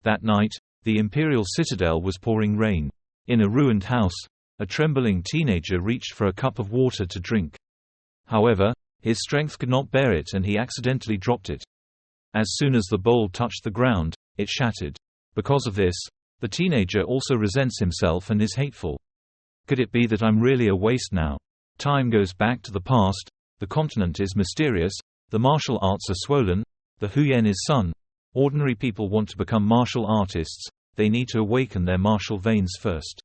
That night, the Imperial Citadel was pouring rain. In a ruined house, a trembling teenager reached for a cup of water to drink. However, his strength could not bear it and he accidentally dropped it. As soon as the bowl touched the ground, it shattered. Because of this, the teenager also resents himself and is hateful. Could it be that I'm really a waste now? Time goes back to the past, the continent is mysterious, the martial arts are swollen, the Huyen is sun. Ordinary people want to become martial artists, they need to awaken their martial veins first.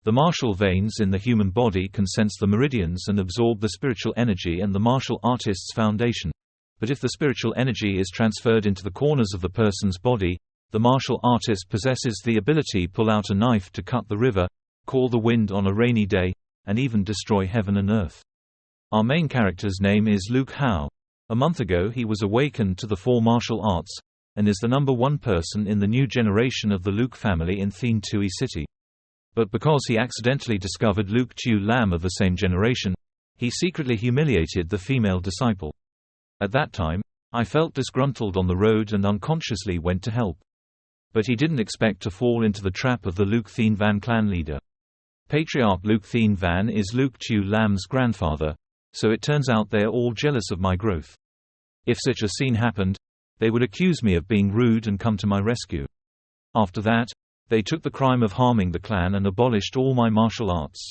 The martial veins in the human body can sense the meridians and absorb the spiritual energy and the martial artist's foundation. But if the spiritual energy is transferred into the corners of the person's body, the martial artist possesses the ability to pull out a knife to cut the river, call the wind on a rainy day, and even destroy heaven and earth. Our main character's name is Luke Hao. A month ago he was awakened to the 4 martial arts, and is the #1 person in the new generation of the Luke family in Thien Tui City. But because he accidentally discovered Luke Chu Lam of the same generation, he secretly humiliated the female disciple. At that time, I felt disgruntled on the road and unconsciously went to help. But he didn't expect to fall into the trap of the Luke Thien Van clan leader. Patriarch Luke Thien Van is Luke Chu Lam's grandfather, so it turns out they're all jealous of my growth. If such a scene happened, they would accuse me of being rude and come to my rescue. After that, they took the crime of harming the clan and abolished all my martial arts.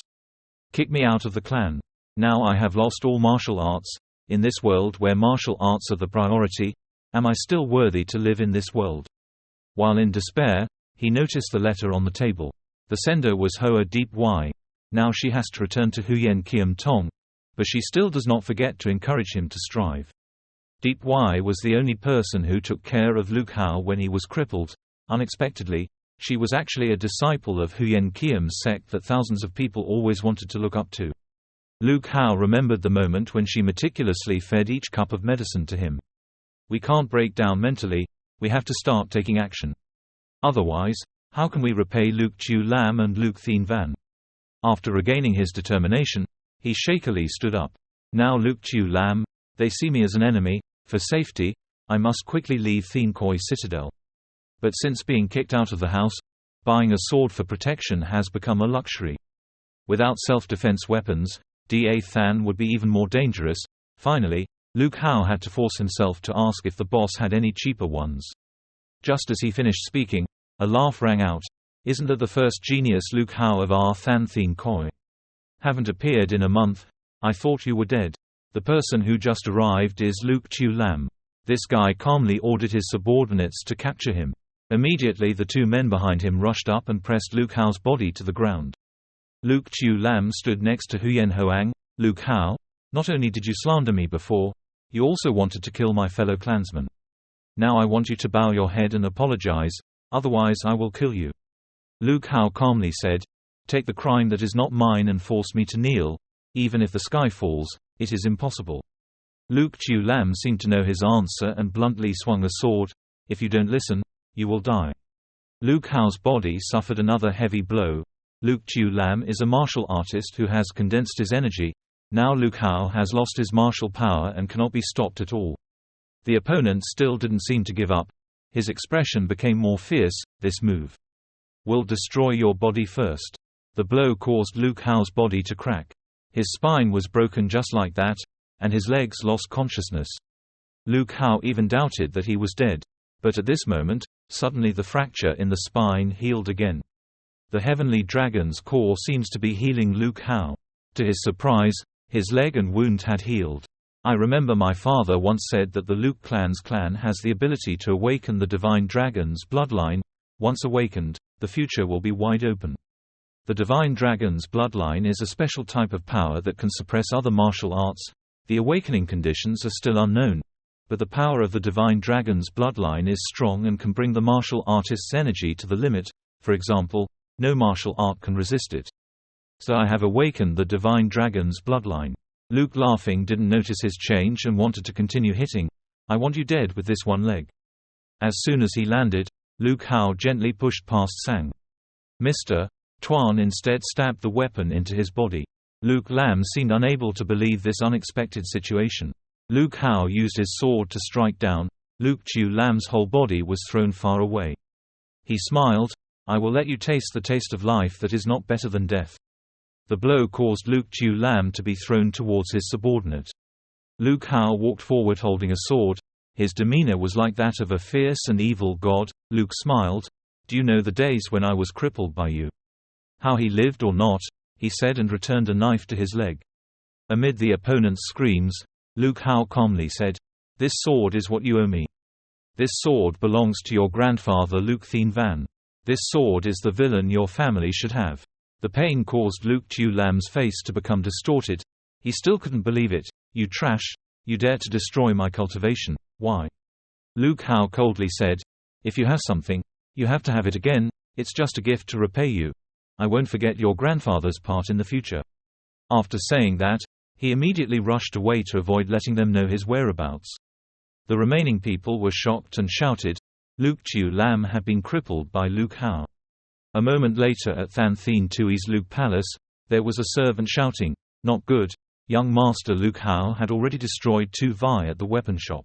Kicked me out of the clan. Now I have lost all martial arts. In this world where martial arts are the priority, am I still worthy to live in this world? While in despair, he noticed the letter on the table. The sender was Hoa Deep Y. Now she has to return to Huyen Kiem Tong, but she still does not forget to encourage him to strive. Deep Y was the only person who took care of Luke Hao when he was crippled. Unexpectedly, she was actually a disciple of Huyen Kiem's sect that thousands of people always wanted to look up to. Luke Hao remembered the moment when she meticulously fed each cup of medicine to him. We can't break down mentally, we have to start taking action. Otherwise, how can we repay Luke Chu Lam and Luke Thien Van? After regaining his determination, he shakily stood up. Now Luke Chu Lam, they see me as an enemy. For safety, I must quickly leave Thien Koi Citadel. But since being kicked out of the house, buying a sword for protection has become a luxury. Without self-defense weapons, Da Than would be even more dangerous. Finally, Luke Hao had to force himself to ask if the boss had any cheaper ones. Just as he finished speaking, a laugh rang out. Isn't that the first genius Luke Hao of our Than Thien Koi? Haven't appeared in a month. I thought you were dead. The person who just arrived is Luke Chu Lam. This guy calmly ordered his subordinates to capture him. Immediately the 2 men behind him rushed up and pressed Luke Hao's body to the ground. Luke Chu Lam stood next to Huyen Hoang. Luke Hao, not only did you slander me before, you also wanted to kill my fellow clansmen. Now I want you to bow your head and apologize, otherwise I will kill you. Luke Hao calmly said, take the crime that is not mine and force me to kneel. Even if the sky falls, it is impossible. Luke Chu Lam seemed to know his answer and bluntly swung a sword. If you don't listen, you will die. Luke Hao's body suffered another heavy blow. Luke Chu Lam is a martial artist who has condensed his energy. Now Luke Hao has lost his martial power and cannot be stopped at all. The opponent still didn't seem to give up. His expression became more fierce. This move will destroy your body first. The blow caused Luke Hao's body to crack. His spine was broken just like that, and his legs lost consciousness. Luke Hao even doubted that he was dead. But at this moment, suddenly the fracture in the spine healed again. The heavenly dragon's core seems to be healing Luke Hao. To his surprise, his leg and wound had healed. I remember my father once said that the Luke clan's clan has the ability to awaken the divine dragon's bloodline. Once awakened, the future will be wide open. The divine dragon's bloodline is a special type of power that can suppress other martial arts. The awakening conditions are still unknown, but the power of the divine dragon's bloodline is strong and can bring the martial artist's energy to the limit. For example, no martial art can resist it. So I have awakened the divine dragon's bloodline. Luke, laughing, didn't notice his change and wanted to continue hitting. I want you dead with this one leg. As soon as he landed, Luke Hao gently pushed past Sang. Mr. Tuan instead stabbed the weapon into his body. Luke Lam seemed unable to believe this unexpected situation. Luke Hao used his sword to strike down. Luke Chu Lam's whole body was thrown far away. He smiled. "I will let you taste the taste of life that is not better than death." The blow caused Luke Chu Lam to be thrown towards his subordinate. Luke Hao walked forward holding a sword. His demeanor was like that of a fierce and evil god. Luke smiled. "Do you know the days when I was crippled by you?" "How he lived or not," he said, and returned a knife to his leg. Amid the opponent's screams, Luke Hao calmly said, "This sword is what you owe me. This sword belongs to your grandfather Luke Thien Van. This sword is the villain your family should have." The pain caused Luke Chu Lam's face to become distorted. He still couldn't believe it. "You trash! You dare to destroy my cultivation. Why?" Luke Hao coldly said, "If you have something, you have to have it again. It's just a gift to repay you. I won't forget your grandfather's part in the future." After saying that, he immediately rushed away to avoid letting them know his whereabouts. The remaining people were shocked and shouted. Luke Chu Lam had been crippled by Luke Hao. A moment later at Than Thien Tui's Luke Palace, there was a servant shouting, "Not good. Young Master Luke Hao had already destroyed 2 Vi at the weapon shop.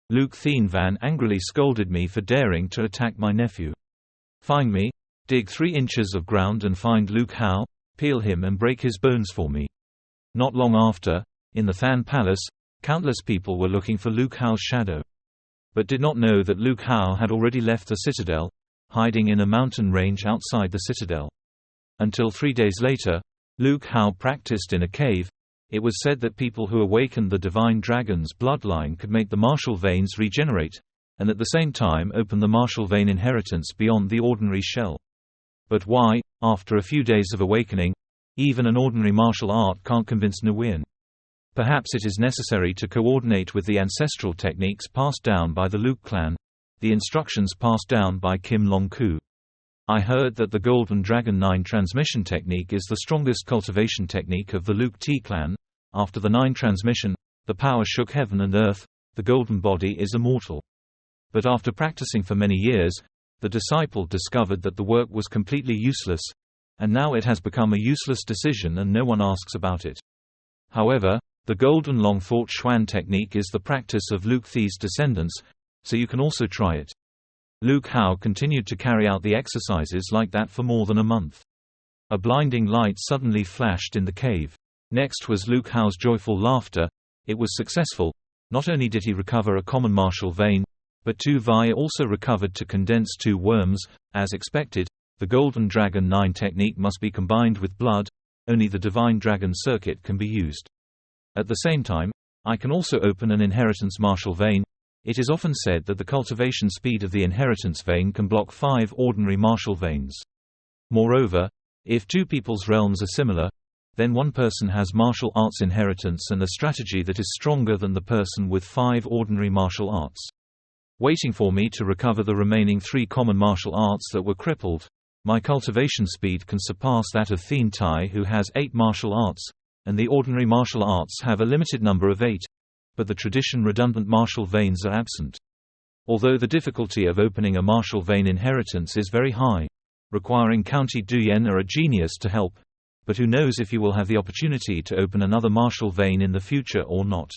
Luke Thien Van angrily scolded me for daring to attack my nephew. Find me, dig 3 inches of ground and find Luke Hao, peel him and break his bones for me." Not long after, in the Than Palace, countless people were looking for Luke Hao's shadow, but did not know that Luke Hao had already left the citadel, hiding in a mountain range outside the citadel. Until 3 days later, Luke Hao practiced in a cave. It was said that people who awakened the divine dragon's bloodline could make the martial veins regenerate, and at the same time open the martial vein inheritance beyond the ordinary shell. But why, after a few days of awakening, even an ordinary martial art can't convince Nguyen? Perhaps it is necessary to coordinate with the ancestral techniques passed down by the Luke clan, the instructions passed down by Kim Long-ku. I heard that the Golden Dragon 9 transmission technique is the strongest cultivation technique of the Luke T clan. After the 9 transmission, the power shook heaven and earth. The golden body is immortal. But after practicing for many years, the disciple discovered that the work was completely useless, and now it has become a useless decision and no one asks about it. However, the Golden Long Thought Xuan technique is the practice of Luke Thi's descendants, so you can also try it. Luke Hao continued to carry out the exercises like that for more than a month. A blinding light suddenly flashed in the cave. Next was Luke Hao's joyful laughter. It was successful. Not only did he recover a common martial vein, but 2 Vi also recovered to condense 2 worms. As expected, the Golden Dragon 9 technique must be combined with blood. Only the Divine Dragon circuit can be used. At the same time, I can also open an inheritance martial vein. It is often said that the cultivation speed of the inheritance vein can block 5 ordinary martial veins. Moreover, if 2 people's realms are similar, then one person has martial arts inheritance and a strategy that is stronger than the person with 5 ordinary martial arts. Waiting for me to recover the remaining 3 common martial arts that were crippled, my cultivation speed can surpass that of Thien Tai, who has 8 martial arts, and the ordinary martial arts have a limited number of 8. But the tradition redundant martial veins are absent. Although the difficulty of opening a martial vein inheritance is very high, requiring County Duyen or a genius to help, but who knows if you will have the opportunity to open another martial vein in the future or not.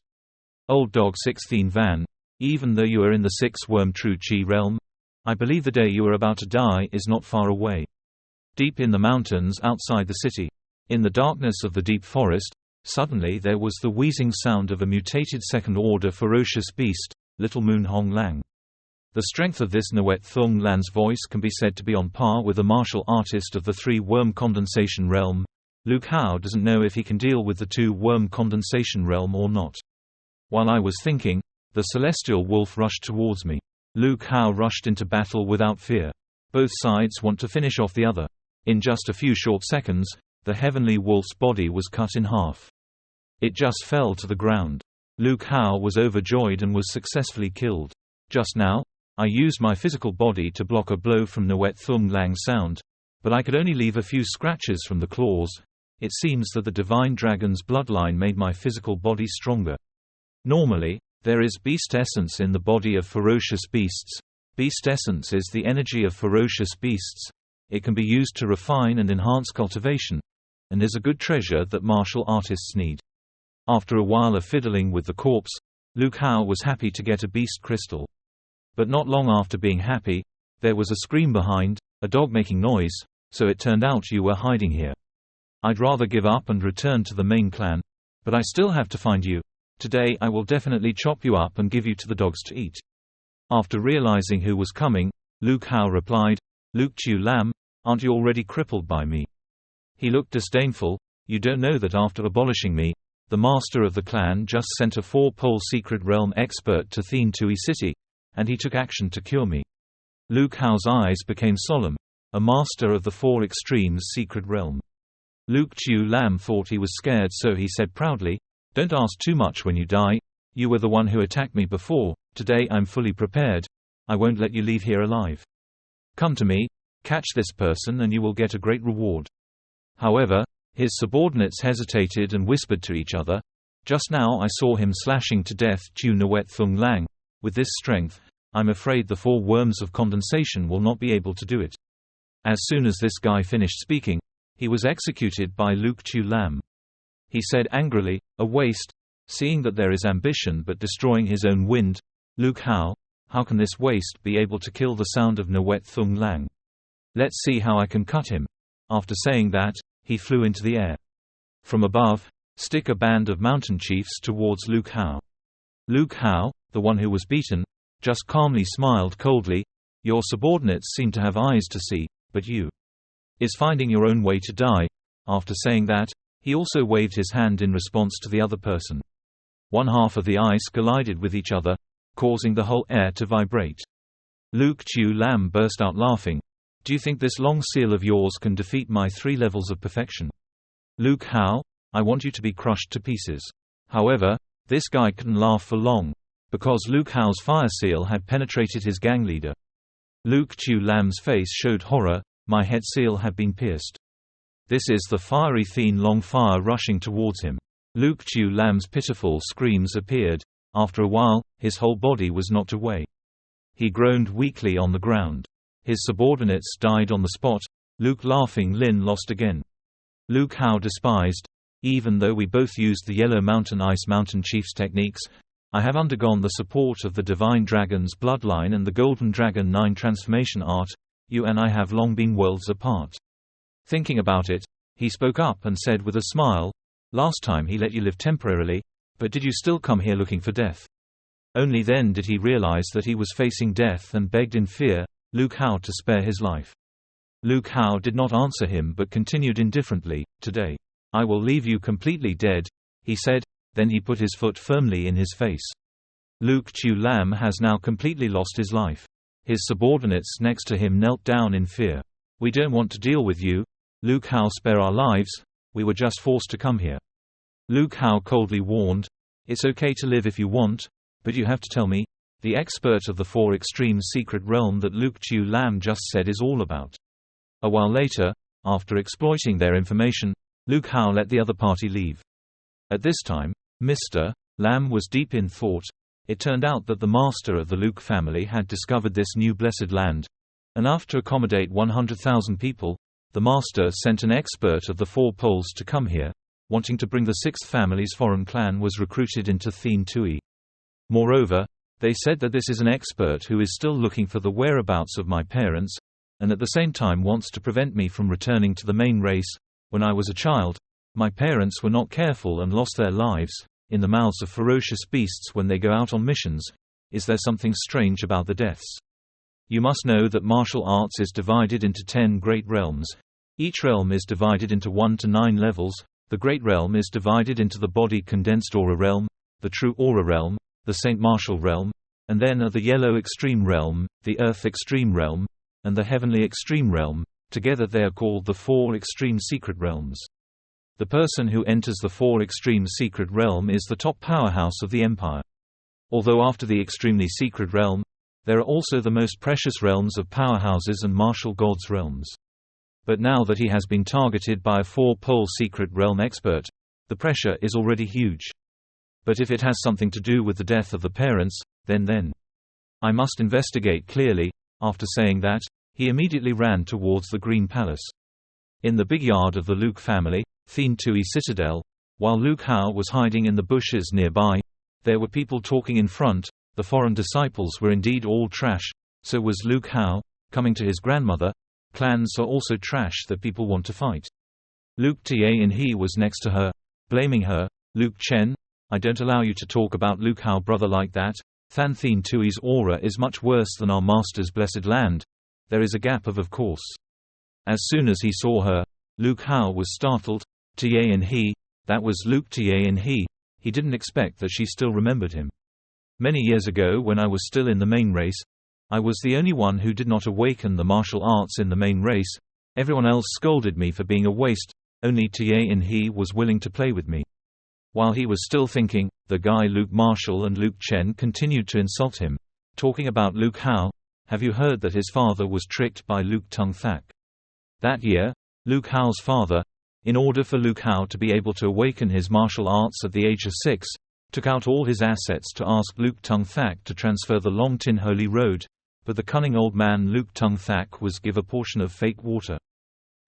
Old Dog 16 Van, even though you are in the 6 Worm True Chi realm, I believe the day you are about to die is not far away. Deep in the mountains outside the city, in the darkness of the deep forest, suddenly there was the wheezing sound of a mutated second-order ferocious beast, Little Moon Hong Lang. The strength of this Nwet Thung Lan's voice can be said to be on par with the martial artist of the 3 Worm Condensation realm. Luke Hao doesn't know if he can deal with the 2 Worm Condensation realm or not. While I was thinking, the Celestial Wolf rushed towards me. Luke Hao rushed into battle without fear. Both sides want to finish off the other. In just a few short seconds, the Heavenly Wolf's body was cut in half. It just fell to the ground. Luke Hao was overjoyed and was successfully killed. Just now, I used my physical body to block a blow from Nwet Thung Lang's sound, but I could only leave a few scratches from the claws. It seems that the Divine Dragon's bloodline made my physical body stronger. Normally, there is beast essence in the body of ferocious beasts. Beast essence is the energy of ferocious beasts. It can be used to refine and enhance cultivation, and is a good treasure that martial artists need. After a while of fiddling with the corpse, Luke Hao was happy to get a beast crystal. But not long after being happy, There was a scream behind, a dog making noise, so it turned out you were hiding here. I'd rather give up and return to the main clan, but I still have to find you. Today I will definitely chop you up and give you to the dogs to eat." After realizing who was coming, Luke Hao replied, "Luke Chu Lam, aren't you already crippled by me?" He looked disdainful. "You don't know that after abolishing me, the master of the clan just sent a four-pole secret realm expert to Thien Tui City, and he took action to cure me." Luke Hao's eyes became solemn. A master of the Four Extremes secret realm. Luke Chu Lam thought he was scared, so he said proudly, "Don't ask too much when you die. You were the one who attacked me before. Today I'm fully prepared. I won't let you leave here alive. Come to me, catch this person and you will get a great reward." However, his subordinates hesitated and whispered to each other, "Just now I saw him slashing to death Tu Nuet Thung Lang. With this strength, I'm afraid the four worms of condensation will not be able to do it." As soon as this guy finished speaking, he was executed by Luke Chu Lam. He said angrily, "A waste." Seeing that there is ambition but destroying his own wind, Luke Hao, how can this waste be able to kill the sound of Nuet Thung Lang? Let's see how I can cut him. After saying that, he flew into the air. From above, stick a band of mountain chiefs towards Luke Hao. Luke Hao, the one who was beaten, just calmly smiled coldly. "Your subordinates seem to have eyes to see, but you is finding your own way to die." After saying that, he also waved his hand in response to the other person. One half of the ice collided with each other, causing the whole air to vibrate. Luke Chu Lam burst out laughing. "Do you think this long seal of yours can defeat my 3 levels of perfection? Luke Hao, I want you to be crushed to pieces." However, this guy couldn't laugh for long, because Luke Hao's fire seal had penetrated his gang leader. Luke Chu Lam's face showed horror. "My head seal had been pierced. This is the fiery Thien Long fire rushing towards him." Luke Chu Lam's pitiful screams appeared. After a while, his whole body was knocked away. He groaned weakly on the ground. His subordinates died on the spot. Luke laughing Lin lost again. Luke Hao despised, "Even though we both used the Yellow Mountain Ice Mountain Chief's techniques, I have undergone the support of the Divine Dragon's Bloodline and the Golden Dragon 9 transformation art. You and I have long been worlds apart." Thinking about it, he spoke up and said with a smile, "Last time he let you live temporarily, but did you still come here looking for death?" Only then did he realize that he was facing death and begged in fear, Luke Hao to spare his life. Luke Hao did not answer him but continued indifferently, "Today, I will leave you completely dead," he said, then he put his foot firmly in his face. Luke Chu Lam has now completely lost his life. His subordinates next to him knelt down in fear. "We don't want to deal with you. Luke Hao, spare our lives. We were just forced to come here." Luke Hao coldly warned, "It's okay to live if you want, but you have to tell me the expert of the Four Extremes secret realm that Luke Chu Lam just said is all about." A while later, after exploiting their information, Luke Hao let the other party leave. At this time, Mr. Lam was deep in thought. It turned out that the master of the Luke family had discovered this new blessed land. Enough to accommodate 100,000 people, the master sent an expert of the Four Poles to come here, wanting to bring the 6th family's foreign clan was recruited into Thien Tui. Moreover, they said that this is an expert who is still looking for the whereabouts of my parents, and at the same time wants to prevent me from returning to the main race. When I was a child, my parents were not careful and lost their lives in the mouths of ferocious beasts when they go out on missions. Is there something strange about the deaths? You must know that martial arts is divided into 10 great realms. Each realm is divided into 1 to 9 levels. The great realm is divided into the body condensed aura realm, the true aura realm, the Saint Martial realm, and then are the yellow extreme realm, the earth extreme realm, and the heavenly extreme realm. Together they are called the 4 extreme secret realms. The person who enters the 4 extreme secret realm is the top powerhouse of the empire. Although after the extremely secret realm, there are also the most precious realms of powerhouses and martial gods realms. But now that he has been targeted by a 4-pole secret realm expert, the pressure is already huge. But if it has something to do with the death of the parents, then I must investigate clearly. After saying that, he immediately ran towards the Green Palace. In the big yard of the Luke family, Thien Tui Citadel, while Luke Hao was hiding in the bushes nearby, there were people talking in front. The foreign disciples were indeed all trash, so was Luke Hao. coming to his grandmother, clans are also trash that people want to fight. Luke Ta-in-he was next to her, blaming her. Luke Chen, I don't allow you to talk about Luke Hao brother like that. Than Thien Tui's aura is much worse than our master's blessed land. There is a gap of course. As soon as he saw her, Luke Hao was startled. Ta-in-he, that was Luke Ta-in-he. He didn't expect that she still remembered him. Many years ago when I was still in the main race, I was the only one who did not awaken the martial arts in the main race. Everyone else scolded me for being a waste, only Ta-in-he was willing to play with me. While he was still thinking, the guy Luke Marshall and Luke Chen continued to insult him. Talking about Luke Hao, have you heard that his father was tricked by Luke Tung Thak? That year, Luke Hao's father, in order for Luke Hao to be able to awaken his martial arts at the age of 6, took out all his assets to ask Luke Tung Thak to transfer the Long Tin Holy Road, but the cunning old man Luke Tung Thak was given a portion of fake water.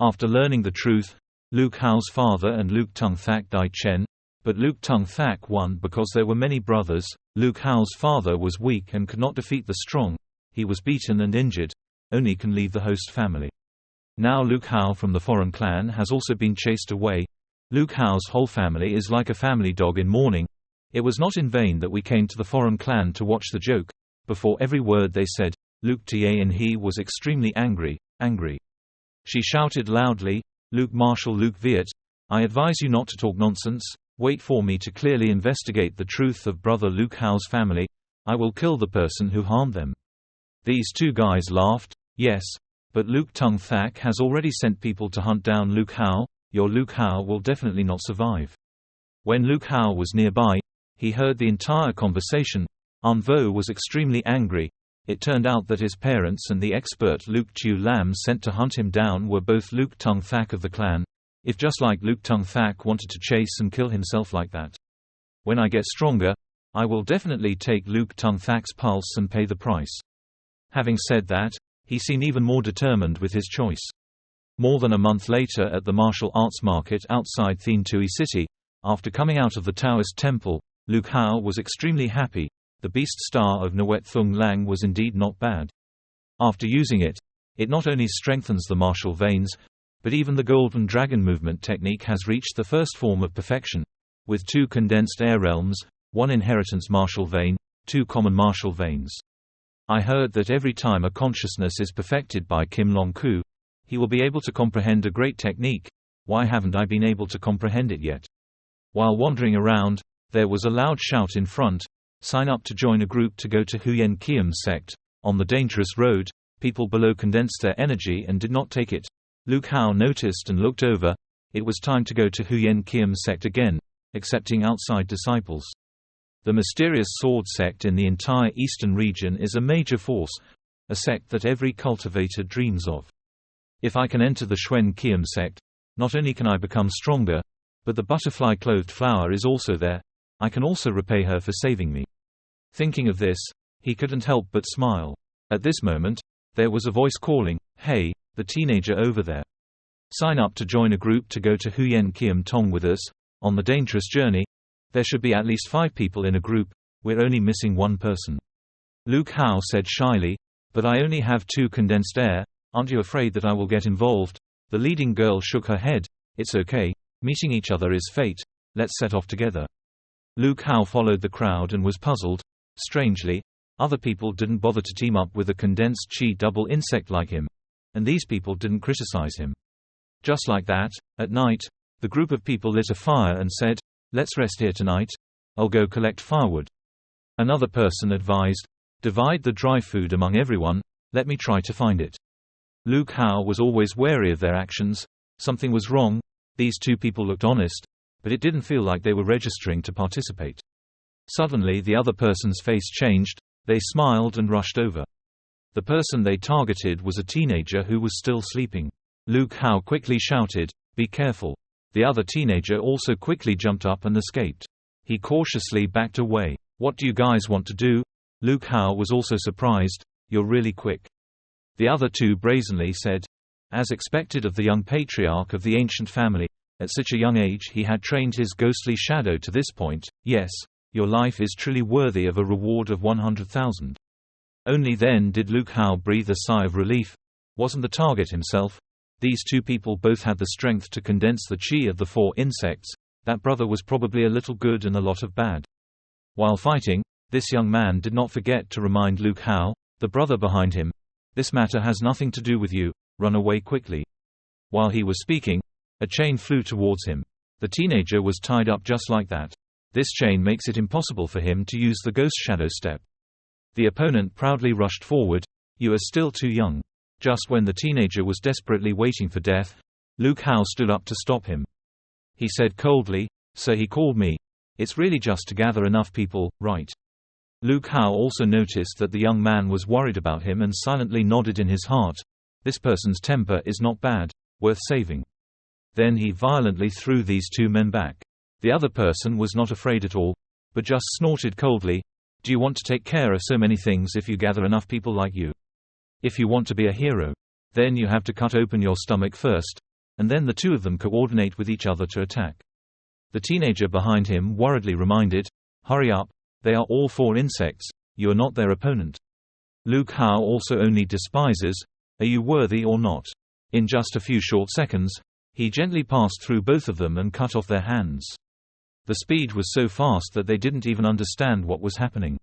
After learning the truth, Luke Hao's father and Luke Tung Thak died Chen, but Luke Tung Thak won because there were many brothers. Luke Hao's father was weak and could not defeat the strong. He was beaten and injured, only can leave the host family. Now Luke Hao from the foreign clan has also been chased away. Luke Hao's whole family is like a family dog in mourning. It was not in vain that we came to the foreign clan to watch the joke. Before every word they said, Luke Ta-in-he was extremely angry. She shouted loudly, Luke Marshall Luke Viet, I advise you not to talk nonsense. Wait for me to clearly investigate the truth of brother Luke Hao's family. I will kill the person who harmed them. These two guys laughed. Yes, but Luke Tung Thak has already sent people to hunt down Luke Hao. Your Luke Hao will definitely not survive. When Luke Hao was nearby, he heard the entire conversation. Vo was extremely angry. It turned out that his parents and the expert Luke Chu Lam sent to hunt him down were both Luke Tung Thak of the clan. If just like Luke Tung Thak wanted to chase and kill himself like that. When I get stronger, I will definitely take Luke Tung Thak's pulse and pay the price. Having said that, he seemed even more determined with his choice. More than a month later at the martial arts market outside Thien Tui City, after coming out of the Taoist temple, Luke Hao was extremely happy. The beast star of Nwet Thung Lang was indeed not bad. After using it, it not only strengthens the martial veins, but even the Golden Dragon movement technique has reached the first form of perfection. With 2 condensed air realms, 1 inheritance martial vein, 2 common martial veins. I heard that every time a consciousness is perfected by Kim Long Ku, he will be able to comprehend a great technique. Why haven't I been able to comprehend it yet? While wandering around, there was a loud shout in front. Sign up to join a group to go to Huyen Kiem Sect. On the dangerous road, people below condensed their energy and did not take it. Luke Hao noticed and looked over. It was time to go to Huyen Kiem Sect again, accepting outside disciples. The mysterious sword sect in the entire eastern region is a major force, a sect that every cultivator dreams of. If I can enter the Xuen Kiem sect, not only can I become stronger, but the butterfly-clothed flower is also there. I can also repay her for saving me. Thinking of this, he couldn't help but smile. At this moment, there was a voice calling, Hey, the teenager over there. Sign up to join a group to go to Huyen Kiem Tong with us. On the dangerous journey, there should be at least 5 people in a group. We're only missing 1 person. Luke Hao said shyly, but I only have 2 condensed air. Aren't you afraid that I will get involved? The leading girl shook her head. It's okay. Meeting each other is fate. Let's set off together. Luke Hao followed the crowd and was puzzled. Strangely, other people didn't bother to team up with a condensed chi double insect like him. And these people didn't criticize him. Just like that, at night, the group of people lit a fire and said, Let's rest here tonight. I'll go collect firewood. Another person advised, Divide the dry food among everyone. Let me try to find it. Luke Hao was always wary of their actions. Something was wrong. These 2 people looked honest, but it didn't feel like they were registering to participate. Suddenly the other person's face changed. They smiled and rushed over. The person they targeted was a teenager who was still sleeping. Luke Hao quickly shouted, Be careful. The other teenager also quickly jumped up and escaped. He cautiously backed away. What do you guys want to do? Luke Hao was also surprised. You're really quick. The other 2 brazenly said. As expected of the young patriarch of the ancient family, at such a young age he had trained his ghostly shadow to this point. Yes, your life is truly worthy of a reward of 100,000. Only then did Luke Hao breathe a sigh of relief. Wasn't the target himself? These two people both had the strength to condense the chi of the 4 insects. That brother was probably a little good and a lot of bad. While fighting, this young man did not forget to remind Luke Hao, the brother behind him, "This matter has nothing to do with you, run away quickly." While he was speaking, a chain flew towards him. The teenager was tied up just like that. This chain makes it impossible for him to use the ghost shadow step. The opponent proudly rushed forward. "You are still too young." Just when the teenager was desperately waiting for death, Luke Hao stood up to stop him. He said coldly, "So he called me. It's really just to gather enough people, right?" Luke Hao also noticed that the young man was worried about him and silently nodded in his heart. This person's temper is not bad, worth saving. Then he violently threw these two men back. The other person was not afraid at all, but just snorted coldly, "Do you want to take care of so many things if you gather enough people like you? If you want to be a hero, then you have to cut open your stomach first, and then the two of them coordinate with each other to attack." The teenager behind him worriedly reminded, "Hurry up, they are all 4 insects, you are not their opponent." Luke Hao also only despises, "Are you worthy or not?" In just a few short seconds, he gently passed through both of them and cut off their hands. The speed was so fast that they didn't even understand what was happening.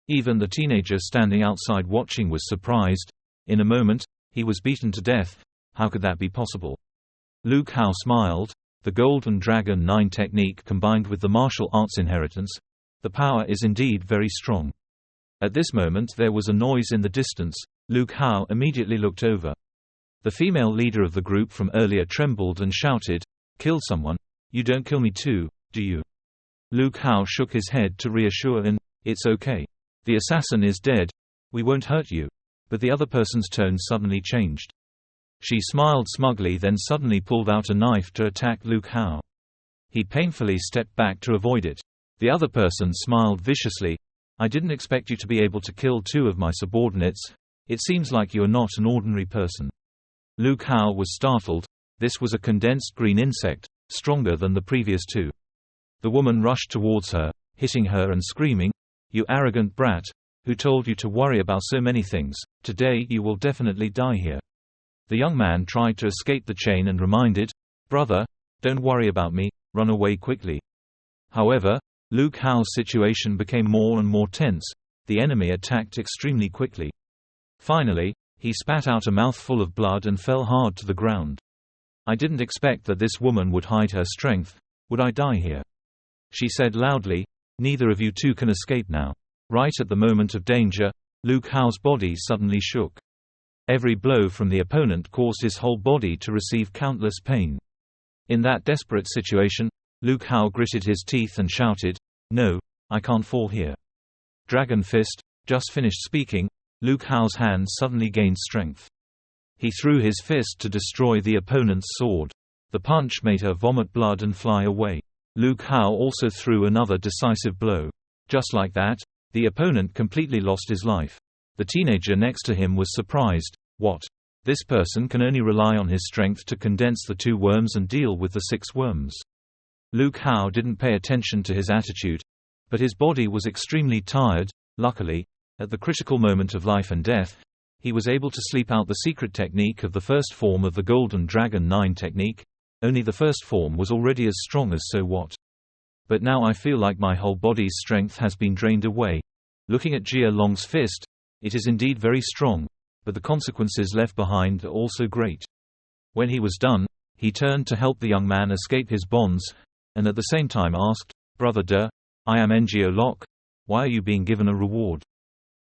Even the teenager standing outside watching was surprised. In a moment, he was beaten to death. How could that be possible? Luke Hao smiled. The Golden Dragon 9 technique combined with the martial arts inheritance, the power is indeed very strong. At this moment there was a noise in the distance. Luke Hao immediately looked over. The female leader of the group from earlier trembled and shouted, "Kill someone. You don't kill me too, do you?" Luke Hao shook his head to reassure and, "It's okay. The assassin is dead. We won't hurt you." But the other person's tone suddenly changed. She smiled smugly, then suddenly pulled out a knife to attack Luke Hao. He painfully stepped back to avoid it. The other person smiled viciously, "I didn't expect you to be able to kill 2 of my subordinates. It seems like you are not an ordinary person." Luke Hao was startled. This was a condensed green insect, stronger than the previous 2. The woman rushed towards her, hitting her and screaming, "You arrogant brat! Who told you to worry about so many things? Today you will definitely die here." The young man tried to escape the chain and reminded, "Brother, don't worry about me, run away quickly." However, Luke Hao's situation became more and more tense. The enemy attacked extremely quickly. Finally, he spat out a mouthful of blood and fell hard to the ground. "I didn't expect that this woman would hide her strength. Would I die here?" She said loudly, "Neither of you two can escape now." Right at the moment of danger, Luke Hao's body suddenly shook. Every blow from the opponent caused his whole body to receive countless pain. In that desperate situation, Luke Hao gritted his teeth and shouted, "No, I can't fall here." Dragon Fist. Just finished speaking, Luke Hao's hand suddenly gained strength. He threw his fist to destroy the opponent's sword. The punch made her vomit blood and fly away. Luke Hao also threw another decisive blow. Just like that, the opponent completely lost his life. The teenager next to him was surprised. What? This person can only rely on his strength to condense the 2 worms and deal with the 6 worms. Luke Hao didn't pay attention to his attitude, but his body was extremely tired. Luckily, at the critical moment of life and death, he was able to sleep out the secret technique of the first form of the Golden Dragon 9 technique. Only the first form was already as strong as so what. But now I feel like my whole body's strength has been drained away. Looking at Jia Long's fist, it is indeed very strong, but the consequences left behind are also great. When he was done, he turned to help the young man escape his bonds, and at the same time asked, "Brother De, I am NGO Locke. Why are you being given a reward?"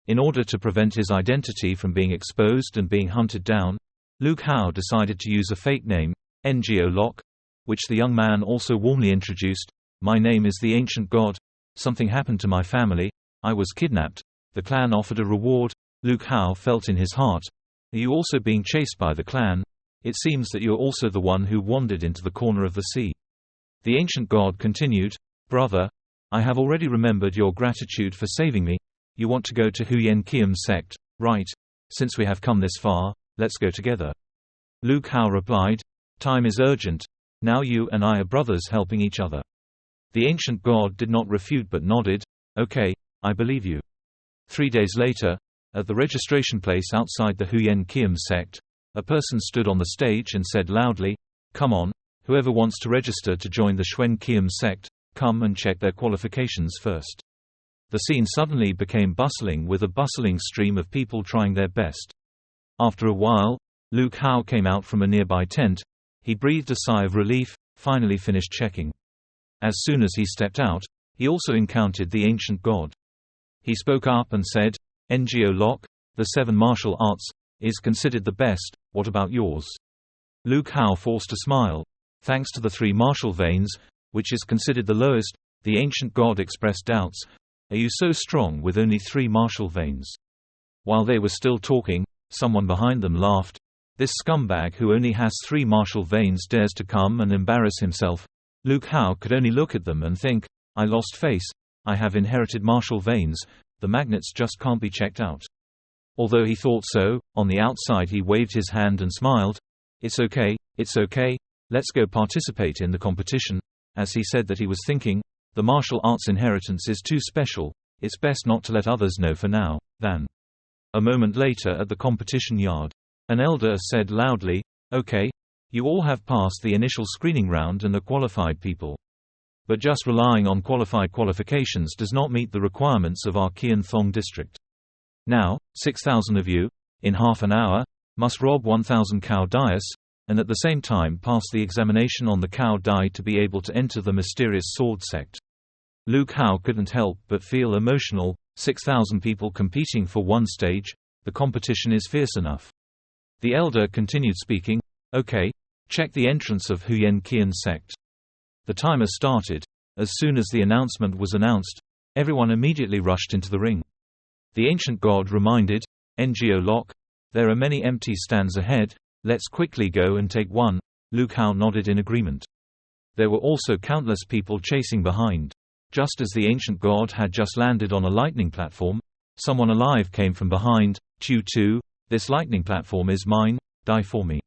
In order to prevent his identity from being exposed and being hunted down, Luke Hao decided to use a fake name, NGO Locke, which the young man also warmly introduced. "My name is the Ancient God. Something happened to my family. I was kidnapped. The clan offered a reward." Luke Hao felt in his heart, "Are you also being chased by the clan? It seems that you are also the one who wandered into the corner of the sea." The Ancient God continued, "Brother, I have already remembered your gratitude for saving me. You want to go to Huyen Kiam's sect, right? Since we have come this far, let's go together." Luke Hao replied, "Time is urgent. Now you and I are brothers helping each other." The Ancient God did not refute but nodded, "Okay, I believe you." 3 days later, At the registration place outside the Huyen Kiem sect, a person stood on the stage and said loudly, "Come on, whoever wants to register to join the Huyen Kiem sect, come and check their qualifications first." The scene suddenly became bustling with a bustling stream of people trying their best. After a while, Luke Hao came out from a nearby tent. He breathed a sigh of relief, finally finished checking. As soon as he stepped out, he also encountered the ancient god. He spoke up and said, "NGO Locke, the 7 martial arts, is considered the best, what about yours?" Luke Hao forced a smile. "Thanks to the 3 martial veins, which is considered the lowest," the ancient god expressed doubts. "Are you so strong with only 3 martial veins?" While they were still talking, someone behind them laughed. "This scumbag who only has 3 martial veins dares to come and embarrass himself." Luke Hao could only look at them and think, "I lost face. I have inherited martial veins, the magnets just can't be checked out." Although he thought so, on the outside he waved his hand and smiled. It's okay, let's go participate in the competition." As he said that, he was thinking, the martial arts inheritance is too special, it's best not to let others know for now. Then, a moment later at the competition yard, an elder said loudly, "Okay, you all have passed the initial screening round and are qualified people. But just relying on qualified qualifications does not meet the requirements of our Kian Thong district. Now, 6,000 of you, in half an hour, must rob 1,000 cow dice, and at the same time pass the examination on the cow die to be able to enter the mysterious sword sect." Luke Hao couldn't help but feel emotional. 6,000 people competing for one stage, the competition is fierce enough. The elder continued speaking, "Okay, check the entrance of Huyen Qian sect." The timer started. As soon as the announcement was announced, everyone immediately rushed into the ring. The ancient god reminded, "NGO Locke, there are many empty stands ahead, let's quickly go and take one." Luke Hao nodded in agreement. There were also countless people chasing behind. Just as the ancient god had just landed on a lightning platform, someone alive came from behind. "Tu, this lightning platform is mine, die for me."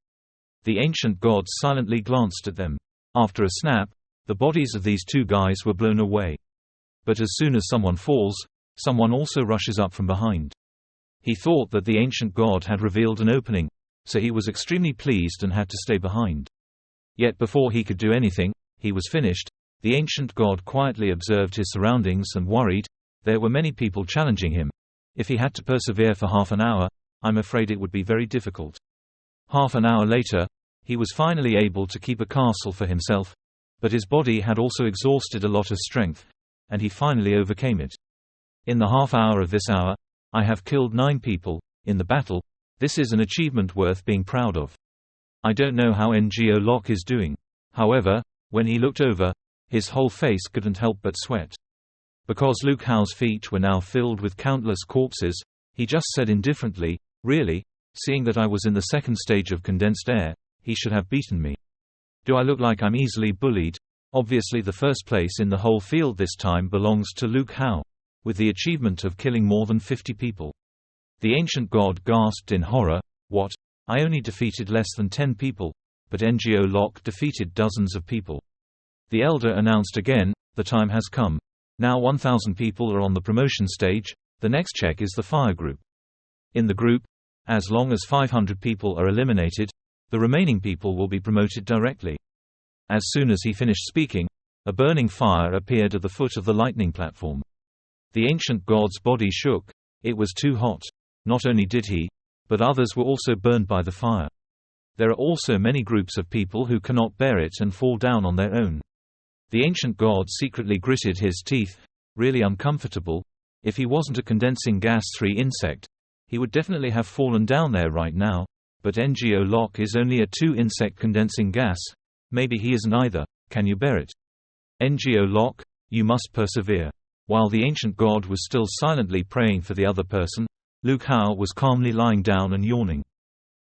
The ancient god silently glanced at them. After a snap, the bodies of these 2 guys were blown away. But as soon as someone falls, someone also rushes up from behind. He thought that the ancient god had revealed an opening, so he was extremely pleased and had to stay behind. Yet before he could do anything, he was finished. The ancient god quietly observed his surroundings and worried. There were many people challenging him. If he had to persevere for half an hour, I'm afraid it would be very difficult. Half an hour later, he was finally able to keep a castle for himself, but his body had also exhausted a lot of strength, and he finally overcame it. "In the half hour of this hour, I have killed 9 people in the battle. This is an achievement worth being proud of. I don't know how NGO Locke is doing." However, when he looked over, his whole face couldn't help but sweat. Because Luke Hao's feet were now filled with countless corpses, he just said indifferently, "Really? Seeing that I was in the 2nd stage of condensed air, he should have beaten me. Do I look like I'm easily bullied?" Obviously the first place in the whole field this time belongs to Luke Hao, with the achievement of killing more than 50 people. The ancient god gasped in horror, "What? I only defeated less than 10 people, but NGO Locke defeated dozens of people." The elder announced again, "The time has come. Now 1,000 people are on the promotion stage, the next check is the fire group. In the group, as long as 500 people are eliminated, the remaining people will be promoted directly." As soon as he finished speaking, a burning fire appeared at the foot of the lightning platform. The ancient god's body shook. It was too hot. Not only did he, but others were also burned by the fire. There are also many groups of people who cannot bear it and fall down on their own. The ancient god secretly gritted his teeth, really uncomfortable. If he wasn't a condensing gas 3 insect, he would definitely have fallen down there right now, but NGO Locke is only a 2 insect condensing gas. Maybe he isn't either. Can you bear it? NGO Locke, you must persevere. While the ancient god was still silently praying for the other person, Luke Hao was calmly lying down and yawning.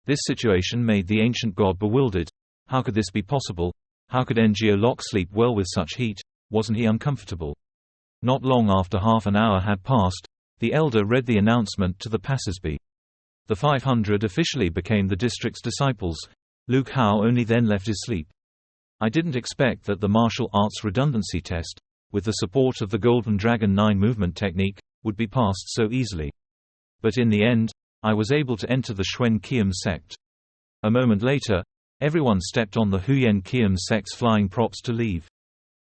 This situation made the ancient god bewildered. How could this be possible? How could NGO Locke sleep well with such heat? Wasn't he uncomfortable? Not long after half an hour had passed, the elder read the announcement to the passersby. The 500 officially became the district's disciples. Luke Hao only then left his sleep. "I didn't expect that the martial arts redundancy test, with the support of the Golden Dragon 9 movement technique, would be passed so easily. But in the end, I was able to enter the Xuen Qian sect. A moment later, everyone stepped on the Huyen Qian sect's flying props to leave.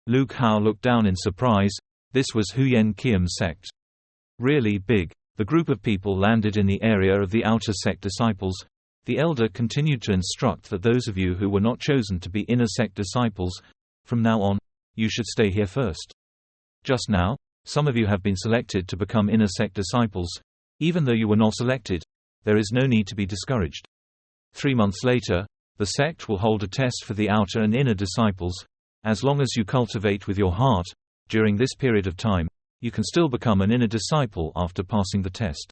Luke Hao looked down in surprise. This was Huyen Qian sect. Really big. The group of people landed in the area of the outer sect disciples. The elder continued to instruct that those of you who were not chosen to be inner sect disciples, from now on, you should stay here first. Just now, some of you have been selected to become inner sect disciples. Even though you were not selected, there is no need to be discouraged. 3 months later, the sect will hold a test for the outer and inner disciples. As long as you cultivate with your heart, during this period of time, you can still become an inner disciple after passing the test.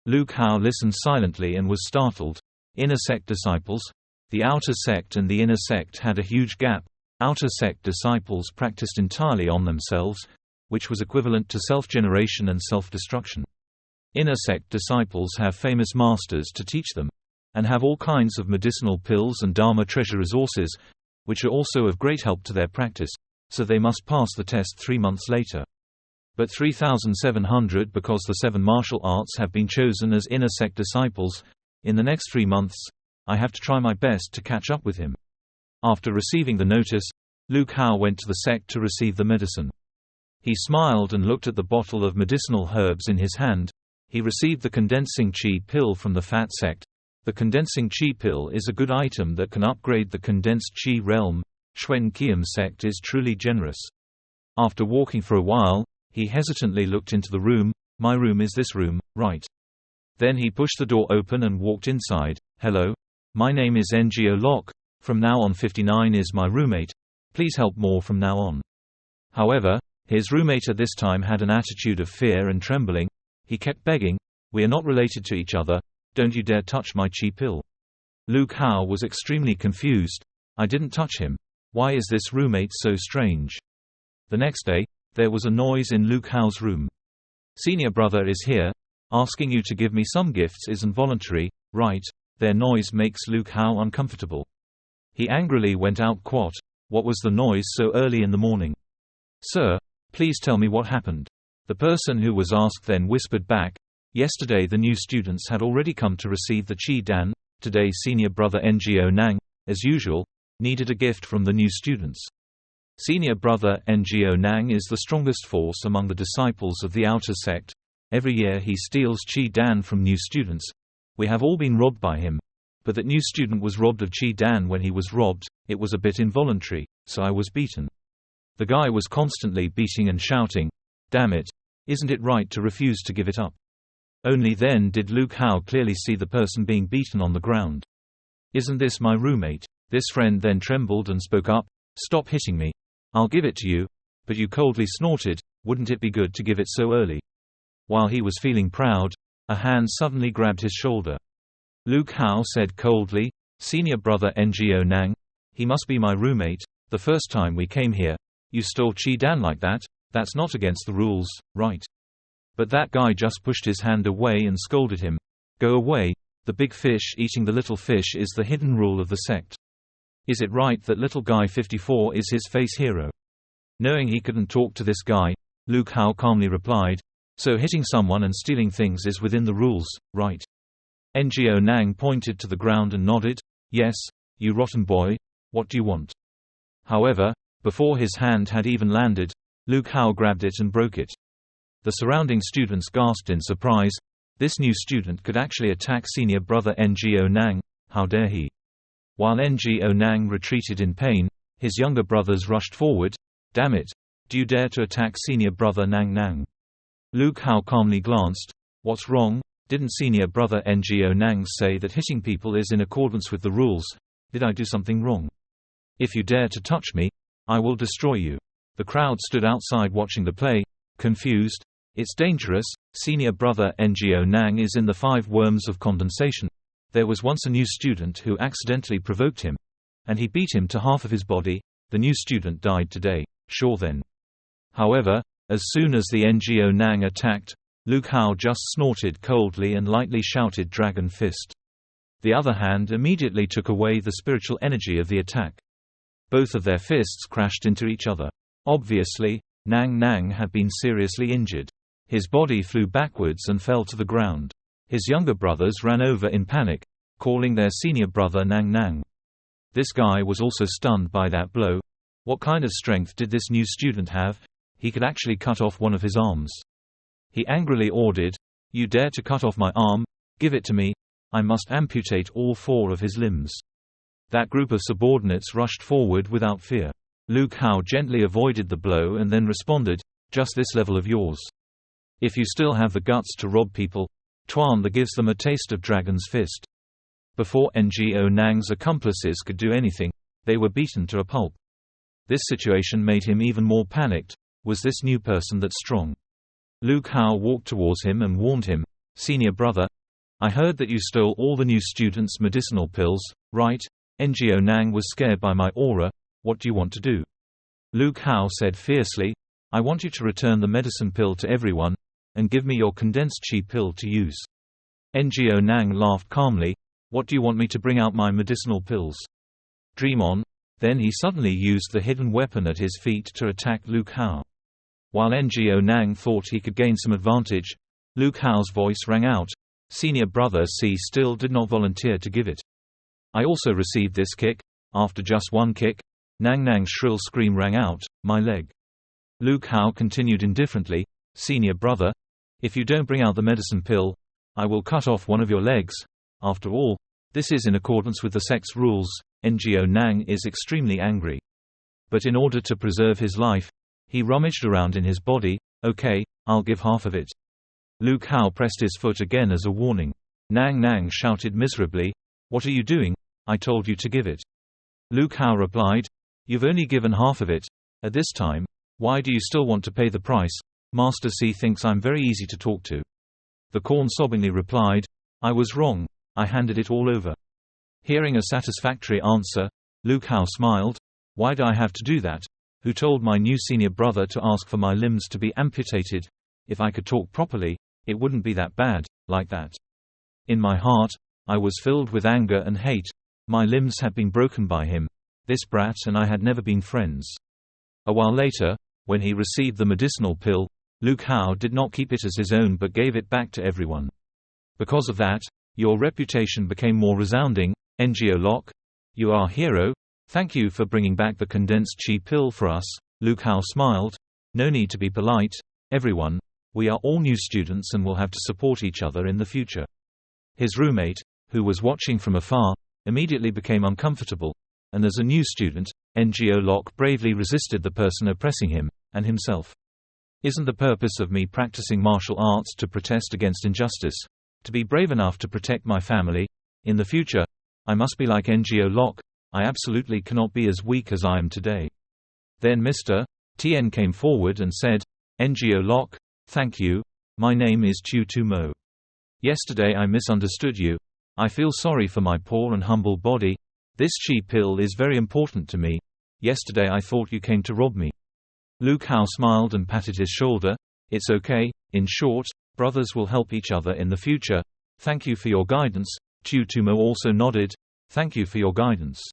Luke Hao listened silently and was startled. Inner sect disciples? The outer sect and the inner sect had a huge gap. Outer sect disciples practiced entirely on themselves, which was equivalent to self-generation and self-destruction. Inner sect disciples have famous masters to teach them, and have all kinds of medicinal pills and Dharma treasure resources, which are also of great help to their practice, so they must pass the test 3 months later. But 3,700 because the 7 martial arts have been chosen as inner sect disciples. In the next 3 months, I have to try my best to catch up with him. After receiving the notice, Luke Hao went to the sect to receive the medicine. He smiled and looked at the bottle of medicinal herbs in his hand. He received the condensing chi pill from the Fat sect. The condensing chi pill is a good item that can upgrade the condensed chi realm. Xuen Qian sect is truly generous. After walking for a while, he hesitantly looked into the room. My room is this room, right? Then he pushed the door open and walked inside. Hello. My name is Ngo Lok. From now on 59 is my roommate. Please help more from now on. However, his roommate at this time had an attitude of fear and trembling. He kept begging, we are not related to each other, don't you dare touch my chi pill. Luke Hao was extremely confused. I didn't touch him. Why is this roommate so strange? The next day, there was a noise in Luke Hao's room. Senior brother is here. Asking you to give me some gifts isn't voluntary, right? Their noise makes Luke Hao uncomfortable. He angrily went out. What was the noise so early in the morning? Sir, please tell me what happened. The person who was asked then whispered back, yesterday the new students had already come to receive the Qi Dan. Today senior brother Ngo Nang, as usual, needed a gift from the new students. Senior brother Ngo Nang is the strongest force among the disciples of the outer sect. Every year he steals Qi Dan from new students. We have all been robbed by him. But that new student was robbed of Qi Dan when he was robbed. It was a bit involuntary, so I was beaten. The guy was constantly beating and shouting, damn it, isn't it right to refuse to give it up? Only then did Luke Hao clearly see the person being beaten on the ground. Isn't this my roommate? This friend then trembled and spoke up, stop hitting me. I'll give it to you, but you coldly snorted, wouldn't it be good to give it so early? While he was feeling proud, a hand suddenly grabbed his shoulder. Luke Hao said coldly, senior brother Ngo Nang, he must be my roommate. The first time we came here, you stole Qi Dan like that. That's not against the rules, right? But that guy just pushed his hand away and scolded him. Go away, the big fish eating the little fish is the hidden rule of the sect. Is it right that little guy 54 is his face hero? Knowing he couldn't talk to this guy, Luke Hao calmly replied, so hitting someone and stealing things is within the rules, right? Ngo Nang pointed to the ground and nodded, yes, you rotten boy, what do you want? However, before his hand had even landed, Luke Hao grabbed it and broke it. The surrounding students gasped in surprise. This new student could actually attack senior brother Ngo Nang, how dare he? While Ngo Nang retreated in pain, his younger brothers rushed forward. Damn it, do you dare to attack senior brother Nang Nang? Luke Hao calmly glanced. What's wrong? Didn't senior brother Ngo Nang say that hitting people is in accordance with the rules? Did I do something wrong? If you dare to touch me, I will destroy you. The crowd stood outside watching the play, confused. It's dangerous. Senior brother Ngo Nang is in the 5 worms of condensation. There was once a new student who accidentally provoked him, and he beat him to half of his body. The new student died today. Sure then. However, as soon as the Ngo Nang attacked, Luke Hao just snorted coldly and lightly shouted Dragon Fist. The other hand immediately took away the spiritual energy of the attack. Both of their fists crashed into each other. Obviously, Nang Nang had been seriously injured. His body flew backwards and fell to the ground. His younger brothers ran over in panic, calling their senior brother Nang Nang. This guy was also stunned by that blow. What kind of strength did this new student have? He could actually cut off one of his arms. He angrily ordered, "You dare to cut off my arm? Give it to me. I must amputate all 4 of his limbs." That group of subordinates rushed forward without fear. Lu Hao gently avoided the blow and then responded, "Just this level of yours. If you still have the guts to rob people, Tuan the gives them a taste of Dragon's Fist." Before Ngo Nang's accomplices could do anything, they were beaten to a pulp. This situation made him even more panicked. Was this new person that strong? Lu Hao walked towards him and warned him, "Senior brother, I heard that you stole all the new students' medicinal pills, right? Ngo Nang was scared by my aura. What do you want to do?" Lu Hao said fiercely, "I want you to return the medicine pill to everyone, and give me your condensed chi pill to use." Ngo Nang laughed calmly, "What do you want me to bring out my medicinal pills? Dream on." Then he suddenly used the hidden weapon at his feet to attack Lu Hao. While Ngo Nang thought he could gain some advantage, Lu Hao's voice rang out, "Senior brother C still did not volunteer to give it. I also received this kick." After just one kick, Nang Nang's shrill scream rang out, "My leg." Lu Hao continued indifferently, "Senior brother, if you don't bring out the medicine pill, I will cut off one of your legs. After all, this is in accordance with the Sect's rules." Ngo Nang is extremely angry. But in order to preserve his life, he rummaged around in his body. "Okay, I'll give half of it." Lu Hao pressed his foot again as a warning. Nang Nang shouted miserably, "What are you doing? I told you to give it." Lu Hao replied, "You've only given half of it. At this time, why do you still want to pay the price? Master C thinks I'm very easy to talk to." The Korn sobbingly replied, "I was wrong, I handed it all over." Hearing a satisfactory answer, Lu Hao smiled, "Why do I have to do that? Who told my new senior brother to ask for my limbs to be amputated? If I could talk properly, it wouldn't be that bad, like that." In my heart, I was filled with anger and hate. My limbs had been broken by him. This brat and I had never been friends. A while later, when he received the medicinal pill, Lu Hao did not keep it as his own but gave it back to everyone. "Because of that, your reputation became more resounding, Ngo Locke. You are a hero. Thank you for bringing back the condensed chi pill for us." Lu Hao smiled. "No need to be polite, everyone. We are all new students and will have to support each other in the future." His roommate, who was watching from afar, immediately became uncomfortable, and as a new student, Ngo Locke bravely resisted the person oppressing him, and himself. "Isn't the purpose of me practicing martial arts to protest against injustice? To be brave enough to protect my family? In the future, I must be like Ngo Locke. I absolutely cannot be as weak as I am today." Then Mr. Tien came forward and said, "Ngo Locke, thank you. My name is Chu Tu Mo. Yesterday I misunderstood you. I feel sorry for my poor and humble body. This chi pill is very important to me. Yesterday I thought you came to rob me." Lu Hao smiled and patted his shoulder. "It's okay. In short, brothers will help each other in the future. Thank you for your guidance." Chu Tumo also nodded. "Thank you for your guidance."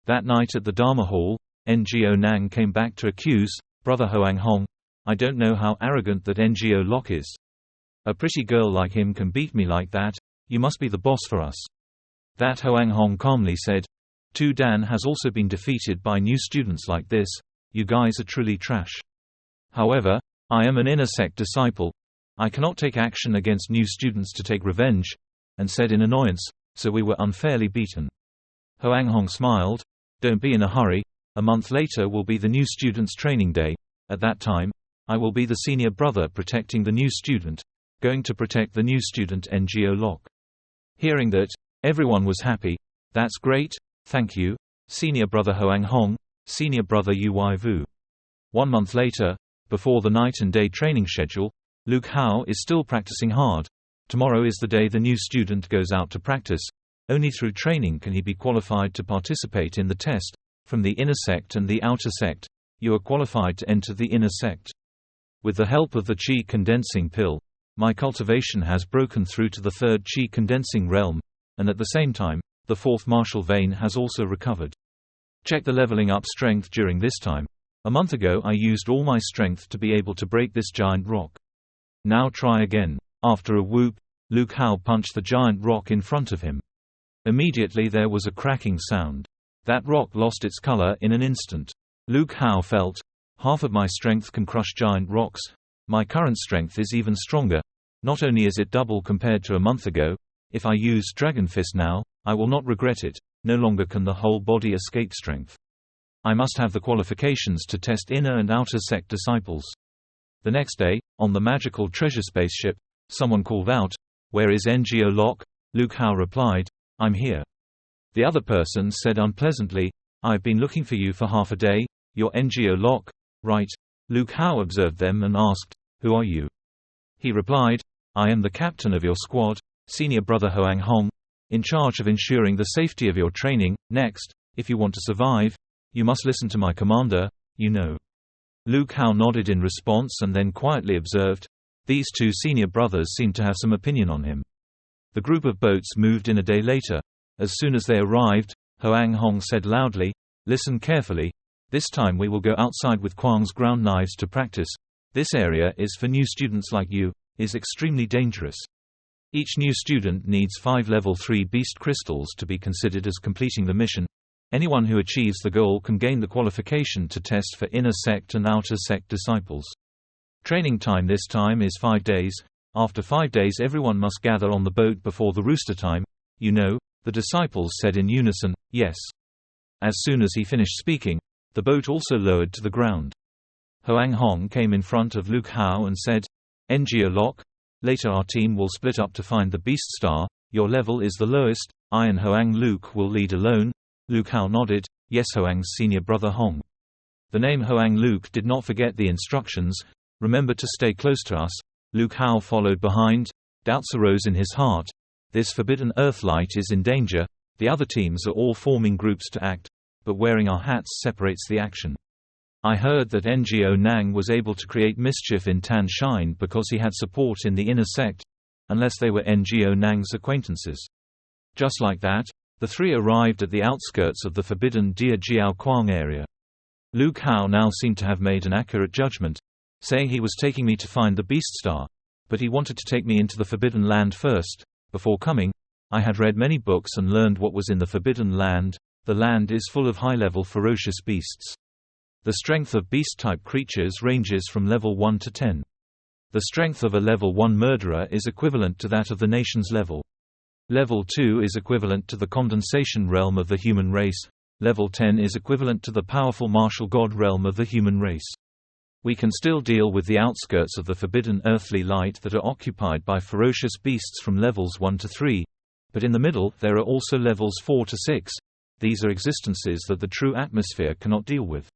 That night at the Dharma Hall, Ngo Nang came back to accuse, "Brother Hoang Hong, I don't know how arrogant that Ngo Locke is. A pretty girl like him can beat me like that. You must be the boss for us." That Hoang Hong calmly said, "Tu Dan has also been defeated by new students like this. You guys are truly trash. However, I am an inner sect disciple. I cannot take action against new students to take revenge," and said in annoyance, "So we were unfairly beaten." Hoang Hong smiled. "Don't be in a hurry. A month later will be the new student's training day. At that time, I will be the senior brother protecting the new student, going to protect the new student Ngo Locke." Hearing that, everyone was happy. "That's great, thank you, senior brother Hoang Hong, senior brother Uy Vu." 1 month later, before the night and day training schedule, Lu Hao is still practicing hard. Tomorrow is the day the new student goes out to practice. Only through training can he be qualified to participate in the test. From the inner sect and the outer sect, you are qualified to enter the inner sect. With the help of the Qi condensing pill, my cultivation has broken through to the 3rd Qi condensing realm, and at the same time, the 4th martial vein has also recovered. Check the leveling up strength during this time. A month ago I used all my strength to be able to break this giant rock. Now try again. After a whoop, Lu Hao punched the giant rock in front of him. Immediately there was a cracking sound. That rock lost its color in an instant. Lu Hao felt, half of my strength can crush giant rocks. My current strength is even stronger. Not only is it double compared to a month ago, if I use Dragon Fist now, I will not regret it. No longer can the whole body escape strength. I must have the qualifications to test inner and outer sect disciples. The next day, on the magical treasure spaceship, someone called out, "Where is NGO Locke?" Lu Hao replied, "I'm here." The other person said unpleasantly, "I've been looking for you for half a day. You're NGO Locke, right?" Lu Hao observed them and asked, "Who are you?" He replied, "I am the captain of your squad, senior brother Hoang Hong, in charge of ensuring the safety of your training. Next, if you want to survive, you must listen to my commander, you know." Lu Hao nodded in response and then quietly observed, "These two senior brothers seem to have some opinion on him." The group of boats moved in a day later. As soon as they arrived, Hoang Hong said loudly, "Listen carefully. This time we will go outside with Kwang's ground knives to practice. This area is for new students like you, is extremely dangerous. Each new student needs 5 level 3 beast crystals to be considered as completing the mission. Anyone who achieves the goal can gain the qualification to test for inner sect and outer sect disciples. Training time this time is 5 days. After 5 days everyone must gather on the boat before the rooster time. You know," the disciples said in unison, "Yes." As soon as he finished speaking, the boat also lowered to the ground. Hoang Hong came in front of Lu Hao and said, "NGO Locke, later our team will split up to find the Beast Star. Your level is the lowest. I and Hoang Luke will lead alone." Lu Hao nodded, "Yes, Hoang's senior brother Hong." The name Hoang Luke did not forget the instructions. "Remember to stay close to us." Lu Hao followed behind. Doubts arose in his heart. This forbidden Earthlight is in danger. The other teams are all forming groups to act, but wearing our hats separates the action. I heard that NGO Nang was able to create mischief in Tan Shine because he had support in the inner sect, unless they were NGO Nang's acquaintances. Just like that, the three arrived at the outskirts of the forbidden Dia Jiao Kuang area. Lu Hao now seemed to have made an accurate judgment, saying he was taking me to find the Beast Star, but he wanted to take me into the Forbidden Land first. Before coming, I had read many books and learned what was in the Forbidden Land. The land is full of high-level ferocious beasts. The strength of beast-type creatures ranges from level 1 to 10. The strength of a level 1 murderer is equivalent to that of the nation's level. Level 2 is equivalent to the condensation realm of the human race. Level 10 is equivalent to the powerful martial god realm of the human race. We can still deal with the outskirts of the forbidden earthly light that are occupied by ferocious beasts from levels 1 to 3, but in the middle there are also levels 4 to 6. These are existences that the true atmosphere cannot deal with.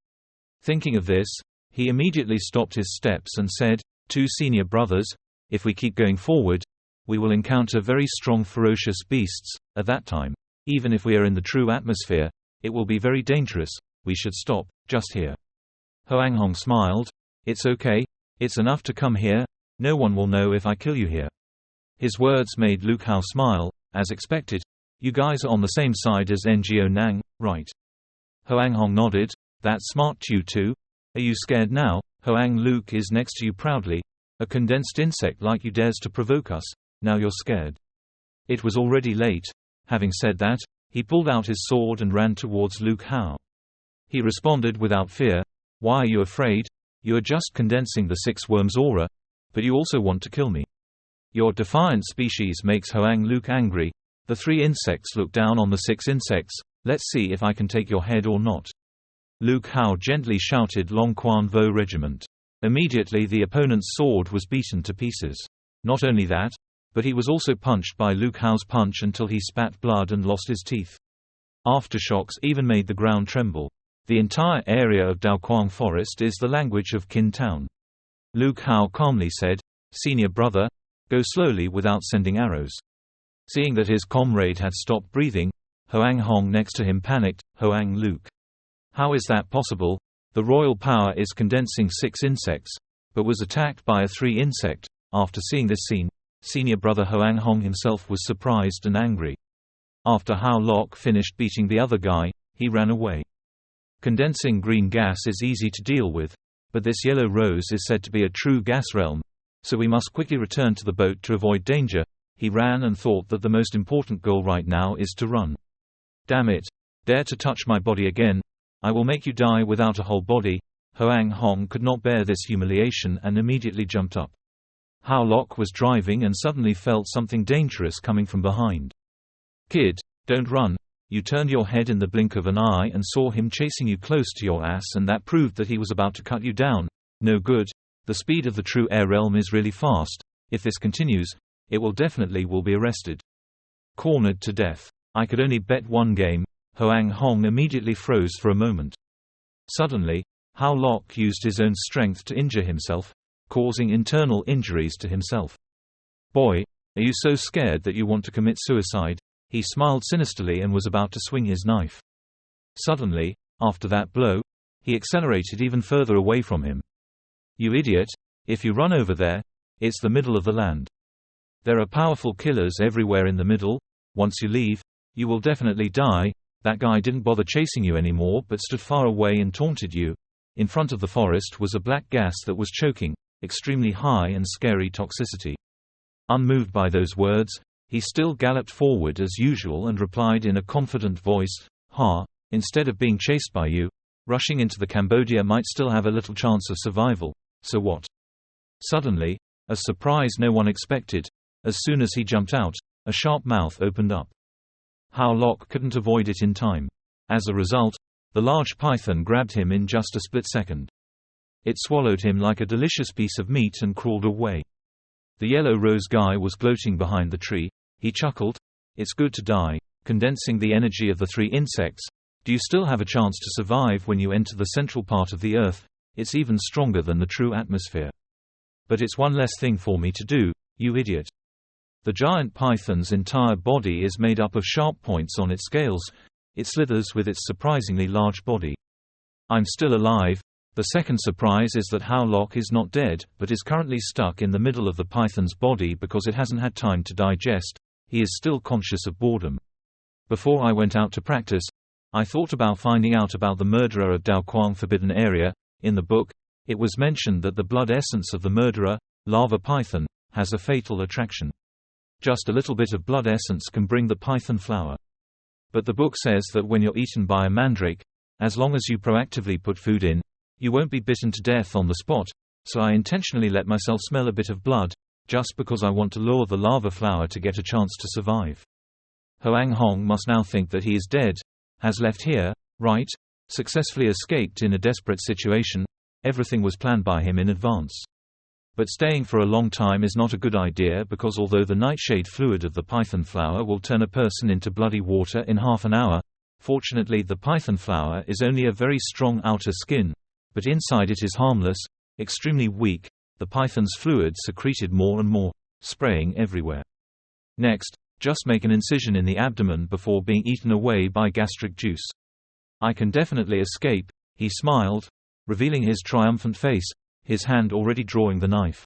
Thinking of this, he immediately stopped his steps and said, "Two senior brothers, if we keep going forward, we will encounter very strong ferocious beasts. At that time, even if we are in the true atmosphere, it will be very dangerous. We should stop, just here." Hoang Hong smiled. "It's okay. It's enough to come here. No one will know if I kill you here." His words made Lu Hao smile. As expected, "You guys are on the same side as NGO Nang, right?" Hoang Hong nodded. "That's smart, you two. Are you scared now?" Hoang Luke is next to you proudly. "A condensed insect like you dares to provoke us. Now you're scared." It was already late. Having said that, he pulled out his sword and ran towards Lu Hao. He responded without fear, "Why are you afraid? You are just condensing the 6 worms aura, but you also want to kill me." Your defiant species makes Hoang Luke angry. The 3 insects look down on the 6 insects. "Let's see if I can take your head or not." Lu Hao gently shouted, "Long Quan Vo Regiment." Immediately the opponent's sword was beaten to pieces. Not only that, but he was also punched by Lu Hao's punch until he spat blood and lost his teeth. Aftershocks even made the ground tremble. The entire area of Daoquang Forest is the language of Qin Town. Lu Hao calmly said, "Senior brother, go slowly without sending arrows." Seeing that his comrade had stopped breathing, Hoang Hong next to him panicked. "Hoang Luke, how is that possible? The royal power is condensing 6 insects, but was attacked by a 3 insect." After seeing this scene, senior brother Hoang Hong himself was surprised and angry. After Hao Lok finished beating the other guy, he ran away. Condensing green gas is easy to deal with, but this yellow rose is said to be a true gas realm, so we must quickly return to the boat to avoid danger. he ran and thought that the most important goal right now is to run. Damn it. Dare to touch my body again. I will make you die without a whole body. Hoang Hong could not bear this humiliation and immediately jumped up. Hao Lok was driving and suddenly felt something dangerous coming from behind. Kid, don't run. You turned your head in the blink of an eye and saw him chasing you close to your ass, and that proved that he was about to cut you down. No good. The speed of the true air realm is really fast. If this continues, it will be arrested. Cornered to death. I could only bet one game. Hoang Hong immediately froze for a moment. Suddenly, Hao Lok used his own strength to injure himself, causing internal injuries to himself. Boy, are you so scared that you want to commit suicide? He smiled sinisterly and was about to swing his knife. Suddenly, after that blow, he accelerated even further away from him. You idiot, if you run over there, it's the middle of the land. There are powerful killers everywhere in the middle. Once you leave, you will definitely die. That guy didn't bother chasing you anymore but stood far away and taunted you. In front of the forest was a black gas that was choking, extremely high and scary toxicity. Unmoved by those words, he still galloped forward as usual and replied in a confident voice, "Ha, instead of being chased by you, rushing into the Cambodia might still have a little chance of survival, so what?" Suddenly, a surprise no one expected, as soon as he jumped out, a sharp mouth opened up. Hao Lok couldn't avoid it in time. As a result, the large python grabbed him in just a split second. It swallowed him like a delicious piece of meat and crawled away. The yellow rose guy was gloating behind the tree. He chuckled, "It's good to die, condensing the energy of the 3 insects. Do you still have a chance to survive when you enter the central part of the earth? It's even stronger than the true atmosphere. But it's one less thing for me to do, you idiot." The giant python's entire body is made up of sharp points on its scales. It slithers with its surprisingly large body. I'm still alive. The second surprise is that Hao Lok is not dead, but is currently stuck in the middle of the python's body because it hasn't had time to digest. He is still conscious of boredom. Before I went out to practice, I thought about finding out about the murderer of Dao Quang Forbidden Area. In the book, it was mentioned that the blood essence of the murderer, lava python, has a fatal attraction. Just a little bit of blood essence can bring the python flower. But the book says that when you're eaten by a mandrake, as long as you proactively put food in, you won't be bitten to death on the spot, so I intentionally let myself smell a bit of blood, just because I want to lure the lava flower to get a chance to survive. Hoang Hong must now think that he is dead, has left here, right? Successfully escaped in a desperate situation. Everything was planned by him in advance. But staying for a long time is not a good idea because although the nightshade fluid of the python flower will turn a person into bloody water in half an hour, fortunately the python flower is only a very strong outer skin, but inside it is harmless, extremely weak. The python's fluid secreted more and more, spraying everywhere. Next, just make an incision in the abdomen before being eaten away by gastric juice. I can definitely escape, he smiled, revealing his triumphant face, his hand already drawing the knife.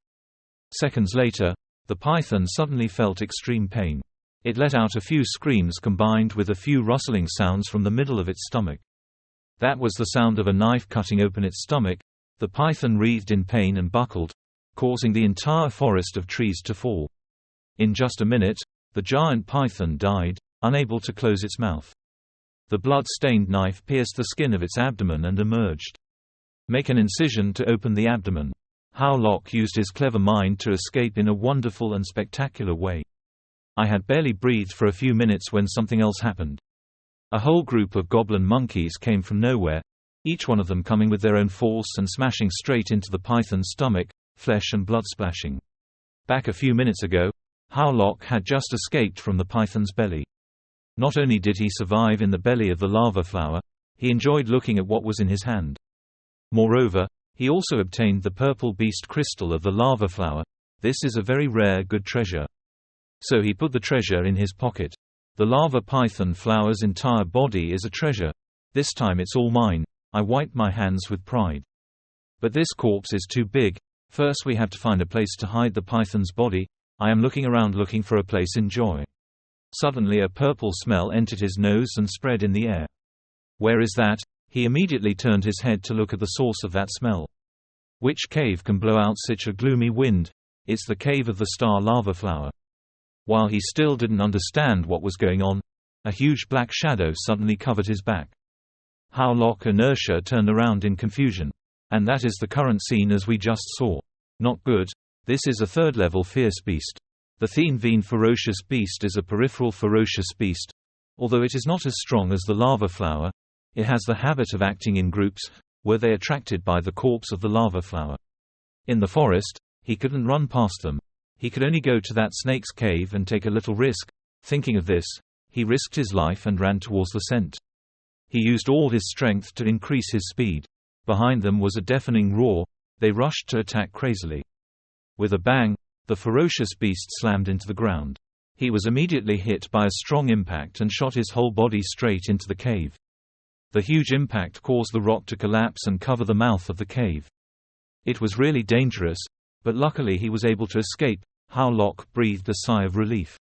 Seconds later, the python suddenly felt extreme pain. It let out a few screams combined with a few rustling sounds from the middle of its stomach. That was the sound of a knife cutting open its stomach. The python writhed in pain and buckled, causing the entire forest of trees to fall. In just a minute, the giant python died, unable to close its mouth. The blood-stained knife pierced the skin of its abdomen and emerged. Make an incision to open the abdomen. Hao Lok used his clever mind to escape in a wonderful and spectacular way. I had barely breathed for a few minutes when something else happened. A whole group of goblin monkeys came from nowhere, each one of them coming with their own force and smashing straight into the python's stomach, flesh and blood splashing. Back a few minutes ago, Hao Lok had just escaped from the python's belly. Not only did he survive in the belly of the lava flower, he enjoyed looking at what was in his hand. Moreover, he also obtained the purple beast crystal of the lava flower. This is a very rare good treasure. So he put the treasure in his pocket. The lava python flower's entire body is a treasure. This time it's all mine. I wiped my hands with pride. But this corpse is too big. First we have to find a place to hide the python's body. I am looking around looking for a place in joy. Suddenly a purple smell entered his nose and spread in the air. Where is that? He immediately turned his head to look at the source of that smell. Which cave can blow out such a gloomy wind? It's the cave of the star lava flower. While he still didn't understand what was going on, a huge black shadow suddenly covered his back. Howlock and Ursha turned around in confusion. And that is the current scene as we just saw. Not good. This is a third-level fierce beast. The Théen ferocious beast is a peripheral ferocious beast. Although it is not as strong as the lava flower, it has the habit of acting in groups. Were they attracted by the corpse of the lava flower? In the forest, he couldn't run past them. He could only go to that snake's cave and take a little risk. Thinking of this, he risked his life and ran towards the scent. He used all his strength to increase his speed. Behind them was a deafening roar. They rushed to attack crazily. With a bang, the ferocious beast slammed into the ground. He was immediately hit by a strong impact and shot his whole body straight into the cave. The huge impact caused the rock to collapse and cover the mouth of the cave. It was really dangerous, but luckily he was able to escape. Howlock breathed a sigh of relief.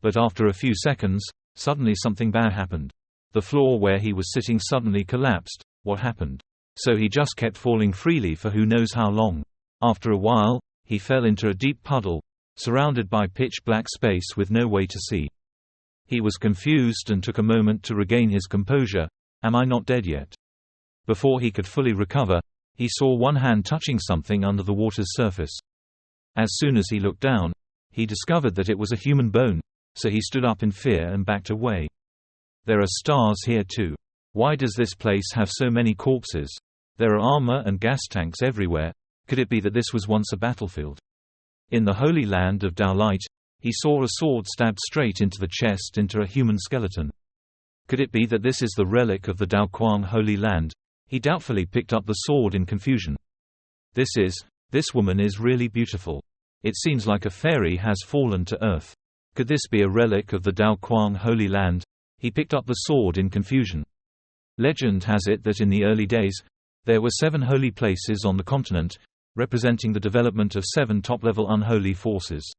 But after a few seconds, suddenly something bad happened. The floor where he was sitting suddenly collapsed. What happened? So he just kept falling freely for who knows how long. After a while, he fell into a deep puddle, surrounded by pitch-black space with no way to see. He was confused and took a moment to regain his composure. Am I not dead yet? Before he could fully recover, he saw one hand touching something under the water's surface. As soon as he looked down, he discovered that it was a human bone, so he stood up in fear and backed away. There are stars here too. Why does this place have so many corpses? There are armor and gas tanks everywhere. Could it be that this was once a battlefield? In the Holy Land of Dao Light, he saw a sword stabbed straight into the chest into a human skeleton. Could it be that this is the relic of the Dao Quang Holy Land? He doubtfully picked up the sword in confusion. This woman is really beautiful. It seems like a fairy has fallen to earth. Could this be a relic of the Dao Quang Holy Land? He picked up the sword in confusion. Legend has it that in the early days, there were 7 holy places on the continent, representing the development of 7 top-level unholy forces.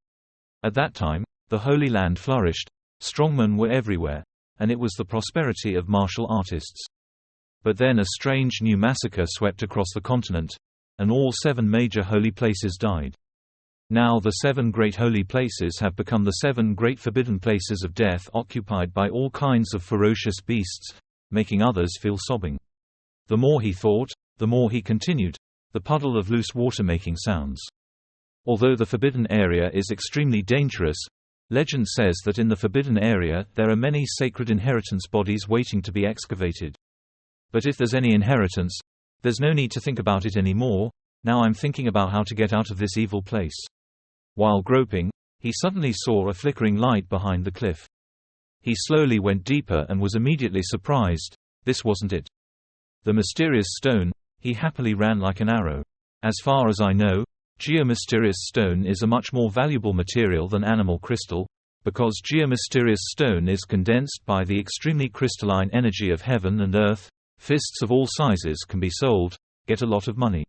At that time, the Holy Land flourished, strongmen were everywhere, and it was the prosperity of martial artists. But then a strange new massacre swept across the continent, and all 7 major holy places died. Now the 7 great holy places have become the 7 great forbidden places of death occupied by all kinds of ferocious beasts, making others feel sobbing. The more he thought, the more he continued, the puddle of loose water making sounds. Although the forbidden area is extremely dangerous, legend says that in the forbidden area there are many sacred inheritance bodies waiting to be excavated. But if there's any inheritance, there's no need to think about it anymore. Now I'm thinking about how to get out of this evil place. While groping, he suddenly saw a flickering light behind the cliff. He slowly went deeper and was immediately surprised. This wasn't it. The mysterious stone. He happily ran like an arrow. As far as I know, geomysterious stone is a much more valuable material than animal crystal, because geomysterious stone is condensed by the extremely crystalline energy of heaven and earth. Fists of all sizes can be sold, get a lot of money.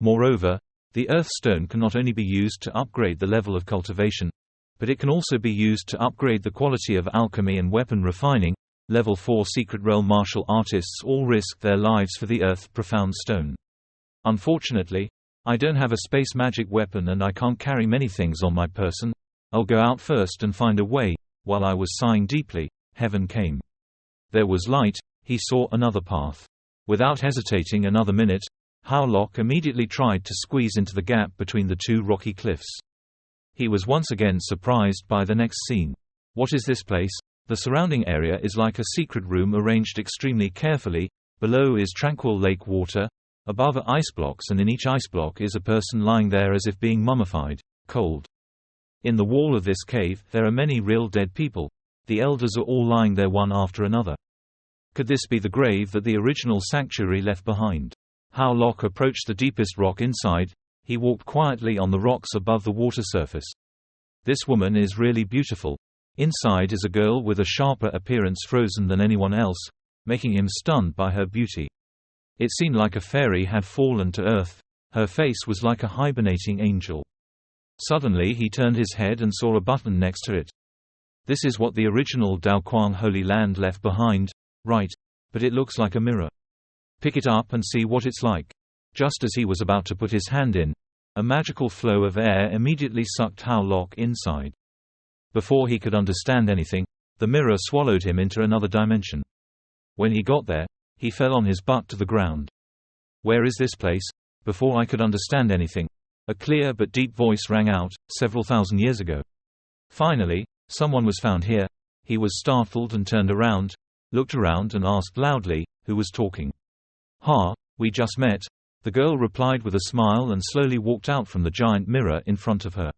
Moreover, the earth stone can not only be used to upgrade the level of cultivation, but it can also be used to upgrade the quality of alchemy and weapon refining. Level 4 Secret Realm martial artists all risk their lives for the earth profound stone. Unfortunately, I don't have a space magic weapon and I can't carry many things on my person. I'll go out first and find a way. While I was sighing deeply, heaven came. There was light. He saw another path. Without hesitating another minute, Howlock immediately tried to squeeze into the gap between the 2 rocky cliffs. He was once again surprised by the next scene. What is this place? The surrounding area is like a secret room arranged extremely carefully. Below is tranquil lake water, above are ice blocks, and in each ice block is a person lying there as if being mummified, cold. In the wall of this cave, there are many real dead people. The elders are all lying there one after another. Could this be the grave that the original sanctuary left behind? Howlock approached the deepest rock inside. He walked quietly on the rocks above the water surface. This woman is really beautiful. Inside is a girl with a sharper appearance frozen than anyone else, making him stunned by her beauty. It seemed like a fairy had fallen to earth. Her face was like a hibernating angel. Suddenly he turned his head and saw a button next to it. This is what the original Dao Quang Holy Land left behind, right? But it looks like a mirror. Pick it up and see what it's like. Just as he was about to put his hand in, a magical flow of air immediately sucked Howlock inside. Before he could understand anything, the mirror swallowed him into another dimension. When he got there, he fell on his butt to the ground. "Where is this place?" Before I could understand anything, a clear but deep voice rang out, several thousand years ago. Finally, someone was found here. He was startled and turned around, looked around and asked loudly, "Who was talking?" "Ha, we just met," the girl replied with a smile and slowly walked out from the giant mirror in front of her.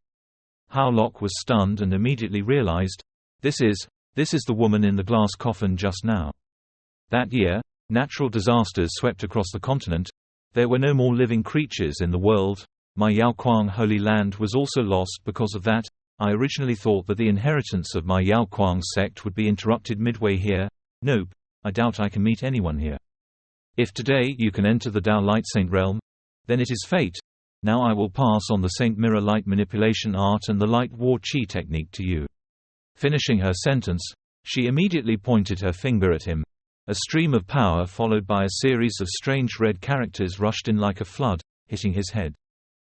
Hao Lok was stunned and immediately realized, This is the woman in the glass coffin just now." That year, natural disasters swept across the continent. There were no more living creatures in the world. My Yaoquang Holy Land was also lost because of that. I originally thought that the inheritance of my Yaoquang sect would be interrupted midway here. Nope, I doubt I can meet anyone here. If today you can enter the Dao Light Saint realm, then it is fate. Now I will pass on the Saint Mirror light manipulation art and the light war chi technique to you. Finishing her sentence, she immediately pointed her finger at him. A stream of power followed by a series of strange red characters rushed in like a flood, hitting his head.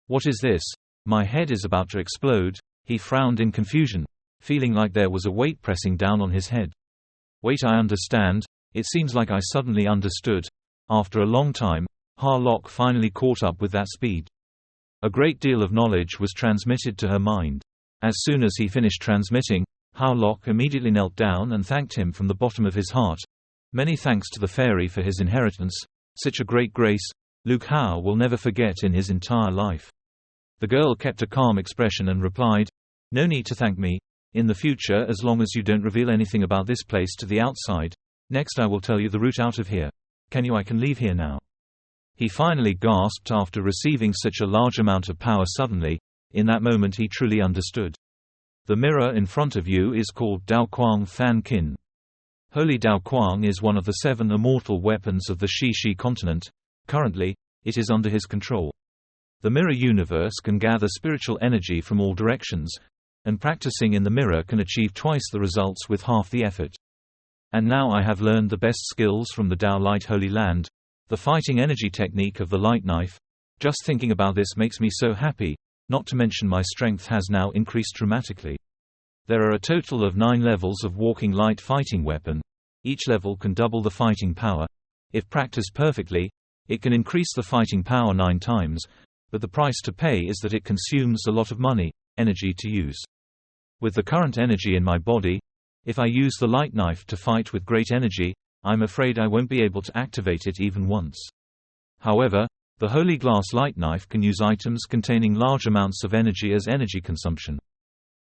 "What is this? My head is about to explode." He frowned in confusion, feeling like there was a weight pressing down on his head. "Wait, I understand. It seems like I suddenly understood." After a long time, Hao Lok finally caught up with that speed. A great deal of knowledge was transmitted to her mind. As soon as he finished transmitting, Hao Lok immediately knelt down and thanked him from the bottom of his heart. Many thanks to the fairy for his inheritance. Such a great grace, Luke Hao will never forget in his entire life. The girl kept a calm expression and replied, "No need to thank me. In the future, as long as you don't reveal anything about this place to the outside, next I will tell you the route out of here. I can leave here now." He finally gasped after receiving such a large amount of power suddenly. In that moment he truly understood. The mirror in front of you is called Dao Quang Fan Kin. Holy Dao Quang is one of the 7 immortal weapons of the Shi continent. Currently, it is under his control. The mirror universe can gather spiritual energy from all directions, and practicing in the mirror can achieve twice the results with half the effort. And now I have learned the best skills from the Dao Light Holy Land, the fighting energy technique of the light knife. Just thinking about this makes me so happy, not to mention my strength has now increased dramatically. There are a total of 9 levels of walking light fighting weapon. Each level can double the fighting power. If practiced perfectly, it can increase the fighting power 9 times, but the price to pay is that it consumes a lot of money, energy to use. With the current energy in my body, if I use the light knife to fight with great energy, I'm afraid I won't be able to activate it even once. However, the Holy Glass light knife can use items containing large amounts of energy as energy consumption.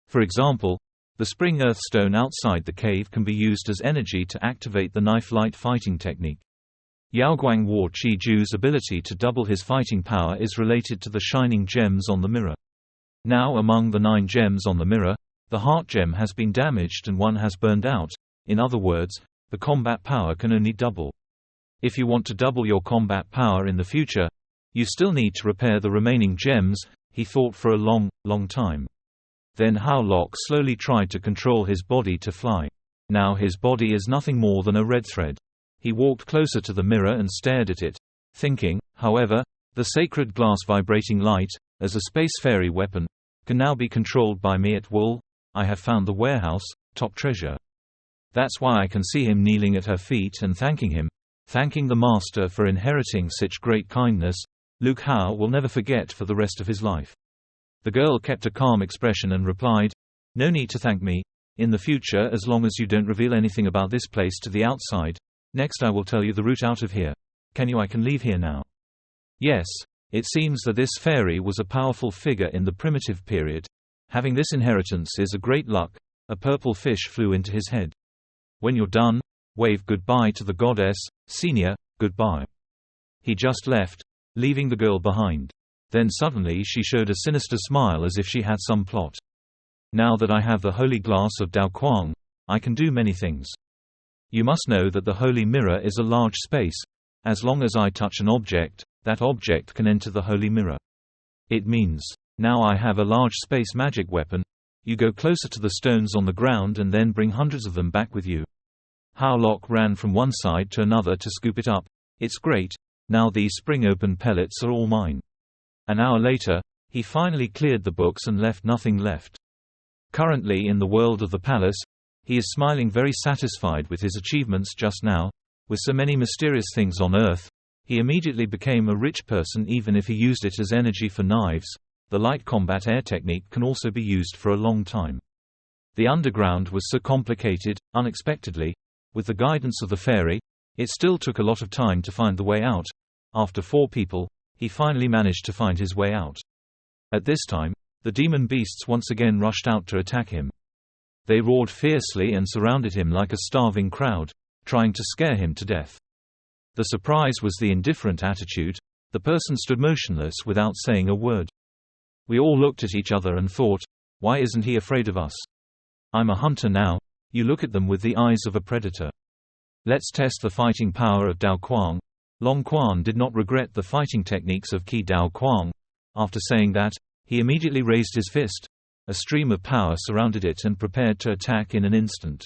For example, the spring earth stone outside the cave can be used as energy to activate the knife light fighting technique. Yaoguang War Chi Ju's ability to double his fighting power is related to the shining gems on the mirror. Now among the 9 gems on the mirror, the heart gem has been damaged and one has burned out. In other words, the combat power can only double. If you want to double your combat power in the future, you still need to repair the remaining gems. He thought for a long time. Then Hao Lok slowly tried to control his body to fly. Now his body is nothing more than a red thread. He walked closer to the mirror and stared at it, thinking, however, the sacred glass vibrating light, as a space fairy weapon, can now be controlled by me at will. I have found the warehouse, top treasure. That's why I can see him kneeling at her feet and thanking the master for inheriting such great kindness. Luke Hao will never forget for the rest of his life. The girl kept a calm expression and replied, "No need to thank me. In the future, as long as you don't reveal anything about this place to the outside, next I will tell you the route out of here. I can leave here now." Yes, it seems that this fairy was a powerful figure in the primitive period. Having this inheritance is a great luck. A purple fish flew into his head. "When you're done, wave goodbye to the goddess, senior, goodbye." He just left, leaving the girl behind. Then suddenly she showed a sinister smile as if she had some plot. "Now that I have the holy glass of Dao Quang, I can do many things. You must know that the holy mirror is a large space. As long as I touch an object, that object can enter the holy mirror. It means, now I have a large space magic weapon. You go closer to the stones on the ground and then bring hundreds of them back with you." Hao Lok ran from one side to another to scoop it up. "It's great. Now these spring-open pellets are all mine." An hour later, he finally cleared the books and left nothing left. Currently in the world of the palace, he is smiling, very satisfied with his achievements just now. With so many mysterious things on Earth, he immediately became a rich person even if he used it as energy for knives. The light combat air technique can also be used for a long time. The underground was so complicated, unexpectedly. With the guidance of the fairy, it still took a lot of time to find the way out. After 4 people, he finally managed to find his way out. At this time, the demon beasts once again rushed out to attack him. They roared fiercely and surrounded him like a starving crowd, trying to scare him to death. The surprise was the indifferent attitude. The person stood motionless without saying a word. We all looked at each other and thought, why isn't he afraid of us? I'm a hunter now. You look at them with the eyes of a predator. Let's test the fighting power of Dao Quang. Long Quan did not regret the fighting techniques of Qi Dao Quang. After saying that, he immediately raised his fist. A stream of power surrounded it and prepared to attack in an instant.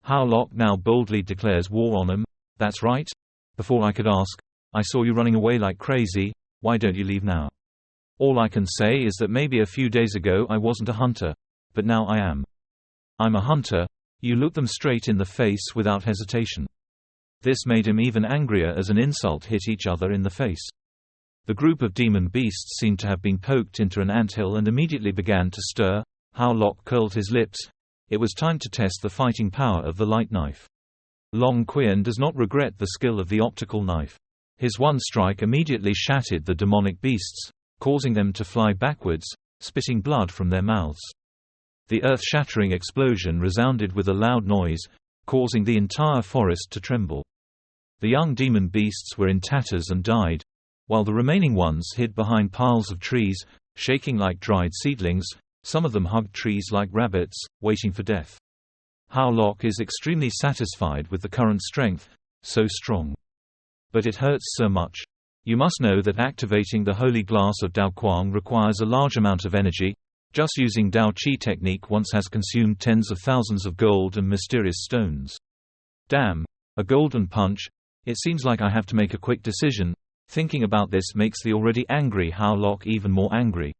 Hao Lok now boldly declares war on him. That's right. Before I could ask, I saw you running away like crazy. Why don't you leave now? All I can say is that maybe a few days ago I wasn't a hunter, but now I am. I'm a hunter. You look them straight in the face without hesitation. This made him even angrier as an insult hit each other in the face. The group of demon beasts seemed to have been poked into an anthill and immediately began to stir. Hao Lok curled his lips. It was time to test the fighting power of the light knife. Long Qian does not regret the skill of the optical knife. His one strike immediately shattered the demonic beasts, causing them to fly backwards, spitting blood from their mouths. The earth-shattering explosion resounded with a loud noise, causing the entire forest to tremble. The young demon beasts were in tatters and died, while the remaining ones hid behind piles of trees, shaking like dried seedlings. Some of them hugged trees like rabbits, waiting for death. Hao Lok is extremely satisfied with the current strength, so strong. But it hurts so much. You must know that activating the holy glass of Dao Quang requires a large amount of energy. Just using Dao Qi technique once has consumed tens of thousands of gold and mysterious stones. Damn, a golden punch. It seems like I have to make a quick decision. Thinking about this makes the already angry Hao Lok even more angry.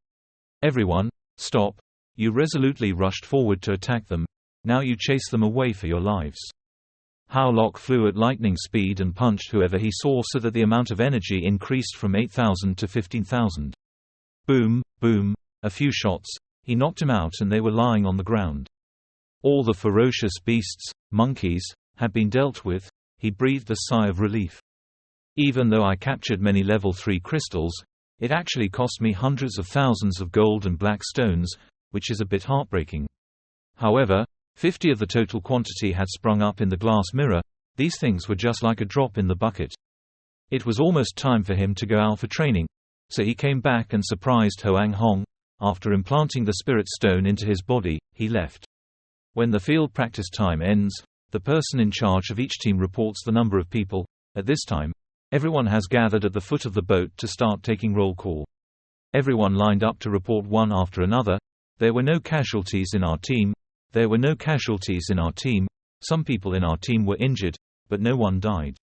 Everyone, stop. You resolutely rushed forward to attack them. Now you chase them away for your lives. Hao Lok flew at lightning speed and punched whoever he saw so that the amount of energy increased from 8,000 to 15,000. Boom, boom, a few shots. He knocked him out and they were lying on the ground. All the ferocious beasts, monkeys, had been dealt with. He breathed a sigh of relief. Even though I captured many level 3 crystals, it actually cost me hundreds of thousands of gold and black stones, which is a bit heartbreaking. However, 50 of the total quantity had sprung up in the glass mirror. These things were just like a drop in the bucket. It was almost time for him to go out for training, so he came back and surprised Hoang Hong. After implanting the spirit stone into his body, he left. When the field practice time ends, the person in charge of each team reports the number of people. At this time, everyone has gathered at the foot of the boat to start taking roll call. Everyone lined up to report one after another. There were no casualties in our team. There were no casualties in our team. Some people in our team were injured, but no one died.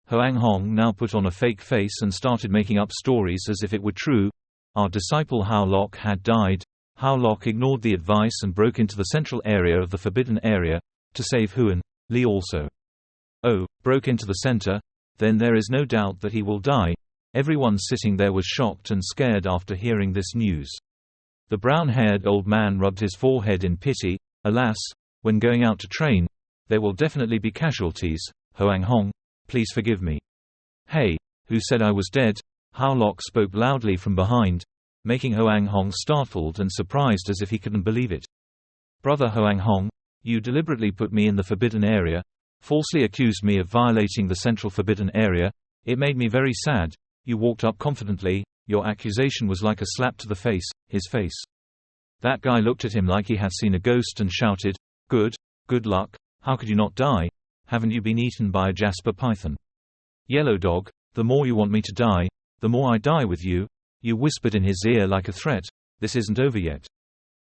Hoang Hong now put on a fake face and started making up stories as if it were true. Our disciple Hao Lok had died. Hao Lok ignored the advice and broke into the central area of the forbidden area, to save Huan Li also. Oh, broke into the center? Then there is no doubt that he will die. Everyone sitting there was shocked and scared after hearing this news. The brown-haired old man rubbed his forehead in pity. Alas, when going out to train, there will definitely be casualties. Hoang Hong, please forgive me. Hey, who said I was dead? Hao Lok spoke loudly from behind, making Hoang Hong startled and surprised as if he couldn't believe it. Brother Hoang Hong, you deliberately put me in the forbidden area, falsely accused me of violating the central forbidden area. It made me very sad. You walked up confidently. Your accusation was like a slap to the face, his face. That guy looked at him like he had seen a ghost and shouted, good luck, how could you not die? Haven't you been eaten by a Jasper python? Yellow dog, the more you want me to die, the more I die with you. You whispered in his ear like a threat, this isn't over yet.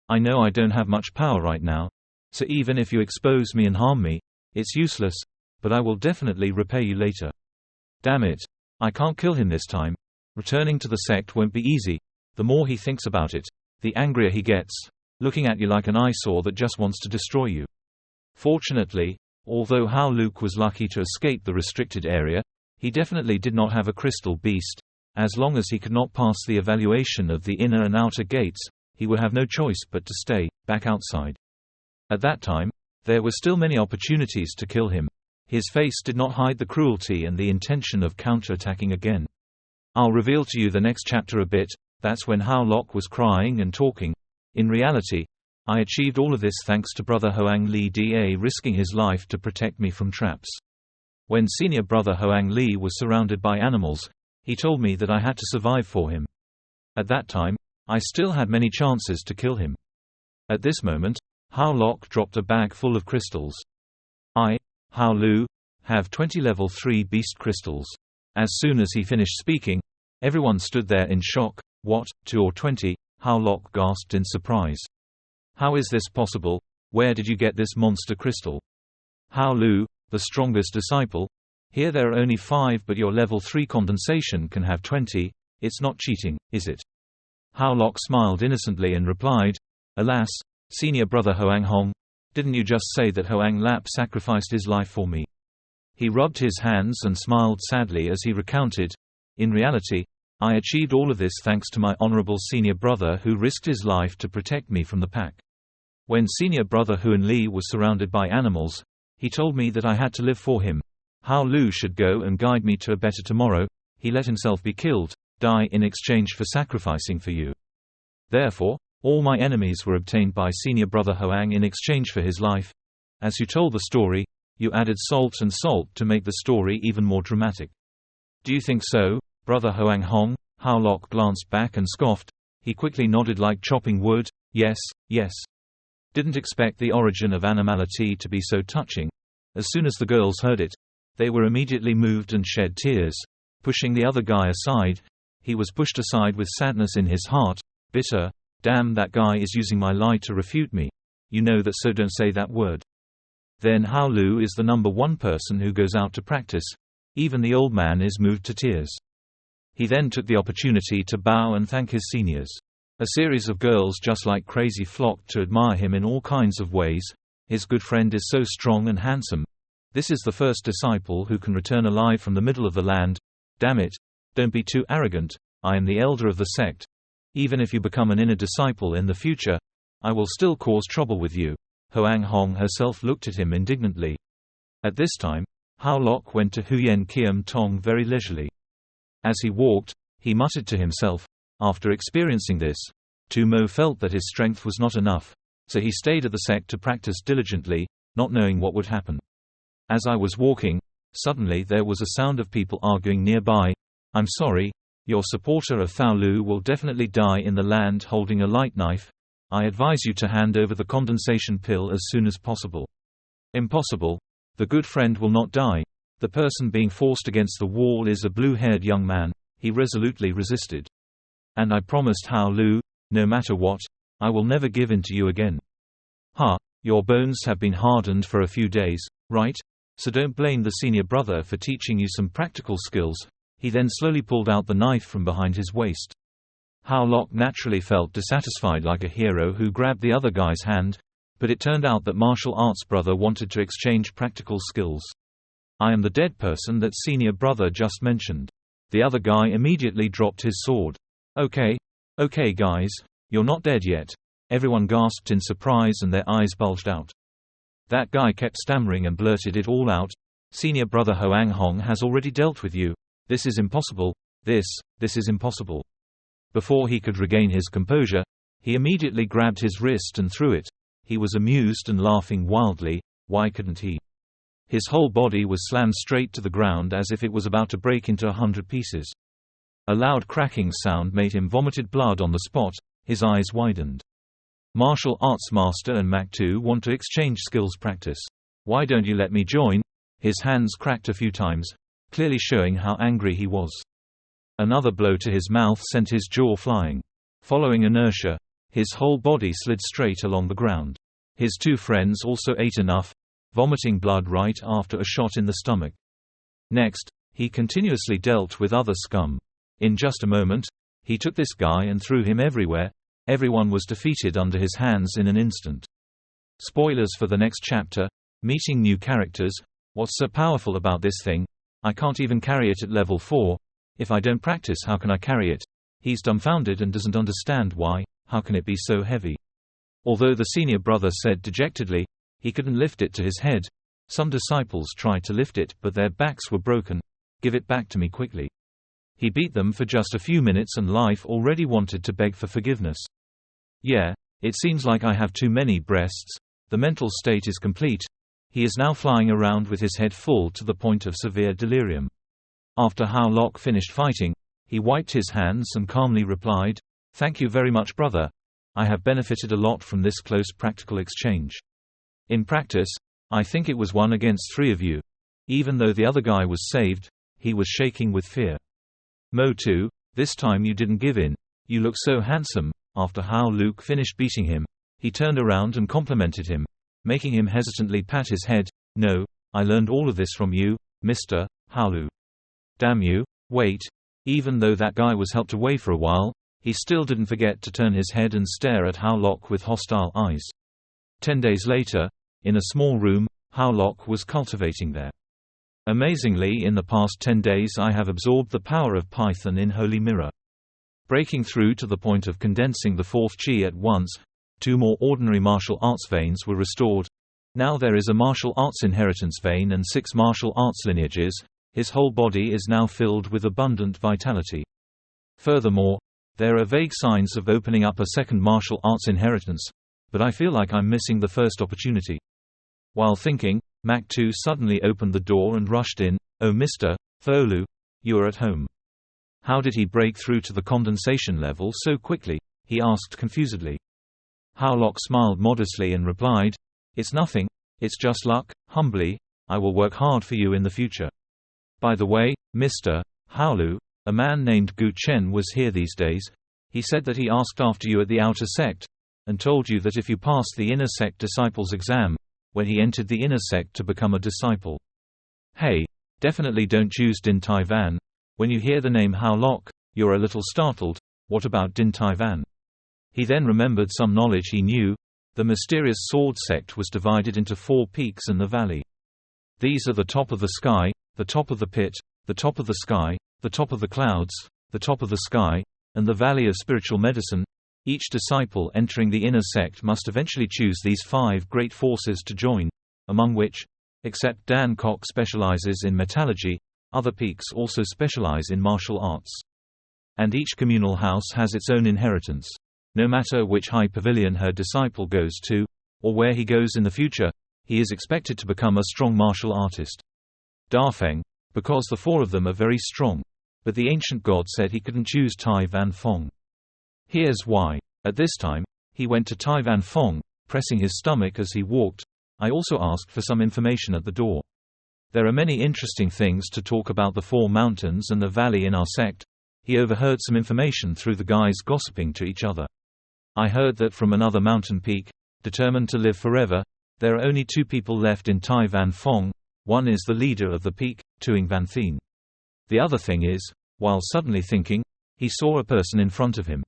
I know I don't have much power right now, so even if you expose me and harm me, it's useless, but I will definitely repay you later. Damn it. I can't kill him this time. Returning to the sect won't be easy. The more he thinks about it, the angrier he gets. looking at you like an eyesore that just wants to destroy you. Fortunately, although Hao Luke was lucky to escape the restricted area, he definitely did not have a crystal beast. As long as he could not pass the evaluation of the inner and outer gates, he would have no choice but to stay back outside. At that time, there were still many opportunities to kill him. His face did not hide the cruelty and the intention of counterattacking again. I'll reveal to you the next chapter a bit. That's when Hao Lok was crying and talking. In reality, I achieved all of this thanks to brother Hoang Li Da risking his life to protect me from traps. When senior brother Hoang Li was surrounded by animals, he told me that I had to survive for him. At that time, I still had many chances to kill him. At this moment, Hao Lok dropped a bag full of crystals. I, Hao Lu, have 20 level 3 beast crystals. As soon as he finished speaking, everyone stood there in shock. What, 2 or 20? Hao Lok gasped in surprise. How is this possible? Where did you get this monster crystal? Hao Lu, the strongest disciple. Here there are only 5, but your level 3 condensation can have 20. It's not cheating, is it? Hao Lok smiled innocently and replied, Alas, senior brother Hoang Hong, didn't you just say that Hoang Lap sacrificed his life for me? He rubbed his hands and smiled sadly as he recounted, In reality, I achieved all of this thanks to my honorable senior brother who risked his life to protect me from the pack. When senior brother Huan Li was surrounded by animals, he told me that I had to live for him. Hao Lu should go and guide me to a better tomorrow. He let himself be killed, die in exchange for sacrificing for you. Therefore, all my enemies were obtained by senior brother Hoang in exchange for his life. As you told the story, you added salt and salt to make the story even more dramatic. Do you think so, brother Hoang Hong? Hao Lok glanced back and scoffed. He quickly nodded like chopping wood. Yes, yes. Didn't expect the origin of animality to be so touching. As soon as the girls heard it, they were immediately moved and shed tears. Pushing the other guy aside, he was pushed aside with sadness in his heart. Bitter. Damn, that guy is using my lie to refute me. You know that, so don't say that word. Then Hao Lu is the number 1 person who goes out to practice. Even the old man is moved to tears. He then took the opportunity to bow and thank his seniors. A series of girls just like crazy flocked to admire him in all kinds of ways. His good friend is so strong and handsome. This is the first disciple who can return alive from the middle of the land. Damn it. Don't be too arrogant. I am the elder of the sect. Even if you become an inner disciple in the future, I will still cause trouble with you. Hoang Hong herself looked at him indignantly. At this time, Hao Lok went to Huyen Kiem Tong very leisurely. As he walked, he muttered to himself. After experiencing this, Tu Mo felt that his strength was not enough, so he stayed at the sect to practice diligently, not knowing what would happen. As I was walking, suddenly there was a sound of people arguing nearby. I'm sorry, your supporter of Thao Lu will definitely die in the land holding a light knife. I advise you to hand over the condensation pill as soon as possible. Impossible. The good friend will not die. The person being forced against the wall is a blue-haired young man. He resolutely resisted. And I promised Hao Lu, no matter what, I will never give in to you again. Your bones have been hardened for a few days, right? So don't blame the senior brother for teaching you some practical skills. He then slowly pulled out the knife from behind his waist. Hao Lok naturally felt dissatisfied like a hero who grabbed the other guy's hand, but it turned out that martial arts brother wanted to exchange practical skills. I am the dead person that senior brother just mentioned. The other guy immediately dropped his sword. Okay guys, you're not dead yet. Everyone gasped in surprise and their eyes bulged out. That guy kept stammering and blurted it all out. Senior brother Hoang Hong has already dealt with you. This is impossible. This is impossible. Before he could regain his composure, he immediately grabbed his wrist and threw it. He was amused and laughing wildly. Why couldn't he? His whole body was slammed straight to the ground as if it was about to break into 100 pieces. A loud cracking sound made him vomited blood on the spot. His eyes widened. Martial arts master and Mak2 want to exchange skills practice. Why don't you let me join? His hands cracked a few times, clearly showing how angry he was. Another blow to his mouth sent his jaw flying. Following inertia, his whole body slid straight along the ground. His 2 friends also ate enough, vomiting blood right after a shot in the stomach. Next, he continuously dealt with other scum. In just a moment, he took this guy and threw him everywhere. Everyone was defeated under his hands in an instant. Spoilers for the next chapter, meeting new characters. What's so powerful about this thing? I can't even carry it at level 4. If I don't practice, how can I carry it? He's dumbfounded and doesn't understand why. How can it be so heavy? Although the senior brother said dejectedly he couldn't lift it to his head, some disciples tried to lift it, but their backs were broken. Give it back to me quickly. He beat them for just a few minutes and life already wanted to beg for forgiveness. Yeah, it seems like I have too many breasts. The mental state is complete. He is now flying around with his head full to the point of severe delirium. After Hao Lok finished fighting, he wiped his hands and calmly replied, "Thank you very much, brother. I have benefited a lot from this close practical exchange. In practice, I think it was 1 against 3 of you." Even though the other guy was saved, he was shaking with fear. "Mo too, this time you didn't give in. You look so handsome." After Hao Luke finished beating him, he turned around and complimented him, making him hesitantly pat his head. "No, I learned all of this from you, Mr. Haolu." "Damn you, wait." Even though that guy was helped away for a while, he still didn't forget to turn his head and stare at Hao Lok with hostile eyes. 10 days later, in a small room, Hao Lok was cultivating there. "Amazingly, in the past 10 days I have absorbed the power of Python in Holy Mirror. Breaking through to the point of condensing the 4th chi at once, 2 more ordinary martial arts veins were restored. Now there is a martial arts inheritance vein and 6 martial arts lineages. His whole body is now filled with abundant vitality. Furthermore, there are vague signs of opening up a second martial arts inheritance, but I feel like I'm missing the first opportunity." While thinking, Mak 2 suddenly opened the door and rushed in. "Oh, Mr. Tholu, you are at home." How did he break through to the condensation level so quickly? He asked confusedly. Hao Lok smiled modestly and replied, "It's nothing, it's just luck. Humbly, I will work hard for you in the future. By the way, Mr. Haolu, a man named Gu Chen was here these days. He said that he asked after you at the outer sect, and told you that if you passed the inner sect disciples exam, when he entered the inner sect to become a disciple." Hey, definitely don't choose Din Tai Van. When you hear the name Hao Lok, you're a little startled. What about Din Tai Van? He then remembered some knowledge he knew. The mysterious sword sect was divided into 4 peaks in the valley. These are the top of the sky, the top of the pit, the top of the sky, the top of the clouds, the top of the sky, and the valley of spiritual medicine. Each disciple entering the inner sect must eventually choose these 5 great forces to join, among which, except Dan Kok specializes in metallurgy, other peaks also specialize in martial arts. And each communal house has its own inheritance. No matter which high pavilion her disciple goes to, or where he goes in the future, he is expected to become a strong martial artist. Dafeng, because the 4 of them are very strong. But the ancient god said he couldn't choose Tai Van Fong. Here's why. At this time, he went to Tai Van Fong, pressing his stomach as he walked. I also asked for some information at the door. There are many interesting things to talk about the 4 mountains and the valley in our sect. He overheard some information through the guys gossiping to each other. I heard that from another mountain peak, determined to live forever, there are only 2 people left in Tai Van Fong. One is the leader of the peak, Tuing Van Thien. The other thing is, while suddenly thinking, he saw a person in front of him.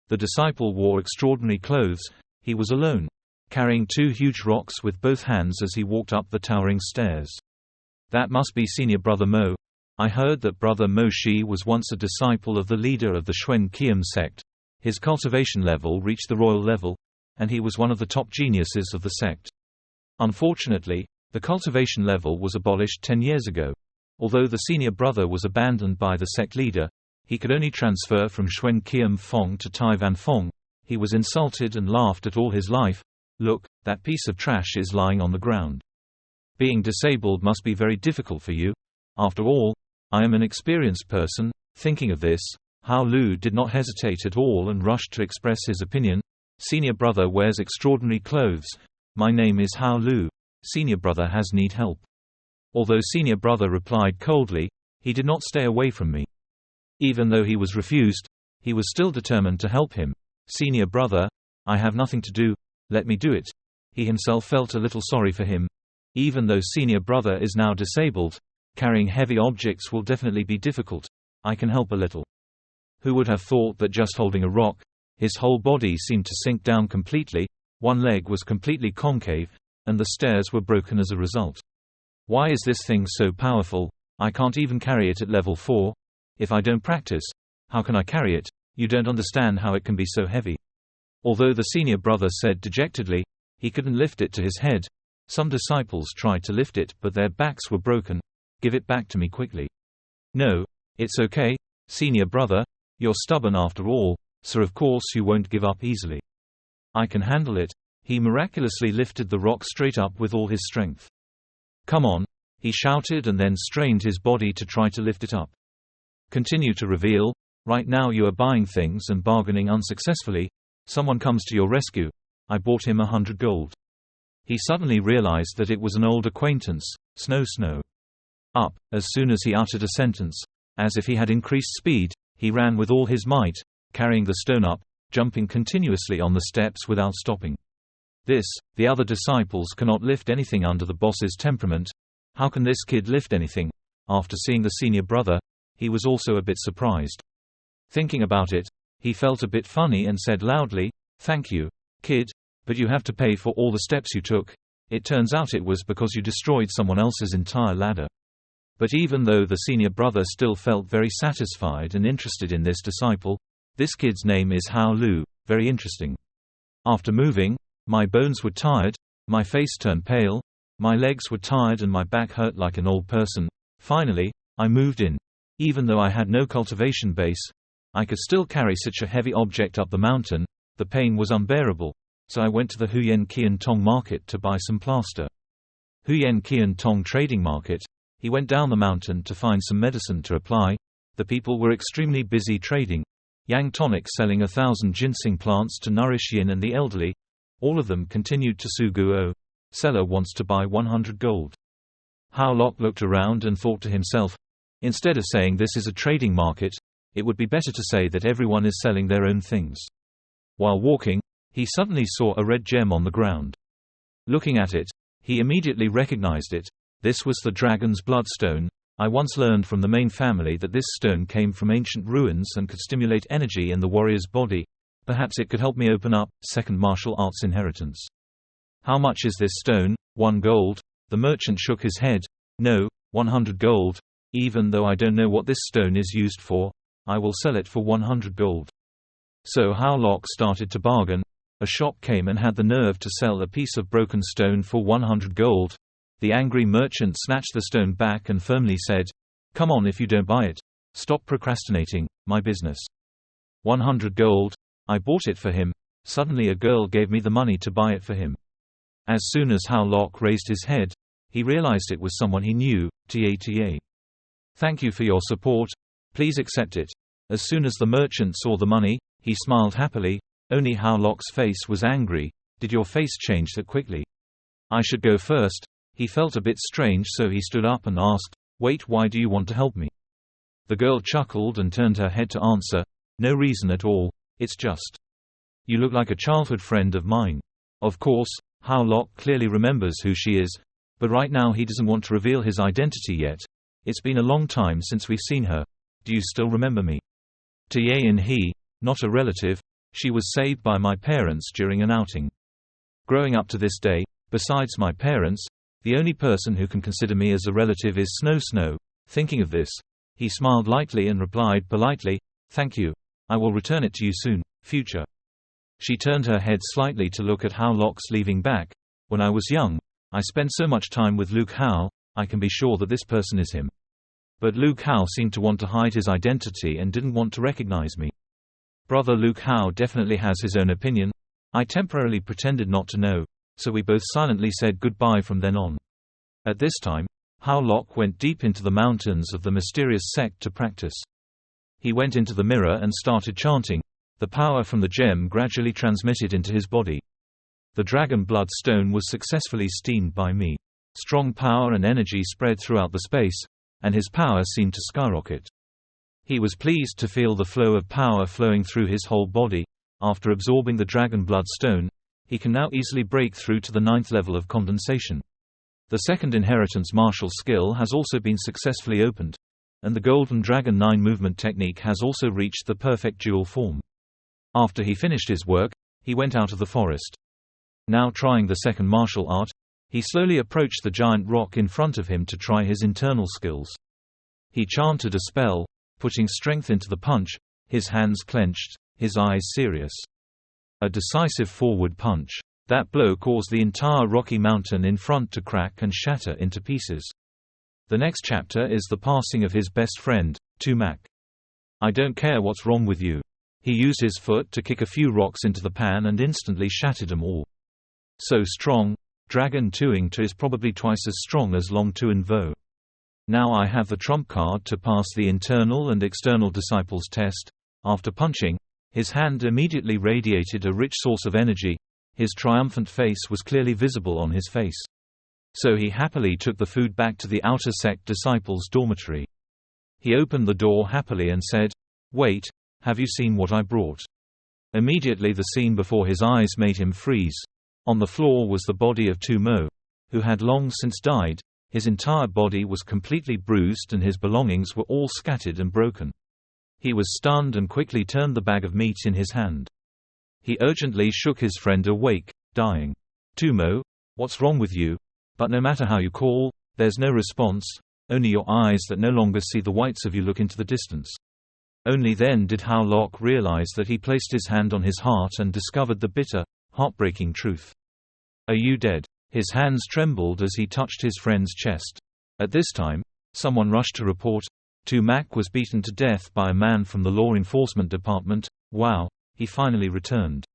The disciple wore extraordinary clothes. He was alone, carrying 2 huge rocks with both hands as he walked up the towering stairs. That must be Senior Brother Mo. I heard that Brother Mo Shi was once a disciple of the leader of the Xuan Qian sect. His cultivation level reached the royal level, and he was one of the top geniuses of the sect. Unfortunately, the cultivation level was abolished 10 years ago. Although the senior brother was abandoned by the sect leader, he could only transfer from Xuan Qian Fong to Tai Van Fong. He was insulted and laughed at all his life. Look, that piece of trash is lying on the ground. Being disabled must be very difficult for you. After all, I am an experienced person. Thinking of this, Hao Lu did not hesitate at all and rushed to express his opinion. Senior brother wears extraordinary clothes. My name is Hao Lu. Senior brother has need help. Although senior brother replied coldly, he did not stay away from me. Even though he was refused, he was still determined to help him. Senior brother, I have nothing to do, let me do it. He himself felt a little sorry for him. Even though senior brother is now disabled, carrying heavy objects will definitely be difficult. I can help a little. Who would have thought that just holding a rock, His whole body seemed to sink down completely, one leg was completely concave, and the stairs were broken as a result. Why is this thing so powerful? I can't even carry it at level 4. If I don't practice, how can I carry it? You don't understand how it can be so heavy. Although the senior brother said dejectedly, he couldn't lift it to his head. Some disciples tried to lift it, but their backs were broken. Give it back to me quickly. No, it's okay, senior brother, you're stubborn after all, so of course you won't give up easily. I can handle it. He miraculously lifted the rock straight up with all his strength. Come on, he shouted and then strained his body to try to lift it up. Continue to reveal. Right now you are buying things and bargaining unsuccessfully. Someone comes to your rescue. I bought him 100 gold. He suddenly realized that it was an old acquaintance, Snow. Up, as soon as he uttered a sentence. As if he had increased speed, he ran with all his might, carrying the stone up, jumping continuously on the steps without stopping. The other disciples cannot lift anything under the boss's temperament. How can this kid lift anything? After seeing the senior brother, he was also a bit surprised. Thinking about it, he felt a bit funny and said loudly, "Thank you, kid, but you have to pay for all the steps you took. It turns out it was because you destroyed someone else's entire ladder." But even though the senior brother still felt very satisfied and interested in this disciple, this kid's name is Hao Lu, very interesting. After moving, my bones were tired, my face turned pale, my legs were tired and my back hurt like an old person. Finally, I moved in. Even though I had no cultivation base, I could still carry such a heavy object up the mountain. The pain was unbearable, so I went to the Huyen Qian Tong market to buy some plaster. Huyen Qian Tong trading market. He went down the mountain to find some medicine to apply. The people were extremely busy trading. Yang Tonic selling 1,000 ginseng plants to nourish Yin and the elderly. All of them continued to sue Guo. Seller wants to buy 100 gold. Hao Lok looked around and thought to himself, instead of saying this is a trading market, it would be better to say that everyone is selling their own things. While walking, he suddenly saw a red gem on the ground. Looking at it, he immediately recognized it. This was the dragon's bloodstone. I once learned from the main family that this stone came from ancient ruins and could stimulate energy in the warrior's body. Perhaps it could help me open up second martial arts inheritance. How much is this stone? 1 gold. The merchant shook his head. No, 100 gold. Even though I don't know what this stone is used for, I will sell it for 100 gold. So Hao Lok started to bargain. A shop came and had the nerve to sell a piece of broken stone for 100 gold. The angry merchant snatched the stone back and firmly said, "Come on if you don't buy it. Stop procrastinating, my business." 100 gold. I bought it for him. Suddenly a girl gave me the money to buy it for him. As soon as Hao Lok raised his head, he realized it was someone he knew, Ta. "Thank you for your support. Please accept it." As soon as the merchant saw the money, he smiled happily. Only Hao Lok's face was angry. "Did your face change that quickly? I should go first." He felt a bit strange, so he stood up and asked, "Wait, why do you want to help me?" The girl chuckled and turned her head to answer, "No reason at all, it's just. You look like a childhood friend of mine." Of course, Hao Lok clearly remembers who she is, but right now he doesn't want to reveal his identity yet. "It's been a long time since we've seen her. Do you still remember me?" Ta and he, not a relative. She was saved by my parents during an outing. Growing up to this day, besides my parents, the only person who can consider me as a relative is Snow. Thinking of this, he smiled lightly and replied politely, "Thank you. I will return it to you soon, future." She turned her head slightly to look at Hao Lok's leaving back. "When I was young, I spent so much time with Luke Hao, I can be sure that this person is him." But Luke Hao seemed to want to hide his identity and didn't want to recognize me. Brother Luke Hao definitely has his own opinion. I temporarily pretended not to know, so we both silently said goodbye from then on. At this time, Hao Lok went deep into the mountains of the mysterious sect to practice. He went into the mirror and started chanting. The power from the gem gradually transmitted into his body. The dragon blood stone was successfully steamed by me. Strong power and energy spread throughout the space, and his power seemed to skyrocket. He was pleased to feel the flow of power flowing through his whole body. After absorbing the dragon blood stone, he can now easily break through to the 9th level of condensation. The second inheritance martial skill has also been successfully opened, and the Golden Dragon 9 movement technique has also reached the perfect duel form. After he finished his work, he went out of the forest. Now trying the second martial art, he slowly approached the giant rock in front of him to try his internal skills. He chanted a spell, putting strength into the punch, his hands clenched, his eyes serious. A decisive forward punch. That blow caused the entire rocky mountain in front to crack and shatter into pieces. The next chapter is the passing of his best friend, Tumak. I don't care what's wrong with you. He used his foot to kick a few rocks into the pan and instantly shattered them all. So strong, Dragon Tuing Tu is probably twice as strong as Long Tuan Vo. Now I have the trump card to pass the internal and external disciples test. After punching, his hand immediately radiated a rich source of energy. His triumphant face was clearly visible on his face. So he happily took the food back to the outer sect disciples' dormitory. He opened the door happily and said, "Wait, have you seen what I brought?" Immediately the scene before his eyes made him freeze. On the floor was the body of Tu Mo, who had long since died. His entire body was completely bruised and his belongings were all scattered and broken. He was stunned and quickly turned the bag of meat in his hand. He urgently shook his friend awake, dying. "Tu Mo, what's wrong with you?" But no matter how you call, there's no response, only your eyes that no longer see the whites of you look into the distance. Only then did Hao Lok realize that he placed his hand on his heart and discovered the bitter, heartbreaking truth. "Are you dead?" His hands trembled as he touched his friend's chest. At this time, someone rushed to report, Tu Mak was beaten to death by a man from the law enforcement department. Wow, he finally returned.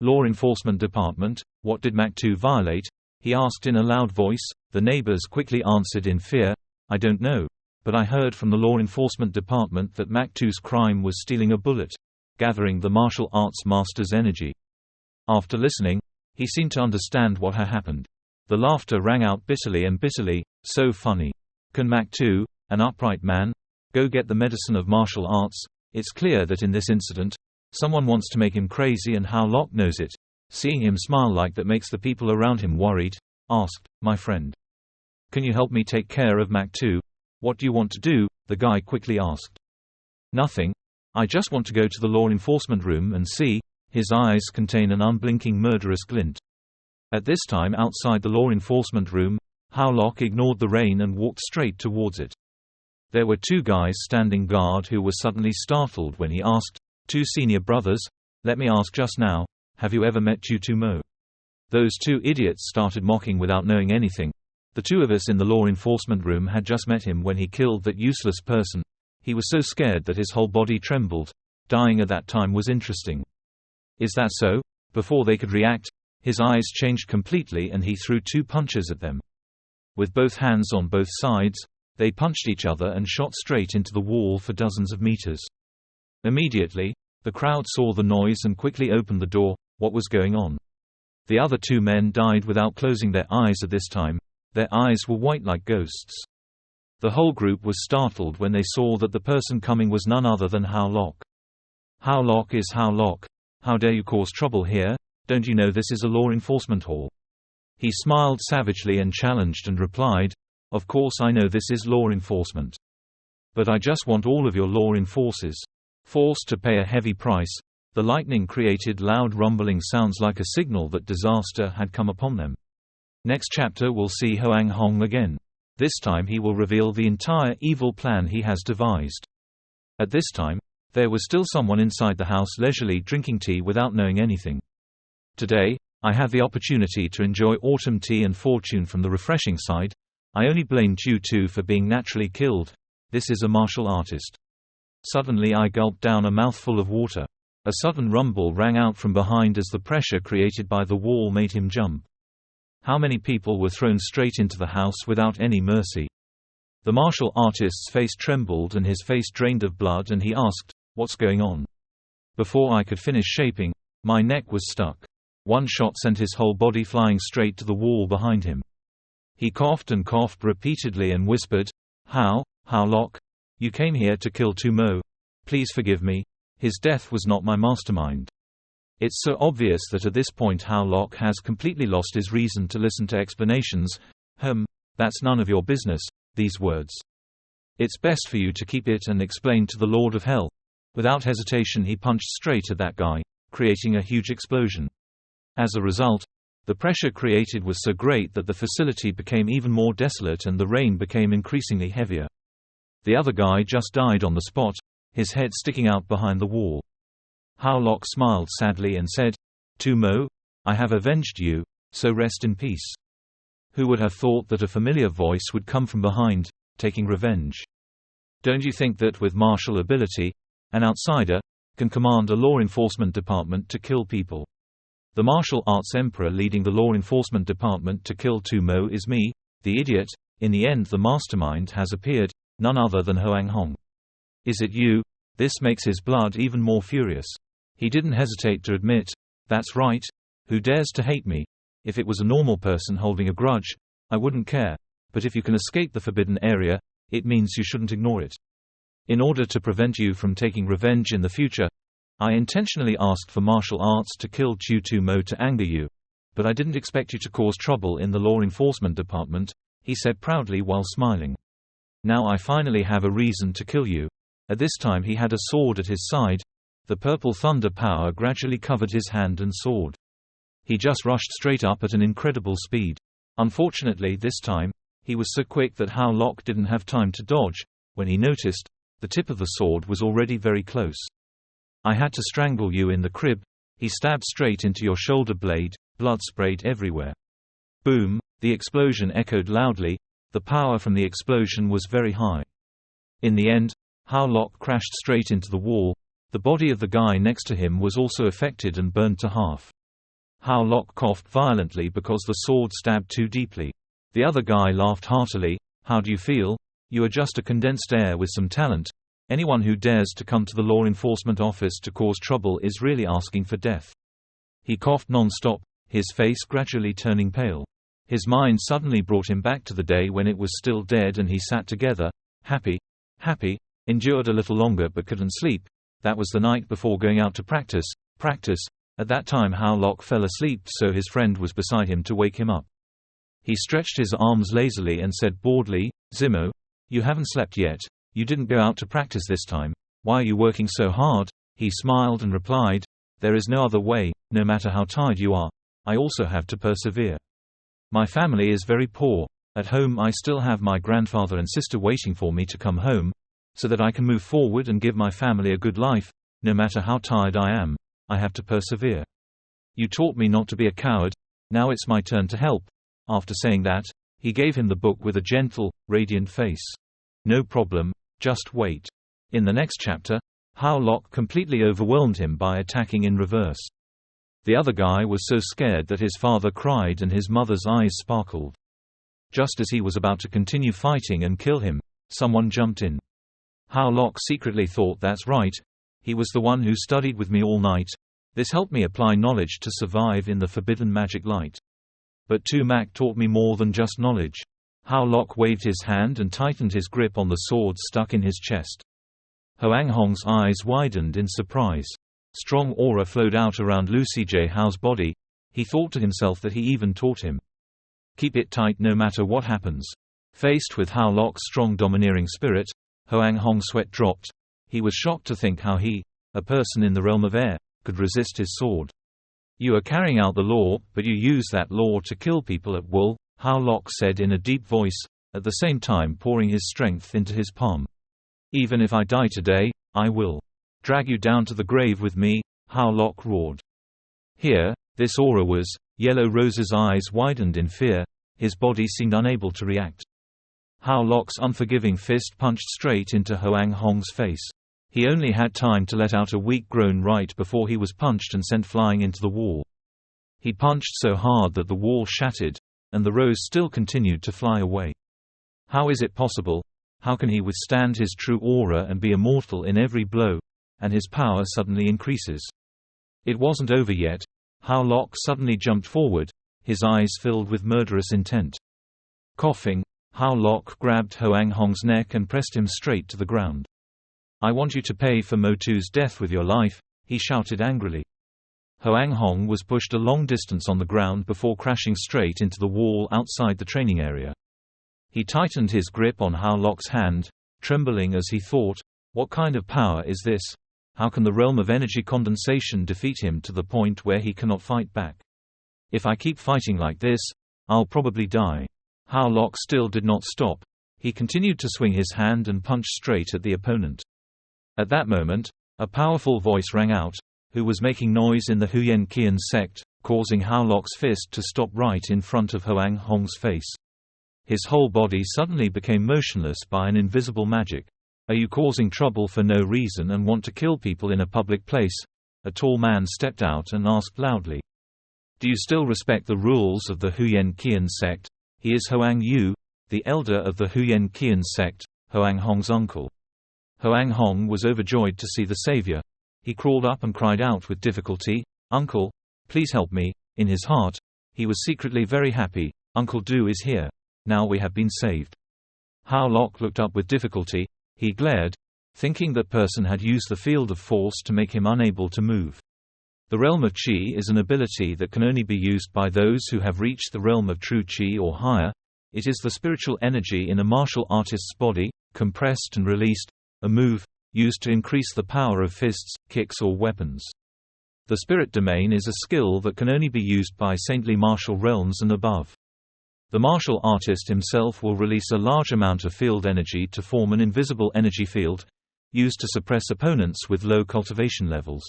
Law enforcement department, what did Mak Tu violate? He asked in a loud voice. The neighbors quickly answered in fear, I don't know, but I heard from the law enforcement department that Mak Tu's crime was stealing a bullet, gathering the martial arts master's energy. After listening, he seemed to understand what had happened. The laughter rang out bitterly and bitterly, so funny. Can Mak Tu, an upright man, go get the medicine of martial arts? It's clear that in this incident, someone wants to make him crazy and Hao Lok knows it. Seeing him smile like that makes the people around him worried. Asked, my friend, can you help me take care of Mak Tu? What do you want to do? The guy quickly asked. Nothing. I just want to go to the law enforcement room and see. His eyes contain an unblinking murderous glint. At this time outside the law enforcement room, Hao Lok ignored the rain and walked straight towards it. There were two guys standing guard who were suddenly startled when he asked, two senior brothers, let me ask just now, have you ever met Tu Mo? Those two idiots started mocking without knowing anything. The two of us in the law enforcement room had just met him when he killed that useless person. He was so scared that his whole body trembled. Dying at that time was interesting. Is that so? Before they could react, his eyes changed completely and he threw two punches at them. With both hands on both sides, they punched each other and shot straight into the wall for dozens of meters. Immediately, the crowd saw the noise and quickly opened the door. What was going on? The other two men died without closing their eyes at this time. Their eyes were white like ghosts. The whole group was startled when they saw that the person coming was none other than Hao Lok. Hao Lok is Hao Lok. How dare you cause trouble here? Don't you know this is a law enforcement hall? He smiled savagely and challenged and replied, of course I know this is law enforcement. But I just want all of your law enforcers. Forced to pay a heavy price, the lightning created loud rumbling sounds like a signal that disaster had come upon them. Next chapter we'll see Hoang Hong again. This time he will reveal the entire evil plan he has devised. At this time, there was still someone inside the house leisurely drinking tea without knowing anything. Today, I have the opportunity to enjoy autumn tea and fortune from the refreshing side. I only blame Tu Tu for being naturally killed. This is a martial artist. Suddenly I gulped down a mouthful of water. A sudden rumble rang out from behind as the pressure created by the wall made him jump. How many people were thrown straight into the house without any mercy? The martial artist's face trembled and his face drained of blood and he asked, what's going on? Before I could finish shaping, my neck was stuck. One shot sent his whole body flying straight to the wall behind him. He coughed and coughed repeatedly and whispered, Hao Lok, you came here to kill Tu Mo. Please forgive me. His death was not my mastermind. It's so obvious that at this point Hao Lok has completely lost his reason to listen to explanations. That's none of your business, these words. It's best for you to keep it and explain to the Lord of Hell. Without hesitation he punched straight at that guy, creating a huge explosion. As a result, the pressure created was so great that the facility became even more desolate and the rain became increasingly heavier. The other guy just died on the spot, his head sticking out behind the wall. Hao Lok smiled sadly and said, "Tu Mo, I have avenged you, so rest in peace." Who would have thought that a familiar voice would come from behind, taking revenge? Don't you think that with martial ability, an outsider can command a law enforcement department to kill people? The martial arts emperor leading the law enforcement department to kill Tu Mo is me, the idiot. In the end the mastermind has appeared, none other than Hoang Hong. Is it you? This makes his blood even more furious. He didn't hesitate to admit, "That's right. Who dares to hate me? If it was a normal person holding a grudge, I wouldn't care, but if you can escape the forbidden area, it means you shouldn't ignore it. In order to prevent you from taking revenge in the future, I intentionally asked for martial arts to kill Tu Mo to anger you. But I didn't expect you to cause trouble in the law enforcement department," he said proudly while smiling. "Now I finally have a reason to kill you." At this time he had a sword at his side. The purple thunder power gradually covered his hand and sword. He just rushed straight up at an incredible speed. Unfortunately this time, he was so quick that Hao Lok didn't have time to dodge. When he noticed, the tip of the sword was already very close. "I had to strangle you in the crib." He stabbed straight into your shoulder blade, blood sprayed everywhere. Boom! The explosion echoed loudly. The power from the explosion was very high. In the end, Hao Lok crashed straight into the wall. The body of the guy next to him was also affected and burned to half. Hao Lok coughed violently because the sword stabbed too deeply. The other guy laughed heartily. "How do you feel? You are just a condensed air with some talent. Anyone who dares to come to the law enforcement office to cause trouble is really asking for death." He coughed non-stop, his face gradually turning pale. His mind suddenly brought him back to the day when it was still dead and he sat together, happy, endured a little longer but couldn't sleep. That was the night before going out to practice. At that time Hao Lok fell asleep, so his friend was beside him to wake him up. He stretched his arms lazily and said boredly, "Zimo, you haven't slept yet. You didn't go out to practice this time. Why are you working so hard?" He smiled and replied, "There is no other way. No matter how tired you are, I also have to persevere. My family is very poor. At home I still have my grandfather and sister waiting for me to come home, so that I can move forward and give my family a good life. No matter how tired I am, I have to persevere. You taught me not to be a coward. Now it's my turn to help." After saying that, he gave him the book with a gentle, radiant face. "No problem, just wait." In the next chapter, Hao Lok completely overwhelmed him by attacking in reverse. The other guy was so scared that his father cried and his mother's eyes sparkled. Just as he was about to continue fighting and kill him, someone jumped in. Hao Lok secretly thought, "That's right. He was the one who studied with me all night. This helped me apply knowledge to survive in the forbidden magic light. But Tu Mak taught me more than just knowledge." Hao Lok waved his hand and tightened his grip on the sword stuck in his chest. Hoang Hong's eyes widened in surprise. Strong aura flowed out around Lu Hao's body. He thought to himself that he even taught him. Keep it tight no matter what happens. Faced with Hao Lok's strong domineering spirit, Hoang Hong's sweat dropped. He was shocked to think how he, a person in the realm of air, could resist his sword. "You are carrying out the law, but you use that law to kill people at will," Hao Lok said in a deep voice, at the same time pouring his strength into his palm. "Even if I die today, I will drag you down to the grave with me," Hao Lok roared. Here, this aura was. Yellow Rose's eyes widened in fear. His body seemed unable to react. Hao Lok's unforgiving fist punched straight into Hoang Hong's face. He only had time to let out a weak groan right before he was punched and sent flying into the wall. He punched so hard that the wall shattered, and the rose still continued to fly away. How is it possible? How can he withstand his true aura and be immortal in every blow? And his power suddenly increases. It wasn't over yet. Hao Lok suddenly jumped forward, his eyes filled with murderous intent. Coughing, Hao Lok grabbed Hoang Hong's neck and pressed him straight to the ground. "I want you to pay for Motu's death with your life," he shouted angrily. Hoang Hong was pushed a long distance on the ground before crashing straight into the wall outside the training area. He tightened his grip on Hao Lok's hand, trembling as he thought, "What kind of power is this? How can the realm of energy condensation defeat him to the point where he cannot fight back? If I keep fighting like this, I'll probably die. Hao Lok still did not stop. He continued to swing his hand and punch straight at the opponent. At that moment, a powerful voice rang out, who was making noise in the Huyen Qian sect, causing Hao Lok's fist to stop right in front of Hoang Hong's face. His whole body suddenly became motionless by an invisible magic. Are you causing trouble for no reason and want to kill people in a public place? A tall man stepped out and asked loudly. Do you still respect the rules of the Huyen Qian sect? He is Hoang Yu, the elder of the Huyen Qian sect, Hoang Hong's uncle. Hoang Hong was overjoyed to see the savior. He crawled up and cried out with difficulty, "Uncle, please help me." In his heart, he was secretly very happy. Uncle Du is here. Now we have been saved. Hao Lok looked up with difficulty. He glared, thinking that person had used the field of force to make him unable to move. The realm of Qi is an ability that can only be used by those who have reached the realm of true Qi or higher. It is the spiritual energy in a martial artist's body, compressed and released, a move, used to increase the power of fists, kicks or weapons. The spirit domain is a skill that can only be used by saintly martial realms and above. The martial artist himself will release a large amount of field energy to form an invisible energy field, used to suppress opponents with low cultivation levels.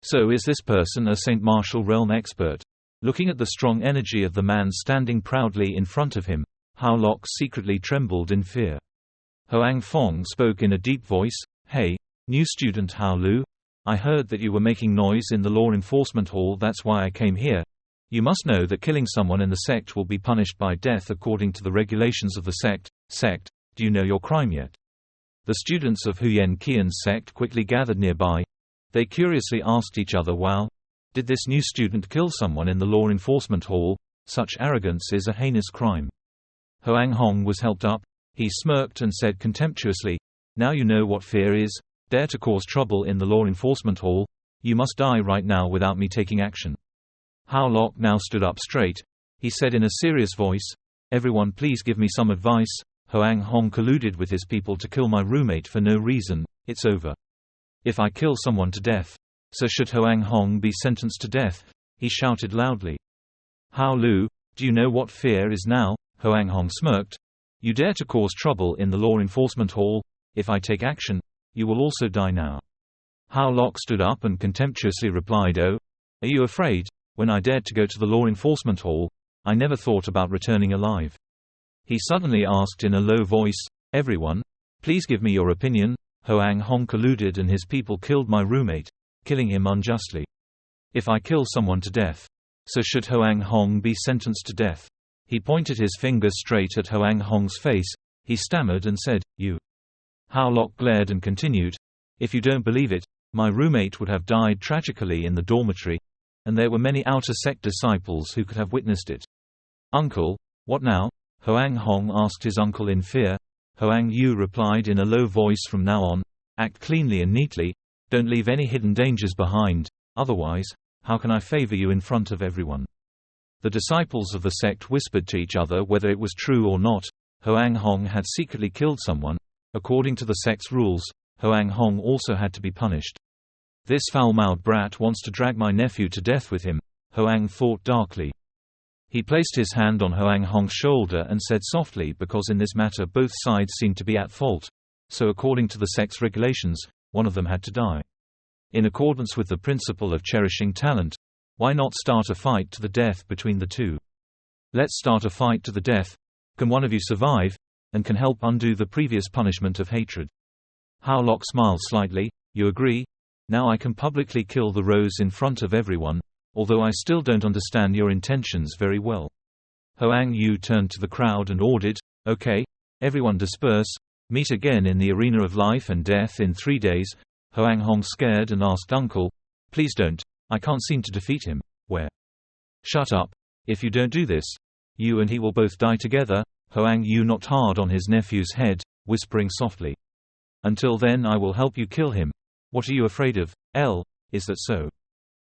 So is this person a saint martial realm expert? Looking at the strong energy of the man standing proudly in front of him, Hao Lok secretly trembled in fear. Hoang Fong spoke in a deep voice, "Hey, new student Hao Lu, I heard that you were making noise in the law enforcement hall, that's why I came here. You must know that killing someone in the sect will be punished by death according to the regulations of the sect. Sect, do you know your crime yet?" The students of Huyen Qian's sect quickly gathered nearby. They curiously asked each other, "Wow, did this new student kill someone in the law enforcement hall? Such arrogance is a heinous crime." Hoang Hong was helped up. He smirked and said contemptuously, "Now you know what fear is. Dare to cause trouble in the law enforcement hall. You must die right now without me taking action." Hao Lok now stood up straight. He said in a serious voice, "Everyone please give me some advice. Hoang Hong colluded with his people to kill my roommate for no reason. It's over. If I kill someone to death, so should Hoang Hong be sentenced to death?" he shouted loudly. "Hao Lu, do you know what fear is now?" Hoang Hong smirked. "You dare to cause trouble in the law enforcement hall. If I take action, you will also die now." Hao Lok stood up and contemptuously replied, "Oh, are you afraid? When I dared to go to the law enforcement hall, I never thought about returning alive." He suddenly asked in a low voice, "Everyone, please give me your opinion. Hoang Hong colluded and his people killed my roommate, killing him unjustly. If I kill someone to death, so should Hoang Hong be sentenced to death?" He pointed his finger straight at Hoang Hong's face. He stammered and said, "You." Hao Lok glared and continued, "If you don't believe it, my roommate would have died tragically in the dormitory, and there were many outer sect disciples who could have witnessed it." "Uncle, what now?" Hoang Hong asked his uncle in fear. Hoang Yu replied in a low voice, "From now on, act cleanly and neatly, don't leave any hidden dangers behind, otherwise, how can I favor you in front of everyone?" The disciples of the sect whispered to each other whether it was true or not. Hoang Hong had secretly killed someone. According to the sect's rules, Hoang Hong also had to be punished. "This foul-mouthed brat wants to drag my nephew to death with him," Hoang thought darkly. He placed his hand on Hoang Hong's shoulder and said softly, "Because in this matter both sides seem to be at fault, so according to the sect's regulations, one of them had to die. In accordance with the principle of cherishing talent, why not start a fight to the death between the two? Let's start a fight to the death. Can one of you survive, and can help undo the previous punishment of hatred?" Hao Lok smiled slightly. "You agree? Now I can publicly kill the rose in front of everyone, although I still don't understand your intentions very well." Hoang Yu turned to the crowd and ordered, "Okay, everyone disperse. Meet again in the arena of life and death in 3 days." Hoang Hong scared and asked, "Uncle, please don't. I can't seem to defeat him." "Where?" "Shut up. If you don't do this, you and he will both die together." Hoang Yu knocked hard on his nephew's head, whispering softly, "Until then I will help you kill him. What are you afraid of? Is that so?"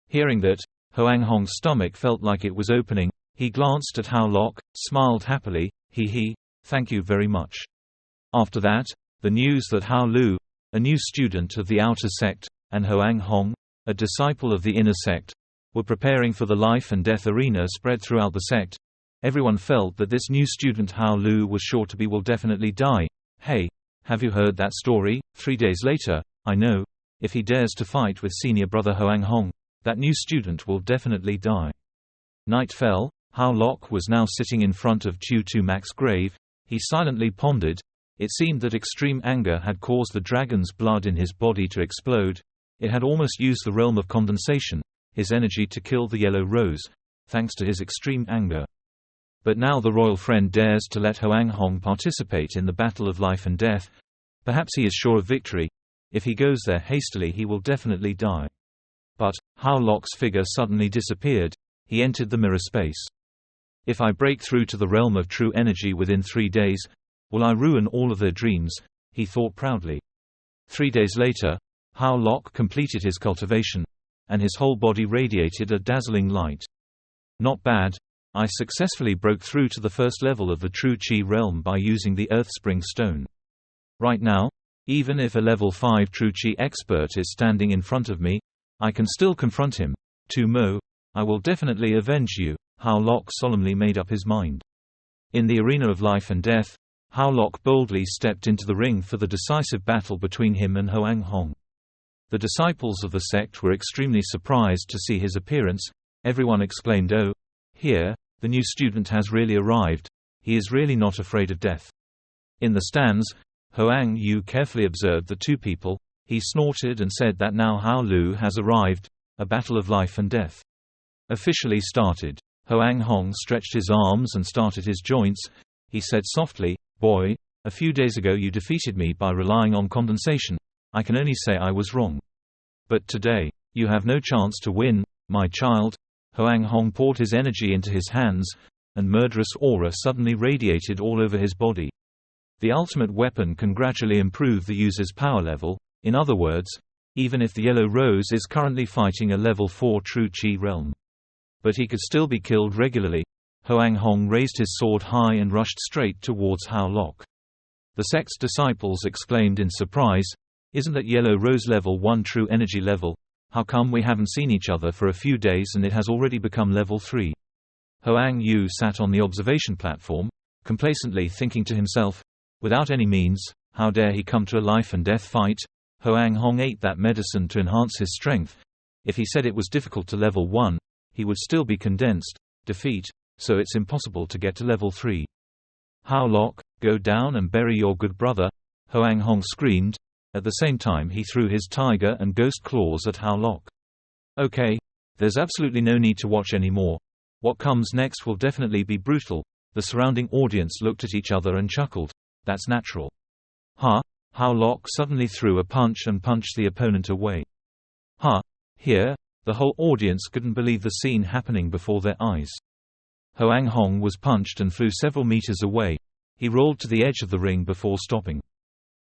Hearing that, Hoang Hong's stomach felt like it was opening. He glanced at Hao Lok, smiled happily, "He, thank you very much." After that, the news that Hao Lu, a new student of the outer sect, and Hoang Hong, a disciple of the inner sect, were preparing for the life and death arena spread throughout the sect. Everyone felt that this new student Hao Lu was sure to be will definitely die. Hey, have you heard that story? 3 days later, I know, if he dares to fight with senior brother Hoang Hong, that new student will definitely die. Night fell. Hao Lok was now sitting in front of Tu Tu Mac's grave. He silently pondered. It seemed that extreme anger had caused the dragon's blood in his body to explode. It had almost used the realm of condensation, his energy to kill the yellow rose, thanks to his extreme anger. But now the royal friend dares to let Hoang Hong participate in the battle of life and death. Perhaps he is sure of victory. If he goes there hastily he will definitely die. But Hao Lok's figure suddenly disappeared. He entered the mirror space. If I break through to the realm of true energy within 3 days, will I ruin all of their dreams? He thought proudly. 3 days later, Hao Lok completed his cultivation, and his whole body radiated a dazzling light. Not bad. I successfully broke through to the first level of the true Qi realm by using the Earth Spring Stone. Right now, even if a level 5 true Qi expert is standing in front of me, I can still confront him. Tu Mo, I will definitely avenge you. Hao Lok solemnly made up his mind. In the arena of life and death, Hao Lok boldly stepped into the ring for the decisive battle between him and Hoang Hong. The disciples of the sect were extremely surprised to see his appearance. Everyone exclaimed, "Oh, here, the new student has really arrived. He is really not afraid of death." In the stands, Hoang Yu carefully observed the two people. He snorted and said that now Hao Lu has arrived. A battle of life and death officially started. Hoang Hong stretched his arms and started his joints. He said softly, "Boy, a few days ago you defeated me by relying on condensation. I can only say I was wrong. But today, you have no chance to win, my child." Hoang Hong poured his energy into his hands, and murderous aura suddenly radiated all over his body. The ultimate weapon can gradually improve the user's power level. In other words, even if the Yellow Rose is currently fighting a level 4 true Qi realm, but he could still be killed regularly. Hoang Hong raised his sword high and rushed straight towards Hao Lok. The sect's disciples exclaimed in surprise, "Isn't that Yellow Rose level 1 true energy level? How come we haven't seen each other for a few days and it has already become level 3? Hoang Yu sat on the observation platform, complacently thinking to himself, without any means, how dare he come to a life and death fight? Hoang Hong ate that medicine to enhance his strength. If he said it was difficult to level 1, he would still be condensed, defeat, so it's impossible to get to level 3. "Hao Lok, go down and bury your good brother," Hoang Hong screamed. At the same time he threw his tiger and ghost claws at Hao Lok. "Okay, there's absolutely no need to watch anymore. What comes next will definitely be brutal." The surrounding audience looked at each other and chuckled. That's natural. "Ha!" Hao Lok suddenly threw a punch and punched the opponent away. "Ha! Here!" The whole audience couldn't believe the scene happening before their eyes. Hoang Hong was punched and flew several meters away. He rolled to the edge of the ring before stopping.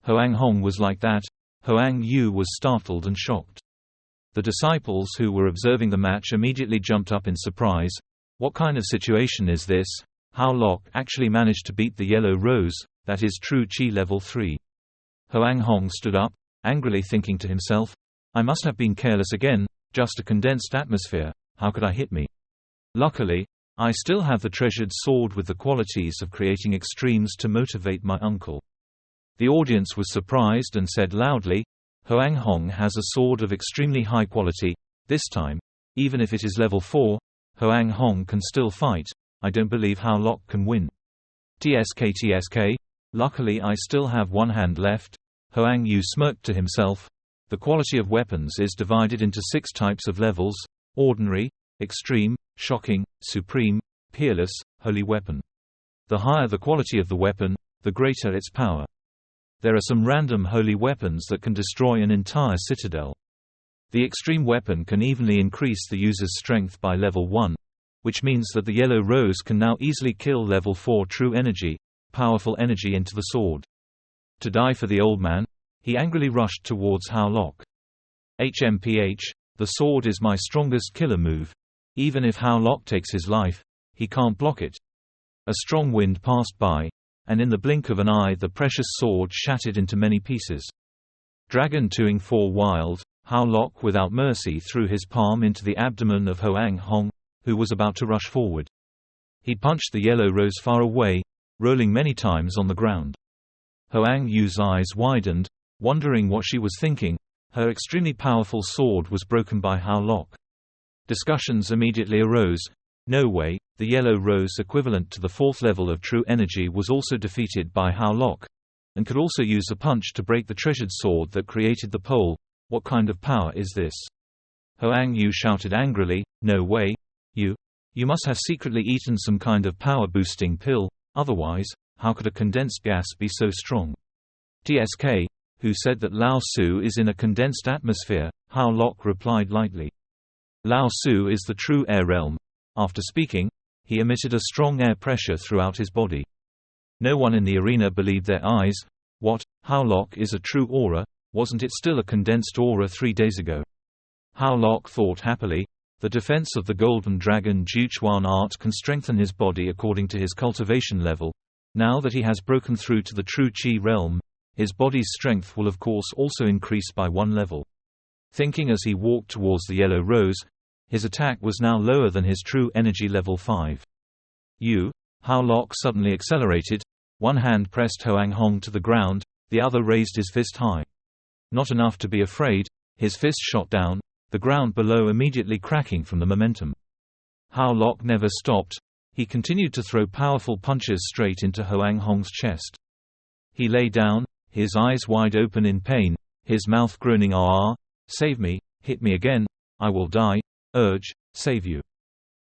Hoang Hong was like that. Hoang Yu was startled and shocked. The disciples who were observing the match immediately jumped up in surprise. What kind of situation is this? Hao Lok actually managed to beat the Yellow Rose, that is true Qi level 3. Hoang Hong stood up, angrily thinking to himself, "I must have been careless again. Just a condensed atmosphere, how could I hit me? Luckily, I still have the treasured sword with the qualities of creating extremes to motivate my uncle." The audience was surprised and said loudly, "Hoang Hong has a sword of extremely high quality. This time, even if it is level 4, Hoang Hong can still fight. I don't believe Hao Lok can win." TSK. Luckily I still have one hand left. Hoang Yu smirked to himself. The quality of weapons is divided into 6 types of levels: ordinary, extreme, shocking, supreme, peerless, holy weapon. The higher the quality of the weapon, the greater its power. There are some random holy weapons that can destroy an entire citadel. The extreme weapon can evenly increase the user's strength by level 1, which means that the Yellow Rose can now easily kill level 4 true energy, powerful energy into the sword. To die for the old man, he angrily rushed towards Hao Lok. HMPH, the sword is my strongest killer move. Even if Hao Lok takes his life, he can't block it. A strong wind passed by, and in the blink of an eye the precious sword shattered into many pieces. Dragon 2ing 4 Wild, Hao Lok without mercy threw his palm into the abdomen of Hoang Hong, who was about to rush forward. He punched the yellow rose far away, rolling many times on the ground. Hoang Yu's eyes widened, wondering what she was thinking. Her extremely powerful sword was broken by Hao Lok. Discussions immediately arose. No way, the yellow rose equivalent to the 4th level of true energy was also defeated by Hao Lok, and could also use a punch to break the treasured sword that created the pole. What kind of power is this? Hoang Yu shouted angrily, no way, you must have secretly eaten some kind of power-boosting pill, otherwise, how could a condensed gas be so strong? TSK, who said that Lao Su is in a condensed atmosphere, Hao Lok replied lightly. Lao Su is the true air realm. After speaking, he emitted a strong air pressure throughout his body. No one in the arena believed their eyes. What, Hao Lok is a true aura? Wasn't it still a condensed aura 3 days ago? Hao Lok thought happily. The defense of the Golden Dragon Juchuan art can strengthen his body according to his cultivation level. Now that he has broken through to the true Qi realm, his body's strength will of course also increase by 1 level. Thinking as he walked towards the yellow rose, his attack was now lower than his true energy level 5. Hao Lok suddenly accelerated. One hand pressed Hoang Hong to the ground, the other raised his fist high. Not enough to be afraid, his fist shot down, the ground below immediately cracking from the momentum. Hao Lok never stopped. He continued to throw powerful punches straight into Hoang Hong's chest. He lay down, his eyes wide open in pain, his mouth groaning, "Ah, save me, hit me again, I will die, urge, save you."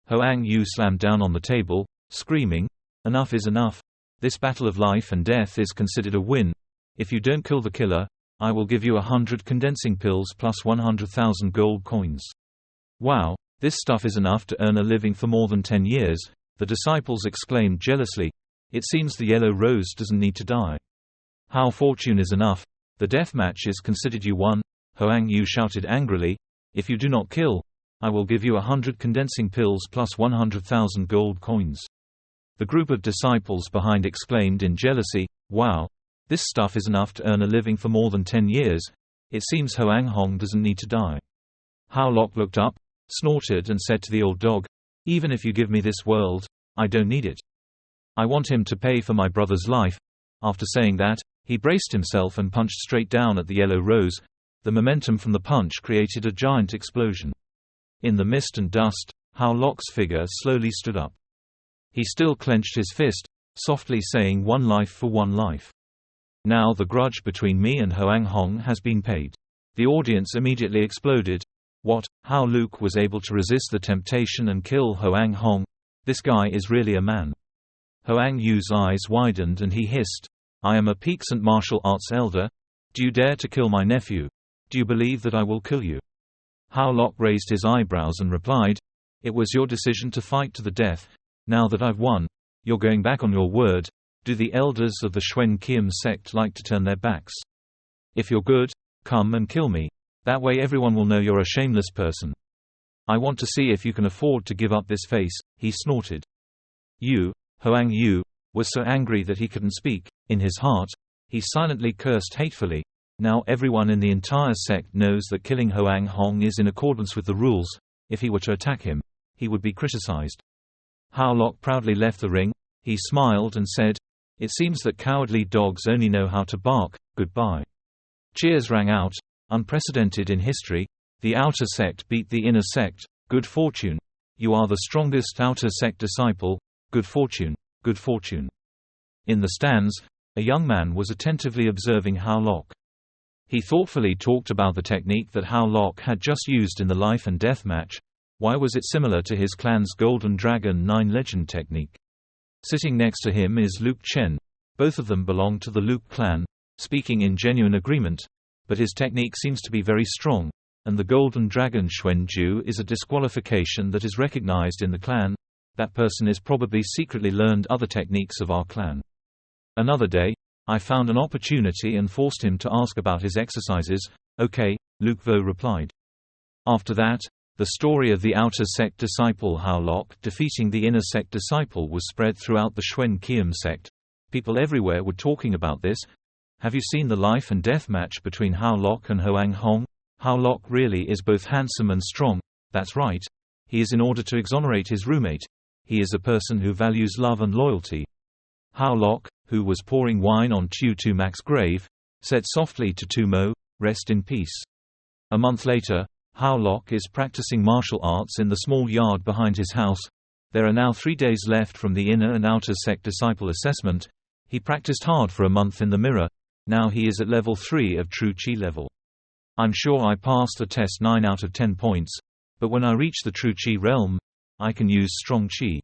Hoang Yu slammed down on the table, screaming, "Enough is enough. This battle of life and death is considered a win. If you don't kill the killer, I will give you 100 condensing pills plus 100,000 gold coins." Wow, this stuff is enough to earn a living for more than 10 years, the disciples exclaimed jealously. It seems the yellow rose doesn't need to die. How fortune is enough, the death match is considered you won, Hoang Yu shouted angrily. If you do not kill, I will give you 100 condensing pills plus 100,000 gold coins. The group of disciples behind exclaimed in jealousy, wow, this stuff is enough to earn a living for more than 10 years. It seems Hoang Hong doesn't need to die. Hao Lok looked up, snorted and said to the old dog, even if you give me this world, I don't need it. I want him to pay for my brother's life. After saying that, he braced himself and punched straight down at the yellow rose. The momentum from the punch created a giant explosion. In the mist and dust, Hao Lok's figure slowly stood up. He still clenched his fist, softly saying, "One life for one life. Now the grudge between me and Hoang Hong has been paid." The audience immediately exploded. What, Hao Luke was able to resist the temptation and kill Hoang Hong? This guy is really a man. Hoang Yu's eyes widened and he hissed, I am a peasant martial arts elder. Do you dare to kill my nephew? Do you believe that I will kill you? Hao Lok raised his eyebrows and replied, it was your decision to fight to the death. Now that I've won, you're going back on your word. Do the elders of the Xuan Qian sect like to turn their backs? If you're good, come and kill me. That way everyone will know you're a shameless person. I want to see if you can afford to give up this face, he snorted. Hoang Yu, was so angry that he couldn't speak. In his heart, he silently cursed hatefully. Now everyone in the entire sect knows that killing Hoang Hong is in accordance with the rules. If he were to attack him, he would be criticized. Hao Lok proudly left the ring. He smiled and said, it seems that cowardly dogs only know how to bark. Goodbye. Cheers rang out. Unprecedented in history, the outer sect beat the inner sect. Good fortune. You are the strongest outer sect disciple. Good fortune, good fortune. In the stands, a young man was attentively observing Hao Lok. He thoughtfully talked about the technique that Hao Lok had just used in the life and death match. Why was it similar to his clan's Golden Dragon 9 legend technique? Sitting next to him is Luke Chen. Both of them belong to the Luke clan, speaking in genuine agreement, but his technique seems to be very strong, and the Golden Dragon Xuanju is a disqualification that is recognized in the clan. That person is probably secretly learned other techniques of our clan. Another day, I found an opportunity and forced him to ask about his exercises. Okay, Luke Vo replied. After that, the story of the outer sect disciple Hao Lok defeating the inner sect disciple was spread throughout the Xuan Qian sect. People everywhere were talking about this. Have you seen the life and death match between Hao Lok and Hoang Hong? How Lok really is both handsome and strong. That's right. He is in order to exonerate his roommate. He is a person who values love and loyalty. How Lok, who was pouring wine on Tu Tu Mac's grave, said softly to Tu Mo, "Rest in peace." A month later, How Lok is practicing martial arts in the small yard behind his house. There are now 3 days left from the inner and outer sect disciple assessment. He practiced hard for a month in the mirror. Now he is at level 3 of True Chi level. I'm sure I passed the test 9 out of 10 points, but when I reach the True Chi realm, I can use strong Chi.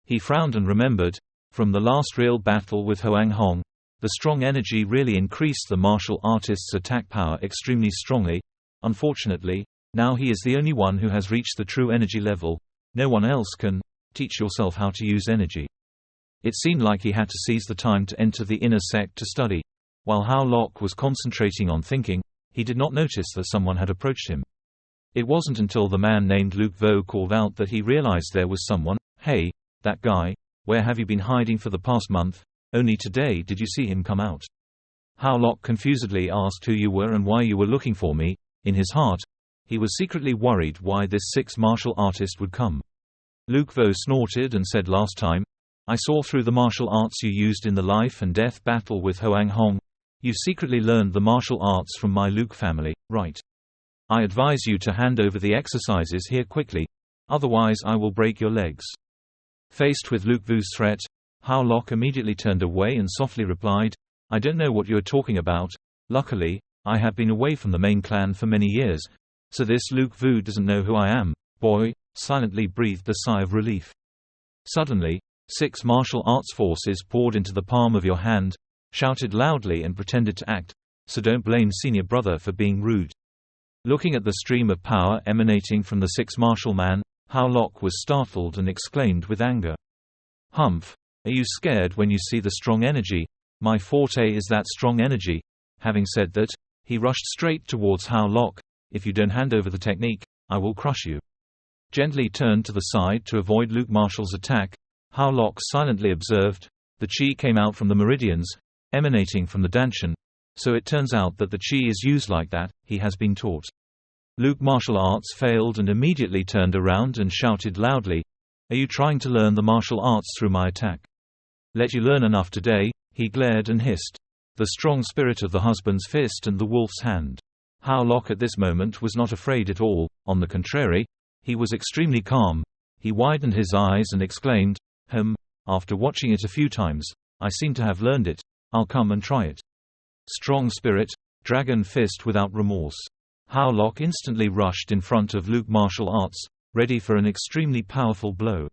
He frowned and remembered, from the last real battle with Hoang Hong, the strong energy really increased the martial artist's attack power extremely strongly. Unfortunately, now he is the only one who has reached the true energy level. No one else can. Teach yourself how to use energy. It seemed like he had to seize the time to enter the inner sect to study. While How Lok was concentrating on thinking, he did not notice that someone had approached him. It wasn't until the man named Luke Vo called out that he realized there was someone. "Hey, that guy, where have you been hiding for the past month? Only today did you see him come out?" How Lok confusedly asked who you were and why you were looking for me. In his heart, he was secretly worried why this sixth martial artist would come. Luke Vo snorted and said, "Last time, I saw through the martial arts you used in the life and death battle with Hoang Hong. You secretly learned the martial arts from my Luke family, right? I advise you to hand over the exercises here quickly, otherwise I will break your legs." Faced with Luke Vu's threat, How Lok immediately turned away and softly replied, "I don't know what you are talking about. Luckily, I have been away from the main clan for many years, so this Luke Vu doesn't know who I am." Boy silently breathed a sigh of relief. Suddenly, 6 martial arts forces poured into the palm of your hand, shouted loudly and pretended to act, so don't blame senior brother for being rude. Looking at the stream of power emanating from the 6 martial man, How Lok was startled and exclaimed with anger, "Humph, are you scared when you see the strong energy? My forte is that strong energy." Having said that, he rushed straight towards How Lok. "If you don't hand over the technique, I will crush you." Gently turned to the side to avoid Luke Marshall's attack, How Lok silently observed, the chi came out from the meridians, emanating from the Danshan, so it turns out that the chi is used like that, he has been taught. Luke martial arts failed and immediately turned around and shouted loudly, "Are you trying to learn the martial arts through my attack? Let you learn enough today." He glared and hissed, the strong spirit of the husband's fist and the wolf's hand. How Lok at this moment was not afraid at all, on the contrary, he was extremely calm. He widened his eyes and exclaimed, After watching it a few times, I seem to have learned it. I'll come and try it." Strong spirit, dragon fist without remorse. How Lok instantly rushed in front of Luke martial arts, ready for an extremely powerful blow.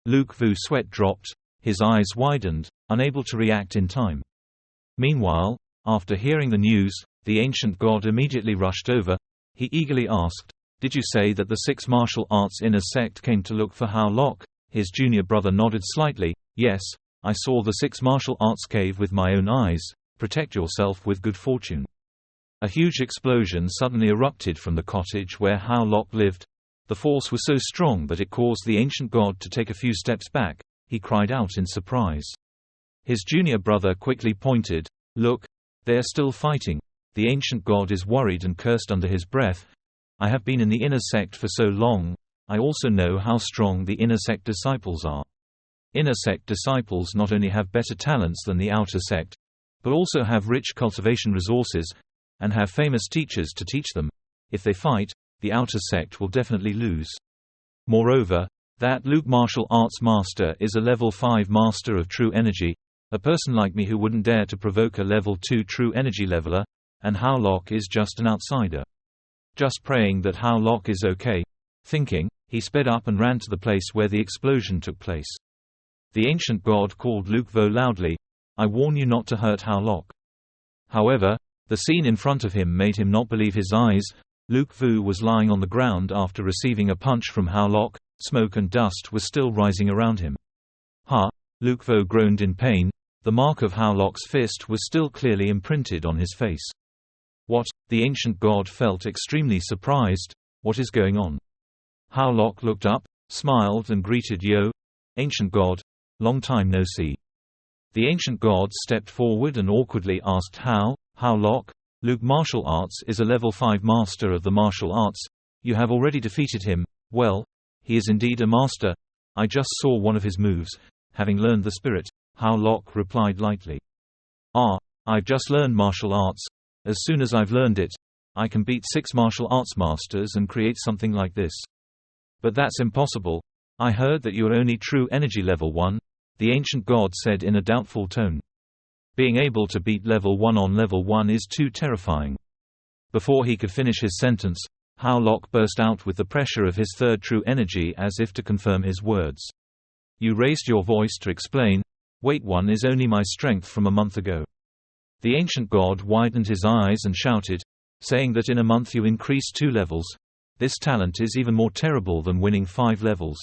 Luke Vu's sweat dropped, his eyes widened, unable to react in time. Meanwhile, after hearing the news, the ancient god immediately rushed over. He eagerly asked, "Did you say that the 6 martial arts inner sect came to look for How Lok?" His junior brother nodded slightly. "Yes, I saw the 6 martial arts cave with my own eyes. Protect yourself with good fortune." A huge explosion suddenly erupted from the cottage where How Lok lived. The force was so strong that it caused the ancient god to take a few steps back. He cried out in surprise. His junior brother quickly pointed, "Look, they are still fighting." The ancient god is worried and cursed under his breath. "I have been in the inner sect for so long, I also know how strong the inner sect disciples are. Inner sect disciples not only have better talents than the outer sect, but also have rich cultivation resources, and have famous teachers to teach them. If they fight, the outer sect will definitely lose. Moreover, that Luke martial arts master is a level 5 master of true energy, a person like me who wouldn't dare to provoke a level 2 true energy leveler, and How Lok is just an outsider." Just praying that How Lok is okay. Thinking, he sped up and ran to the place where the explosion took place. The ancient god called Luke Vo loudly, "I warn you not to hurt How Lok." However, the scene in front of him made him not believe his eyes. Luke Vu was lying on the ground after receiving a punch from How Lok. Smoke and dust was still rising around him. Luke Vo groaned in pain. The mark of How Lok's fist was still clearly imprinted on his face. "What?" The ancient god felt extremely surprised. "What is going on?" How Lok looked up, smiled and greeted, "Yo, ancient god, long time no see." The ancient god stepped forward and awkwardly asked How Lok, Luke martial arts is a level 5 master of the martial arts. You have already defeated him. Well, he is indeed a master. I just saw one of his moves, having learned the spirit, Hao Lok replied lightly. I've just learned martial arts. As soon as I've learned it, I can beat 6 martial arts masters and create something like this. But that's impossible. I heard that you are only true energy level 1, the ancient god said in a doubtful tone. Being able to beat level 1 on level 1 is too terrifying. Before he could finish his sentence, Hao Lok burst out with the pressure of his third true energy as if to confirm his words. You raised your voice to explain. Wait, 1 is only my strength from a month ago. The ancient god widened his eyes and shouted, saying that in a month you increased 2 levels. This talent is even more terrible than winning 5 levels.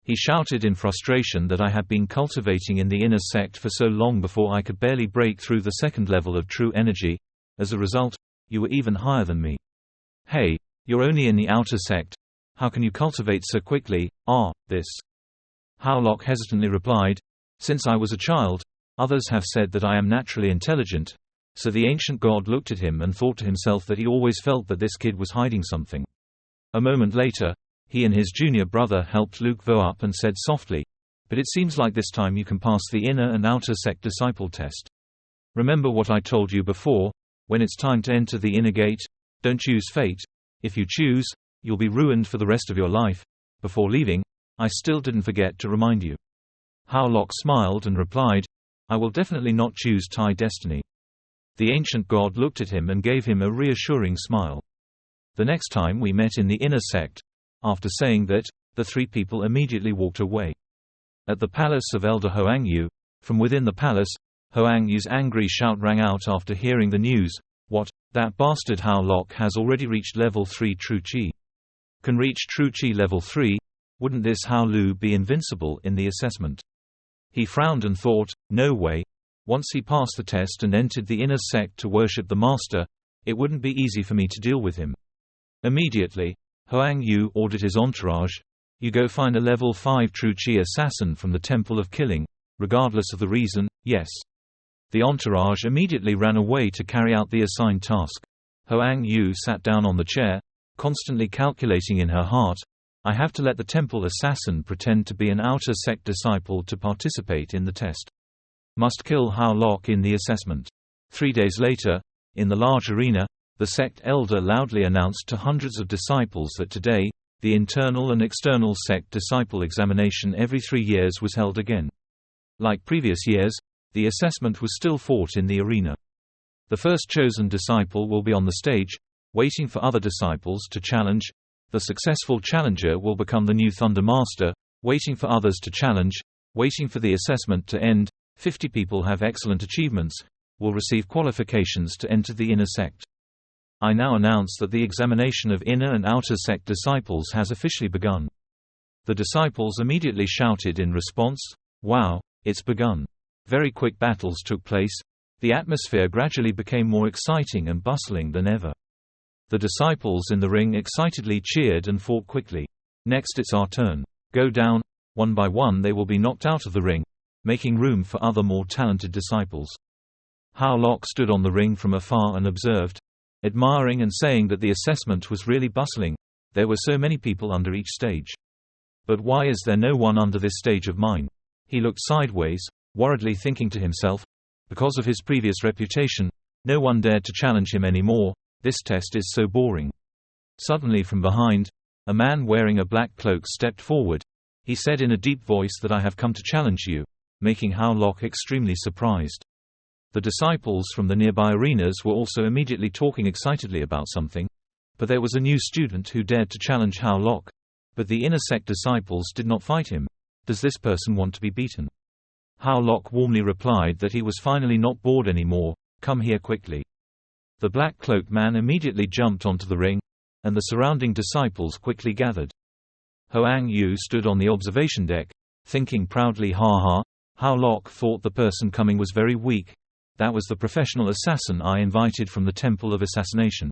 He shouted in frustration that I had been cultivating in the inner sect for so long before I could barely break through the second level of true energy. As a result, you were even higher than me. Hey, you're only in the outer sect. How can you cultivate so quickly? This. Hao Lok hesitantly replied, since I was a child, others have said that I am naturally intelligent. So the ancient god looked at him and thought to himself that he always felt that this kid was hiding something. A moment later, he and his junior brother helped Luke vow up and said softly, but it seems like this time you can pass the inner and outer sect disciple test. Remember what I told you before, when it's time to enter the inner gate, don't choose fate. If you choose, you'll be ruined for the rest of your life. Before leaving, I still didn't forget to remind you. Hao Lok smiled and replied, I will definitely not choose Tai Destiny. The ancient god looked at him and gave him a reassuring smile. The next time we met in the inner sect, after saying that, the 3 people immediately walked away. At the palace of Elder Hoang Yu, from within the palace, Hoang Yu's angry shout rang out after hearing the news. What? That bastard Hao Lok has already reached level 3 True Qi. Can reach True Qi level 3? Wouldn't this Hao Lu be invincible in the assessment? He frowned and thought, no way. Once he passed the test and entered the inner sect to worship the master, it wouldn't be easy for me to deal with him. Immediately, Hoang Yu ordered his entourage, you go find a level 5 True Qi assassin from the Temple of Killing, regardless of the reason. Yes. The entourage immediately ran away to carry out the assigned task. Hoang Yu sat down on the chair, constantly calculating in her heart, I have to let the temple assassin pretend to be an outer sect disciple to participate in the test. Must kill Hao Lok in the assessment. 3 days later, in the large arena, the sect elder loudly announced to hundreds of disciples that today, the internal and external sect disciple examination every 3 years was held again. Like previous years, the assessment was still fought in the arena. The first chosen disciple will be on the stage, waiting for other disciples to challenge. The successful challenger will become the new Thunder Master, waiting for others to challenge, waiting for the assessment to end. 50 people have excellent achievements, will receive qualifications to enter the inner sect. I now announce that the examination of inner and outer sect disciples has officially begun. The disciples immediately shouted in response, wow, it's begun. Very quick battles took place. The atmosphere gradually became more exciting and bustling than ever. The disciples in the ring excitedly cheered and fought quickly. Next it's our turn. Go down. One by one they will be knocked out of the ring, making room for other more talented disciples. Hao Lok stood on the ring from afar and observed, admiring and saying that the assessment was really bustling. There were so many people under each stage. But why is there no one under this stage of mine? He looked sideways, worriedly thinking to himself, because of his previous reputation, no one dared to challenge him anymore. This test is so boring. Suddenly from behind, a man wearing a black cloak stepped forward. He said in a deep voice that I have come to challenge you, making Hao Lok extremely surprised. The disciples from the nearby arenas were also immediately talking excitedly about something, but there was a new student who dared to challenge Hao Lok. But the inner sect disciples did not fight him. Does this person want to be beaten? Hao Lok warmly replied that he was finally not bored anymore. Come here quickly. The black-cloaked man immediately jumped onto the ring, and the surrounding disciples quickly gathered. Hoang Yu stood on the observation deck, thinking proudly, ha ha, Hao Lok thought the person coming was very weak. That was the professional assassin I invited from the Temple of Assassination.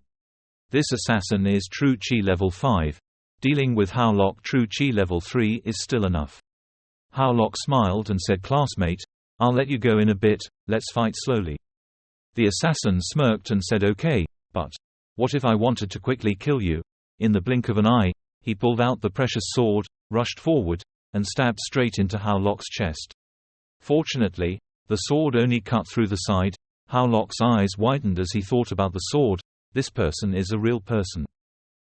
This assassin is True Qi level 5. Dealing with Hao Lok True Qi level 3 is still enough. Hao Lok smiled and said, classmate, I'll let you go in a bit, let's fight slowly. The assassin smirked and said okay, but what if I wanted to quickly kill you? In the blink of an eye, he pulled out the precious sword, rushed forward, and stabbed straight into Hao Lok's chest. Fortunately, the sword only cut through the side. Hao Lok's eyes widened as he thought about the sword. This person is a real person.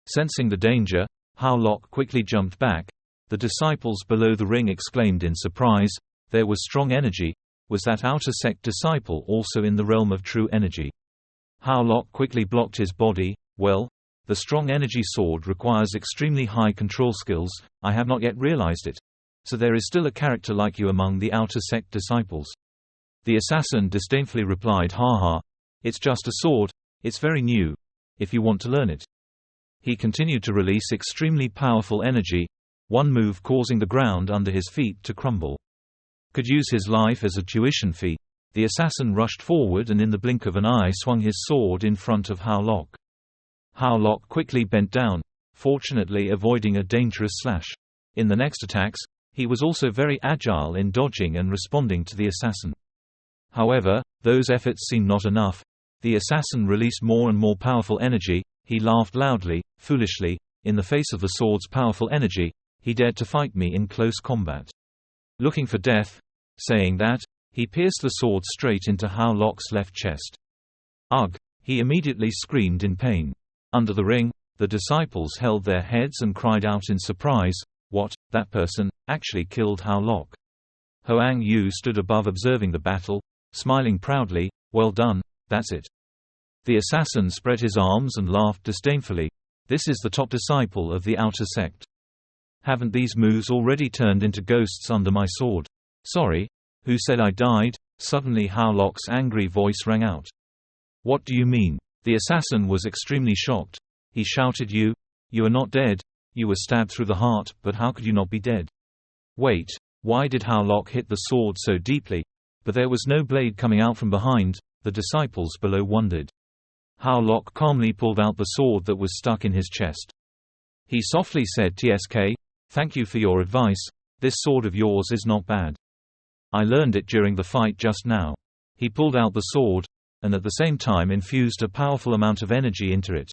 Sensing the danger, Hao Lok quickly jumped back. The disciples below the ring exclaimed in surprise. There was strong energy. Was that outer sect disciple also in the realm of true energy? Hao Lok quickly blocked his body. Well, the strong energy sword requires extremely high control skills. I have not yet realized it. So there is still a character like you among the outer sect disciples. The assassin disdainfully replied, haha, it's just a sword, it's very new, if you want to learn it. He continued to release extremely powerful energy, one move causing the ground under his feet to crumble. Could use his life as a tuition fee. The assassin rushed forward and in the blink of an eye swung his sword in front of Hao Lok. Hao Lok quickly bent down, fortunately avoiding a dangerous slash. In the next attacks, he was also very agile in dodging and responding to the assassin. However, those efforts seemed not enough. The assassin released more and more powerful energy. He laughed loudly, foolishly. In the face of the sword's powerful energy, he dared to fight me in close combat. Looking for death, saying that, he pierced the sword straight into Hao Lok's left chest. Ugh! He immediately screamed in pain. Under the ring, the disciples held their heads and cried out in surprise. What, that person, actually killed Hao Lok. Hoang Yu stood above observing the battle, smiling proudly. Well done, that's it. The assassin spread his arms and laughed disdainfully. This is the top disciple of the outer sect. Haven't these moves already turned into ghosts under my sword? Sorry, who said I died? Suddenly Hao Lok's angry voice rang out. What do you mean? The assassin was extremely shocked. He shouted, You are not dead. You were stabbed through the heart, but how could you not be dead? Wait, why did Hao Lok hit the sword so deeply? But there was no blade coming out from behind, the disciples below wondered. Hao Lok calmly pulled out the sword that was stuck in his chest. He softly said, TSK, thank you for your advice, this sword of yours is not bad. I learned it during the fight just now. He pulled out the sword, and at the same time infused a powerful amount of energy into it.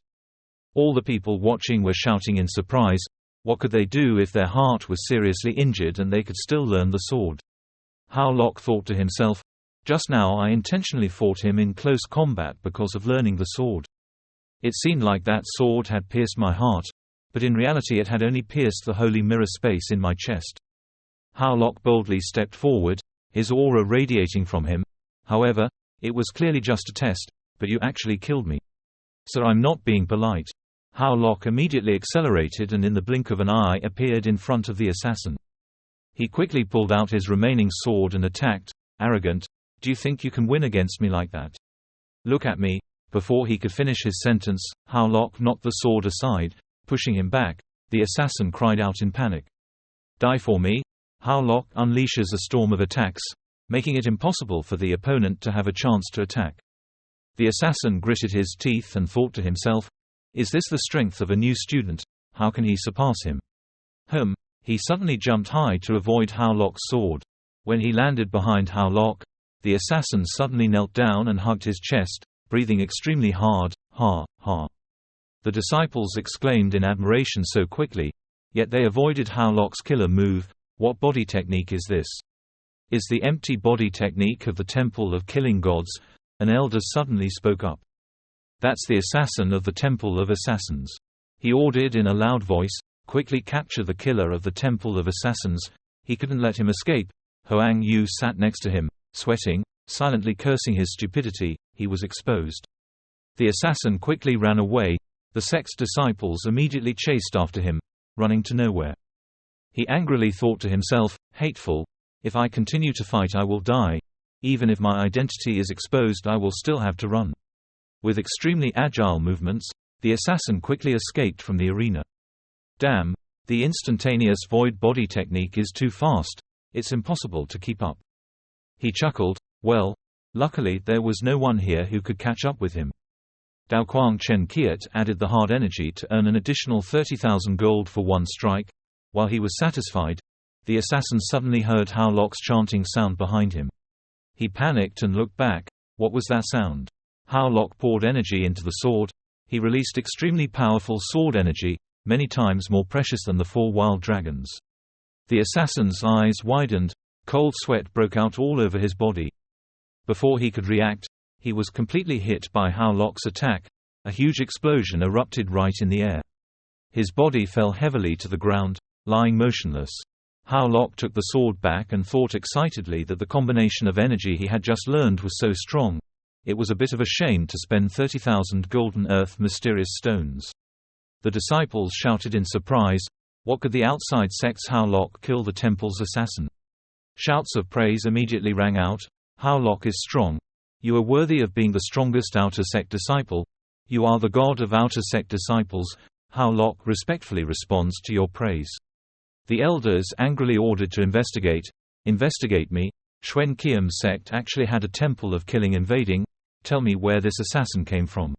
All the people watching were shouting in surprise. What could they do if their heart was seriously injured and they could still learn the sword? Hao Lok thought to himself, just now I intentionally fought him in close combat because of learning the sword. It seemed like that sword had pierced my heart, but in reality it had only pierced the holy mirror space in my chest. Hao Lok boldly stepped forward, his aura radiating from him. However, it was clearly just a test, but you actually killed me. So I'm not being polite. Hao Lok immediately accelerated and in the blink of an eye appeared in front of the assassin. He quickly pulled out his remaining sword and attacked. Arrogant, do you think you can win against me like that? Look at me. Before he could finish his sentence, Hao Lok knocked the sword aside, pushing him back. The assassin cried out in panic. Die for me. Hao Lok unleashes a storm of attacks, making it impossible for the opponent to have a chance to attack. The assassin gritted his teeth and thought to himself, is this the strength of a new student? How can he surpass him? He suddenly jumped high to avoid Hao Lok's sword. When he landed behind Hao Lok, the assassin suddenly knelt down and hugged his chest, breathing extremely hard. Ha, ha. The disciples exclaimed in admiration so quickly, yet they avoided Hao Lok's killer move. What body technique is this? Is the empty body technique of the Temple of Killing Gods? An elder suddenly spoke up. That's the assassin of the Temple of Assassins. He ordered in a loud voice, quickly capture the killer of the Temple of Assassins. He couldn't let him escape. Hoang Yu sat next to him, sweating, silently cursing his stupidity. He was exposed. The assassin quickly ran away. The Sect's disciples immediately chased after him, running to nowhere. He angrily thought to himself, hateful, if I continue to fight I will die. Even if my identity is exposed I will still have to run. With extremely agile movements, the assassin quickly escaped from the arena. Damn, the instantaneous void body technique is too fast, it's impossible to keep up. He chuckled, well, luckily there was no one here who could catch up with him. Daoquang Chen Kiat added the hard energy to earn an additional 30,000 gold for one strike. While he was satisfied, the assassin suddenly heard Hao Lok's chanting sound behind him. He panicked and looked back. What was that sound? Hao Lok poured energy into the sword. He released extremely powerful sword energy, many times more precious than the 4 wild dragons. The assassin's eyes widened, cold sweat broke out all over his body. Before he could react, he was completely hit by Hao Lok's attack. A huge explosion erupted right in the air. His body fell heavily to the ground, lying motionless. Hao Lok took the sword back and thought excitedly that the combination of energy he had just learned was so strong. It was a bit of a shame to spend 30,000 golden earth mysterious stones. The disciples shouted in surprise, "What could the outside sect's Hao Lok kill the temple's assassin?" Shouts of praise immediately rang out. "Hao Lok is strong. You are worthy of being the strongest outer sect disciple. You are the god of outer sect disciples." Hao Lok respectfully responds to your praise. The elders angrily ordered to investigate. "Investigate me. Xuan Qian's sect actually had a temple of killing invading. Tell me where this assassin came from."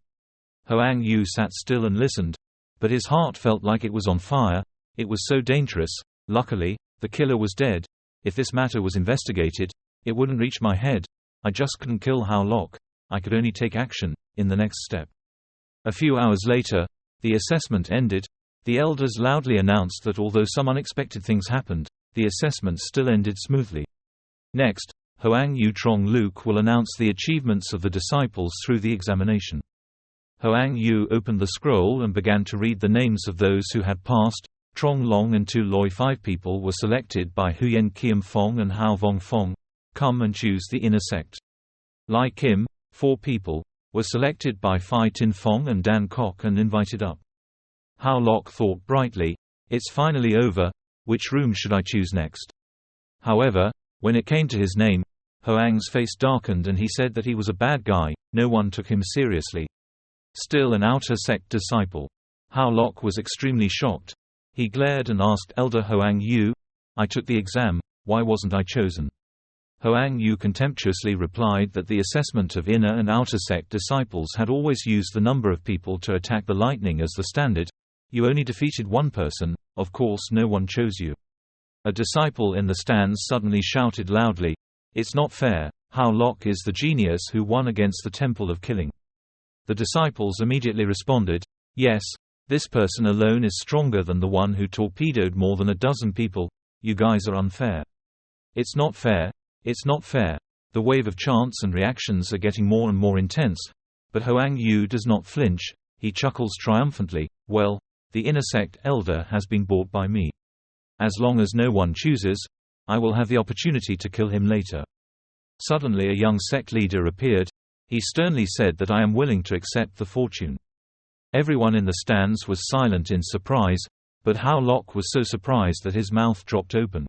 Hoang Yu sat still and listened, but his heart felt like it was on fire. It was so dangerous. Luckily, the killer was dead. If this matter was investigated, it wouldn't reach my head. I just couldn't kill Hao Lok. I could only take action in the next step. A few hours later, the assessment ended. The elders loudly announced that although some unexpected things happened, the assessment still ended smoothly. Next, Hoang Yu Trong Luke will announce the achievements of the disciples through the examination. Hoang Yu opened the scroll and began to read the names of those who had passed. Trong Long and Tu Loi 5 people were selected by Huyen Qiam Fong and Hao Vong Fong. Come and choose the inner sect. Lai Kim, 4 people, were selected by Phai Tin Fong and Dan Kok and invited up. Hao Lok thought brightly, "It's finally over. Which room should I choose next?" However, when it came to his name, Hoang's face darkened and he said that he was a bad guy. No one took him seriously. Still an outer sect disciple. Hao Lok was extremely shocked. He glared and asked Elder Hoang Yu, "I took the exam, why wasn't I chosen?" Hoang Yu contemptuously replied that the assessment of inner and outer sect disciples had always used the number of people to attack the lightning as the standard. You only defeated 1 person, of course no one chose you. A disciple in the stands suddenly shouted loudly, "It's not fair. Hao Lok is the genius who won against the Temple of Killing." The disciples immediately responded, "Yes, this person alone is stronger than the one who torpedoed more than a dozen people. You guys are unfair." "It's not fair. It's not fair." The wave of chants and reactions are getting more and more intense, but Hoang Yu does not flinch. He chuckles triumphantly, "Well, the inner sect elder has been bought by me. As long as no one chooses, I will have the opportunity to kill him later." Suddenly a young sect leader appeared. He sternly said that I am willing to accept the fortune. Everyone in the stands was silent in surprise, but Hao Lok was so surprised that his mouth dropped open.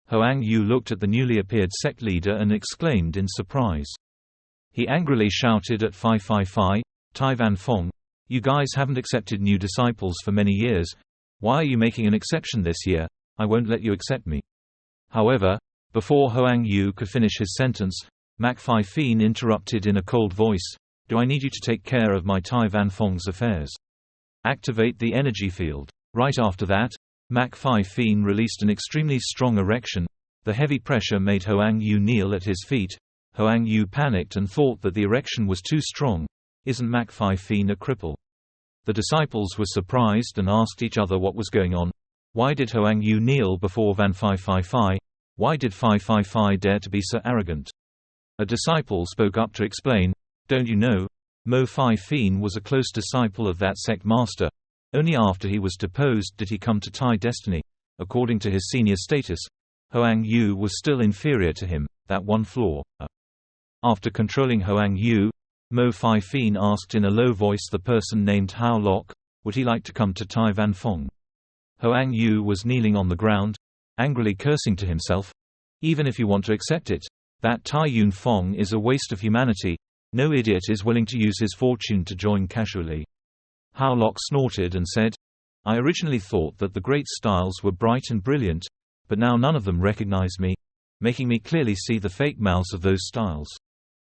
Hoang Yu looked at the newly appeared sect leader and exclaimed in surprise. He angrily shouted at Phai, "Tai Van Fong, you guys haven't accepted new disciples for many years. Why are you making an exception this year? I won't let you accept me." However, before Hoang Yu could finish his sentence, Mac Phai Fien interrupted in a cold voice, "Do I need you to take care of my Tai Van Fong's affairs? Activate the energy field." Right after that, Mac Phai Fien released an extremely strong erection. The heavy pressure made Hoang Yu kneel at his feet. Hoang Yu panicked and thought that the erection was too strong. Isn't Mac Phai Fien a cripple? The disciples were surprised and asked each other what was going on. Why did Hoang Yu kneel before Van Phai? Why did Phai dare to be so arrogant? A disciple spoke up to explain, "Don't you know, Mo Phai Fien was a close disciple of that sect master. Only after he was deposed did he come to Tai destiny. According to his senior status, Hoang Yu was still inferior to him, that one flaw." After controlling Hoang Yu, Mo Phai Fien asked in a low voice the person named Hao Lok, would he like to come to Tai Van Fong? Hoang Yu was kneeling on the ground, angrily cursing to himself. "Even if you want to accept it, that Tai Yun Fong is a waste of humanity. No idiot is willing to use his fortune to join casually." Hao Lok snorted and said, "I originally thought that the great styles were bright and brilliant, but now none of them recognize me, making me clearly see the fake mouths of those styles."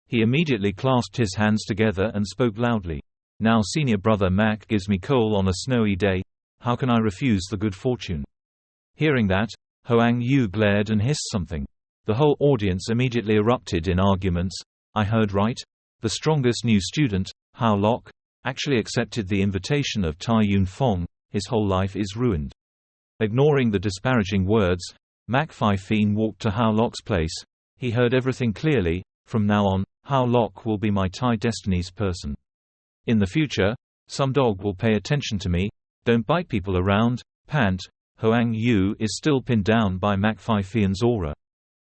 He immediately clasped his hands together and spoke loudly. "Now senior brother Mac gives me coal on a snowy day. How can I refuse the good fortune?" Hearing that, Hoang Yu glared and hissed something. The whole audience immediately erupted in arguments. "I heard right? The strongest new student, Hao Lok, actually accepted the invitation of Tai Yun Fong. His whole life is ruined. Ignoring the disparaging words, Mak Fai Fien walked to Hao Lok's place. He heard everything clearly. From now on, Hao Lok will be my Tai Destiny's person. In the future, some dog will pay attention to me. Don't bite people around. Pant. Hoang Yu is still pinned down by Mak Fai Fien's aura.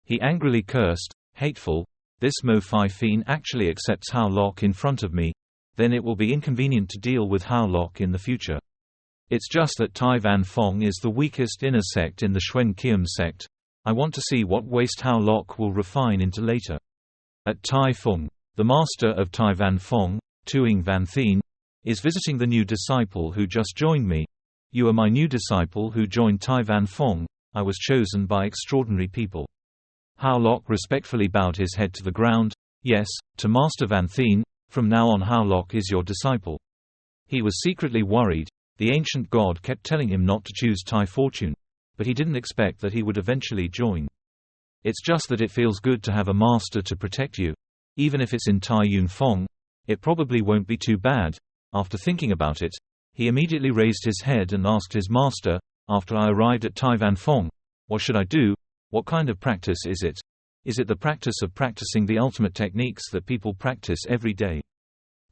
He angrily cursed, hateful. This Mo Fai Fien actually accepts Hao Lok in front of me. Then it will be inconvenient to deal with Hao Lok in the future. It's just that Tai Van Fong is the weakest inner sect in the Xuan Qian sect. I want to see what waste Hao Lok will refine into later. At Tai Fung, the master of Tai Van Fong, Tuing Van Thien, is visiting the new disciple who just joined me. You are my new disciple who joined Tai Van Fong. I was chosen by extraordinary people. Hao Lok respectfully bowed his head to the ground. Yes, to Master Van Thien, from now on Hao Lok is your disciple. He was secretly worried. The ancient god kept telling him not to choose Tai Fortune, but he didn't expect that he would eventually join. It's just that it feels good to have a master to protect you. Even if it's in Tai Yun Fong, it probably won't be too bad. After thinking about it, he immediately raised his head and asked his master, after I arrived at Tai Van Fong, what should I do? What kind of practice is it? Is it the practice of practicing the ultimate techniques that people practice every day?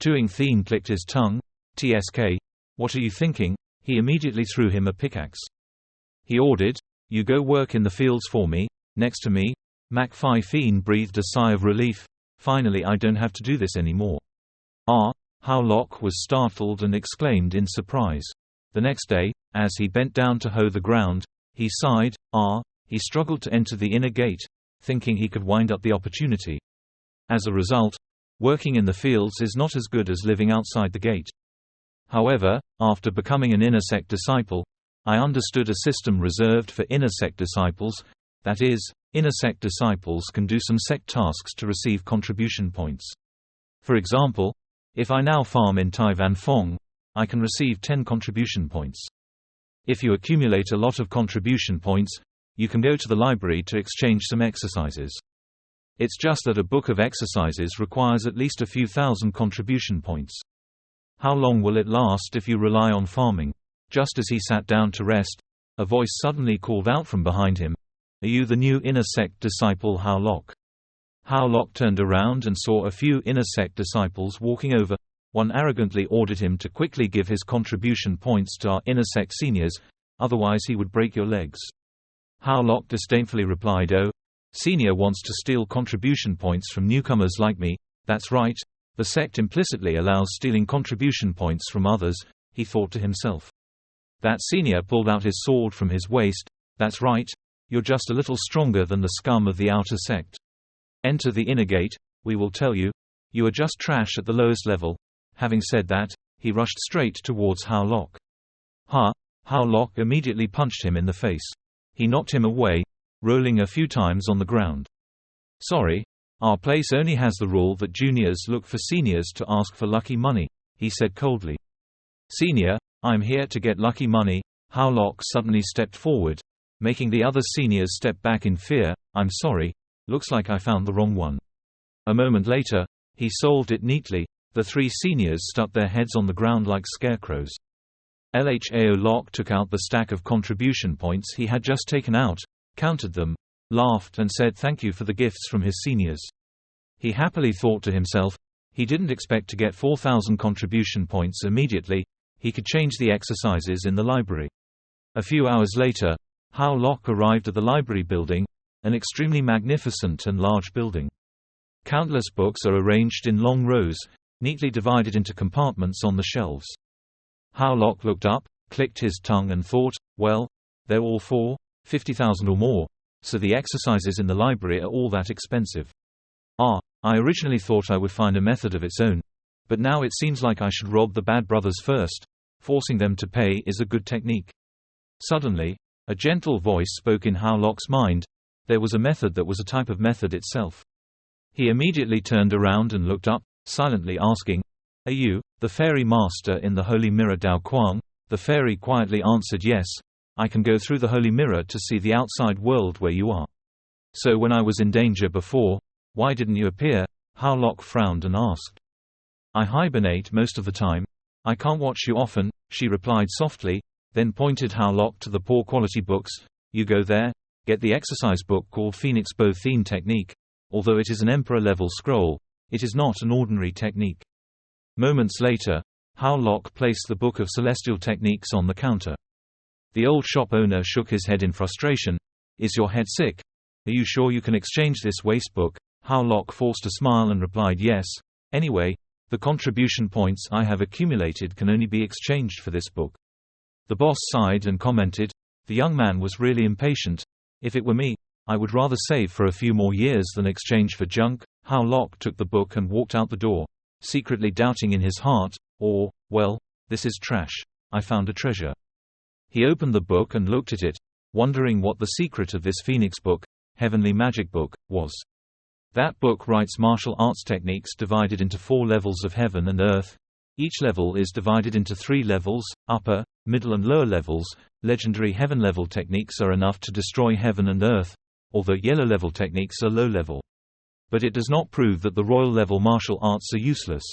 Tuing Thien clicked his tongue. TSK, what are you thinking? He immediately threw him a pickaxe. He ordered, you go work in the fields for me, next to me. Mak Fai Fien breathed a sigh of relief. Finally I don't have to do this anymore. Hao Lok was startled and exclaimed in surprise. The next day, as he bent down to hoe the ground, he sighed. He struggled to enter the inner gate, thinking he could wind up the opportunity. As a result, working in the fields is not as good as living outside the gate. However, after becoming an inner sect disciple, I understood a system reserved for inner sect disciples. That is, inner sect disciples can do some sect tasks to receive contribution points. For example, if I now farm in Tai Van Fong, I can receive 10 contribution points. If you accumulate a lot of contribution points, you can go to the library to exchange some exercises. It's just that a book of exercises requires at least a few thousand contribution points. How long will it last if you rely on farming? Just as he sat down to rest, a voice suddenly called out from behind him, "Are you the new inner sect disciple Hao Lok?" Hao Lok turned around and saw a few inner sect disciples walking over. One arrogantly ordered him to quickly give his contribution points to our inner sect seniors, otherwise he would break your legs. Hao Lok disdainfully replied, "Oh, senior wants to steal contribution points from newcomers like me. That's right, the sect implicitly allows stealing contribution points from others," he thought to himself. That senior pulled out his sword from his waist. "That's right, you're just a little stronger than the scum of the outer sect. Enter the inner gate, we will tell you. You are just trash at the lowest level." Having said that, he rushed straight towards Hao Lok. Hao Lok immediately punched him in the face. He knocked him away, rolling a few times on the ground. "Sorry, our place only has the rule that juniors look for seniors to ask for lucky money," he said coldly. "Senior, I'm here to get lucky money." Hao Lok suddenly stepped forward, making the other seniors step back in fear. "I'm sorry, looks like I found the wrong one." A moment later, he solved it neatly. The three seniors stuck their heads on the ground like scarecrows. Lhao Lok took out the stack of contribution points he had just taken out, counted them, laughed and said thank you for the gifts from his seniors. He happily thought to himself, he didn't expect to get 4,000 contribution points immediately. He could change the exercises in the library. A few hours later, Hao Lok arrived at the library building, an extremely magnificent and large building. Countless books are arranged in long rows, neatly divided into compartments on the shelves. Hao Lok looked up, clicked his tongue and thought, well, they're all for 50,000 or more, so the exercises in the library are all that expensive. I originally thought I would find a method of its own, but now it seems like I should rob the bad brothers first. Forcing them to pay is a good technique. Suddenly, a gentle voice spoke in Hao Lok's mind. There was a method that was a type of method itself. He immediately turned around and looked up, silently asking, "Are you the fairy master in the holy mirror Dao Quang?" The fairy quietly answered, "Yes, I can go through the holy mirror to see the outside world where you are. So when I was in danger before, why didn't you appear?" How Locke frowned and asked. I hibernate most of the time. I can't watch you often, she replied softly, then pointed How Locke to the poor quality books. You go there, get the exercise book called Phoenix Bow Theme Technique. Although it is an Emperor-level scroll, it is not an ordinary technique. Moments later, How Locke placed the Book of Celestial Techniques on the counter. The old shop owner shook his head in frustration. Is your head sick? Are you sure you can exchange this waste book? How Locke forced a smile and replied yes. Anyway, the contribution points I have accumulated can only be exchanged for this book. The boss sighed and commented, the young man was really impatient. If it were me, I would rather save for a few more years than exchange for junk. How Locke took the book and walked out the door, secretly doubting in his heart, well, this is trash. I found a treasure. He opened the book and looked at it, wondering what the secret of this Phoenix book, Heavenly Magic Book, was. That book writes martial arts techniques divided into 4 levels of heaven and earth. Each level is divided into 3 levels, upper, middle and lower levels. Legendary heaven level techniques are enough to destroy heaven and earth, although yellow level techniques are low level. But it does not prove that the royal level martial arts are useless.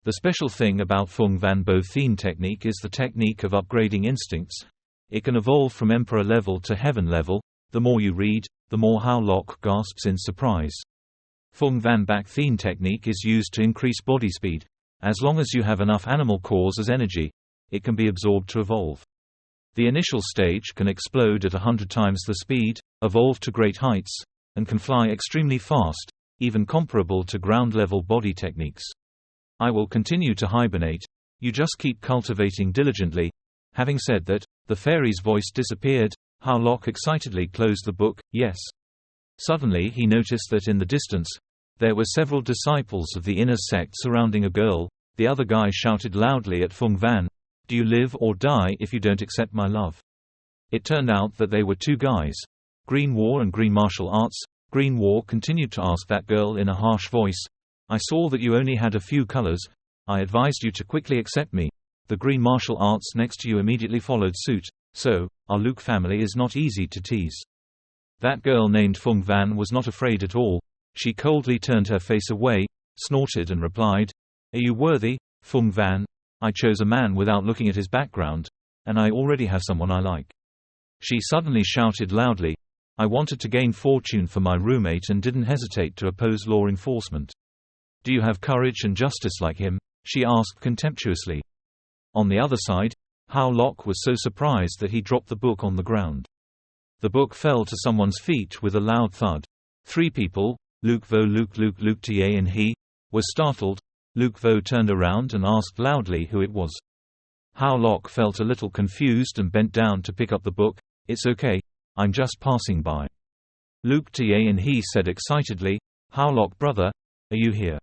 The special thing about Fung Van Bo Thien technique is the technique of upgrading instincts. It can evolve from Emperor level to heaven level. The more you read, the more How Locke gasps in surprise. Fung Van Bak Thien technique is used to increase body speed. As long as you have enough animal cores as energy, it can be absorbed to evolve. The initial stage can explode at 100 times the speed, evolve to great heights, and can fly extremely fast, even comparable to ground-level body techniques. I will continue to hibernate. You just keep cultivating diligently. Having said that, the fairy's voice disappeared. How Locke excitedly closed the book. Yes. Suddenly he noticed that in the distance, there were several disciples of the inner sect surrounding a girl. The other guy shouted loudly at Fung Van, "Do you live or die if you don't accept my love?" It turned out that they were 2 guys. Green War and Green Martial Arts. Green War continued to ask that girl in a harsh voice, "I saw that you only had a few colors. I advised you to quickly accept me." The Green Martial Arts next to you immediately followed suit. So, our Luke family is not easy to tease. That girl named Fung Van was not afraid at all. She coldly turned her face away, snorted and replied, "Are you worthy, Fung Van? I chose a man without looking at his background, and I already have someone I like." She suddenly shouted loudly, "I wanted to gain fortune for my roommate and didn't hesitate to oppose law enforcement. Do you have courage and justice like him?" she asked contemptuously. On the other side, How Locke was so surprised that he dropped the book on the ground. The book fell to someone's feet with a loud thud. 3 people, Luke Vo, Luke Ta and he, were startled. Luke Vo turned around and asked loudly who it was. How Locke felt a little confused and bent down to pick up the book. "It's okay, I'm just passing by." Luke Ta and he said excitedly, "How Locke brother, are you here?"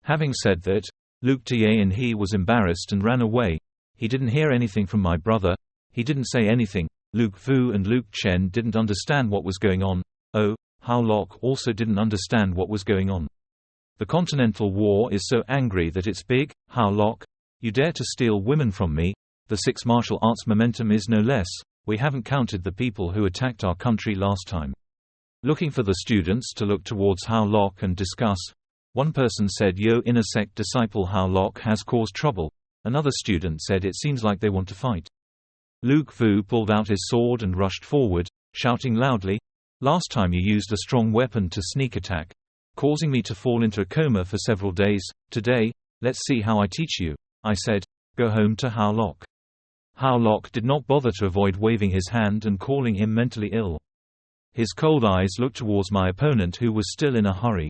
Having said that, Luke Ta and he was embarrassed and ran away. "He didn't hear anything from my brother. He didn't say anything." Luke Vu and Luke Chen didn't understand what was going on. Oh, How Locke also didn't understand what was going on. "The Continental War is so angry that it's big, How Locke. You dare to steal women from me. The 6 martial arts momentum is no less. We haven't counted the people who attacked our country last time." Looking for the students to look towards How Locke and discuss. One person said, "Yo, inner sect disciple How Locke has caused trouble." Another student said, "It seems like they want to fight." Luke Vu pulled out his sword and rushed forward, shouting loudly, "Last time you used a strong weapon to sneak attack, causing me to fall into a coma for several days. Today, let's see how I teach you." I said, "Go home to How Locke." How Locke did not bother to avoid waving his hand and calling him mentally ill. His cold eyes looked towards my opponent who was still in a hurry.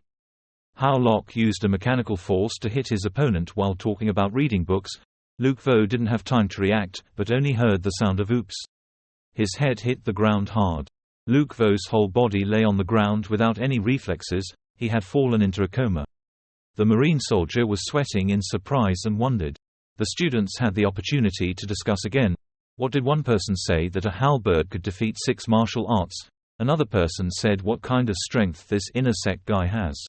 How Locke used a mechanical force to hit his opponent while talking about reading books. Luke Vo didn't have time to react, but only heard the sound of oops. His head hit the ground hard. Luke Vo's whole body lay on the ground without any reflexes. He had fallen into a coma. The Marine soldier was sweating in surprise and wondered. The students had the opportunity to discuss again. What did one person say? That a halberd could defeat 6 martial arts. Another person said, "What kind of strength this inner sect guy has.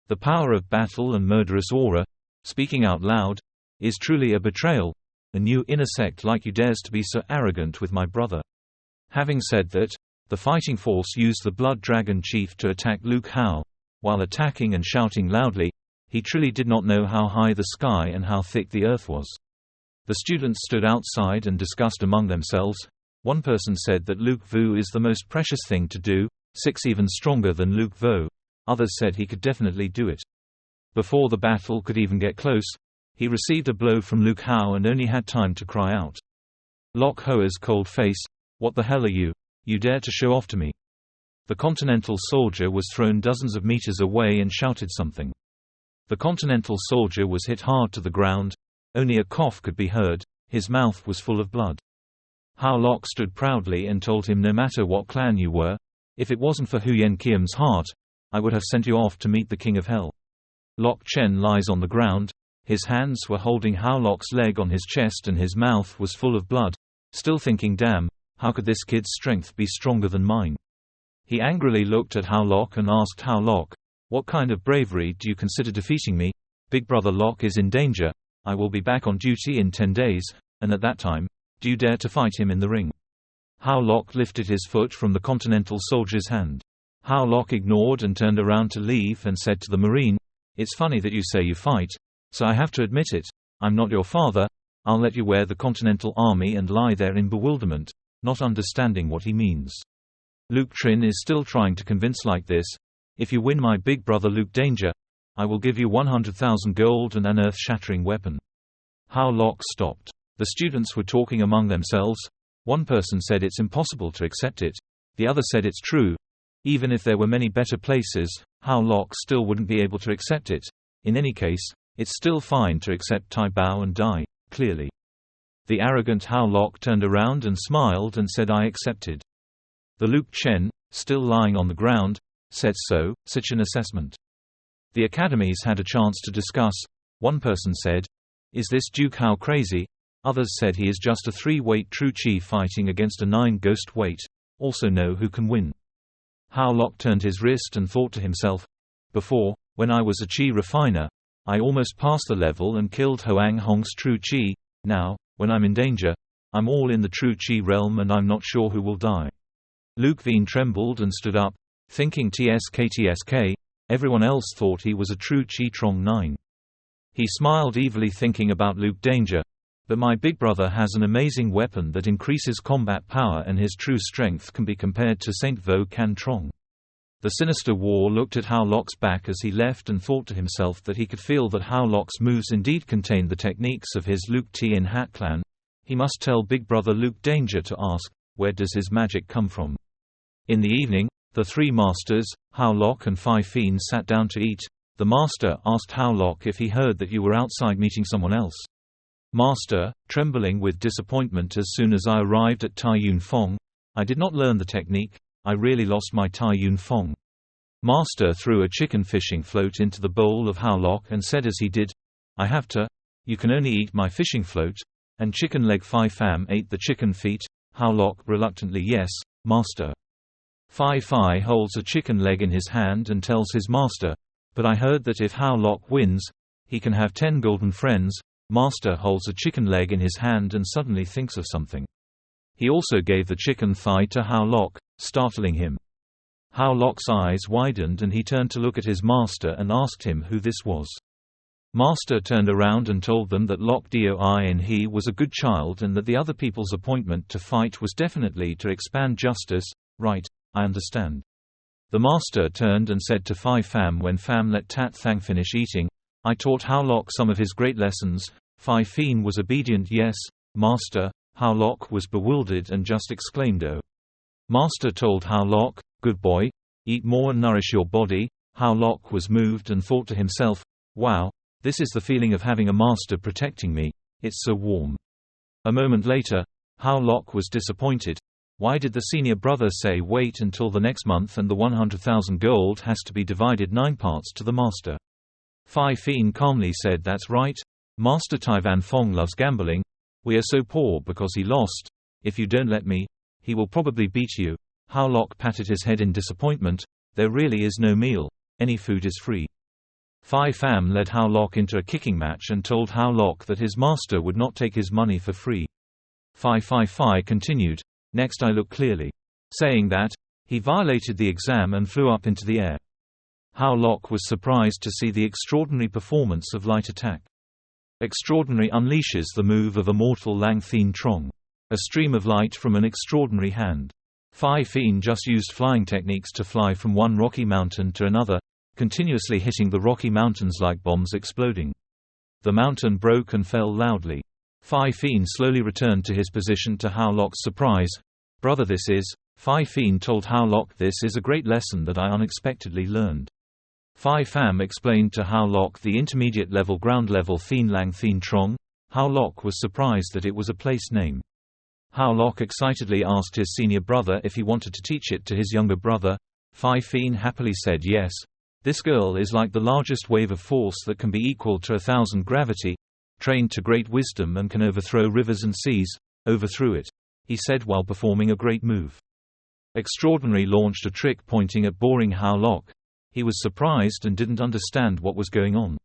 The power of battle and murderous aura, speaking out loud, is truly a betrayal. A new inner sect like you dares to be so arrogant with my brother." Having said that, the fighting force used the Blood Dragon Chief to attack Luke Hao. while attacking and shouting loudly. He truly did not know how high the sky and how thick the earth was. The students stood outside and discussed among themselves. One person said that Luke Vu is the most precious thing to do, 6 even stronger than Luke Vo. Others said he could definitely do it. Before the battle could even get close, he received a blow from Luke Hao and only had time to cry out. Lok Hoa's cold face, "What the hell are you? You dare to show off to me?" The Continental soldier was thrown dozens of meters away and shouted something. The Continental soldier was hit hard to the ground. Only a cough could be heard. His mouth was full of blood. Hao Lok stood proudly and told him, "No matter what clan you were, if it wasn't for Huyen Kiam's heart, I would have sent you off to meet the King of Hell." Lok Chen lies on the ground. His hands were holding Hao Lok's leg on his chest and his mouth was full of blood, still thinking, "Damn, how could this kid's strength be stronger than mine?" He angrily looked at Hao Lok and asked Hao Lok, "What kind of bravery do you consider defeating me? Big brother Lok is in danger. I will be back on duty in 10 days, and at that time, do you dare to fight him in the ring?" Hao Lok lifted his foot from the Continental soldier's hand. Hao Lok ignored and turned around to leave and said to the Marine, "It's funny that you say you fight, so I have to admit it. I'm not your father. I'll let you wear the Continental Army and lie there in bewilderment, not understanding what he means." Luke Trin is still trying to convince like this, "If you win my big brother Luke Danger, I will give you 100,000 gold and an earth-shattering weapon." Hao Lok stopped. The students were talking among themselves. One person said it's impossible to accept it. The other said it's true. Even if there were many better places, Hao Lok still wouldn't be able to accept it. In any case, it's still fine to accept Tai Bao and die, clearly. The arrogant Hao Lok turned around and smiled and said, "I accepted." The Luke Chen, still lying on the ground, said, "So, such an assessment." The academies had a chance to discuss. One person said, "Is this Duke Hao crazy?" Others said he is just a 3-weight true chi fighting against a 9 ghost weight. Also know who can win. Hao Lok turned his wrist and thought to himself, "Before, when I was a chi refiner, I almost passed the level and killed Hoang Hong's true chi. Now, when I'm in danger, I'm all in the true chi realm and I'm not sure who will die." Luke Veen trembled and stood up, thinking TSK. Everyone else thought he was a true Chi Trong 9. He smiled evilly thinking about Luke Danger. "But my big brother has an amazing weapon that increases combat power and his true strength can be compared to Saint Vo Can Trong." The sinister war looked at Hao Lok's back as he left and thought to himself that he could feel that Hao Lok's moves indeed contained the techniques of his Luke Tien Hat clan. He must tell big brother Luke Danger to ask, where does his magic come from? In the evening, the 3 masters, Hao Lok and Phi Phin, sat down to eat. The master asked Hao Lok if he heard that you were outside meeting someone else. "Master, trembling with disappointment as soon as I arrived at Tai Yun Fong, I did not learn the technique. I really lost my Tai Yun Fong." Master threw a chicken fishing float into the bowl of Hao Lok and said as he did, "I have to. You can only eat my fishing float." And chicken leg. Phi Pham ate the chicken feet. Hao Lok reluctantly, "Yes, master." Phi Phi holds a chicken leg in his hand and tells his master, "But I heard that if Hao Lok wins, he can have 10 golden friends." Master holds a chicken leg in his hand and suddenly thinks of something. He also gave the chicken thigh to Hao Lok, startling him. Hao Lok's eyes widened and he turned to look at his master and asked him who this was. Master turned around and told them that Lok Doi and he was a good child and that the other people's appointment to fight was definitely to expand justice. "Right, I understand." The master turned and said to Phi Pham when Pham let Tat Thang finish eating, "I taught Hao Lok some of his great lessons." Phi Phin was obedient. "Yes, master." Hao Lok was bewildered and just exclaimed, "Oh." Master told Hao Lok, "Good boy, eat more and nourish your body." Hao Lok was moved and thought to himself, "Wow, this is the feeling of having a master protecting me. It's so warm." A moment later, Hao Lok was disappointed. Why did the senior brother say wait until the next month and the 100,000 gold has to be divided 9 parts to the master? Phi Phin calmly said, "That's right. Master Taiwan Fong loves gambling. We are so poor because he lost. If you don't let me, he will probably beat you." Hao Lok patted his head in disappointment. "There really is no meal. Any food is free." Phi Pham led Hao Lok into a kicking match and told Hao Lok that his master would not take his money for free. Phi continued, "Next I look clearly." Saying that, he violated the exam and flew up into the air. Hao Lok was surprised to see the extraordinary performance of light attack. Extraordinary unleashes the move of immortal Lang Thien Trong. A stream of light from an extraordinary hand. Phi Phin just used flying techniques to fly from one rocky mountain to another, continuously hitting the rocky mountains like bombs exploding. The mountain broke and fell loudly. Phi Phin slowly returned to his position to Hao Lok's surprise. "Brother, this is..." Phi Phin told Hao Lok, "This is a great lesson that I unexpectedly learned." Phi Pham explained to Hao Lok the intermediate level ground level Thien Lang Thien Trong. Hao Lok was surprised that it was a place name. Hao Lok excitedly asked his senior brother if he wanted to teach it to his younger brother. Phi Phin happily said yes. "This girl is like the largest wave of force that can be equal to 1,000 gravity, trained to great wisdom and can overthrow rivers and seas." "Overthrew it," he said while performing a great move. Extraordinary launched a trick pointing at boring Hao Lok. He was surprised and didn't understand what was going on.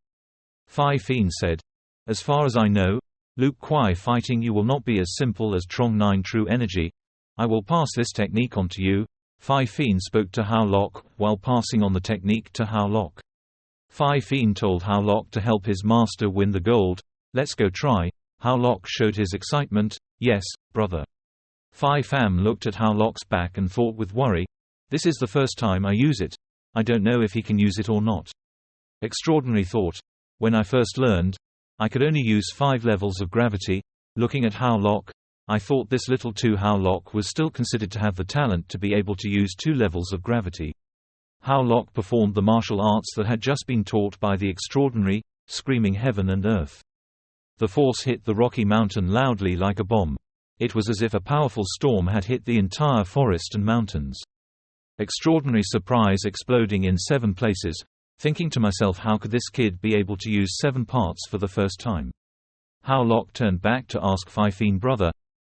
Phi Phin said, "As far as I know, Luke Kwai fighting you will not be as simple as Trong 9 true energy. I will pass this technique on to you." Phi Phin spoke to Hao Lok while passing on the technique to Hao Lok. Phi Phin told Hao Lok to help his master win the gold. "Let's go try." Hao Lok showed his excitement. "Yes, brother." Phi Pham looked at Hao Lok's back and thought with worry, "This is the first time I use it. I don't know if he can use it or not." Extraordinary thought, "When I first learned, I could only use 5 levels of gravity." Looking at Hao Lok, "I thought this little too." Hao Lok was still considered to have the talent to be able to use 2 levels of gravity. Hao Lok performed the martial arts that had just been taught by the extraordinary, screaming heaven and earth. The force hit the rocky mountain loudly like a bomb. It was as if a powerful storm had hit the entire forest and mountains. Extraordinary surprise exploding in 7 places, thinking to myself, how could this kid be able to use 7 parts for the first time? Hao Lok turned back to ask Phi Phin, "Brother,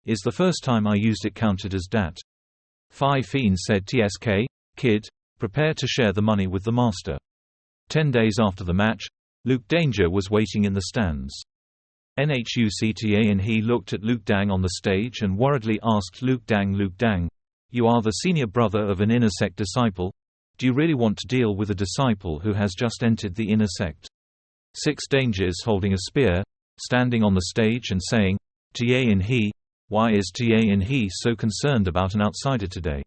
is the first time I used it counted as dat?" Phi Phin said, "TSK, kid, prepare to share the money with the master." 10 days after the match, Luke Danger was waiting in the stands. Nhucta and he looked at Luke Dang on the stage and worriedly asked Luke Dang, "You are the senior brother of an inner sect disciple. Do you really want to deal with a disciple who has just entered the inner sect?" 6 Dangers holding a spear, standing on the stage and saying, "Ta and he, why is Ta and he so concerned about an outsider today?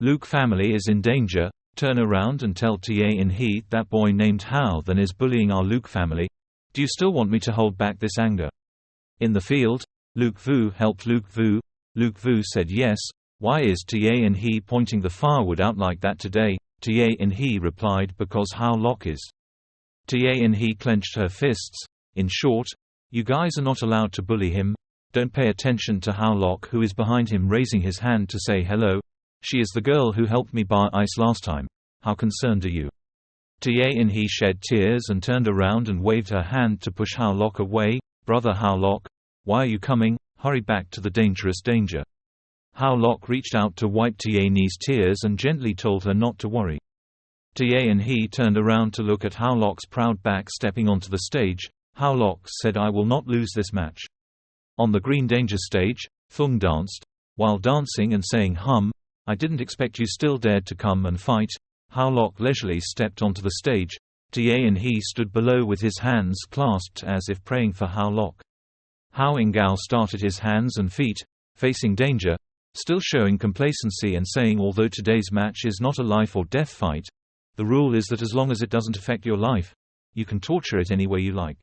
Luke family is in danger. Turn around and tell Ta and he that boy named Hao then is bullying our Luke family. Do you still want me to hold back this anger?" In the field, Luke Vu helped Luke Vu. Luke Vu said, "Yes, why is Ta and he pointing the firewood out like that today?" Ta and he replied, "Because Hao Lok is." Ta and he clenched her fists. "In short, you guys are not allowed to bully him. Don't pay attention to Hao Lok, who is behind him raising his hand to say hello. She is the girl who helped me buy ice last time. How concerned are you?" Ta and he shed tears and turned around and waved her hand to push Hao Lok away. "Brother Hao Lok, why are you coming? Hurry back to the dangerous danger." Hao Lok reached out to wipe Ta Ni's tears and gently told her not to worry. Ta and he turned around to look at Hao Lok's proud back stepping onto the stage. Hao Lok said, "I will not lose this match." On the Green Danger stage, Thung danced. While dancing and saying "I didn't expect you still dared to come and fight." Hao Lok leisurely stepped onto the stage. Ta and he stood below with his hands clasped as if praying for Hao Lok. Hao Ingao started his hands and feet, facing danger, still showing complacency and saying, "Although today's match is not a life or death fight, the rule is that as long as it doesn't affect your life, you can torture it any way you like."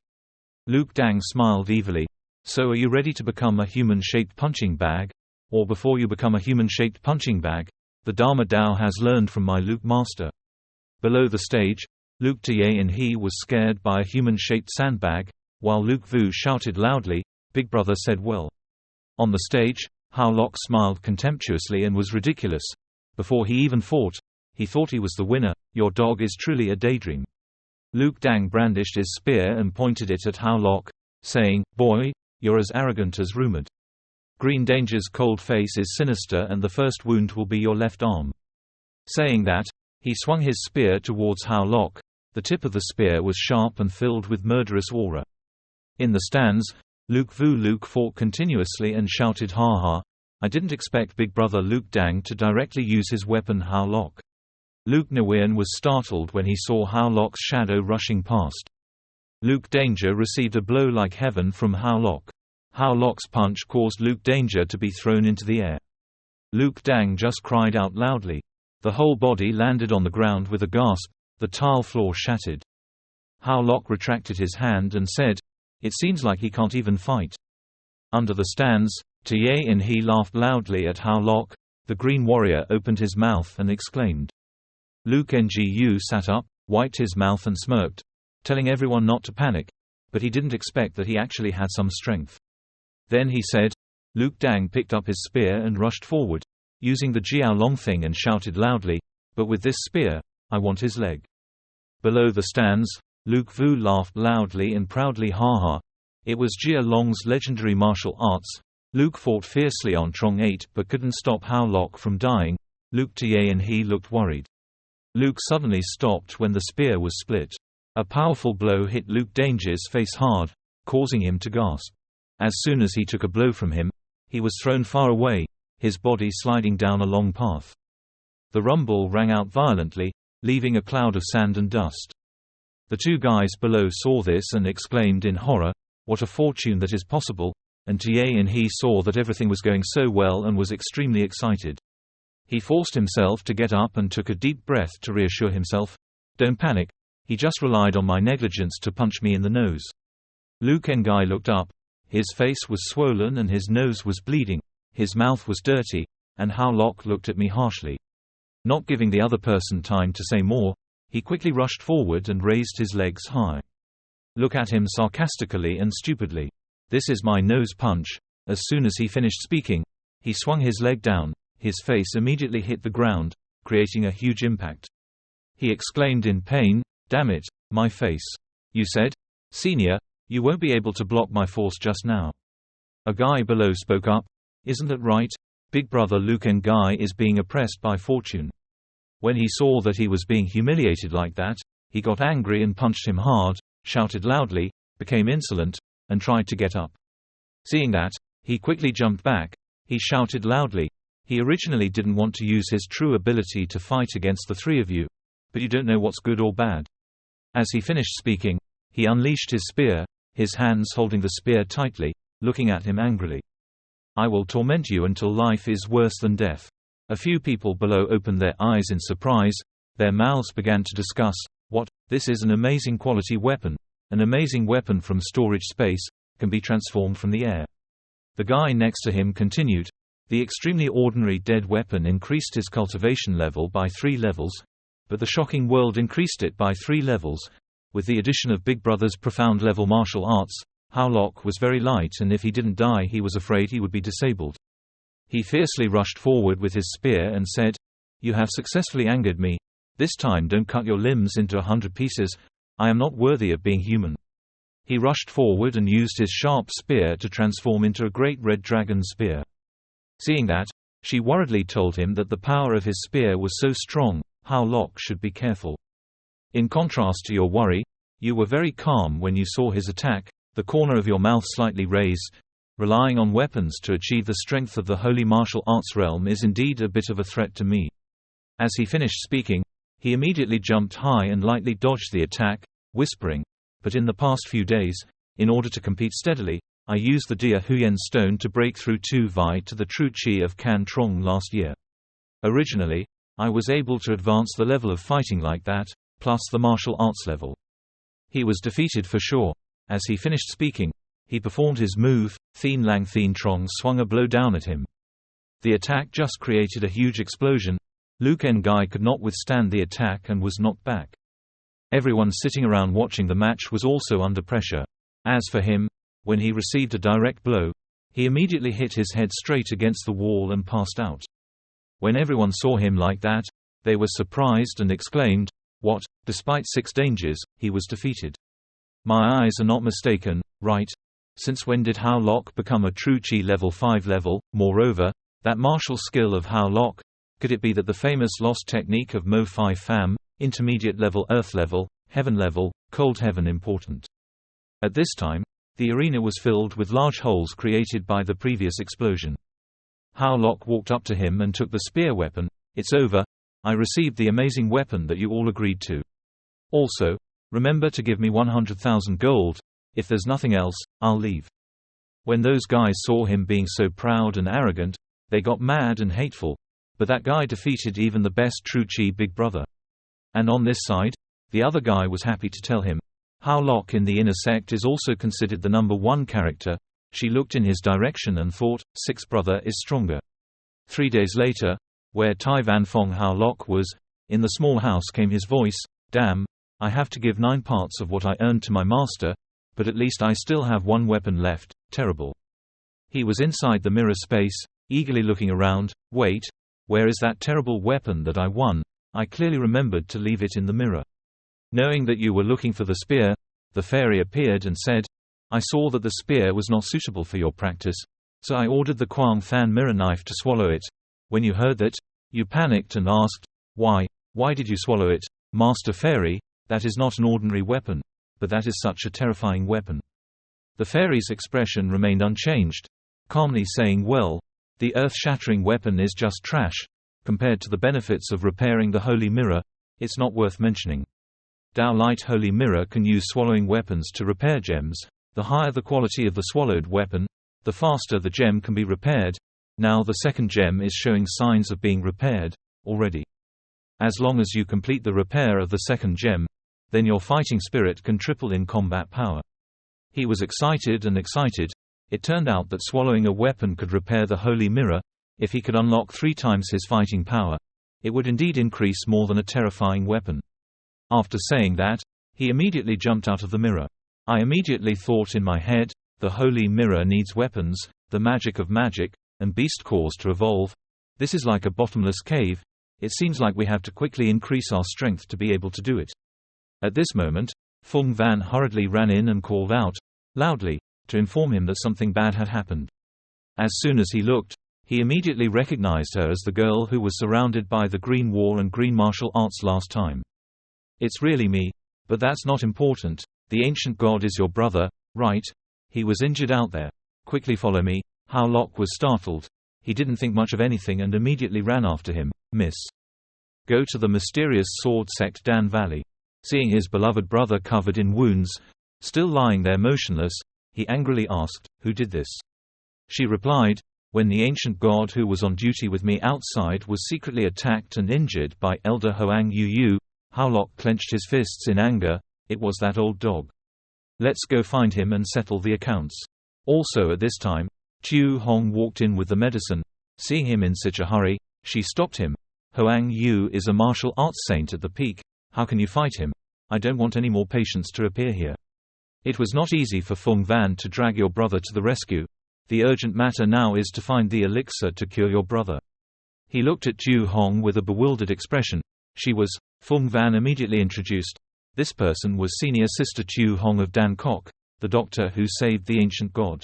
Luke Dang smiled evilly. "So are you ready to become a human-shaped punching bag? Or before you become a human-shaped punching bag, the Dharma Tao has learned from my Luke master." Below the stage, Luke Ta and he was scared by a human-shaped sandbag, while Luke Vu shouted loudly, "Big brother said well." On the stage, Hao Lok smiled contemptuously and was ridiculous. Before he even fought, he thought he was the winner. "Your dog is truly a daydream." Luke Dang brandished his spear and pointed it at Hao Lok, saying, "Boy, you're as arrogant as rumored. Green Danger's cold face is sinister and the first wound will be your left arm." Saying that, he swung his spear towards Hao Lok. The tip of the spear was sharp and filled with murderous aura. In the stands, Luke Vu fought continuously and shouted, "Ha ha, I didn't expect big brother Luke Dang to directly use his weapon Hao Lok." Luke Nguyen was startled when he saw Hao Lok's shadow rushing past. Luke Danger received a blow like heaven from Hao Lok. Hao Lok's punch caused Luke Danger to be thrown into the air. Luke Dang just cried out loudly. The whole body landed on the ground with a gasp, the tile floor shattered. Hao Lok retracted his hand and said, "It seems like he can't even fight." Under the stands, Tie In He laughed loudly at Hao Lok. The Green Warrior opened his mouth and exclaimed. Luke Ngu sat up, wiped his mouth and smirked, telling everyone not to panic, but he didn't expect that he actually had some strength. Then he said, Luke Dang picked up his spear and rushed forward, using the Jiao Long thing, and shouted loudly, "But with this spear, I want his leg." Below the stands, Luke Vu laughed loudly and proudly, "Ha ha." It was Jia Long's legendary martial arts. Luke fought fiercely on Trong 8 but couldn't stop Hao Lok from dying. Luke Tie and he looked worried. Luke suddenly stopped when the spear was split. A powerful blow hit Luke Danger's face hard, causing him to gasp. As soon as he took a blow from him, he was thrown far away, his body sliding down a long path. The rumble rang out violently, leaving a cloud of sand and dust. The two guys below saw this and exclaimed in horror, "What a fortune that is possible," and Tie and he saw that everything was going so well and was extremely excited. He forced himself to get up and took a deep breath to reassure himself. "Don't panic, he just relied on my negligence to punch me in the nose." Luke Ngai looked up. His face was swollen and his nose was bleeding, his mouth was dirty, and Hao Lok looked at me harshly. Not giving the other person time to say more, he quickly rushed forward and raised his legs high. Look at him sarcastically and stupidly. "This is my nose punch." As soon as he finished speaking, he swung his leg down, his face immediately hit the ground, creating a huge impact. He exclaimed in pain, "Damn it, my face. You said, Senior, you won't be able to block my force just now." A guy below spoke up, "Isn't that right? Big brother Luke Ngai is being oppressed by fortune." When he saw that he was being humiliated like that, he got angry and punched him hard, shouted loudly, became insolent, and tried to get up. Seeing that, he quickly jumped back. He shouted loudly, "He originally didn't want to use his true ability to fight against the three of you, but you don't know what's good or bad." As he finished speaking, he unleashed his spear, his hands holding the spear tightly, looking at him angrily. "I will torment you until life is worse than death." A few people below opened their eyes in surprise. Their mouths began to discuss, "What? This is an amazing quality weapon. An amazing weapon from storage space, can be transformed from the air." The guy next to him continued, "The extremely ordinary dead weapon increased his cultivation level by 3 levels, but the shocking world increased it by 3 levels. With the addition of Big Brother's profound level martial arts, Hao Lok was very light, and if he didn't die he was afraid he would be disabled." He fiercely rushed forward with his spear and said, "You have successfully angered me. This time don't cut your limbs into 100 pieces. I am not worthy of being human." He rushed forward and used his sharp spear to transform into a great red dragon spear. Seeing that, she worriedly told him that the power of his spear was so strong, Hao Lok should be careful. "In contrast to your worry, you were very calm when you saw his attack, the corner of your mouth slightly raised. Relying on weapons to achieve the strength of the holy martial arts realm is indeed a bit of a threat to me." As he finished speaking, he immediately jumped high and lightly dodged the attack, whispering, "But in the past few days, in order to compete steadily, I used the Dia Huyen stone to break through Tu Vi to the true Qi of Can Trong last year. Originally, I was able to advance the level of fighting like that, plus the martial arts level." He was defeated for sure. As he finished speaking, he performed his move. Thien Lang Thien Trong swung a blow down at him. The attack just created a huge explosion. Luke Ngai could not withstand the attack and was knocked back. Everyone sitting around watching the match was also under pressure. As for him, when he received a direct blow, he immediately hit his head straight against the wall and passed out. When everyone saw him like that, they were surprised and exclaimed, "What? Despite 6 dangers, he was defeated. My eyes are not mistaken, right? Since when did Hao Lok become a true Qi level 5 level? Moreover, that martial skill of Hao Lok, could it be that the famous lost technique of Mo 5 Pham, intermediate level earth level, heaven level, cold heaven important?" At this time, the arena was filled with large holes created by the previous explosion. Hao Lok walked up to him and took the spear weapon. "It's over. I received the amazing weapon that you all agreed to. Also, remember to give me 100,000 gold. If there's nothing else, I'll leave." When those guys saw him being so proud and arrogant, they got mad and hateful, but that guy defeated even the best true Chi big brother. And on this side, the other guy was happy to tell him how Locke in the inner sect is also considered the #1 character. She looked in his direction and thought, Sixth brother is stronger. 3 days later, where Tai Van Fong How Locke was, in the small house came his voice, "Damn, I have to give 9 parts of what I earned to my master, but at least I still have 1 weapon left, terrible." He was inside the mirror space, eagerly looking around. "Wait, where is that terrible weapon that I won? I clearly remembered to leave it in the mirror." Knowing that you were looking for the spear, the fairy appeared and said, "I saw that the spear was not suitable for your practice, so I ordered the Quang Fan mirror knife to swallow it. When you heard that, you panicked and asked, 'Why did you swallow it, Master Fairy? That is not an ordinary weapon, but that is such a terrifying weapon.'" The fairy's expression remained unchanged, calmly saying, "Well, the earth-shattering weapon is just trash. Compared to the benefits of repairing the Holy Mirror, it's not worth mentioning. Dao Light Holy Mirror can use swallowing weapons to repair gems. The higher the quality of the swallowed weapon, the faster the gem can be repaired. Now the second gem is showing signs of being repaired already. As long as you complete the repair of the second gem, then your fighting spirit can triple in combat power." He was excited and excited. It turned out that swallowing a weapon could repair the Holy Mirror. If he could unlock 3 times his fighting power, it would indeed increase more than a terrifying weapon. After saying that, he immediately jumped out of the mirror. I immediately thought in my head, the Holy Mirror needs weapons, the magic of magic, and beast cores to evolve. This is like a bottomless cave. It seems like we have to quickly increase our strength to be able to do it. At this moment, Feng Van hurriedly ran in and called out, loudly, to inform him that something bad had happened. As soon as he looked, he immediately recognized her as the girl who was surrounded by the green wall and green martial arts last time. "It's really me, but that's not important. The ancient god is your brother, right? He was injured out there. Quickly follow me." How Locke was startled. He didn't think much of anything and immediately ran after him. "Miss. Go to the mysterious sword sect Dan Valley." Seeing his beloved brother covered in wounds, still lying there motionless, he angrily asked, "Who did this?" She replied, "When the ancient god who was on duty with me outside was secretly attacked and injured by Elder Hoang Yu." How Locke clenched his fists in anger. It was that old dog. "Let's go find him and settle the accounts." Also at this time, Chu Hong walked in with the medicine. Seeing him in such a hurry, she stopped him. "Hoang Yu is a martial arts saint at the peak. How can you fight him? I don't want any more patients to appear here." It was not easy for Feng Van to drag your brother to the rescue. The urgent matter now is to find the elixir to cure your brother. He looked at Chu Hong with a bewildered expression. She was, Feng Van immediately introduced. This person was Senior Sister Chu Hong of Dan Kok, the doctor who saved the ancient god.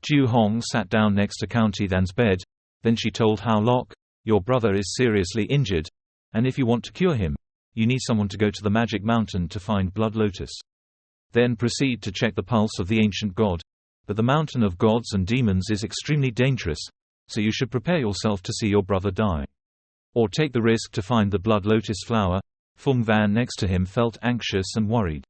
Chu Hong sat down next to County Dan's bed. Then she told How Locke, "Your brother is seriously injured, and if you want to cure him, you need someone to go to the Magic Mountain to find Blood Lotus. Then proceed to check the pulse of the ancient god. But the mountain of gods and demons is extremely dangerous, so you should prepare yourself to see your brother die. Or take the risk to find the Blood Lotus flower." Feng Van next to him felt anxious and worried.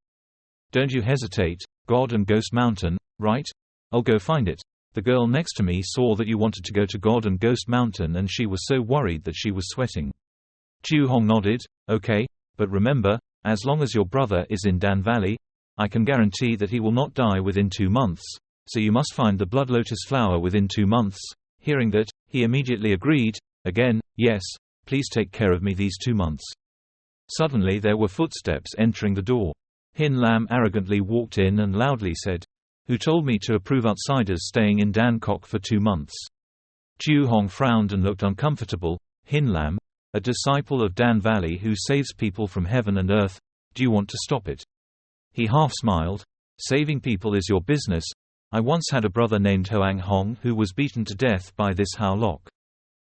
"Don't you hesitate, God and Ghost Mountain, right? I'll go find it. The girl next to me saw that you wanted to go to God and Ghost Mountain and she was so worried that she was sweating." Chu Hong nodded. "Okay, but remember, as long as your brother is in Dan Valley, I can guarantee that he will not die within 2 months, so you must find the Blood Lotus flower within 2 months. Hearing that, he immediately agreed. Again, "Yes, please take care of me these 2 months." Suddenly there were footsteps entering the door. Hin Lam arrogantly walked in and loudly said, "Who told me to approve outsiders staying in Dan Kok for 2 months?" Chu Hong frowned and looked uncomfortable. "Hin Lam, a disciple of Dan Valley who saves people from heaven and earth, do you want to stop it?" He half smiled. "Saving people is your business. I once had a brother named Hoang Hong who was beaten to death by this How Locke.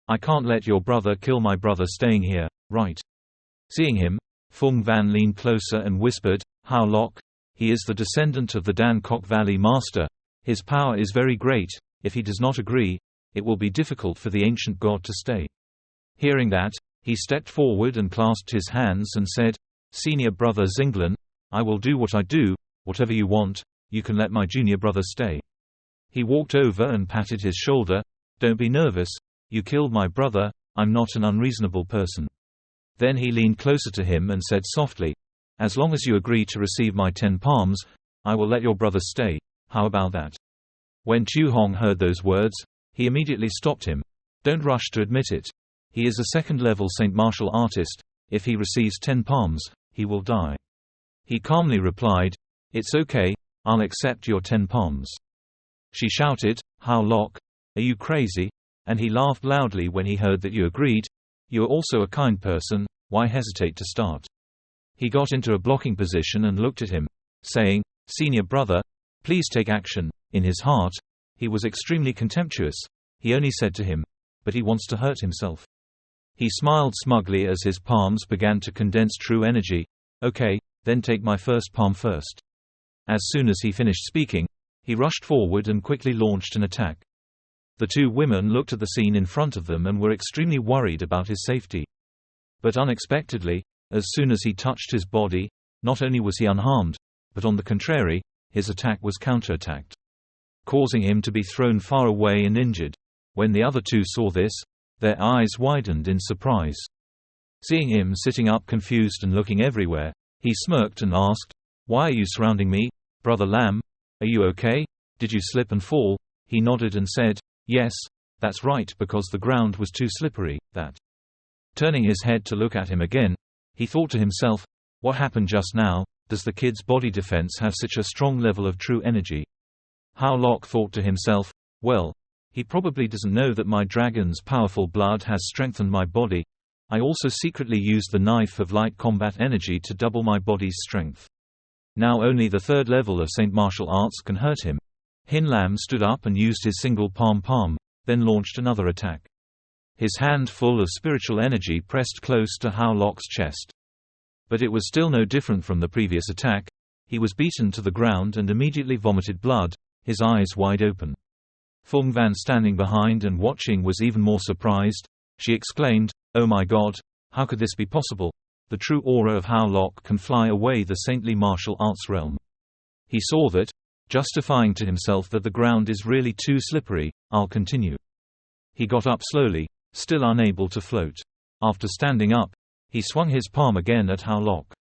I can't let your brother kill my brother staying here, right?" Seeing him, Feng Van leaned closer and whispered, "How Locke? He is the descendant of the Dan Kok Valley Master. His power is very great. If he does not agree, it will be difficult for the ancient god to stay." Hearing that, He stepped forward and clasped his hands and said, "Senior brother Xinglan, I will do what I do, whatever you want, you can let my junior brother stay." He walked over and patted his shoulder. "Don't be nervous, you killed my brother, I'm not an unreasonable person." Then he leaned closer to him and said softly, "As long as you agree to receive my 10 palms, I will let your brother stay, how about that?" When Chu Hong heard those words, he immediately stopped him. "Don't rush to admit it. He is a second-level Saint martial artist, if he receives 10 palms, he will die." He calmly replied, "It's okay, I'll accept your 10 palms." She shouted, "Hao Lok, are you crazy?" And he laughed loudly when he heard that you agreed. "You are also a kind person, why hesitate to start?" He got into a blocking position and looked at him, saying, "Senior brother, please take action." In his heart, he was extremely contemptuous. He only said to him, "But he wants to hurt himself." He smiled smugly as his palms began to condense true energy. "Okay, then take my first palm first." As soon as he finished speaking, he rushed forward and quickly launched an attack. The two women looked at the scene in front of them and were extremely worried about his safety. But unexpectedly, as soon as he touched his body, not only was he unharmed, but on the contrary, his attack was counterattacked, causing him to be thrown far away and injured. When the other two saw this, their eyes widened in surprise. Seeing him sitting up confused and looking everywhere, he smirked and asked, "Why are you surrounding me, Brother Lam? Are you okay? Did you slip and fall?" He nodded and said, "Yes, that's right, because the ground was too slippery, that." Turning his head to look at him again, he thought to himself, "What happened just now? Does the kid's body defense have such a strong level of true energy?" Hao Lok thought to himself, "Well, he probably doesn't know that my dragon's powerful blood has strengthened my body. I also secretly used the knife of light combat energy to double my body's strength. Now only the 3rd level of Saint martial arts can hurt him." Hin Lam stood up and used his single palm, then launched another attack. His hand full of spiritual energy pressed close to Hao Lok's chest. But it was still no different from the previous attack. He was beaten to the ground and immediately vomited blood, his eyes wide open. Feng Van, standing behind and watching, was even more surprised. She exclaimed, "Oh my God, how could this be possible? The true aura of Hao Lok can fly away the saintly martial arts realm." He saw that, justifying to himself that the ground is really too slippery. "I'll continue." He got up slowly, still unable to float. After standing up, he swung his palm again at Hao Lok.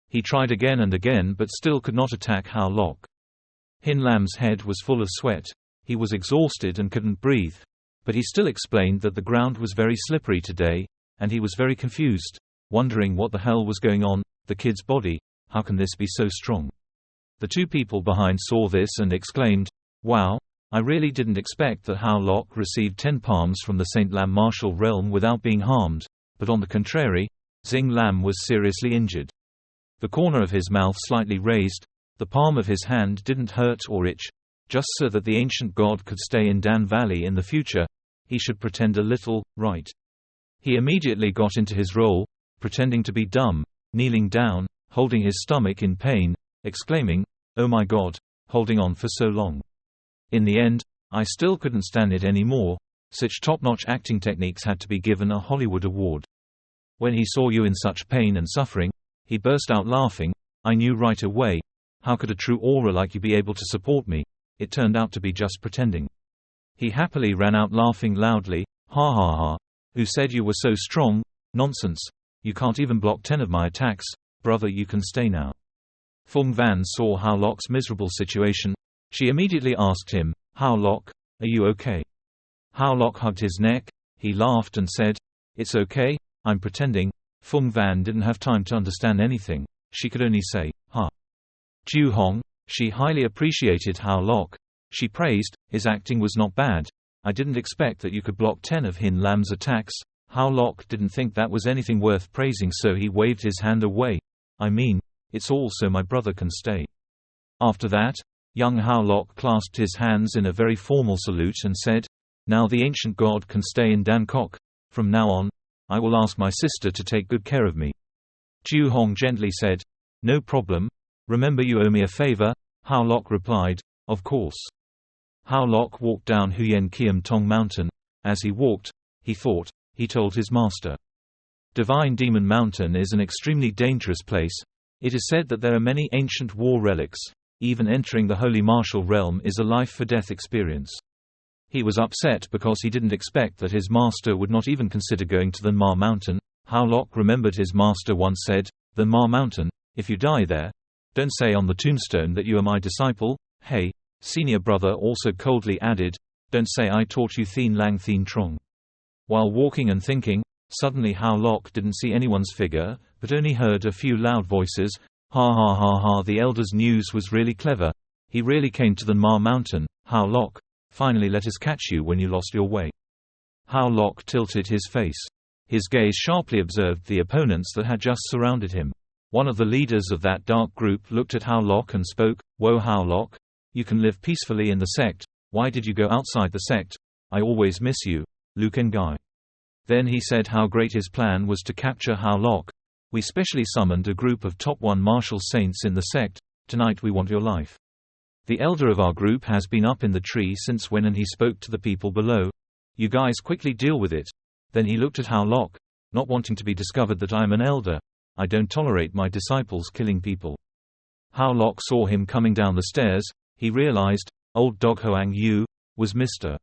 He tried again and again but still could not attack Hao Lok. Hin Lam's head was full of sweat. He was exhausted and couldn't breathe. But he still explained that the ground was very slippery today, and he was very confused, wondering what the hell was going on. The kid's body, how can this be so strong? The two people behind saw this and exclaimed, "Wow, I really didn't expect that Hao Lok received 10 palms from the Saint Lam martial realm without being harmed, but on the contrary, Xing Lam was seriously injured. The corner of his mouth slightly raised, the palm of his hand didn't hurt or itch. Just so that the ancient god could stay in Dan Valley in the future, he should pretend a little, right?" He immediately got into his role, pretending to be dumb, kneeling down, holding his stomach in pain, exclaiming, "Oh my God, holding on for so long. In the end, I still couldn't stand it anymore." Such top-notch acting techniques had to be given a Hollywood award. When he saw you in such pain and suffering, he burst out laughing. "I knew right away. How could a true aura like you be able to support me? It turned out to be just pretending." He happily ran out laughing loudly. "Ha ha ha. Who said you were so strong? Nonsense. You can't even block 10 of my attacks. Brother, you can stay now." Feng Van saw Hao Lok's miserable situation. She immediately asked him, "Hao Lok, are you okay?" Hao Lok hugged his neck. He laughed and said, "It's okay, I'm pretending." Feng Van didn't have time to understand anything. She could only say, "Ha." Chu Hong, she highly appreciated Hao Lok. She praised, "His acting was not bad. I didn't expect that you could block 10 of Hin Lam's attacks." Hao Lok didn't think that was anything worth praising, so he waved his hand away. "I mean, it's all so my brother can stay." After that, young Hao Lok clasped his hands in a very formal salute and said, "Now the ancient god can stay in Danкok. From now on, I will ask my sister to take good care of me." Chu Hong gently said, "No problem. Remember you owe me a favor." Hao Lok replied, "Of course." Hao Lok walked down Huyen Kiem Tong Mountain. As he walked, he thought, he told his master, Divine Demon Mountain is an extremely dangerous place. It is said that there are many ancient war relics. Even entering the Holy Martial Realm is a life-for-death experience. He was upset because he didn't expect that his master would not even consider going to the Ma Mountain. Howlock remembered his master once said, "The Ma Mountain, if you die there, don't say on the tombstone that you are my disciple." Hey, senior brother also coldly added, "Don't say I taught you Thien Lang Thien Trong." While walking and thinking, suddenly Howlock didn't see anyone's figure, but only heard a few loud voices. Ha ha ha ha, the elder's news was really clever. He really came to the Ma Mountain. Howlock, finally let us catch you when you lost your way. Howlock tilted his face. His gaze sharply observed the opponents that had just surrounded him. One of the leaders of that dark group looked at Howlock and spoke. "Whoa Howlock, you can live peacefully in the sect. Why did you go outside the sect? I always miss you, Lukengai." Then he said how great his plan was to capture Howlock. "We specially summoned a group of top 1 martial saints in the sect. Tonight we want your life. The elder of our group has been up in the tree since when," and he spoke to the people below. "You guys quickly deal with it." Then he looked at Howlock. "Not wanting to be discovered that I am an elder. I don't tolerate my disciples killing people." Howlock saw him coming down the stairs. He realized, old dog Hoang Yu was Mr.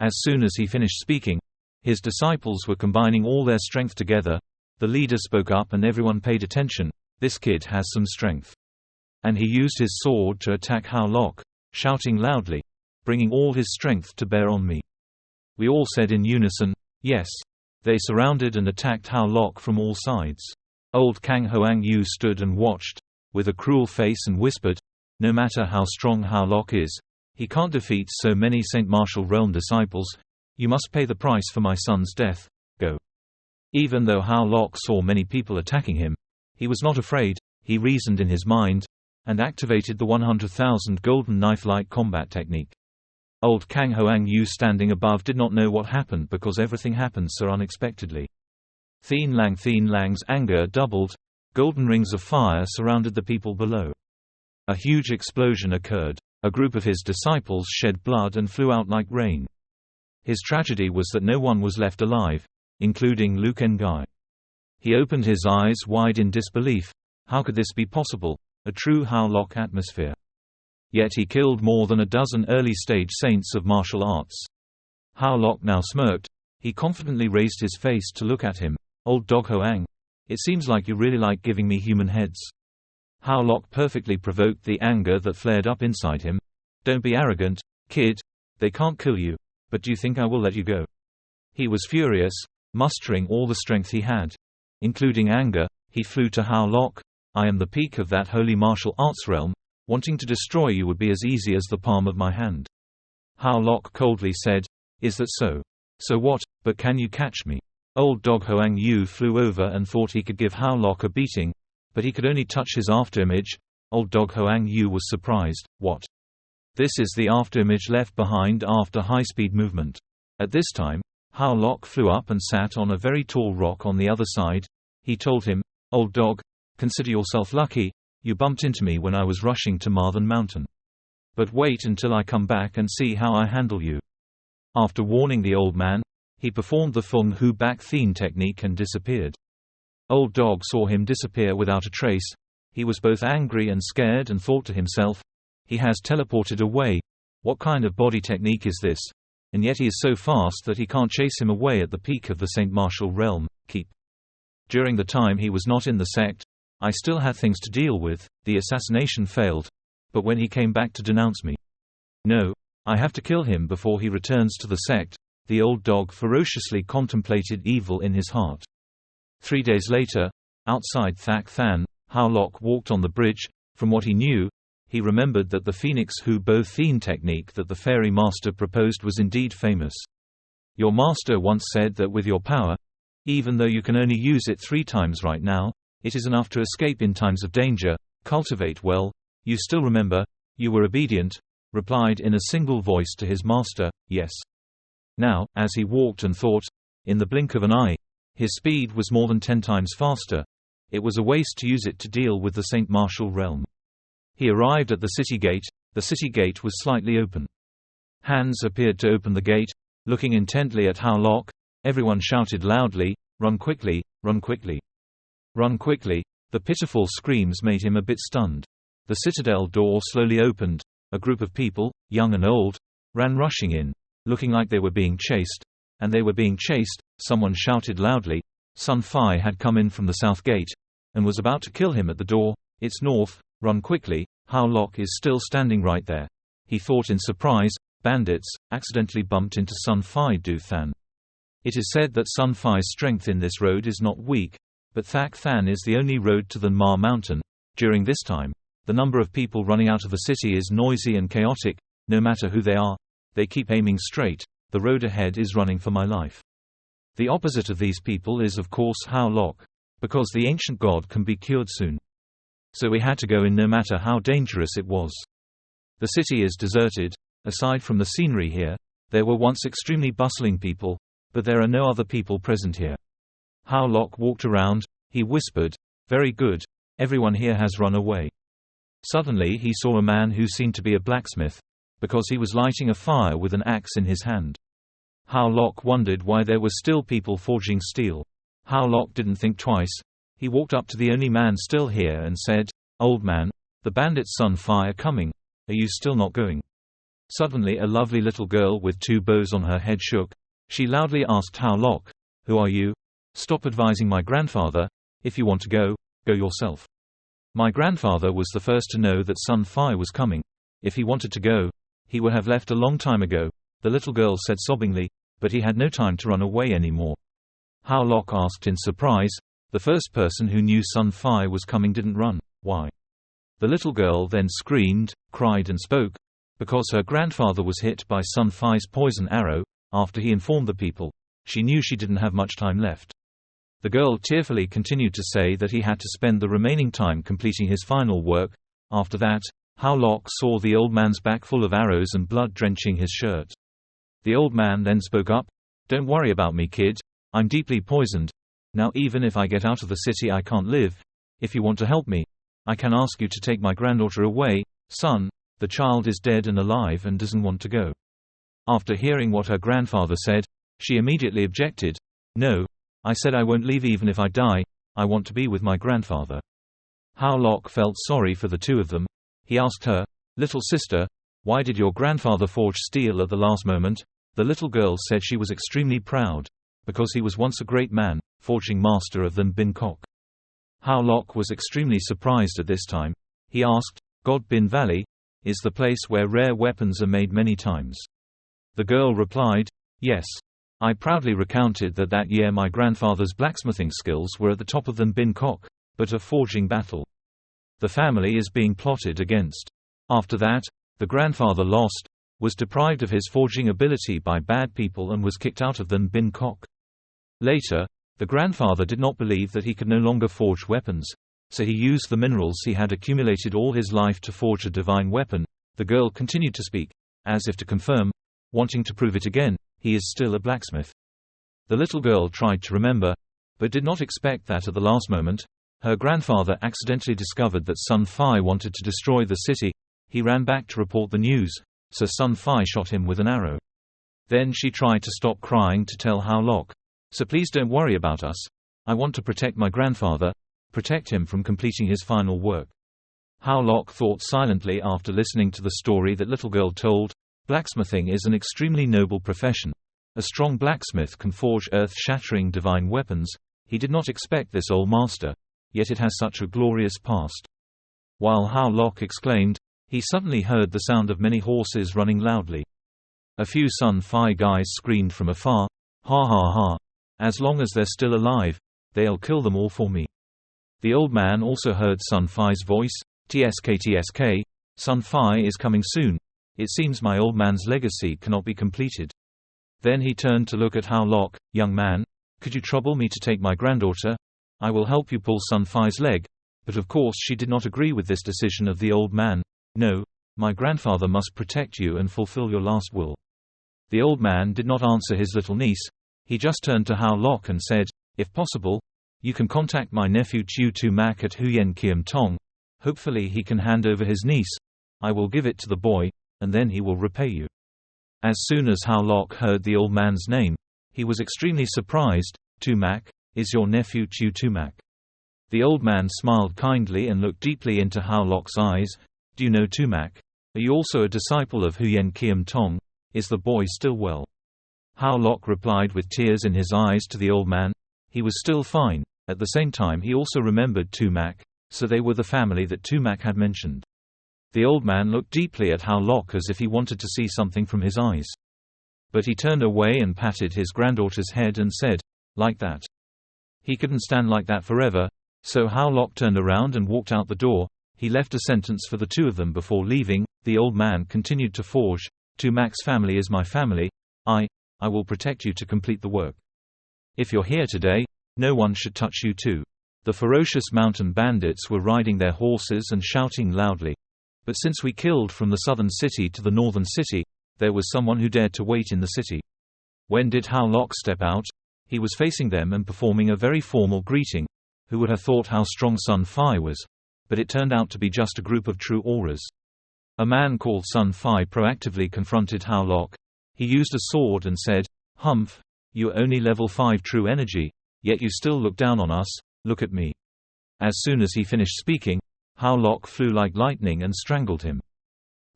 As soon as he finished speaking, his disciples were combining all their strength together. The leader spoke up and everyone paid attention. "This kid has some strength." And he used his sword to attack Howlock, shouting loudly, "Bringing all his strength to bear on me." We all said in unison, "Yes." They surrounded and attacked Howlock from all sides. Old Kang Hoang Yu stood and watched, with a cruel face, and whispered, "No matter how strong Howlock is, he can't defeat so many Saint Martial Realm disciples. You must pay the price for my son's death. Go." Even though Howlock saw many people attacking him, he was not afraid. He reasoned in his mind, and activated the 100,000 golden knife-like combat technique. Old Kang Hoang Yu standing above did not know what happened because everything happened so unexpectedly. Thien Lang's anger doubled. Golden rings of fire surrounded the people below. A huge explosion occurred. A group of his disciples shed blood and flew out like rain. His tragedy was that no one was left alive, including Lukengai. He opened his eyes wide in disbelief. How could this be possible? A true Howlock atmosphere. Yet he killed more than a dozen early-stage saints of martial arts. Howlock now smirked. He confidently raised his face to look at him. "Old dog Hoang, it seems like you really like giving me human heads." Howlock perfectly provoked the anger that flared up inside him. "Don't be arrogant, kid. They can't kill you. But do you think I will let you go?" He was furious. Mustering all the strength he had, including anger, he flew to Howlock. "I am the peak of that holy martial arts realm. Wanting to destroy you would be as easy as the palm of my hand." Howlock coldly said, "Is that so? So what, but can you catch me?" Old dog Hoang Yu flew over and thought he could give Howlock a beating, but he could only touch his afterimage. Old dog Hoang Yu was surprised. "What? This is the afterimage left behind after high-speed movement." At this time, Howlock flew up and sat on a very tall rock on the other side. He told him, "Old dog, consider yourself lucky. You bumped into me when I was rushing to Marthan Mountain. But wait until I come back and see how I handle you." After warning the old man, he performed the Feng Hu Bak Thien technique and disappeared. Old dog saw him disappear without a trace. He was both angry and scared and thought to himself, "He has teleported away. What kind of body technique is this? And yet he is so fast that he can't chase him away at the peak of the Saint Martial Realm. Keep." During the time he was not in the sect, I still had things to deal with. The assassination failed. But when he came back to denounce me, no, I have to kill him before he returns to the sect. The old dog ferociously contemplated evil in his heart. 3 days later, outside Thak Than, Howlock walked on the bridge. From what he knew, he remembered that the Phoenix Hu Bo Thien technique that the fairy master proposed was indeed famous. "Your master once said that with your power, even though you can only use it 3 times right now, it is enough to escape in times of danger. Cultivate well. You still remember? You were obedient," replied in a single voice to his master, "Yes." Now, as he walked and thought, in the blink of an eye, his speed was more than 10 times faster. It was a waste to use it to deal with the Saint Martial Realm. He arrived at the city gate. The city gate was slightly open. Hands appeared to open the gate. Looking intently at Howlock, everyone shouted loudly, Run quickly, run quickly. Run quickly." The pitiful screams made him a bit stunned. The citadel door slowly opened. A group of people, young and old, ran rushing in, looking like they were being chased. And they were being chased, someone shouted loudly. Sun Fai had come in from the south gate, and was about to kill him at the door. "It's north, run quickly." Hao Lok is still standing right there. He thought in surprise, bandits, accidentally bumped into Sun Fai Du Than. It is said that Sun Fai's strength in this road is not weak, but Thak Than is the only road to the Ma Mountain. During this time, the number of people running out of the city is noisy and chaotic. No matter who they are, they keep aiming straight. The road ahead is running for my life. The opposite of these people is of course Hao Lok, because the ancient god can be cured soon. So we had to go in no matter how dangerous it was. The city is deserted. Aside from the scenery here, there were once extremely bustling people, but there are no other people present here. Hao Lok walked around. He whispered, "Very good. Everyone here has run away." Suddenly he saw a man who seemed to be a blacksmith, because he was lighting a fire with an axe in his hand. Hao Lok wondered why there were still people forging steel. Hao Lok didn't think twice. He walked up to the only man still here and said, "Old man, the bandits Sun Fai are coming. Are you still not going?" Suddenly a lovely little girl with 2 bows on her head shook. She loudly asked Hao Lok, "Who are you? Stop advising my grandfather. If you want to go, go yourself. My grandfather was the first to know that Sun Fai was coming. If he wanted to go, he would have left a long time ago," the little girl said sobbingly, "but he had no time to run away anymore." Hao Lok asked in surprise, "The first person who knew Sun Fai was coming didn't run, why?" The little girl then screamed, cried and spoke, because her grandfather was hit by Sun Fai's poison arrow. After he informed the people, she knew she didn't have much time left. The girl tearfully continued to say that he had to spend the remaining time completing his final work. After that, Hao Lok saw the old man's back full of arrows and blood drenching his shirt. The old man then spoke up, "Don't worry about me, kid. I'm deeply poisoned. Now even if I get out of the city I can't live. If you want to help me, I can ask you to take my granddaughter away. Son, the child is dead and alive and doesn't want to go." After hearing what her grandfather said, she immediately objected. "No, I said I won't leave even if I die. I want to be with my grandfather." Hao Lok felt sorry for the two of them. He asked her, "Little sister, why did your grandfather forge steel at the last moment?" The little girl said she was extremely proud, because he was once a great man, forging master of Than Bin Kok. Hao Lok was extremely surprised at this time. He asked, "God Bin Valley is the place where rare weapons are made many times?" The girl replied, "Yes. I proudly recounted that year my grandfather's blacksmithing skills were at the top of Than Bin Kok, but a forging battle. The family is being plotted against. After that, the grandfather lost, was deprived of his forging ability by bad people and was kicked out of Than Bin Kok. Later, the grandfather did not believe that he could no longer forge weapons, so he used the minerals he had accumulated all his life to forge a divine weapon." The girl continued to speak, as if to confirm, wanting to prove it again, "He is still a blacksmith." The little girl tried to remember, but did not expect that at the last moment, her grandfather accidentally discovered that Sun Fai wanted to destroy the city. He ran back to report the news, so Sun Fai shot him with an arrow. Then she tried to stop crying to tell Hao Lok, "So please don't worry about us. I want to protect my grandfather, protect him from completing his final work." Hao Lok thought silently after listening to the story that little girl told. Blacksmithing is an extremely noble profession. A strong blacksmith can forge earth-shattering divine weapons. He did not expect this old master, yet it has such a glorious past. While Hao Lok exclaimed, he suddenly heard the sound of many horses running loudly. A few Sun Fai guys screamed from afar, "Ha ha ha! As long as they're still alive, they'll kill them all for me." The old man also heard Sun Fai's voice, "Tsk tsk, Sun Fai is coming soon. It seems my old man's legacy cannot be completed." Then he turned to look at Hao Lok, "Young man, could you trouble me to take my granddaughter? I will help you pull Sun Fai's leg." But of course she did not agree with this decision of the old man. "No, my grandfather must protect you and fulfill your last will." The old man did not answer his little niece. He just turned to Hao Lok and said, "If possible, you can contact my nephew Chiu Tu Mak at Huyen Kiem Tong. Hopefully he can hand over his niece. I will give it to the boy, and then he will repay you." As soon as Hao Lok heard the old man's name, he was extremely surprised. "Tu Mak, is your nephew Chu Tumak." The old man smiled kindly and looked deeply into Hao Lok's eyes. "Do you know Tumak? Are you also a disciple of Huyen Kiam Tong? Is the boy still well?" Hao Lok replied with tears in his eyes to the old man. He was still fine. At the same time he also remembered Tumak, so they were the family that Tumak had mentioned. The old man looked deeply at Hao Lok as if he wanted to see something from his eyes. But he turned away and patted his granddaughter's head and said, "Like that." He couldn't stand like that forever, so Hao Lok turned around and walked out the door. He left a sentence for the two of them before leaving. The old man continued to forge, "Tumak's family is my family. I will protect you to complete the work. If you're here today, no one should touch you too." The ferocious mountain bandits were riding their horses and shouting loudly. But since we killed from the southern city to the northern city, there was someone who dared to wait in the city. When did Hao Lok step out? He was facing them and performing a very formal greeting. Who would have thought how strong Sun Fi was? But it turned out to be just a group of true auras. A man called Sun Fi proactively confronted Hao Lok. He used a sword and said, "Humph, you're only level 5 true energy, yet you still look down on us, look at me." As soon as he finished speaking, Hao Lok flew like lightning and strangled him.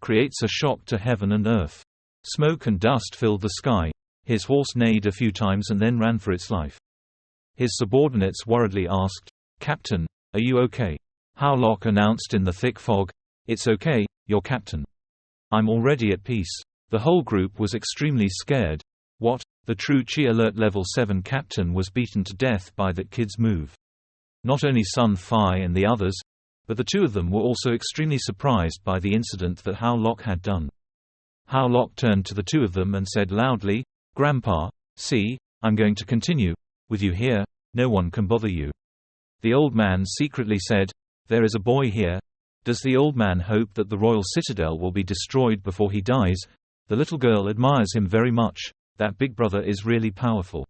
Creates a shock to heaven and earth. Smoke and dust filled the sky. His horse neighed a few times and then ran for its life. His subordinates worriedly asked, "Captain, are you okay?" Hao Lok announced in the thick fog, "It's okay, your captain. I'm already at peace." The whole group was extremely scared. What? The true Chi Alert Level 7 captain was beaten to death by that kid's move. Not only Sun Fi and the others, but the two of them were also extremely surprised by the incident that Hao Lok had done. Hao Lok turned to the two of them and said loudly, "Grandpa, see, I'm going to continue. With you here, no one can bother you." The old man secretly said, "There is a boy here." Does the old man hope that the royal citadel will be destroyed before he dies? The little girl admires him very much. That big brother is really powerful.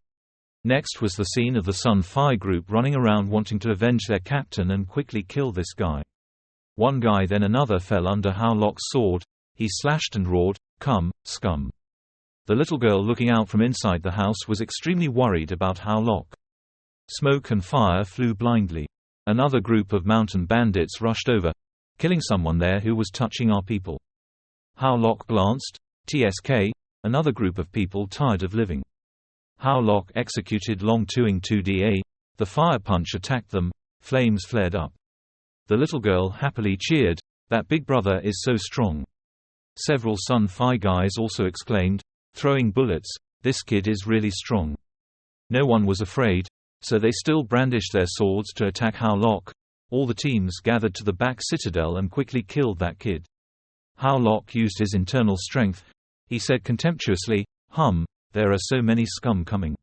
Next was the scene of the Sun Fi group running around wanting to avenge their captain and quickly kill this guy. One guy then another fell under Hao Lok's sword. He slashed and roared, "Come, scum." The little girl looking out from inside the house was extremely worried about Hao Lok. Smoke and fire flew blindly. Another group of mountain bandits rushed over, killing someone there who was touching our people. Hao Lok glanced. TSK, another group of people tired of living. Hao Lok executed Long Tuing 2Da. The fire punch attacked them. Flames flared up. The little girl happily cheered, "That big brother is so strong." Several Sun Fi guys also exclaimed, throwing bullets, "This kid is really strong." No one was afraid, so they still brandished their swords to attack Hao Lok. All the teams gathered to the back citadel and quickly killed that kid. Hao Lok used his internal strength. He said contemptuously, "There are so many scum coming."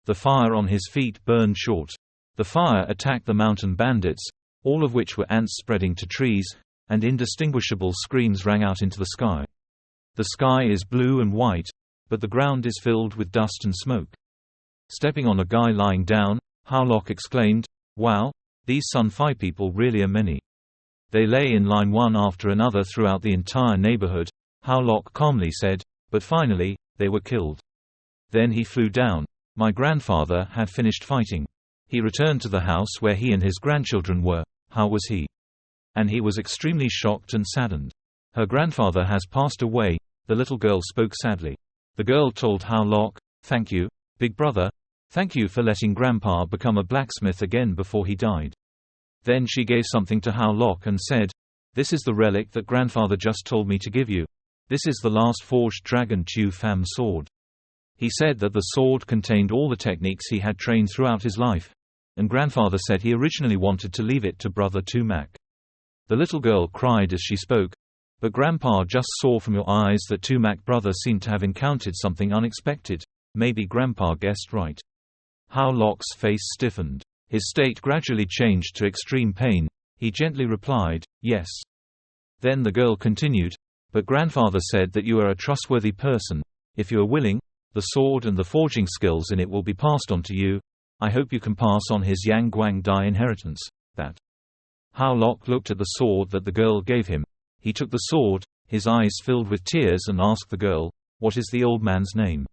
The fire on his feet burned short. The fire attacked the mountain bandits, all of which were ants spreading to trees, and indistinguishable screams rang out into the sky. The sky is blue and white, but the ground is filled with dust and smoke. Stepping on a guy lying down, Hao Lok exclaimed, "Wow, these Sun Fi people really are many." They lay in line one after another throughout the entire neighborhood. Hao Lok calmly said, "But finally, they were killed." Then he flew down. My grandfather had finished fighting. He returned to the house where he and his grandchildren were. How was he? And he was extremely shocked and saddened. "Her grandfather has passed away," the little girl spoke sadly. The girl told Hao Lok, "Thank you, big brother. Thank you for letting Grandpa become a blacksmith again before he died." Then she gave something to Hao Lok and said, "This is the relic that Grandfather just told me to give you. This is the last forged Dragon Chu Pham sword." He said that the sword contained all the techniques he had trained throughout his life, and Grandfather said he originally wanted to leave it to brother Tumak. The little girl cried as she spoke, "But Grandpa just saw from your eyes that Tumak brother seemed to have encountered something unexpected. Maybe Grandpa guessed right." Hao Lok's face stiffened. His state gradually changed to extreme pain. He gently replied, "Yes." Then the girl continued, "But Grandfather said that you are a trustworthy person. If you are willing, the sword and the forging skills in it will be passed on to you. I hope you can pass on his Yang Guang Dai inheritance." That. Hao Lok looked at the sword that the girl gave him. He took the sword, his eyes filled with tears, and asked the girl, "What is the old man's name?"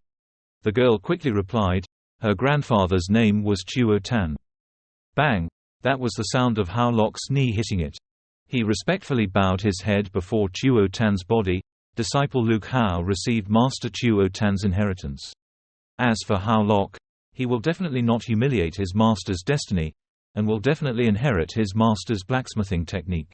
The girl quickly replied, Her grandfather's name was Chuo Tan. Bang! That was the sound of Hao Lok's knee hitting it. He respectfully bowed his head before Chuo Tan's body. Disciple Luke Hao received Master Chuo Tan's inheritance. As for Hao Lok, he will definitely not humiliate his master's destiny, and will definitely inherit his master's blacksmithing technique.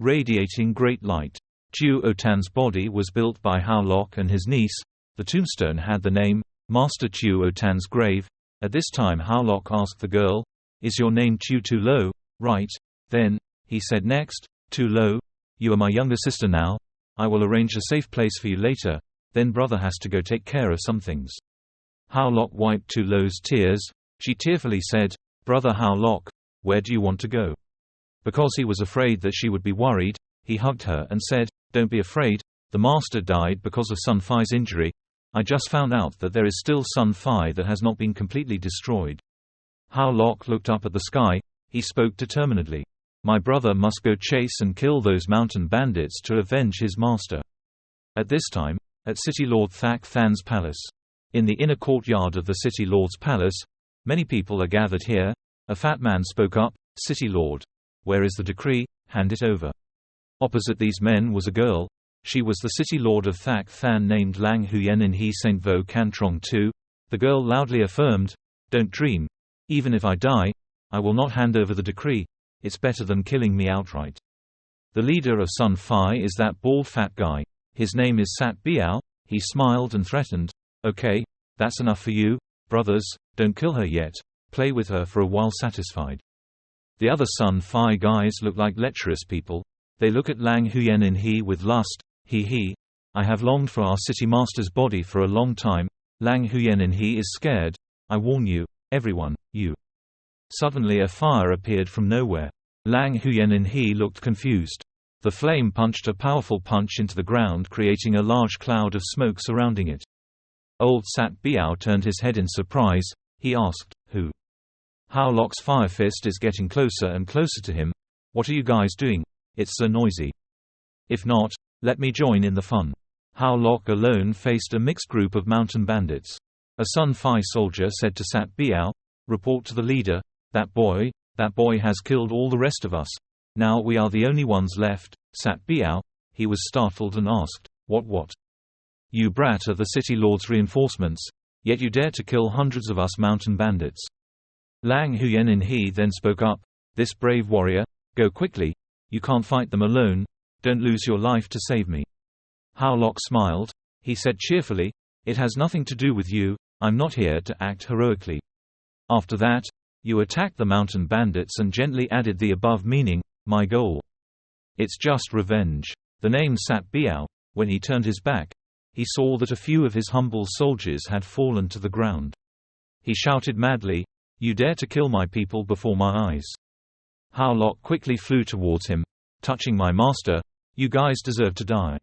Radiating great light. Chuo Tan's body was built by Hao Lok and his niece. The tombstone had the name, Master Chuo Tan's grave. At this time Hao Lok asked the girl, "Is your name Chu Tu Lo, right?" Then, he said next, "Tu Lo, you are my younger sister now. I will arrange a safe place for you later, then brother has to go take care of some things." Hao Lok wiped Tu Lo's tears. She tearfully said, "Brother Hao Lok, where do you want to go?" Because he was afraid that she would be worried, he hugged her and said, "Don't be afraid, the master died because of Sun Fi's injury. I just found out that there is still Sun Fi that has not been completely destroyed." Hao Lok looked up at the sky. He spoke determinedly. "My brother must go chase and kill those mountain bandits to avenge his master." At this time, at City Lord Thak Than's palace. In the inner courtyard of the City Lord's palace, many people are gathered here. A fat man spoke up, "City Lord, where is the decree? Hand it over." Opposite these men was a girl. She was the City Lord of Thak Than named Lang Huyen in He Saint Vo Can Trong Tu. The girl loudly affirmed, "Don't dream. Even if I die, I will not hand over the decree. It's better than killing me outright." The leader of Sun Fi is that bald fat guy. His name is Sat Biao. He smiled and threatened, "Okay, that's enough for you, brothers, don't kill her yet, play with her for a while satisfied." The other Sun Fi guys look like lecherous people. They look at Lang Huyen in He with lust. He, I have longed for our city master's body for a long time. Lang Huyen in He is scared. I warn you, everyone, you. Suddenly a fire appeared from nowhere. Lang Huyen in He looked confused. The flame punched a powerful punch into the ground, creating a large cloud of smoke surrounding it. Old Sat Biao turned his head in surprise. He asked, "Who?" Hao Lok's fire fist is getting closer and closer to him. "What are you guys doing? It's so noisy. If not, let me join in the fun." Hao Lok alone faced a mixed group of mountain bandits. A Sun Fi soldier said to Sat Biao, "Report to the leader, that boy has killed all the rest of us. Now we are the only ones left." Sat Biao, he was startled and asked, What? You brat are the city lord's reinforcements, yet you dare to kill hundreds of us mountain bandits." Lang Huyen in He then spoke up, "This brave warrior, go quickly. You can't fight them alone. Don't lose your life to save me." Hao Lok smiled. He said cheerfully, "It has nothing to do with you. I'm not here to act heroically." After that, you attacked the mountain bandits and gently added the above meaning, "My goal. It's just revenge." The name Sat Biao, when he turned his back, he saw that a few of his humble soldiers had fallen to the ground. He shouted madly, "You dare to kill my people before my eyes." Hao Lok quickly flew towards him, touching my master. "You guys deserve to die."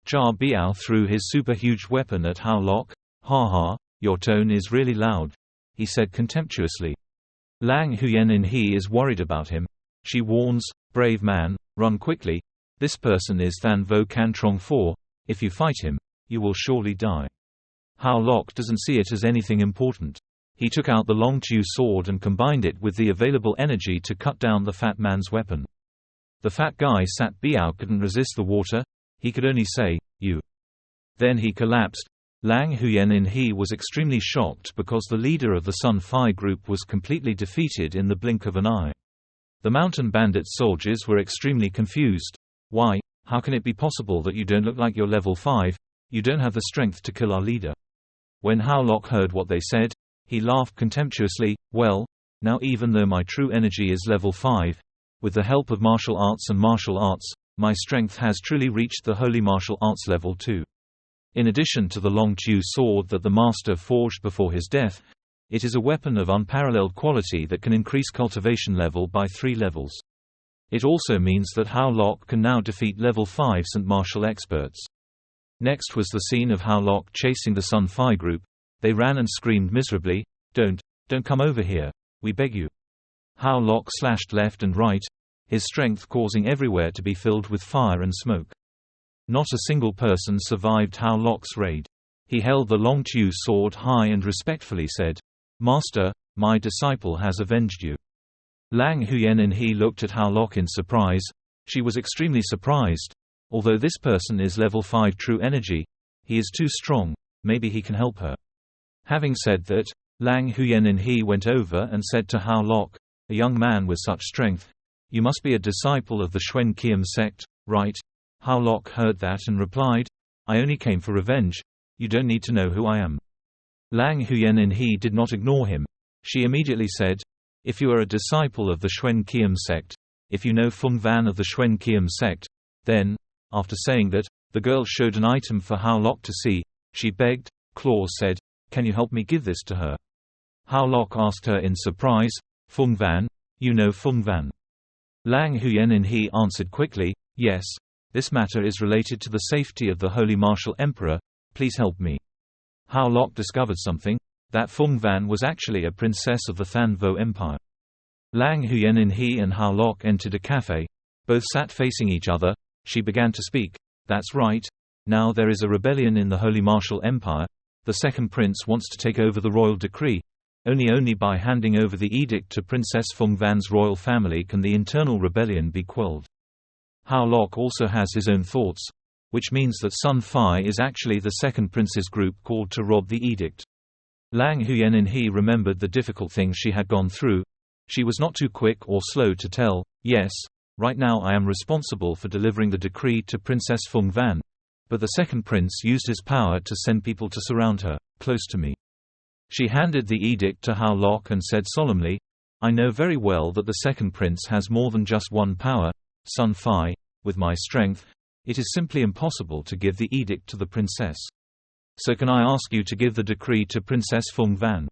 Jia Biao threw his super-huge weapon at Hao Lok. "Ha ha, your tone is really loud," he said contemptuously. Lang Huyen in He is worried about him. She warns, "Brave man, run quickly. This person is Than Vo Can Trong 4. If you fight him, you will surely die." Hao Lok doesn't see it as anything important. He took out the Long Chu sword and combined it with the available energy to cut down the fat man's weapon. The fat guy Sat Biao couldn't resist the water. He could only say, "You." Then he collapsed. Lang Huyen in He was extremely shocked because the leader of the Sun Fi group was completely defeated in the blink of an eye. The mountain bandit soldiers were extremely confused. "Why? How can it be possible that you don't look like you're level 5? You don't have the strength to kill our leader." When Hao Lok heard what they said, he laughed contemptuously. "Well, now even though my true energy is level 5, with the help of martial arts and martial arts, my strength has truly reached the holy martial arts level 2. In addition to the Long Chu sword that the master forged before his death, it is a weapon of unparalleled quality that can increase cultivation level by 3 levels. It also means that Hao Lok can now defeat level 5 St. Martial experts." Next was the scene of Hao Lok chasing the Sun Fi group. They ran and screamed miserably, Don't come over here, we beg you." Hao Lok slashed left and right, his strength causing everywhere to be filled with fire and smoke. Not a single person survived Hao Lok's raid. He held the Long Chu sword high and respectfully said, "Master, my disciple has avenged you." Lang Huyen and he looked at Hao Lok in surprise. She was extremely surprised. Although this person is level 5 true energy, he is too strong, maybe he can help her. Having said that, Lang Huyen and he went over and said to Hao Lok, a young man with such strength, "You must be a disciple of the Xuan Qian sect, right?" Hao Lok heard that and replied, "I only came for revenge. You don't need to know who I am." Lang Huyen and he did not ignore him. She immediately said, "If you are a disciple of the Xuan Qian sect, if you know Feng Van of the Xuan Qian sect, then," after saying that, the girl showed an item for Hao Lok to see. She begged. Claw said, "Can you help me give this to her?" Hao Lok asked her in surprise, "Feng Van? You know Feng Van?" Lang Huyen and he answered quickly, "Yes. This matter is related to the safety of the Holy Martial Emperor. Please help me." Hao Lok discovered something, that Feng Van was actually a princess of the Than Vo Empire. Lang Huyen and he and Hao Lok entered a cafe. Both sat facing each other. She began to speak. "That's right. Now there is a rebellion in the Holy Martial Empire. The second prince wants to take over the royal decree. Only by handing over the edict to Princess Feng Van's royal family can the internal rebellion be quelled." Hao Lok also has his own thoughts, which means that Sun Fai is actually the second prince's group called to rob the edict. Lang Huyen and he remembered the difficult things she had gone through. She was not too quick or slow to tell, "Yes, right now I am responsible for delivering the decree to Princess Feng Van. But the second prince used his power to send people to surround her, close to me." She handed the edict to Hao Lok and said solemnly, "I know very well that the second prince has more than just one power, Sun Fai. With my strength, it is simply impossible to give the edict to the princess. So can I ask you to give the decree to Princess Feng Van?"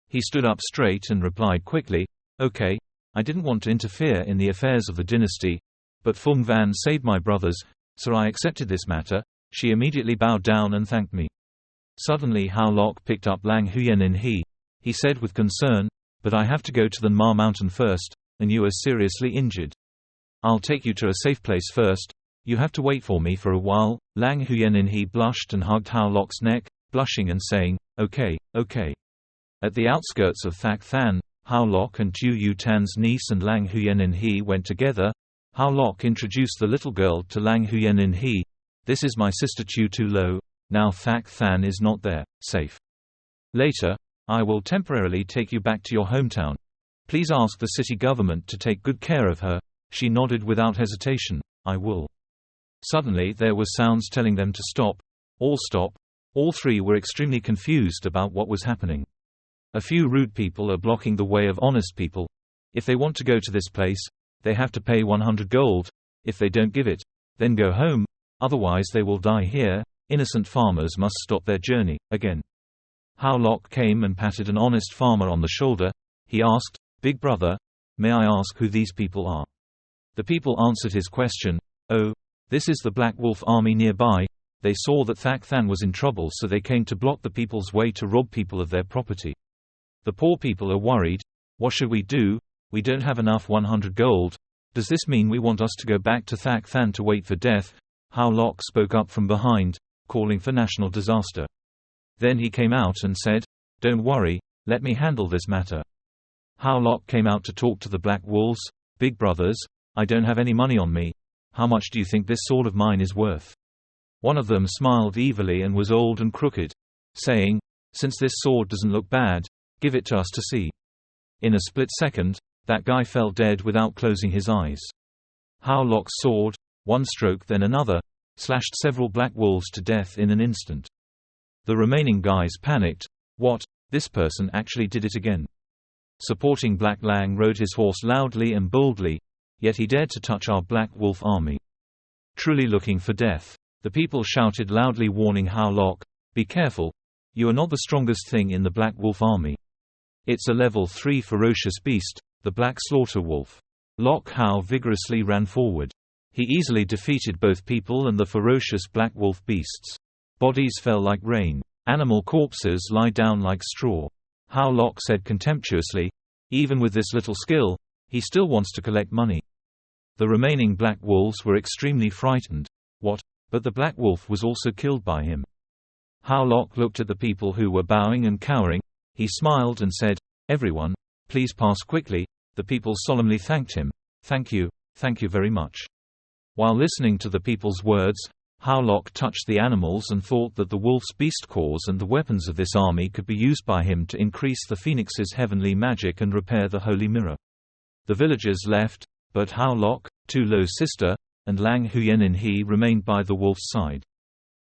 He stood up straight and replied quickly, "Okay, I didn't want to interfere in the affairs of the dynasty, but Feng Van saved my brothers, so I accepted this matter." She immediately bowed down and thanked me. Suddenly Hao Lok picked up Lang Huyen and he said with concern, "But I have to go to the Ma mountain first, and you are seriously injured. I'll take you to a safe place first. You have to wait for me for a while." Lang Huyen and he blushed and hugged Hao Lok's neck, blushing and saying, "Okay, okay." At the outskirts of Thak Than, Hao Lok and Ju Yu Tan's niece and Lang Huyen and he went together. Hao Lok introduced the little girl to Lang Huyen and he. "This is my sister Chu Tu Lo. Now Thak Than is not there, safe. Later, I will temporarily take you back to your hometown. Please ask the city government to take good care of her." She nodded without hesitation, "I will." Suddenly there were sounds telling them to stop. All stop. All three were extremely confused about what was happening. "A few rude people are blocking the way of honest people. If they want to go to this place, they have to pay 100 gold. If they don't give it, then go home. Otherwise they will die here. Innocent farmers must stop their journey." Again, Hao Lok came and patted an honest farmer on the shoulder. He asked, "Big brother, may I ask who these people are?" The people answered his question, "Oh, this is the Black Wolf army nearby. They saw that Thak Than was in trouble, so they came to block the people's way to rob people of their property. The poor people are worried. What should we do? We don't have enough 100 gold. Does this mean we want us to go back to Thak Than to wait for death?" Hao Lok spoke up from behind, calling for national disaster. Then he came out and said, "Don't worry, let me handle this matter." Hao Lok came out to talk to the Black Wolves. "Big brothers, I don't have any money on me. How much do you think this sword of mine is worth?" One of them smiled evilly and was old and crooked, saying, "Since this sword doesn't look bad, give it to us to see." In a split second, that guy fell dead without closing his eyes. Hao Lok's sword, one stroke then another, slashed several black wolves to death in an instant. The remaining guys panicked. "What? This person actually did it again." Supporting Black Lang rode his horse loudly and boldly, "Yet he dared to touch our Black Wolf army. Truly looking for death." The people shouted loudly, warning Hao Lok, "Be careful. You are not the strongest thing in the Black Wolf army. It's a level 3 ferocious beast, the Black Slaughter Wolf." Lok Hao vigorously ran forward. He easily defeated both people and the ferocious Black Wolf beasts. Bodies fell like rain. Animal corpses lie down like straw. Hao Lok said contemptuously, "Even with this little skill, he still wants to collect money." The remaining Black Wolves were extremely frightened. What? But the Black Wolf was also killed by him. Hao Lok looked at the people who were bowing and cowering. He smiled and said, "Everyone, please pass quickly." The people solemnly thanked him. Thank you very much." While listening to the people's words, Howlock touched the animals and thought that the wolf's beast cores and the weapons of this army could be used by him to increase the phoenix's heavenly magic and repair the holy mirror. The villagers left, but Howlock, Tu Lo's sister, and Lang Huyen-in-he remained by the wolf's side.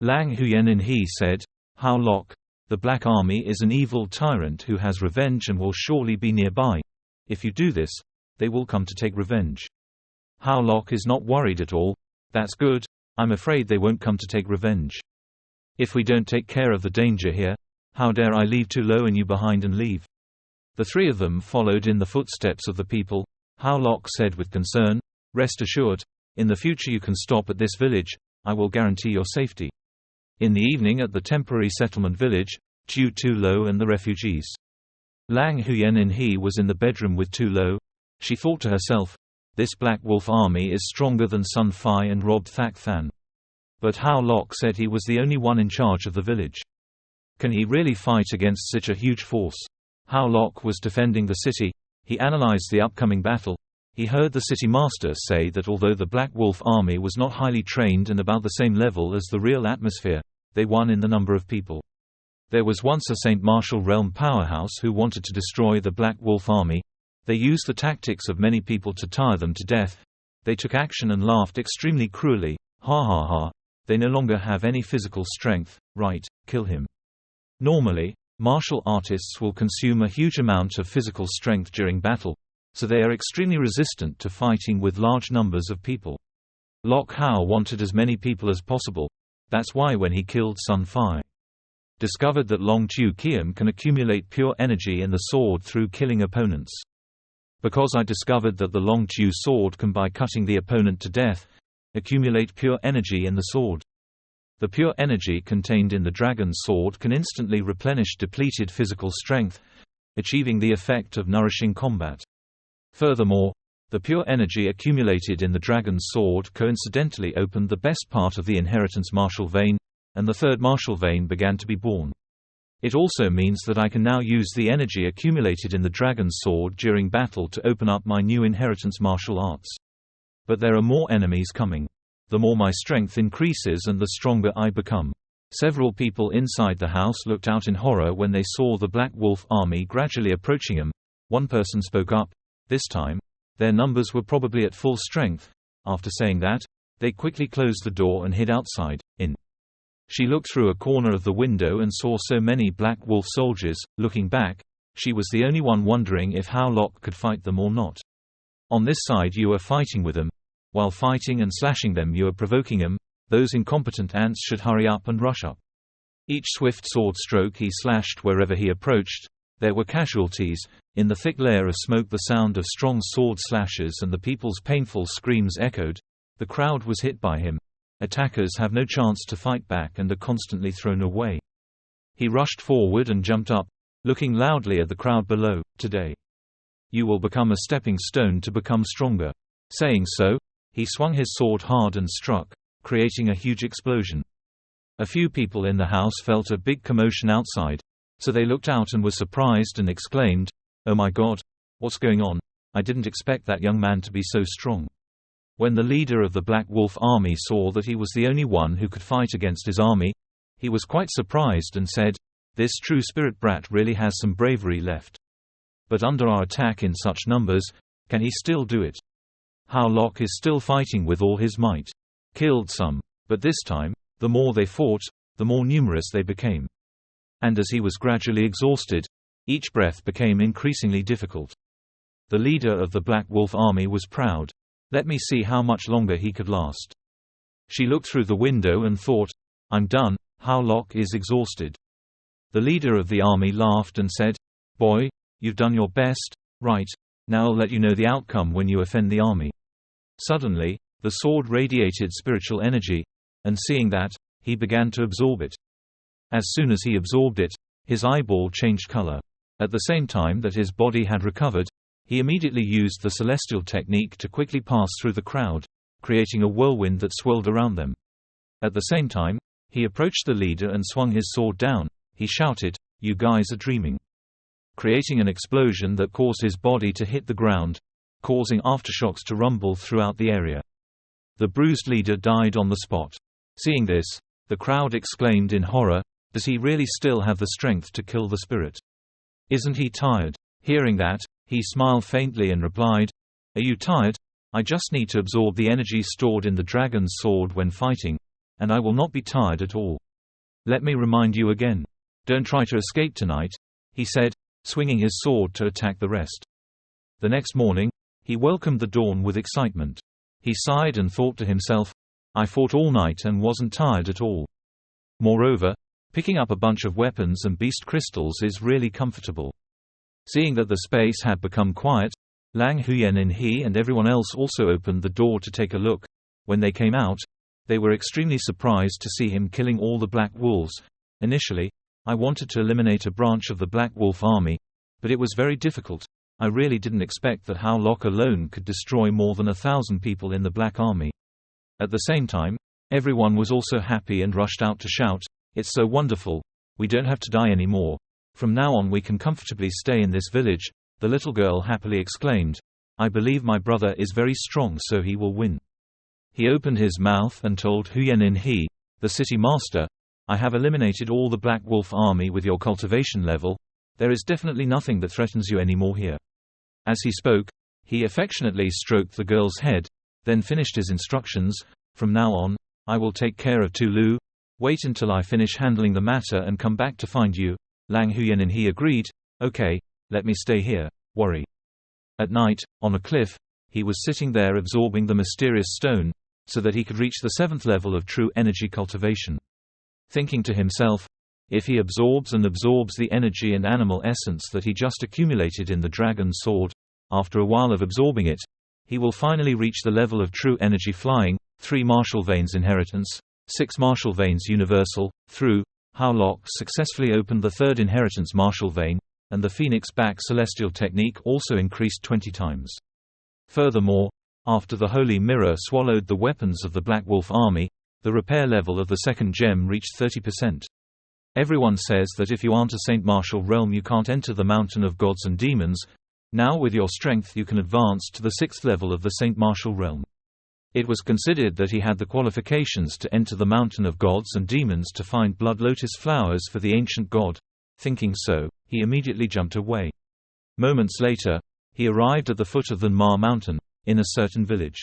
Lang Huyen-in-he said, "Howlock, the Black Army is an evil tyrant who has revenge and will surely be nearby. If you do this, they will come to take revenge." Howlock is not worried at all. "That's good. I'm afraid they won't come to take revenge. If we don't take care of the danger here, how dare I leave Tu Lo and you behind and leave?" The three of them followed in the footsteps of the people. Howlock said with concern, "Rest assured, in the future you can stop at this village. I will guarantee your safety." In the evening at the temporary settlement village, Tu Lo and the refugees. Lang Huyen-in-he was in the bedroom with Tu Lo. She thought to herself, "This Black Wolf army is stronger than Sun Fai and robbed Thak Than." But Howlock said he was the only one in charge of the village. Can he really fight against such a huge force? Howlock was defending the city. He analyzed the upcoming battle. He heard the city master say that although the Black Wolf army was not highly trained and about the same level as the real atmosphere, they won in the number of people. There was once a Saint Martial realm powerhouse who wanted to destroy the Black Wolf army. They used the tactics of many people to tire them to death. They took action and laughed extremely cruelly. Ha ha ha. They no longer have any physical strength. Right, kill him. Normally, martial artists will consume a huge amount of physical strength during battle, so they are extremely resistant to fighting with large numbers of people. Lok Hao wanted as many people as possible. That's why when he killed Sun Fai, discovered that Long Chu Kiem can accumulate pure energy in the sword through killing opponents. Because I discovered that the Long Chu sword can, by cutting the opponent to death, accumulate pure energy in the sword. The pure energy contained in the dragon's sword can instantly replenish depleted physical strength, achieving the effect of nourishing combat. Furthermore, the pure energy accumulated in the dragon's sword coincidentally opened the best part of the inheritance martial vein, and the third martial vein began to be born. It also means that I can now use the energy accumulated in the dragon's sword during battle to open up my new inheritance martial arts. But there are more enemies coming. The more my strength increases and the stronger I become. Several people inside the house looked out in horror when they saw the Black Wolf army gradually approaching them. One person spoke up. This time, their numbers were probably at full strength. After saying that, they quickly closed the door and hid outside. She looked through a corner of the window and saw so many Black Wolf soldiers. Looking back, she was the only one wondering if Howlock could fight them or not. On this side you are fighting with them. While fighting and slashing them you are provoking them. Those incompetent ants should hurry up and rush up. Each swift sword stroke he slashed wherever he approached. There were casualties. In the thick layer of smoke the sound of strong sword slashes and the people's painful screams echoed. The crowd was hit by him. Attackers have no chance to fight back and are constantly thrown away. He rushed forward and jumped up, looking loudly at the crowd below. "Today, you will become a stepping stone to become stronger." Saying so, he swung his sword hard and struck, creating a huge explosion. A few people in the house felt a big commotion outside, so they looked out and were surprised and exclaimed, "Oh my God, what's going on? I didn't expect that young man to be so strong." When the leader of the Black Wolf army saw that he was the only one who could fight against his army, he was quite surprised and said, "This true spirit brat really has some bravery left. But under our attack in such numbers, can he still do it?" Howlock is still fighting with all his might. Killed some. But this time, the more they fought, the more numerous they became. And as he was gradually exhausted, each breath became increasingly difficult. The leader of the Black Wolf army was proud. Let me see how much longer he could last. She looked through the window and thought, "I'm done, Howlock is exhausted." The leader of the army laughed and said, "Boy, you've done your best. Right, now I'll let you know the outcome when you offend the army." Suddenly, the sword radiated spiritual energy, and seeing that, he began to absorb it. As soon as he absorbed it, his eyeball changed color. At the same time that his body had recovered, he immediately used the celestial technique to quickly pass through the crowd, creating a whirlwind that swirled around them. At the same time, he approached the leader and swung his sword down. He shouted, "You guys are dreaming. creating an explosion that caused his body to hit the ground, causing aftershocks to rumble throughout the area. The bruised leader died on the spot. Seeing this, the crowd exclaimed in horror, "Does he really still have the strength to kill the spirit? Isn't he tired?" Hearing that, he smiled faintly and replied, "Are you tired? I just need to absorb the energy stored in the dragon's sword when fighting, and I will not be tired at all. Let me remind you again. Don't try to escape tonight," he said, swinging his sword to attack the rest. The next morning, he welcomed the dawn with excitement. He sighed and thought to himself, "I fought all night and wasn't tired at all." Moreover, picking up a bunch of weapons and beast crystals is really comfortable. Seeing that the space had become quiet, Lang Huyen and he and everyone else also opened the door to take a look. When they came out, they were extremely surprised to see him killing all the Black Wolves. Initially, I wanted to eliminate a branch of the Black Wolf army, but it was very difficult. I really didn't expect that Hao Lok alone could destroy more than 1,000 people in the Black Army. At the same time, everyone was also happy and rushed out to shout, "It's so wonderful, we don't have to die anymore. From now on we can comfortably stay in this village." The little girl happily exclaimed, "I believe my brother is very strong, so he will win." He opened his mouth and told Huyen He, the city master, "I have eliminated all the Black Wolf army with your cultivation level. There is definitely nothing that threatens you anymore here." As he spoke, he affectionately stroked the girl's head, then finished his instructions, "From now on, I will take care of Tulu. Wait until I finish handling the matter and come back to find you." Lang Huyen and he agreed, "Okay, let me stay here, worry." At night, on a cliff, he was sitting there absorbing the mysterious stone, so that he could reach the 7th level of true energy cultivation. Thinking to himself, if he absorbs the energy and animal essence that he just accumulated in the dragon's sword, after a while of absorbing it, he will finally reach the level of true energy flying, 3 martial veins inheritance, 6 martial veins universal, through. Hao Lok successfully opened the 3rd inheritance martial vein, and the Phoenix back celestial technique also increased 20 times. Furthermore, after the Holy Mirror swallowed the weapons of the Black Wolf army, the repair level of the 2nd gem reached 30%. Everyone says that if you aren't a Saint Martial realm you can't enter the Mountain of Gods and Demons. Now with your strength you can advance to the 6th level of the Saint Martial realm. It was considered that he had the qualifications to enter the Mountain of Gods and Demons to find blood lotus flowers for the ancient god. Thinking so, he immediately jumped away. Moments later, he arrived at the foot of the Ma mountain, in a certain village.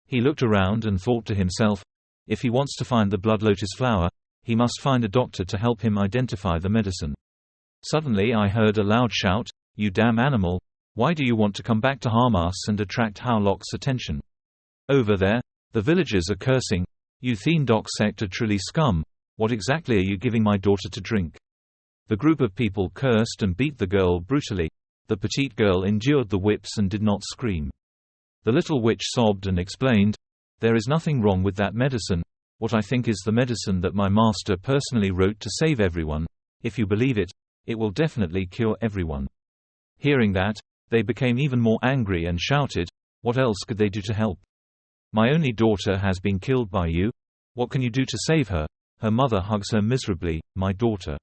He looked around and thought to himself, if he wants to find the blood lotus flower, he must find a doctor to help him identify the medicine. Suddenly I heard a loud shout, "You damn animal! Why do you want to come back to harm us and attract Hao Lok's attention? Over there, the villagers are cursing, 'You Thien Doc Sect are truly scum. What exactly are you giving my daughter to drink?'" The group of people cursed and beat the girl brutally. The petite girl endured the whips and did not scream. The little witch sobbed and explained, "There is nothing wrong with that medicine. What I think is the medicine that my master personally wrote to save everyone. If you believe it, it will definitely cure everyone." Hearing that, they became even more angry and shouted, "What else could they do to help? My only daughter has been killed by you. What can you do to save her? Her mother hugs her miserably, my daughter."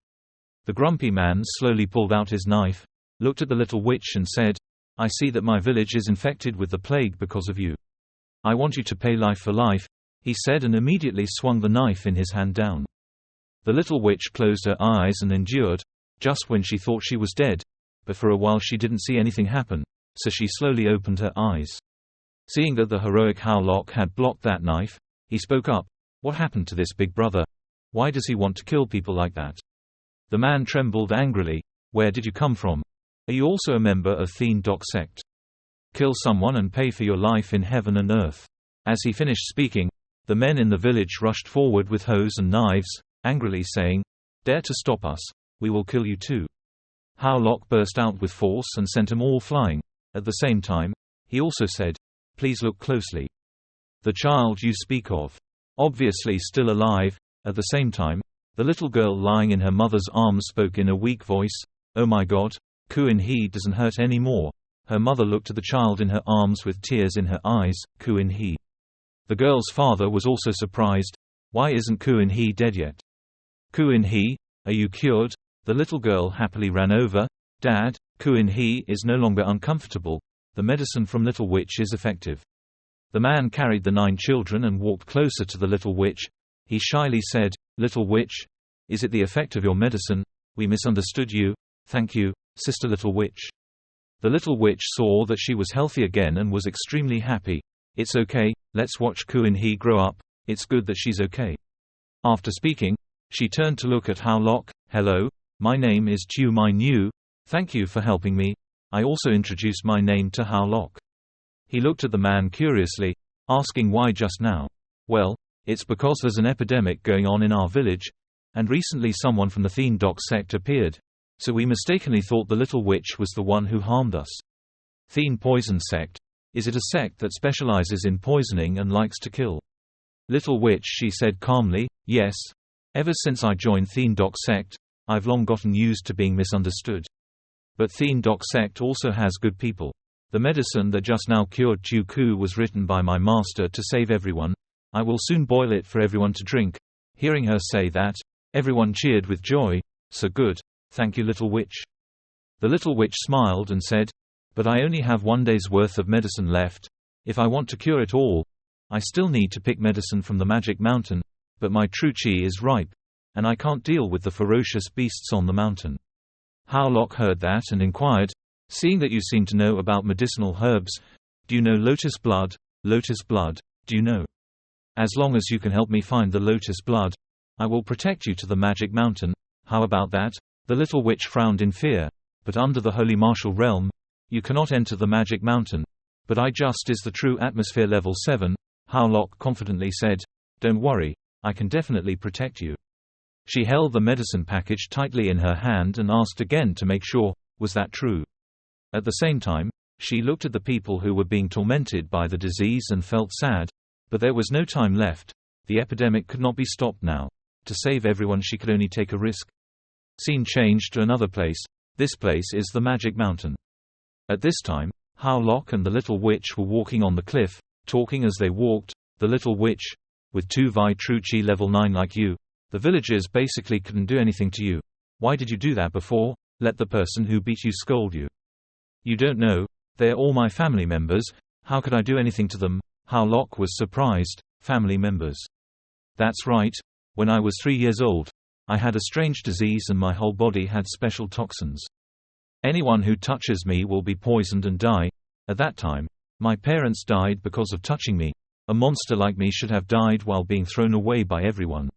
The grumpy man slowly pulled out his knife, looked at the little witch and said, "I see that my village is infected with the plague because of you. I want you to pay life for life," he said, and immediately swung the knife in his hand down. The little witch closed her eyes and endured, just when she thought she was dead, but for a while she didn't see anything happen, so she slowly opened her eyes. Seeing that the heroic Hao Lok had blocked that knife, he spoke up, "What happened to this big brother? Why does he want to kill people like that?" The man trembled angrily, "Where did you come from? Are you also a member of Thien Doc Sect? Kill someone and pay for your life in heaven and earth." As he finished speaking, the men in the village rushed forward with hoes and knives, angrily saying, "Dare to stop us, we will kill you too." Hao Lok burst out with force and sent them all flying. At the same time, he also said, "Please look closely. The child you speak of. Obviously still alive." At the same time, the little girl lying in her mother's arms spoke in a weak voice, "Oh my God, Kuin He doesn't hurt anymore." Her mother looked at the child in her arms with tears in her eyes, Kuin He. The girl's father was also surprised, "Why isn't Kuin He dead yet? Kuin He, are you cured?" The little girl happily ran over, Dad, Kuin-hee is no longer uncomfortable. The medicine from Little Witch is effective. The man carried the 9 children and walked closer to the Little Witch. He shyly said, Little Witch, is it the effect of your medicine? We misunderstood you. Thank you, Sister Little Witch. The Little Witch saw that she was healthy again and was extremely happy. It's okay, let's watch Kuin-hee grow up. It's good that she's okay. After speaking, she turned to look at Hao Lok. Hello, my name is Chu Mai Nu. Thank you for helping me. I also introduced my name to Hao Lok. He looked at the man curiously, asking why just now. Well, it's because there's an epidemic going on in our village, and recently someone from the Thien Dok sect appeared. So we mistakenly thought the Little Witch was the one who harmed us. Thien Poison Sect. Is it a sect that specializes in poisoning and likes to kill? Little Witch, she said calmly, yes. Ever since I joined Thien Dok sect, I've long gotten used to being misunderstood. But Thien Dok sect also has good people. The medicine that just now cured Ju Ku was written by my master to save everyone. I will soon boil it for everyone to drink. Hearing her say that, everyone cheered with joy. So good. Thank you, Little Witch. The Little Witch smiled and said, but I only have 1 day's worth of medicine left. If I want to cure it all, I still need to pick medicine from the magic mountain, but my true chi is ripe, and I can't deal with the ferocious beasts on the mountain. Hao Lok heard that and inquired, seeing that you seem to know about medicinal herbs, do you know lotus blood? Lotus blood, do you know? As long as you can help me find the lotus blood, I will protect you to the magic mountain. How about that? The Little Witch frowned in fear. But under the Holy Martial Realm, you cannot enter the magic mountain. But I just is the true atmosphere level 7, Hao Lok confidently said. Don't worry, I can definitely protect you. She held the medicine package tightly in her hand and asked again to make sure, was that true? At the same time, she looked at the people who were being tormented by the disease and felt sad. But there was no time left. The epidemic could not be stopped now. To save everyone she could only take a risk. Scene changed to another place. This place is the Magic Mountain. At this time, Hao Lok and the Little Witch were walking on the cliff, talking as they walked. The Little Witch, with 2 Vi True Chi level 9 like you, the villagers basically couldn't do anything to you. Why did you do that before? Let the person who beat you scold you. You don't know, they're all my family members. How could I do anything to them? Hao Lok was surprised. Family members. That's right. When I was 3 years old, I had a strange disease and my whole body had special toxins. Anyone who touches me will be poisoned and die. At that time, my parents died because of touching me. A monster like me should have died while being thrown away by everyone.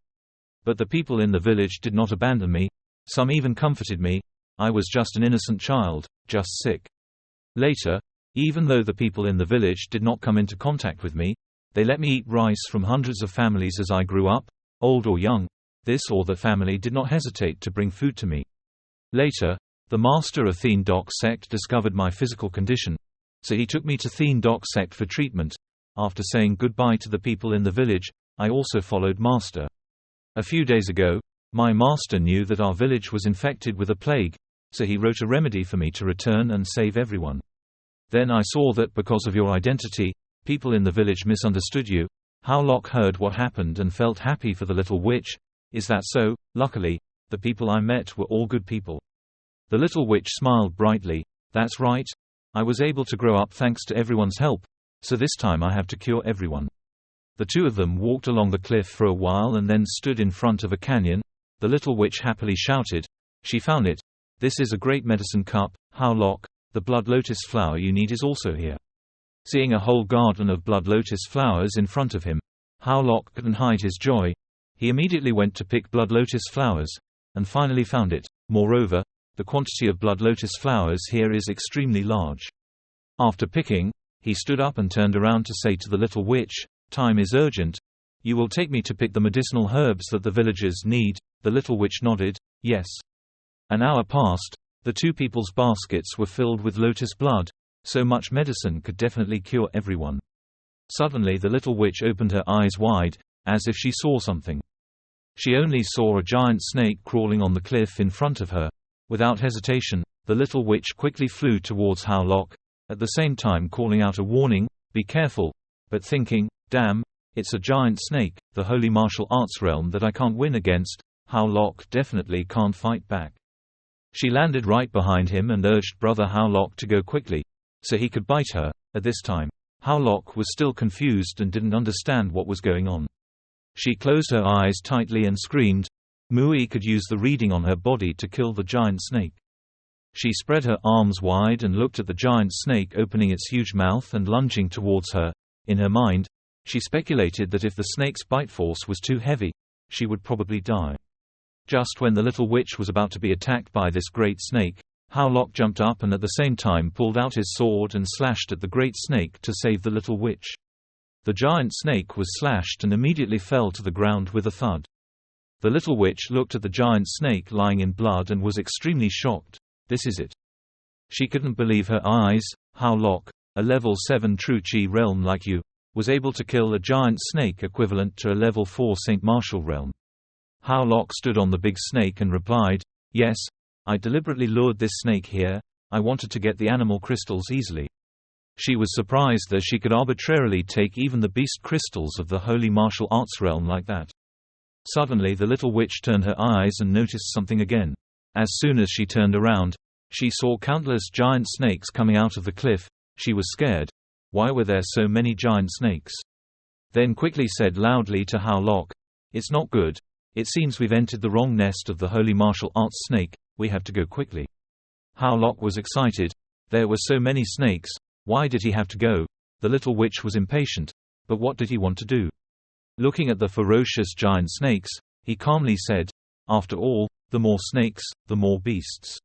But the people in the village did not abandon me. Some even comforted me. I was just an innocent child, just sick. Later, even though the people in the village did not come into contact with me, they let me eat rice from hundreds of families as I grew up, old or young. This or that family did not hesitate to bring food to me. Later, the master of Thien Dok sect discovered my physical condition, so he took me to Thien Dok sect for treatment. After saying goodbye to the people in the village, I also followed master. A few days ago, my master knew that our village was infected with a plague, so he wrote a remedy for me to return and save everyone. Then I saw that because of your identity, people in the village misunderstood you. Hao Lok heard what happened and felt happy for the Little Witch. Is that so? Luckily, the people I met were all good people. The Little Witch smiled brightly. That's right. I was able to grow up thanks to everyone's help, so this time I have to cure everyone. The two of them walked along the cliff for a while and then stood in front of a canyon. The Little Witch happily shouted. She found it. This is a great medicine cup, Hao Lok. The blood lotus flower you need is also here. Seeing a whole garden of blood lotus flowers in front of him, Hao Lok couldn't hide his joy. He immediately went to pick blood lotus flowers, and finally found it. Moreover, the quantity of blood lotus flowers here is extremely large. After picking, he stood up and turned around to say to the Little Witch, time is urgent. You will take me to pick the medicinal herbs that the villagers need. The Little Witch nodded, yes. An hour passed. The two people's baskets were filled with lotus blood. So much medicine could definitely cure everyone. Suddenly the Little Witch opened her eyes wide, as if she saw something. She only saw a giant snake crawling on the cliff in front of her. Without hesitation, the Little Witch quickly flew towards Hao Lok, at the same time calling out a warning, be careful, but thinking, damn, it's a giant snake, the holy martial arts realm that I can't win against. Hao Lok definitely can't fight back. She landed right behind him and urged Brother Howlock to go quickly, so he could bite her. At this time, Howlock was still confused and didn't understand what was going on. She closed her eyes tightly and screamed. Mui could use the reading on her body to kill the giant snake. She spread her arms wide and looked at the giant snake opening its huge mouth and lunging towards her. In her mind, she speculated that if the snake's bite force was too heavy, she would probably die. Just when the little witch was about to be attacked by this great snake, Howlock jumped up and at the same time pulled out his sword and slashed at the great snake to save the little witch. The giant snake was slashed and immediately fell to the ground with a thud. The little witch looked at the giant snake lying in blood and was extremely shocked. This is it. She couldn't believe her eyes. Howlock, a level 7 true Chi realm like you, was able to kill a giant snake equivalent to a level 4 Saint Martial realm. Howlock stood on the big snake and replied, "Yes, I deliberately lured this snake here. I wanted to get the animal crystals easily." She was surprised that she could arbitrarily take even the beast crystals of the holy martial arts realm like that. Suddenly the little witch turned her eyes and noticed something again. As soon as she turned around, she saw countless giant snakes coming out of the cliff. She was scared. Why were there so many giant snakes? Then quickly said loudly to Howlock, "It's not good. It seems we've entered the wrong nest of the holy martial arts snake. We have to go quickly." Howlock was excited. There were so many snakes. Why did he have to go? The little witch was impatient. But what did he want to do? Looking at the ferocious giant snakes, he calmly said, "After all, the more snakes, the more beasts.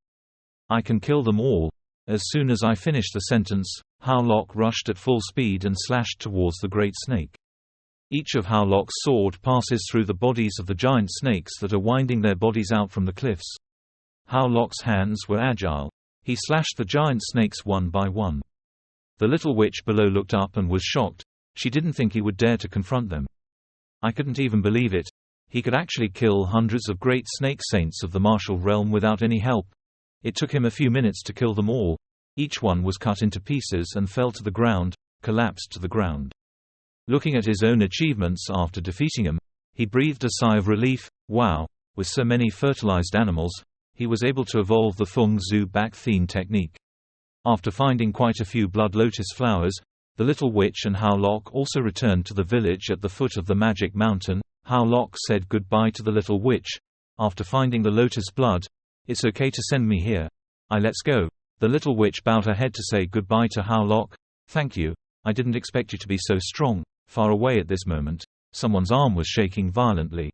I can kill them all." As soon as I finished the sentence, Howlock rushed at full speed and slashed towards the great snake. Each of Howlock's sword passes through the bodies of the giant snakes that are winding their bodies out from the cliffs. Howlock's hands were agile. He slashed the giant snakes one by one. The little witch below looked up and was shocked. She didn't think he would dare to confront them. I couldn't even believe it. He could actually kill hundreds of great snake saints of the martial realm without any help. It took him a few minutes to kill them all. Each one was cut into pieces and fell to the ground, collapsed to the ground. Looking at his own achievements after defeating him, he breathed a sigh of relief. Wow, with so many fertilized animals, he was able to evolve the Feng Zhu Back Thien technique. After finding quite a few blood lotus flowers, the little witch and Howlock also returned to the village at the foot of the magic mountain. Howlock said goodbye to the little witch. After finding the lotus blood, "It's okay to send me here. Let's go." The little witch bowed her head to say goodbye to Howlock. "Thank you. I didn't expect you to be so strong." Far away at this moment, someone's arm was shaking violently.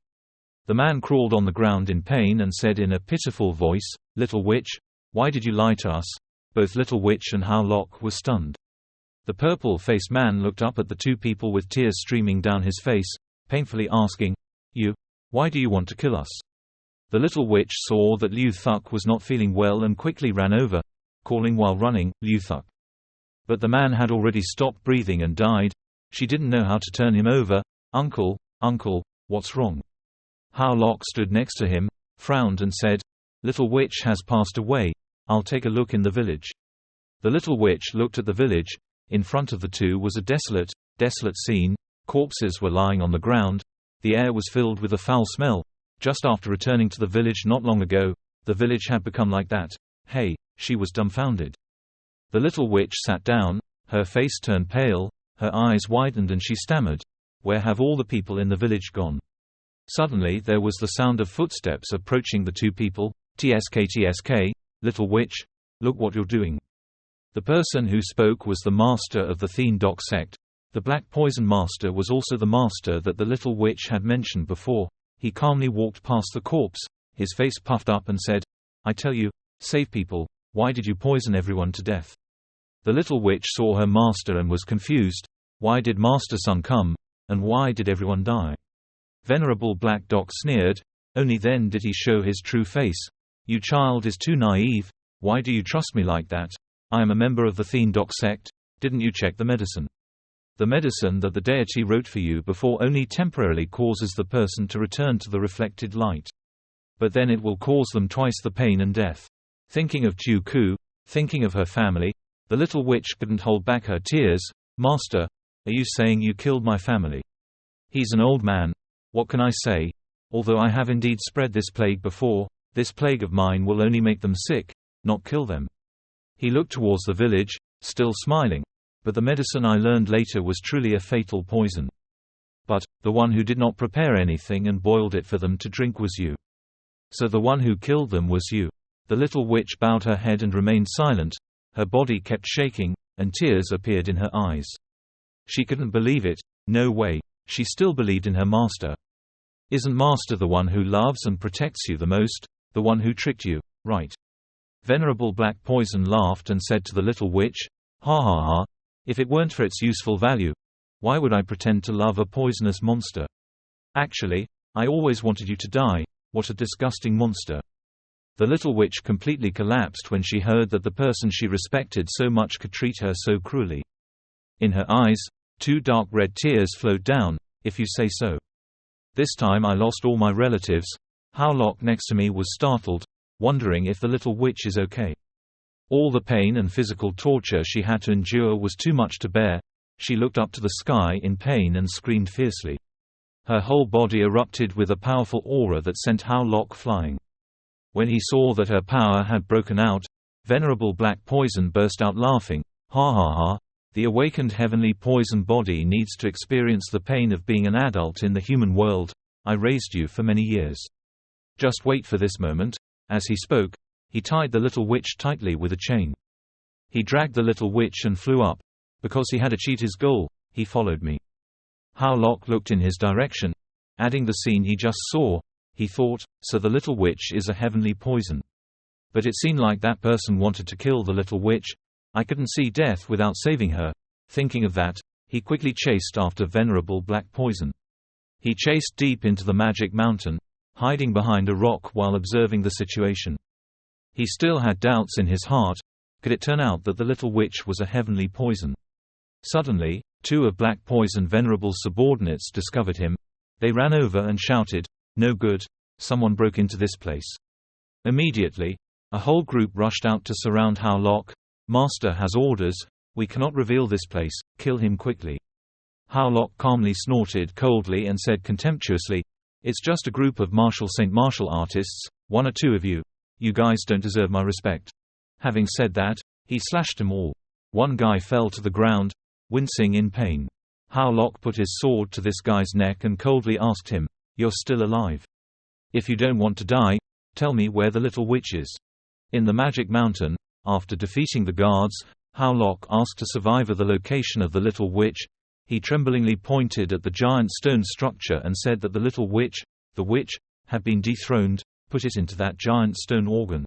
The man crawled on the ground in pain and said in a pitiful voice, "Little witch, why did you lie to us?" Both little witch and Howlock were stunned. The purple-faced man looked up at the two people with tears streaming down his face, painfully asking, Why do you want to kill us?" The little witch saw that Liu Thuk was not feeling well and quickly ran over, calling while running, "Liu Thuk." But the man had already stopped breathing and died. She didn't know how to turn him over. Uncle, what's wrong?" Howlock stood next to him, frowned and said, "Little witch has passed away. I'll take a look in the village." The little witch looked at the village. In front of the two was a desolate scene. Corpses were lying on the ground. The air was filled with a foul smell. Just after returning to the village not long ago, the village had become like that. Hey, she was dumbfounded. The little witch sat down, her face turned pale, her eyes widened and she stammered, "Where have all the people in the village gone?" Suddenly there was the sound of footsteps approaching the two people. "TSK, little witch, look what you're doing." The person who spoke was the master of the Thien Doc sect. The Black Poison Master was also the master that the little witch had mentioned before. He calmly walked past the corpse, his face puffed up and said, "I tell you, save people, why did you poison everyone to death?" The little witch saw her master and was confused. Why did Master Sun come? And why did everyone die? Venerable Black Doc sneered. Only then did he show his true face. "You child is too naive. Why do you trust me like that? I am a member of the Thien Doc sect. Didn't you check the medicine? The medicine that the deity wrote for you before only temporarily causes the person to return to the reflected light. But then it will cause them twice the pain and death." Thinking of Tu Ku, thinking of her family, the little witch couldn't hold back her tears. "Master, are you saying you killed my family?" "He's an old man. What can I say? Although I have indeed spread this plague before, This plague of mine will only make them sick, not kill them." He looked towards the village, still smiling. "But the medicine I learned later was truly a fatal poison. But, the one who did not prepare anything and boiled it for them to drink was you. So the one who killed them was you." The little witch bowed her head and remained silent. Her body kept shaking, and tears appeared in her eyes. She couldn't believe it. No way. She still believed in her master. "Isn't master the one who loves and protects you the most? The one who tricked you, right?" Venerable Black Poison laughed and said to the little witch, "Ha ha ha. If it weren't for its useful value, why would I pretend to love a poisonous monster? Actually, I always wanted you to die. What a disgusting monster." The little witch completely collapsed when she heard that the person she respected so much could treat her so cruelly. In her eyes, 2 dark red tears flowed down. "If you say so. This time I lost all my relatives." Howlock next to me was startled, wondering if the little witch is okay. All the pain and physical torture she had to endure was too much to bear. She looked up to the sky in pain and screamed fiercely. Her whole body erupted with a powerful aura that sent Howlock flying. When he saw that her power had broken out, Venerable Black Poison burst out laughing. "Ha ha ha. The awakened heavenly poison body needs to experience the pain of being an adult in the human world. I raised you for many years. Just wait for this moment." As he spoke, he tied the little witch tightly with a chain. He dragged the little witch and flew up. Because he had achieved his goal, he followed me. Howlock looked in his direction. Adding the scene he just saw, he thought, so the little witch is a heavenly poison. But it seemed like that person wanted to kill the little witch. I couldn't see death without saving her. Thinking of that, he quickly chased after Venerable Black Poison. He chased deep into the magic mountain, hiding behind a rock while observing the situation. He still had doubts in his heart. Could it turn out that the little witch was a heavenly poison? Suddenly, 2 of Black Poison Venerable subordinates discovered him. They ran over and shouted, "No good, someone broke into this place." Immediately, a whole group rushed out to surround Howlock. "Master has orders, we cannot reveal this place, kill him quickly." Howlock calmly snorted coldly and said contemptuously, "It's just a group of martial artists, 1 or 2 of you. You guys don't deserve my respect." Having said that, he slashed them all. 1 guy fell to the ground, wincing in pain. Howlock put his sword to this guy's neck and coldly asked him, "You're still alive? If you don't want to die, tell me where the little witch is." In the Magic Mountain, after defeating the guards, Howlock asked a survivor the location of the little witch. He tremblingly pointed at the giant stone structure and said that the little witch, the witch, had been dethroned. Put it into that giant stone organ.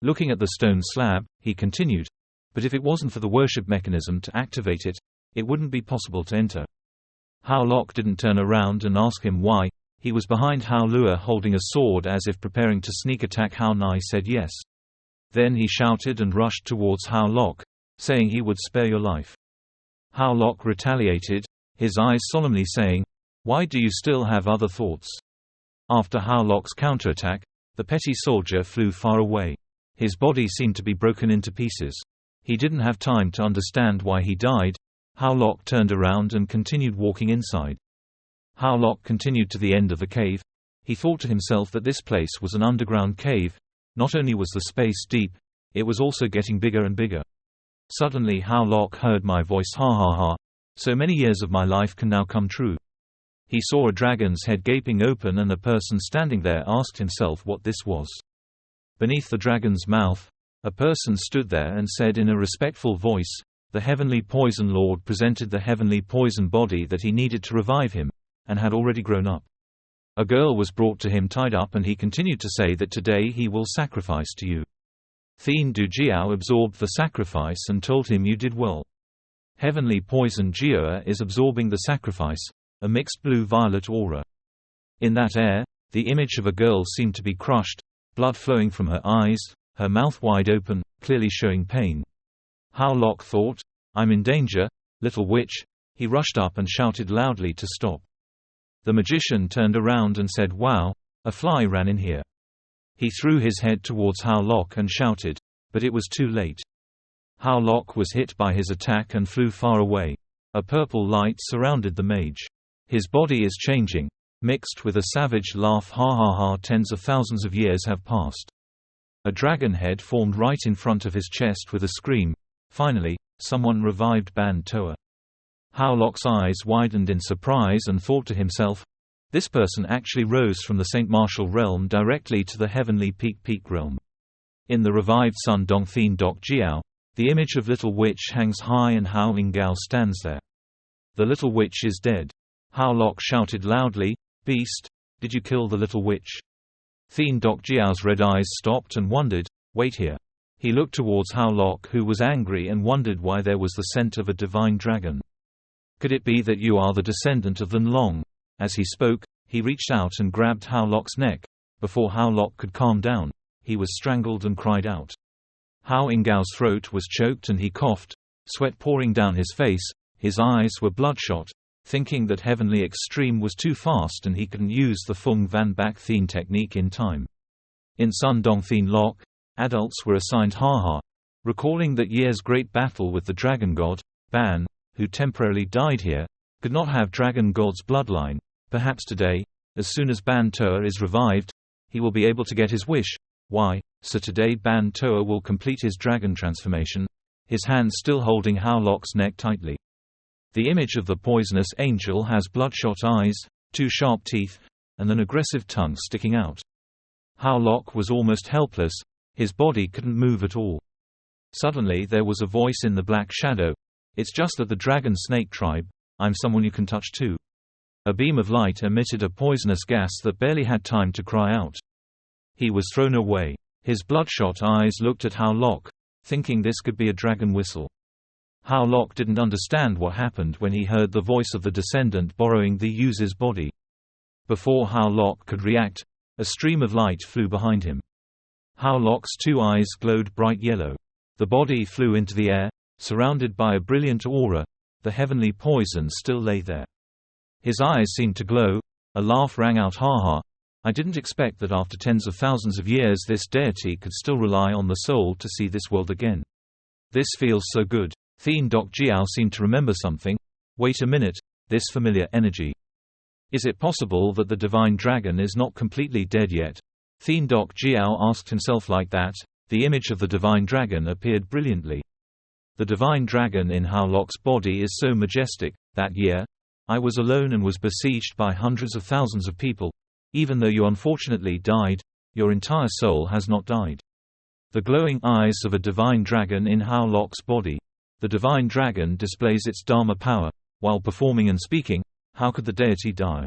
Looking at the stone slab, he continued, "But if it wasn't for the worship mechanism to activate it, it wouldn't be possible to enter." Howlock didn't turn around and ask him why. He was behind Howlua holding a sword as if preparing to sneak attack. Howni said yes. Then he shouted and rushed towards Howlock, saying he would spare your life. Howlock retaliated, his eyes solemnly saying, "Why do you still have other thoughts?" After Howlock's counterattack, the petty soldier flew far away. His body seemed to be broken into pieces. He didn't have time to understand why he died. Howlock turned around and continued walking inside. Howlock continued to the end of the cave. He thought to himself that this place was an underground cave. Not only was the space deep, it was also getting bigger and bigger. Suddenly Howlock heard my voice. "Ha ha ha. So many years of my life can now come true." He saw a dragon's head gaping open and a person standing there. Asked himself what this was. Beneath the dragon's mouth, a person stood there and said in a respectful voice, "The heavenly poison lord presented the heavenly poison body that he needed to revive him, and had already grown up. A girl was brought to him tied up and he continued to say that today he will sacrifice to you. Thien Du Jiao absorbed the sacrifice and told him you did well. Heavenly poison Jioa is absorbing the sacrifice, a mixed blue-violet aura. In that air, the image of a girl seemed to be crushed, blood flowing from her eyes, her mouth wide open, clearly showing pain. Howlock thought, "I'm in danger, little witch." He rushed up and shouted loudly to stop. The magician turned around and said, "Wow, a fly ran in here." He threw his head towards Howlock and shouted, but it was too late. Howlock was hit by his attack and flew far away. A purple light surrounded the mage. His body is changing. mixed with a savage laugh. Ha ha ha, tens of thousands of years have passed. A dragon head formed right in front of his chest with a scream. Finally, someone revived Ban Toa. Howlock's eyes widened in surprise and thought to himself, this person actually rose from the Saint Martial realm directly to the heavenly Peak realm. In the revived Sun Dong Thien Dok Jiao, the image of Little Witch hangs high and Hao Ingao stands there. The Little Witch is dead. Howlock shouted loudly, Beast, did you kill the Little Witch? Thien Dok Jiao's red eyes stopped and wondered, wait here. He looked towards Howlock, who was angry and wondered why there was the scent of a divine dragon. Could it be that you are the descendant of Than Long? As he spoke, he reached out and grabbed Howlock's neck. Before Howlock could calm down, he was strangled and cried out. Hao Ingao's throat was choked and he coughed, sweat pouring down his face, his eyes were bloodshot, thinking that Heavenly Extreme was too fast and he couldn't use the Fung Van Bak Thien technique in time. In Sun Dong Thien Lok, adults were assigned Ha-Ha, recalling that Ye's great battle with the dragon god, Ban, who temporarily died here, could not have dragon god's bloodline. Perhaps today, as soon as Ban Toa is revived, he will be able to get his wish. Why? So today Ban Toa will complete his dragon transformation, his hand still holding Howlock's neck tightly. The image of the poisonous angel has bloodshot eyes, 2 sharp teeth, and an aggressive tongue sticking out. Howlock was almost helpless, his body couldn't move at all. Suddenly there was a voice in the black shadow, it's just that the dragon snake tribe, I'm someone you can touch too. A beam of light emitted a poisonous gas that barely had time to cry out. He was thrown away. His bloodshot eyes looked at Howlock, thinking this could be a dragon whistle. Howlock didn't understand what happened when he heard the voice of the descendant borrowing the user's body. Before Howlock could react, a stream of light flew behind him. Howlock's 2 eyes glowed bright yellow. The body flew into the air, surrounded by a brilliant aura. The heavenly poison still lay there. His eyes seemed to glow. A laugh rang out. Ha-ha, I didn't expect that after tens of thousands of years this deity could still rely on the soul to see this world again. This feels so good. Thien Dok Jiao seemed to remember something. Wait a minute, this familiar energy. Is it possible that the divine dragon is not completely dead yet? Thien Dok Jiao asked himself like that. The image of the divine dragon appeared brilliantly. The divine dragon in Howlock's body is so majestic. That year, I was alone and was besieged by hundreds of thousands of people. Even though you unfortunately died, your entire soul has not died. The glowing eyes of a divine dragon in Howlock's body. The divine dragon displays its Dharma power. While performing and speaking, how could the deity die?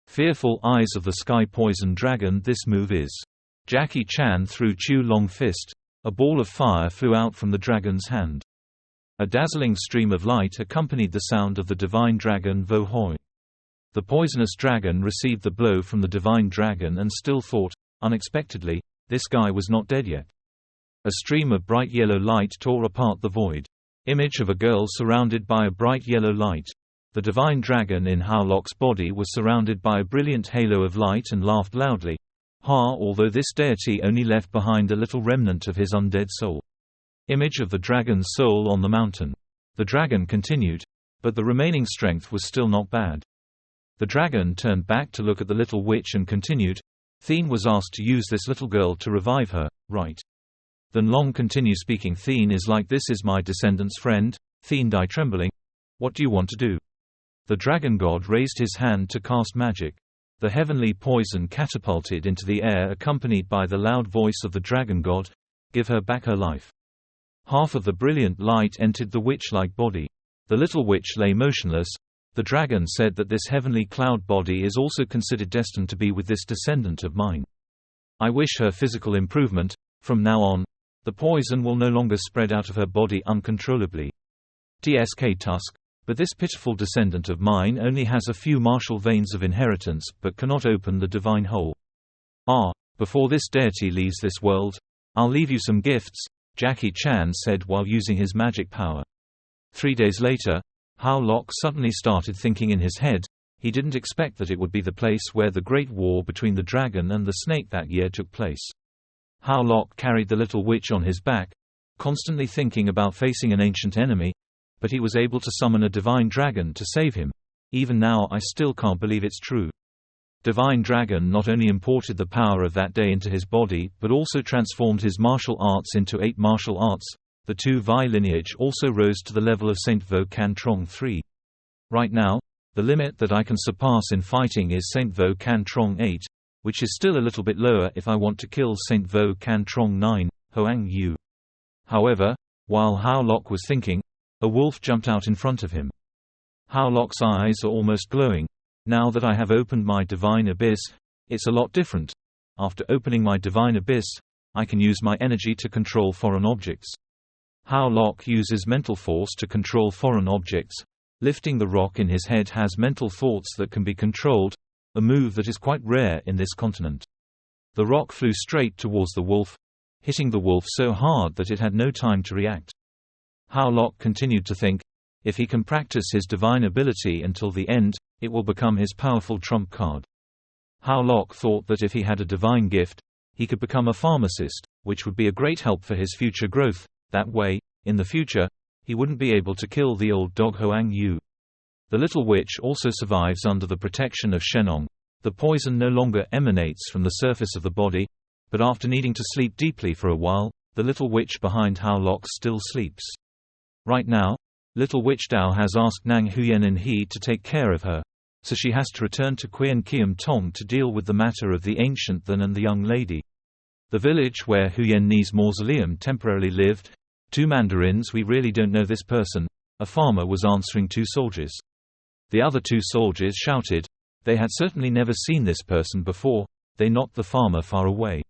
Fearful eyes of the sky poison dragon. This move is. Jackie Chan threw Chu Long fist. A ball of fire flew out from the dragon's hand. A dazzling stream of light accompanied the sound of the divine dragon Vo Hoi. The poisonous dragon received the blow from the divine dragon and still thought, unexpectedly, this guy was not dead yet. A stream of bright yellow light tore apart the void. Image of a girl surrounded by a bright yellow light. The divine dragon in Howlock's body was surrounded by a brilliant halo of light and laughed loudly. Although this deity only left behind a little remnant of his undead soul. Image of the dragon's soul on the mountain. The dragon continued, but the remaining strength was still not bad. The dragon turned back to look at the little witch and continued. Thien was asked to use this little girl to revive her, right? Than Long continued speaking. Thien is like this is my descendant's friend. Thien died trembling. What do you want to do? The dragon god raised his hand to cast magic. The heavenly poison catapulted into the air accompanied by the loud voice of the dragon god. Give her back her life. Half of the brilliant light entered the witch-like body. The little witch lay motionless. The dragon said that this heavenly cloud body is also considered destined to be with this descendant of mine. I wish her physical improvement. From now on, the poison will no longer spread out of her body uncontrollably. Tsk Tusk. But this pitiful descendant of mine only has a few martial veins of inheritance but cannot open the divine hole. Before this deity leaves this world, I'll leave you some gifts, Jackie Chan said while using his magic power. 3 days later, Howlock suddenly started thinking in his head. He didn't expect that it would be the place where the great war between the dragon and the snake that year took place. Howlock carried the little witch on his back, constantly thinking about facing an ancient enemy, but he was able to summon a divine dragon to save him. Even now I still can't believe it's true. Divine Dragon not only imported the power of that day into his body, but also transformed his martial arts into 8 martial arts. The Tu Vi lineage also rose to the level of Saint Vo Can Trong 3. Right now, the limit that I can surpass in fighting is Saint Vo Can Trong 8, which is still a little bit lower if I want to kill Saint Vo Can Trong 9, Hoang Yu. However, while Hao Lok was thinking, a wolf jumped out in front of him. Hao Lok's eyes are almost glowing. Now that I have opened my Divine Abyss, it's a lot different. After opening my Divine Abyss, I can use my energy to control foreign objects. Hao Lok uses mental force to control foreign objects. Lifting the rock in his head has mental thoughts that can be controlled, a move that is quite rare in this continent. The rock flew straight towards the wolf, hitting the wolf so hard that it had no time to react. Hao Lok continued to think, if he can practice his divine ability until the end, it will become his powerful trump card. Hao Lok thought that if he had a divine gift, he could become a pharmacist, which would be a great help for his future growth. That way, in the future, he wouldn't be able to kill the old dog Hoang Yu. The little witch also survives under the protection of Shenong. The poison no longer emanates from the surface of the body, but after needing to sleep deeply for a while, the little witch behind Hao Lok still sleeps. Right now, little witch Dao has asked Nang Huyen and he to take care of her, so she has to return to Qian Kiem Tong to deal with the matter of the ancient Than and the young lady. The village where Huyen Ni's mausoleum temporarily lived. 2 mandarins. We really don't know this person. A farmer was answering 2 soldiers. The other 2 soldiers shouted. They had certainly never seen this person before. They knocked the farmer far away.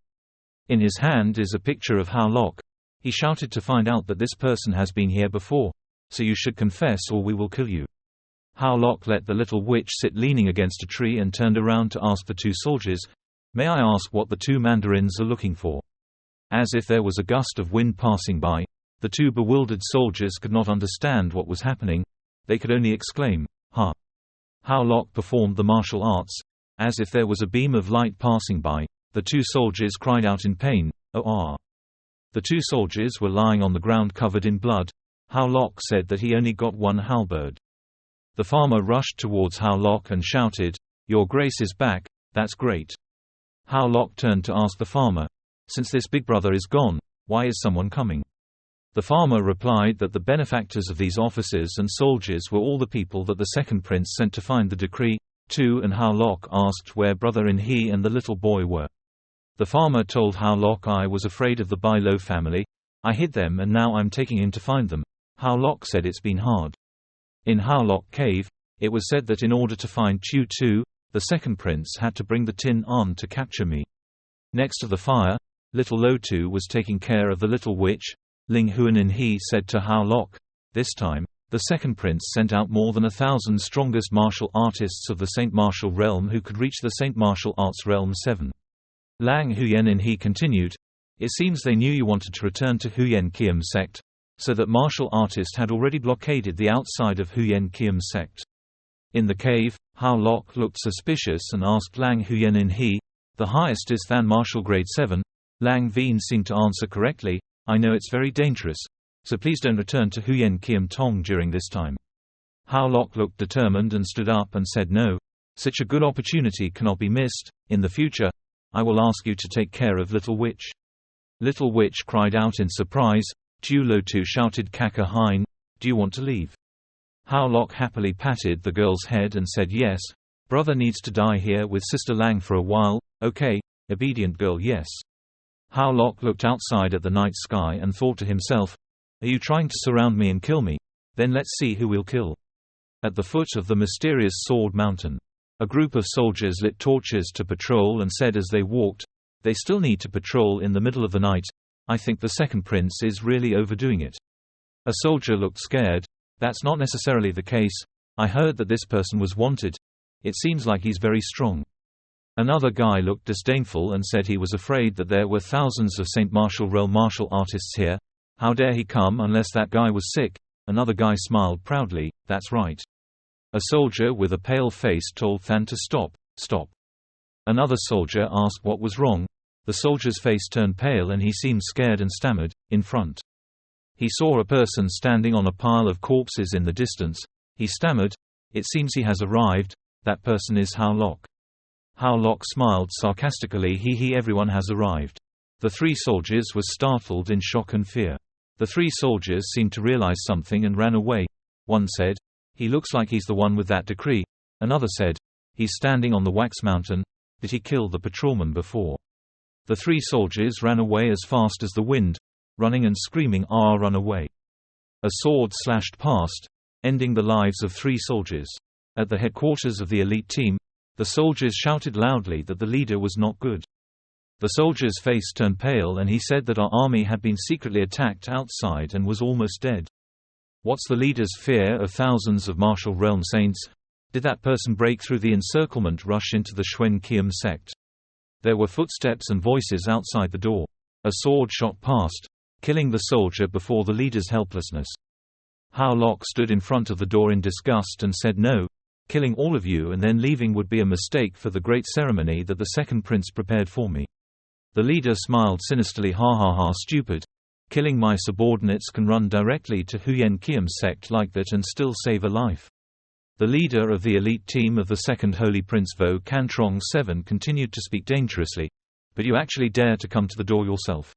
In his hand is a picture of Hao Lok. He shouted to find out that this person has been here before. So you should confess or we will kill you. Hao Lok let the little witch sit leaning against a tree and turned around to ask the 2 soldiers, "May I ask what the 2 mandarins are looking for?" As if there was a gust of wind passing by, the 2 bewildered soldiers could not understand what was happening. They could only exclaim, "Ha!" Hao Lok performed the martial arts. As if there was a beam of light passing by, the 2 soldiers cried out in pain, "Oh ah!" The 2 soldiers were lying on the ground covered in blood. Hao Lok said that he only got 1 halberd. The farmer rushed towards Hao Lok and shouted, "Your grace is back, that's great." Hao Lok turned to ask the farmer, "Since this big brother is gone, why is someone coming?" The farmer replied that the benefactors of these officers and soldiers were all the people that the second prince sent to find the decree, too, and Hao Lok asked where brother In He and the little boy were. The farmer told Hao Lok, "I was afraid of the Bai Lo family. I hid them and now I'm taking him to find them." Hao Lok said it's been hard. In Hao Lok Cave, it was said that in order to find Chu Tu, the second prince had to bring the tin urn to capture me. Next to the fire, little Lo Tu was taking care of the little witch. Ling Huan and he said to Hao Lok, "This time, the second prince sent out more than 1,000 strongest martial artists of the Saint Martial Realm who could reach the Saint Martial Arts Realm 7. Lang Huyen and he continued, "It seems they knew you wanted to return to Huyen Kiem Sect, so that martial artist had already blockaded the outside of Huyen Kiem Sect." In the cave, Hao Lok looked suspicious and asked Lang Huyen and he, "The highest is Than Martial Grade 7. Lang Veen seemed to answer correctly, "I know it's very dangerous, so please don't return to Huyen Kiem Tong during this time." Hao Lok looked determined and stood up and said, "No, such a good opportunity cannot be missed. In the future, I will ask you to take care of Little Witch." Little Witch cried out in surprise. Tu Lo Tu shouted, "Kaka Hein, do you want to leave?" Hao Lok happily patted the girl's head and said, "Yes, brother needs to die here with Sister Lang for a while, okay, obedient girl, yes." Hao Lok looked outside at the night sky and thought to himself, "Are you trying to surround me and kill me? Then let's see who we'll kill." At the foot of the mysterious Sword Mountain, a group of soldiers lit torches to patrol and said as they walked, "They still need to patrol in the middle of the night. I think the second prince is really overdoing it." A soldier looked scared. "That's not necessarily the case. I heard that this person was wanted. It seems like he's very strong." Another guy looked disdainful and said he was afraid that there were thousands of Saint Martial Realm martial artists here. How dare he come unless that guy was sick? Another guy smiled proudly, "That's right." A soldier with a pale face told Than to stop. "Stop." Another soldier asked what was wrong. The soldier's face turned pale and he seemed scared and stammered, "In front." He saw a person standing on a pile of corpses in the distance. He stammered, "It seems he has arrived. That person is Hao Lok." Hao Lok smiled sarcastically. Everyone has arrived. The three soldiers were startled in shock and fear. The three soldiers seemed to realize something and ran away. One said, "He looks like he's the one with that decree." Another said, "He's standing on the wax mountain. Did he kill the patrolman before?" The three soldiers ran away as fast as the wind, running and screaming, "Ah, run away." A sword slashed past, ending the lives of three soldiers. At the headquarters of the elite team, the soldiers shouted loudly that the leader was not good. The soldier's face turned pale and he said that our army had been secretly attacked outside and was almost dead. What's the leader's fear of thousands of martial realm saints? Did that person break through the encirclement, rush into the Xuen Qian sect? There were footsteps and voices outside the door. A sword shot past, killing the soldier before the leader's helplessness. Hao Lok stood in front of the door in disgust and said, "No, killing all of you and then leaving would be a mistake for the great ceremony that the second prince prepared for me." The leader smiled sinisterly. "Ha ha ha, stupid. Killing my subordinates can run directly to Huyen Qian sect like that and still save a life." The leader of the elite team of the second Holy Prince Vo Cantrong 7 continued to speak dangerously. "But you actually dare to come to the door yourself."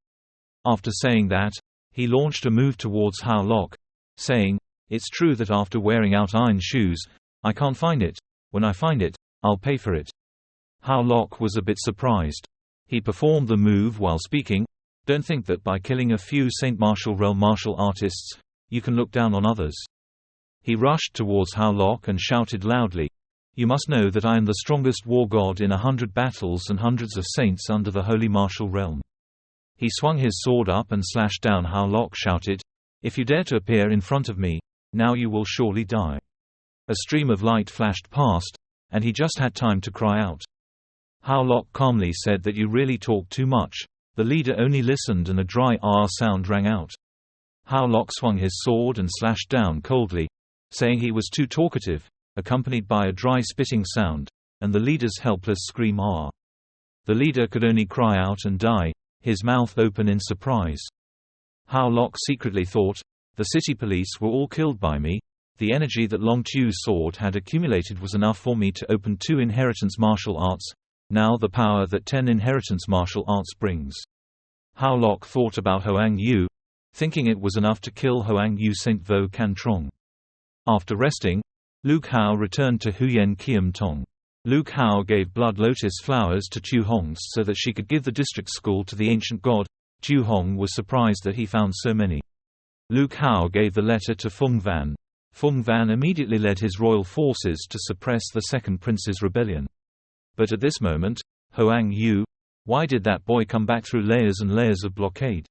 After saying that, he launched a move towards Hao Lok, saying, "It's true that after wearing out iron shoes, I can't find it. When I find it, I'll pay for it." Hao Lok was a bit surprised. He performed the move while speaking. "Don't think that by killing a few Saint Martial Realm martial artists, you can look down on others." He rushed towards Hao Lok and shouted loudly, "You must know that I am the strongest war god in 100 battles and hundreds of saints under the Holy Martial Realm." He swung his sword up and slashed down. Hao Lok shouted, "If you dare to appear in front of me, now you will surely die." A stream of light flashed past, and he just had time to cry out. Hao Lok calmly said that you really talk too much. The leader only listened and a dry "ah" sound rang out. Hao Lok swung his sword and slashed down coldly, saying he was too talkative, accompanied by a dry spitting sound, and the leader's helpless scream "ah." The leader could only cry out and die, his mouth open in surprise. Hao Lok secretly thought, "The city police were all killed by me. The energy that Long Chu's sword had accumulated was enough for me to open 2 inheritance martial arts. Now the power that 10 inheritance martial arts brings." Hao Lok thought about Hoang Yu, thinking it was enough to kill Hoang Yu Saint Vo Cantrong. After resting, Luke Hao returned to Huyen Qian Tong. Luke Hao gave blood lotus flowers to Chu Hong so that she could give the district school to the ancient god. Chu Hong was surprised that he found so many. Luke Hao gave the letter to Feng Van. Feng Van immediately led his royal forces to suppress the second prince's rebellion. But at this moment, Hoang Yu, why did that boy come back through layers and layers of blockade?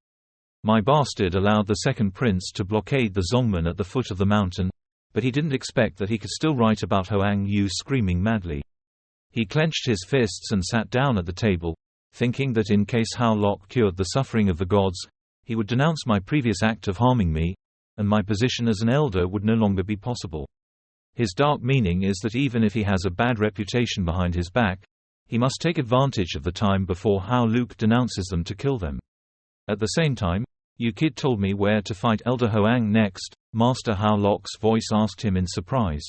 My bastard allowed the second prince to blockade the Zongmen at the foot of the mountain, but he didn't expect that he could still write about Hoang Yu screaming madly. He clenched his fists and sat down at the table, thinking that in case Hao Lok cured the suffering of the gods, he would denounce my previous act of harming me, and my position as an elder would no longer be possible. His dark meaning is that even if he has a bad reputation behind his back, he must take advantage of the time before Hao Luke denounces them to kill them. At the same time, "You kid told me where to fight Elder Hoang next," Master Hao Lok's voice asked him in surprise.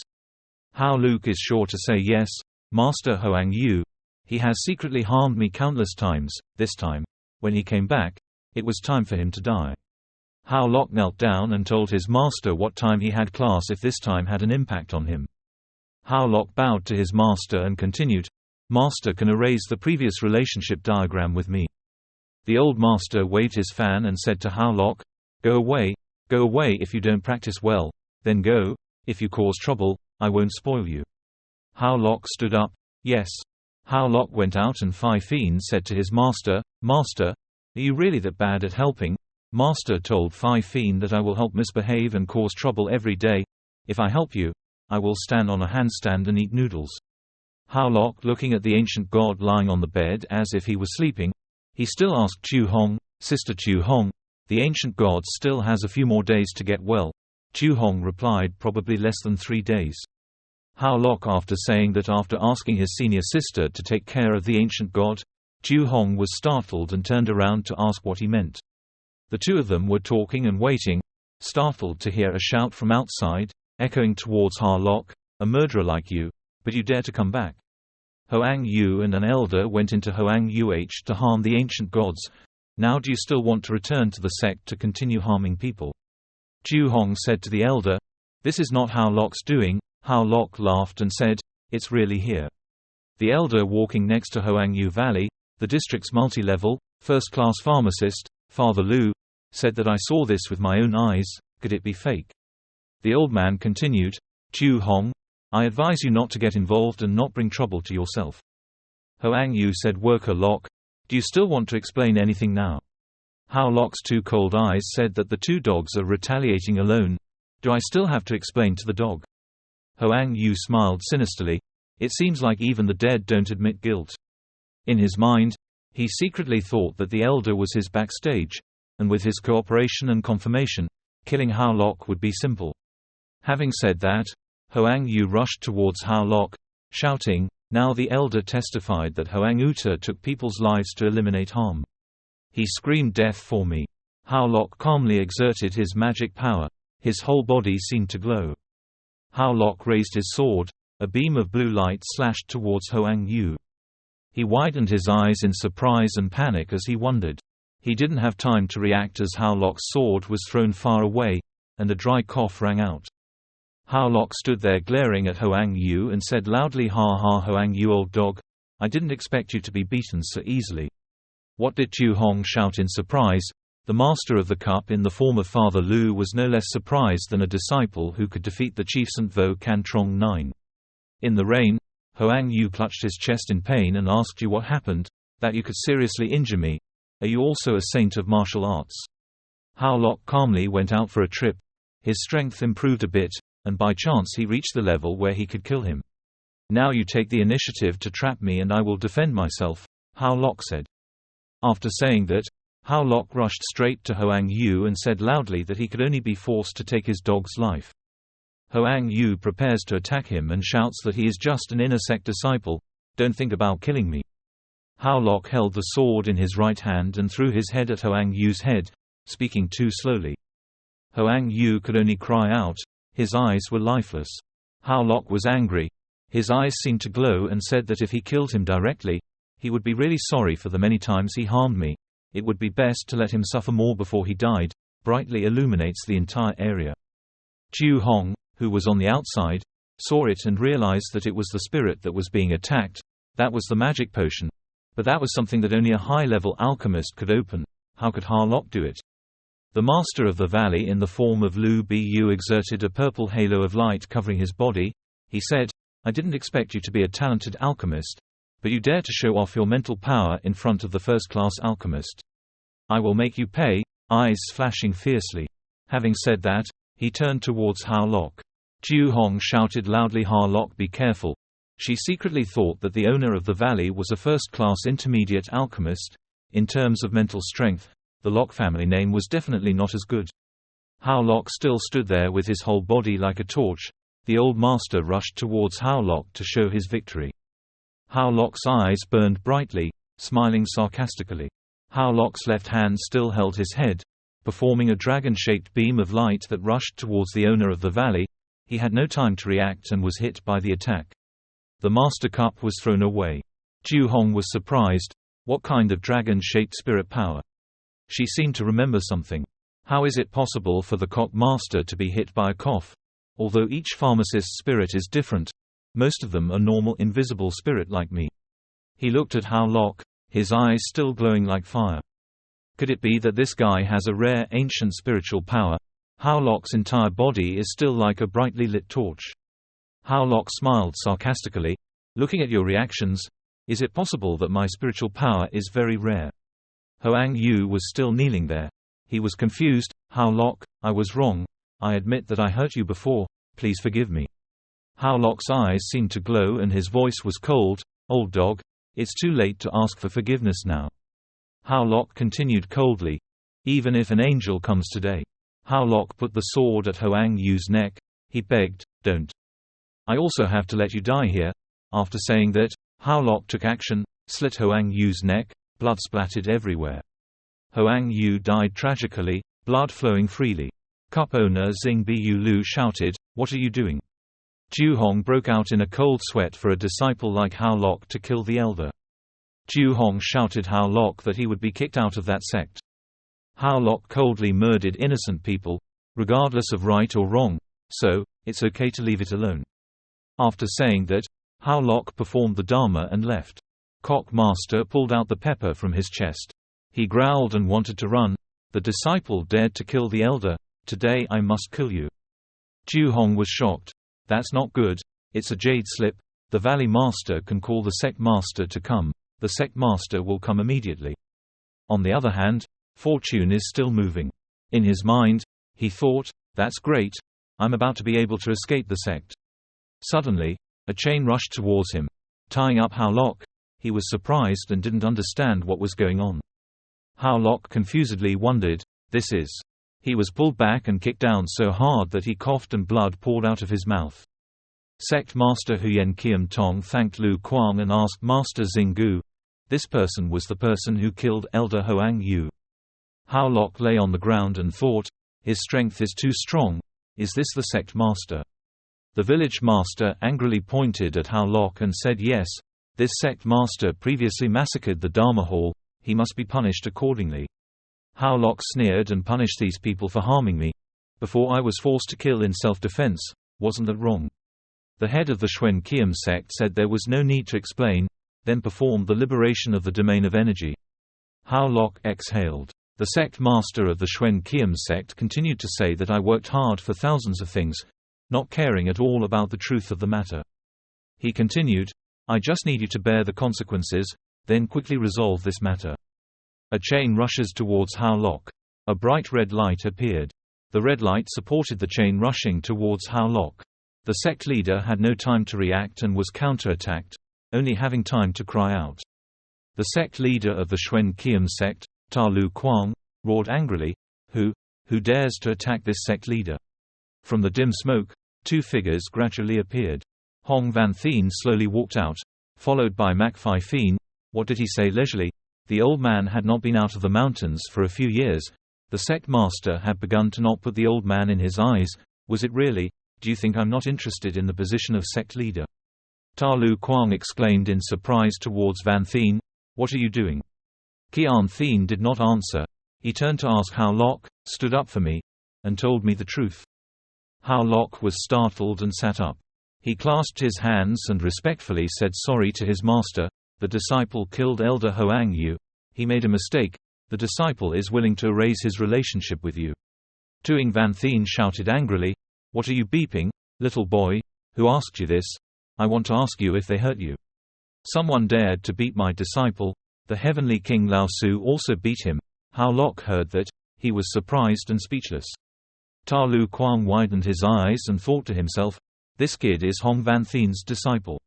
Hao Luke is sure to say yes, "Master Hoang Yu. He has secretly harmed me countless times. This time, when he came back, it was time for him to die." Hao Lok knelt down and told his master what time he had class if this time had an impact on him. Hao Lok bowed to his master and continued, "Master can erase the previous relationship diagram with me." The old master waved his fan and said to Hao Lok, go away if you don't practice well, then go, if you cause trouble, I won't spoil you." Hao Lok stood up, "Yes." Hao Lok went out and Phi Phin said to his master, "Master, are you really that bad at helping?" Master told Phi Phin that I will help misbehave and cause trouble every day. If I help you, I will stand on a handstand and eat noodles. Hao Lok, looking at the ancient god lying on the bed as if he was sleeping, he still asked Chu Hong, "Sister Chu Hong, the ancient god still has a few more days to get well." Chu Hong replied, "Probably less than 3 days." Hao Lok, after saying that after asking his senior sister to take care of the ancient god, Chu Hong was startled and turned around to ask what he meant. The two of them were talking and waiting, startled to hear a shout from outside, echoing towards Hao Lok, "A murderer like you, but you dare to come back." Hoang Yu and an elder went into Hoang Yuh to harm the ancient gods. Now do you still want to return to the sect to continue harming people? Ju Hong said to the elder, "This is not Hao Lok's doing." Hao Lok laughed and said, "It's really here." The elder walking next to Hoang Yu Valley, the district's multi-level, first-class pharmacist, Father Lu, said that I saw this with my own eyes. Could it be fake? The old man continued, "Ju Hong, I advise you not to get involved and not bring trouble to yourself." Hoang Yu said, "Worker Lok, do you still want to explain anything now?" Hao Lok's two cold eyes said that the two dogs are retaliating alone. Do I still have to explain to the dog? Hoang Yu smiled sinisterly. It seems like even the dead don't admit guilt. In his mind, he secretly thought that the elder was his backstage, and with his cooperation and confirmation, killing Hao Lok would be simple. Having said that, Hoang Yu rushed towards Hao Lok, shouting. Now the elder testified that Hoang Uta took people's lives to eliminate harm. He screamed, "Death for me." Hao Lok calmly exerted his magic power. His whole body seemed to glow. Hao Lok raised his sword. A beam of blue light slashed towards Hoang Yu. He widened his eyes in surprise and panic as he wondered. He didn't have time to react as Hao Lok's sword was thrown far away, and a dry cough rang out. Hao Lok stood there glaring at Hoang Yu and said loudly, "Ha ha, Hoang Yu, old dog. I didn't expect you to be beaten so easily." What did Ju Hong shout in surprise? The master of the cup in the form of Father Lu was no less surprised than a disciple who could defeat the Chieftain Vo Can Trong 9. In the rain, Hoang Yu clutched his chest in pain and asked, "You, what happened? That you could seriously injure me? Are you also a saint of martial arts?" Hao Lok calmly went out for a trip. His strength improved a bit, and by chance he reached the level where he could kill him. "Now you take the initiative to trap me and I will defend myself," Hao Lok said. After saying that, Hao Lok rushed straight to Hoang Yu and said loudly that he could only be forced to take his dog's life. Hoang Yu prepares to attack him and shouts that he is just an inner sect disciple. "Don't think about killing me." Hao Lok held the sword in his right hand and threw his head at Hoang Yu's head, speaking too slowly. Hoang Yu could only cry out. His eyes were lifeless. Hao Lok was angry. His eyes seemed to glow and said that if he killed him directly, he would be really sorry for the many times he harmed me. It would be best to let him suffer more before he died. Brightly illuminates the entire area. Ju Hong, who was on the outside, saw it and realized that it was the spirit that was being attacked. That was the magic potion. But that was something that only a high-level alchemist could open. How could Hao Lok do it? The master of the valley in the form of Lu Bu exerted a purple halo of light covering his body. He said, "I didn't expect you to be a talented alchemist, but you dare to show off your mental power in front of the first-class alchemist. I will make you pay," eyes flashing fiercely. Having said that, he turned towards Hao Lok. Ju Hong shouted loudly, "Hao Lok, be careful." She secretly thought that the owner of the valley was a first-class intermediate alchemist. In terms of mental strength, the Lok family name was definitely not as good. Hao Lok still stood there with his whole body like a torch. The old master rushed towards Hao Lok to show his victory. Hao Lok's eyes burned brightly, smiling sarcastically. Hao Lok's left hand still held his head, performing a dragon-shaped beam of light that rushed towards the owner of the valley. He had no time to react and was hit by the attack. The master cup was thrown away. Ju Hong was surprised. What kind of dragon-shaped spirit power? She seemed to remember something. How is it possible for the cock master to be hit by a cough? Although each pharmacist's spirit is different, most of them are normal invisible spirit like me. He looked at Hao Lok, his eyes still glowing like fire. Could it be that this guy has a rare ancient spiritual power? Hao Lok's entire body is still like a brightly lit torch. Hao Lok smiled sarcastically. "Looking at your reactions, is it possible that my spiritual power is very rare?" Hoang Yu was still kneeling there. He was confused. "Hao Lok, I was wrong. I admit that I hurt you before. Please forgive me." Hao Lok's eyes seemed to glow and his voice was cold. "Old dog, it's too late to ask for forgiveness now." Hao Lok continued coldly. "Even if an angel comes today." Hao Lok put the sword at Hoang Yu's neck. He begged, "Don't. I also have to let you die here." After saying that, Hao Lok took action, slit Hoang Yu's neck. Blood splattered everywhere. Hoang Yu died tragically, blood flowing freely. Cup owner Xing Bu Lu shouted, "What are you doing?" Ju Hong broke out in a cold sweat for a disciple like Hao Lok to kill the elder. Ju Hong shouted Hao Lok that he would be kicked out of that sect. Hao Lok coldly murdered innocent people, regardless of right or wrong, so it's okay to leave it alone. After saying that, Hao Lok performed the Dharma and left. Cock Master pulled out the pepper from his chest. He growled and wanted to run. The disciple dared to kill the elder. Today I must kill you. Ju Hong was shocked. That's not good. It's a jade slip. The Valley Master can call the Sect Master to come. The Sect Master will come immediately. On the other hand, fortune is still moving. In his mind, he thought, that's great. I'm about to be able to escape the sect. Suddenly, a chain rushed towards him, tying up Hao Lok. He was surprised and didn't understand what was going on. Hao Lok confusedly wondered, this is. He was pulled back and kicked down so hard that he coughed and blood poured out of his mouth. Sect Master Huyen Kiam Tong thanked Lu Kuang and asked Master Xinggu. This person was the person who killed Elder Hoang Yu. Hao Lok lay on the ground and thought, his strength is too strong. Is this the Sect Master? The village master angrily pointed at Hao Lok and said, yes, this Sect Master previously massacred the Dharma Hall. He must be punished accordingly. Hao Lok sneered and punished these people for harming me. Before I was forced to kill in self-defense, wasn't that wrong? The head of the Xuen Qian sect said there was no need to explain, then performed the liberation of the domain of energy. Hao Lok exhaled. The sect master of the Xuen Qian sect continued to say that I worked hard for thousands of things, not caring at all about the truth of the matter. He continued, I just need you to bear the consequences, then quickly resolve this matter. A chain rushes towards Hao Lok. A bright red light appeared. The red light supported the chain rushing towards Hao Lok. The sect leader had no time to react and was counterattacked, only having time to cry out. The sect leader of the Xuen Qian sect, Ta Lu Kuang, roared angrily, Who dares to attack this sect leader? From the dim smoke, two figures gradually appeared. Hong Van Thien slowly walked out, followed by Mac Phi Phin. What did he say leisurely? The old man had not been out of the mountains for a few years. The sect master had begun to not put the old man in his eyes. Was it really? Do you think I'm not interested in the position of sect leader? Ta Lu Kuang exclaimed in surprise towards Van Thien. What are you doing? Qian Thien did not answer. He turned to ask Hao Lok, stood up for me, and told me the truth. Hao Lok was startled and sat up. He clasped his hands and respectfully said sorry to his master. The disciple killed Elder Hoang Yu. He made a mistake. The disciple is willing to erase his relationship with you. Tuing Van Thien shouted angrily, What are you beeping, little boy? Who asked you this? I want to ask you if they hurt you. Someone dared to beat my disciple. The heavenly king Lao Su also beat him. Hao Lok heard that. He was surprised and speechless. Ta Lu Kuang widened his eyes and thought to himself, this kid is Hong Van Thien's disciple.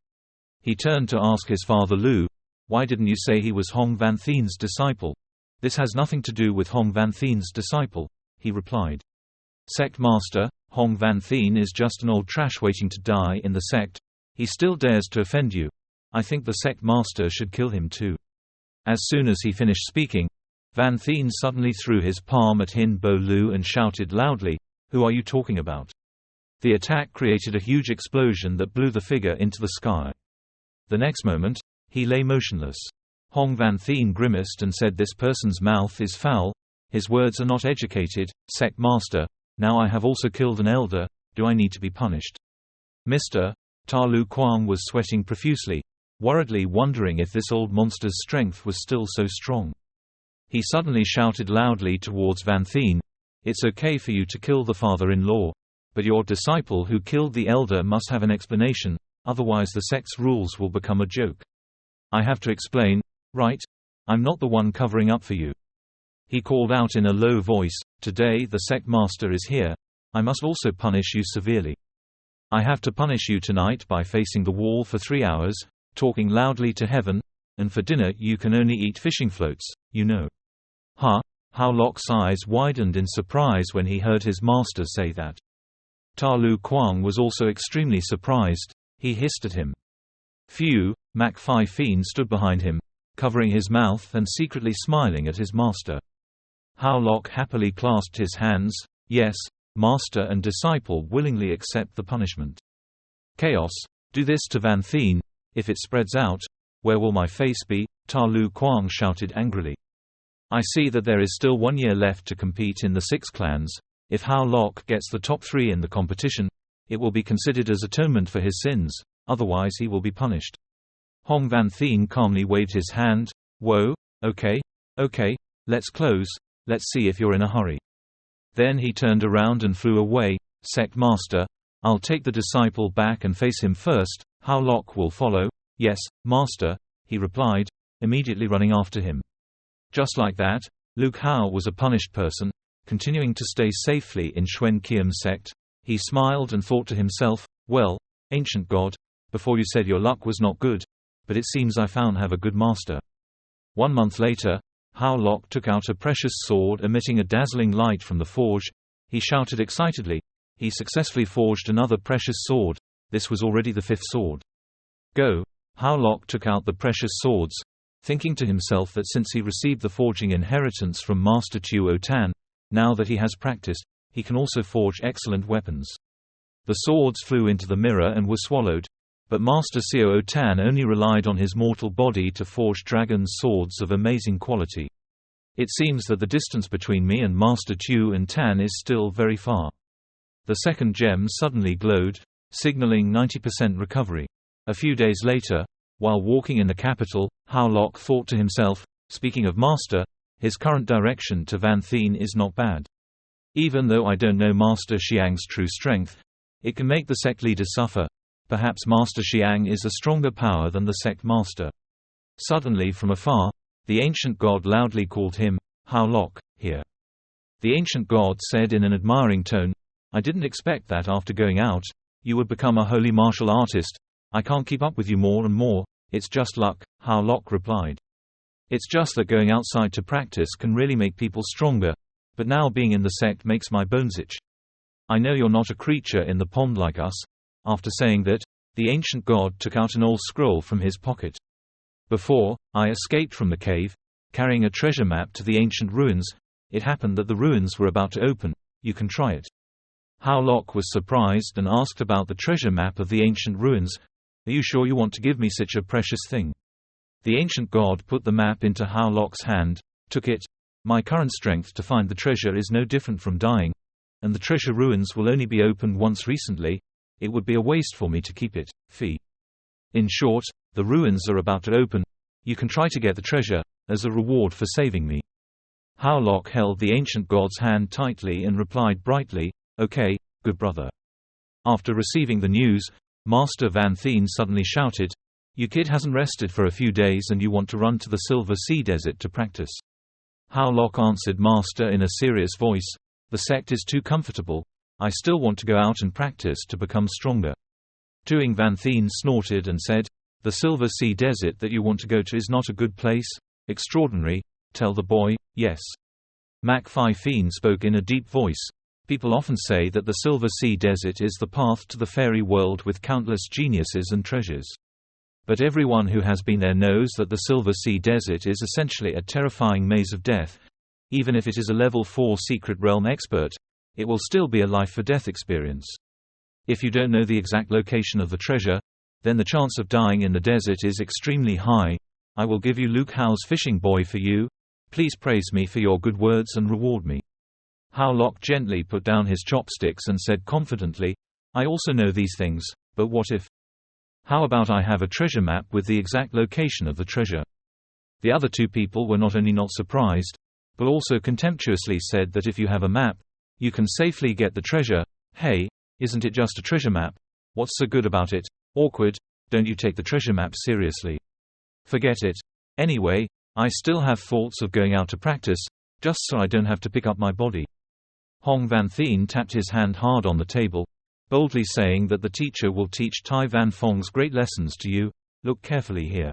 He turned to ask his father Lu, why didn't you say he was Hong Van Thien's disciple? This has nothing to do with Hong Van Thien's disciple, he replied. Sect Master, Hong Van Thien is just an old trash waiting to die in the sect. He still dares to offend you. I think the Sect Master should kill him too. As soon as he finished speaking, Van Thien suddenly threw his palm at Hin Bo Lu and shouted loudly, Who are you talking about? The attack created a huge explosion that blew the figure into the sky. The next moment, he lay motionless. Hong Van Thien grimaced and said this person's mouth is foul. His words are not educated. Sect Master, now I have also killed an elder. Do I need to be punished? Mr. Ta Lu Kuang was sweating profusely, worriedly wondering if this old monster's strength was still so strong. He suddenly shouted loudly towards Van Thien, It's okay for you to kill the father-in-law, but your disciple who killed the elder must have an explanation, otherwise the sect's rules will become a joke. I have to explain, right? I'm not the one covering up for you. He called out in a low voice, Today the sect master is here. I must also punish you severely. I have to punish you tonight by facing the wall for 3 hours, talking loudly to heaven, and for dinner you can only eat fishing floats, you know. Hao Lok's eyes widened in surprise when he heard his master say that. Ta Lu Kuang was also extremely surprised. He hissed at him. Phew, Mac Phi Phin stood behind him, covering his mouth and secretly smiling at his master. Hao Lok happily clasped his hands. Yes, master and disciple willingly accept the punishment. Chaos. Do this to Van Thien. If it spreads out, where will my face be? Ta Lu Kuang shouted angrily. I see that there is still 1 year left to compete in the 6 clans. If Hao Lok gets the top 3 in the competition, it will be considered as atonement for his sins, otherwise he will be punished. Hong Van Thien calmly waved his hand. Whoa, okay, let's close, let's see if you're in a hurry. Then he turned around and flew away. Sect Master, I'll take the disciple back and face him first. Hao Lok will follow. Yes, Master, he replied, immediately running after him. Just like that, Luke Hao was a punished person, continuing to stay safely in Xuan Qian's sect. He smiled and thought to himself, well, ancient god, before you said your luck was not good, but it seems I found have a good master. 1 month later, Hao Lok took out a precious sword emitting a dazzling light from the forge. He shouted excitedly. He successfully forged another precious sword. This was already the 5th sword. Go. Hao Lok took out the precious swords, thinking to himself that since he received the forging inheritance from Master Tu Otan, now that he has practiced, he can also forge excellent weapons. The swords flew into the mirror and were swallowed, but Master Xiao Otan only relied on his mortal body to forge dragon's swords of amazing quality. It seems that the distance between me and Master Tu and Tan is still very far. The second gem suddenly glowed, signaling 90% recovery. A few days later, while walking in the capital, Hao Lok thought to himself, speaking of Master, his current direction to Van Thien is not bad. Even though I don't know Master Xiang's true strength, it can make the sect leader suffer. Perhaps Master Xiang is a stronger power than the sect master. Suddenly from afar, the ancient god loudly called him, Hao Lok, here. The ancient god said in an admiring tone, I didn't expect that after going out, you would become a holy martial artist. I can't keep up with you more and more, it's just luck, Hao Lok replied. It's just that going outside to practice can really make people stronger, but now being in the sect makes my bones itch. I know you're not a creature in the pond like us. After saying that, the ancient god took out an old scroll from his pocket. Before, I escaped from the cave, carrying a treasure map to the ancient ruins. It happened that the ruins were about to open. You can try it. Hao Lok was surprised and asked about the treasure map of the ancient ruins. Are you sure you want to give me such a precious thing? The ancient god put the map into Hao Lok's hand, took it. My current strength to find the treasure is no different from dying, and the treasure ruins will only be opened once recently. It would be a waste for me to keep it. Fee. In short, the ruins are about to open. You can try to get the treasure, as a reward for saving me. Hao Lok held the ancient god's hand tightly and replied brightly, okay, good brother. After receiving the news, Master Van Thien suddenly shouted, you kid hasn't rested for a few days and you want to run to the Silver Sea Desert to practice. Hao Lok answered Master in a serious voice, the sect is too comfortable. I still want to go out and practice to become stronger. Tuing Van Thien snorted and said, the Silver Sea Desert that you want to go to is not a good place? Extraordinary. Tell the boy, yes. Mac Phi Thien spoke in a deep voice. People often say that the Silver Sea Desert is the path to the fairy world with countless geniuses and treasures. But everyone who has been there knows that the Silver Sea Desert is essentially a terrifying maze of death. Even if it is a level 4 secret realm expert, it will still be a life-or-death experience. If you don't know the exact location of the treasure, then the chance of dying in the desert is extremely high. I will give you Luke Hao's fishing boy for you. Please praise me for your good words and reward me. Hao Lok gently put down his chopsticks and said confidently, I also know these things, but what if? How about I have a treasure map with the exact location of the treasure? The other 2 people were not only not surprised, but also contemptuously said that if you have a map, you can safely get the treasure. Hey, isn't it just a treasure map? What's so good about it? Awkward, don't you take the treasure map seriously? Forget it. Anyway, I still have thoughts of going out to practice, just so I don't have to pick up my body. Hong Van Thien tapped his hand hard on the table, boldly saying that the teacher will teach Tai Van Fong's great lessons to you. Look carefully here.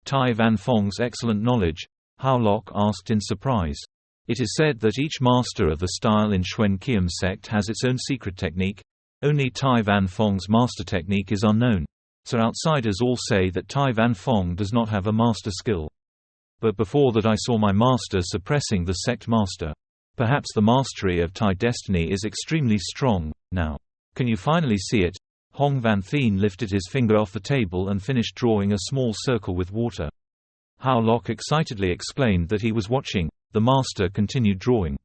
Tai Van Fong's excellent knowledge, Hao Lok asked in surprise. It is said that each master of the style in Xuan Qian's sect has its own secret technique. Only Tai Van Fong's master technique is unknown, so outsiders all say that Tai Van Fong does not have a master skill. But before that I saw my master suppressing the sect master. Perhaps the mastery of Tai destiny is extremely strong. Now, can you finally see it? Hong Van Thien lifted his finger off the table and finished drawing a small circle with water. Hao Lok excitedly explained that he was watching. The master continued drawing.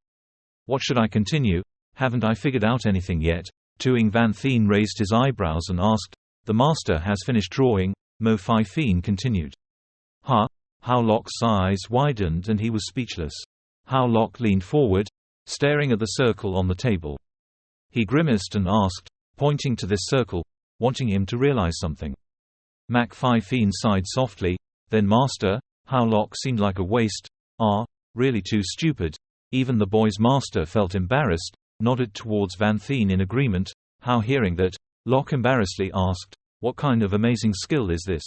What should I continue? Haven't I figured out anything yet? Tuing Van Thien raised his eyebrows and asked. The master has finished drawing, Mo Fai Thien continued. Hao Lok's eyes widened and he was speechless. Hao Lok leaned forward, staring at the circle on the table. He grimaced and asked, pointing to this circle, wanting him to realize something. Mak Fai Thien sighed softly, then master, Hao Lok seemed like a waste, really too stupid. Even the boy's master felt embarrassed, nodded towards Van Thien in agreement. Hao hearing that, Lok embarrassedly asked, what kind of amazing skill is this?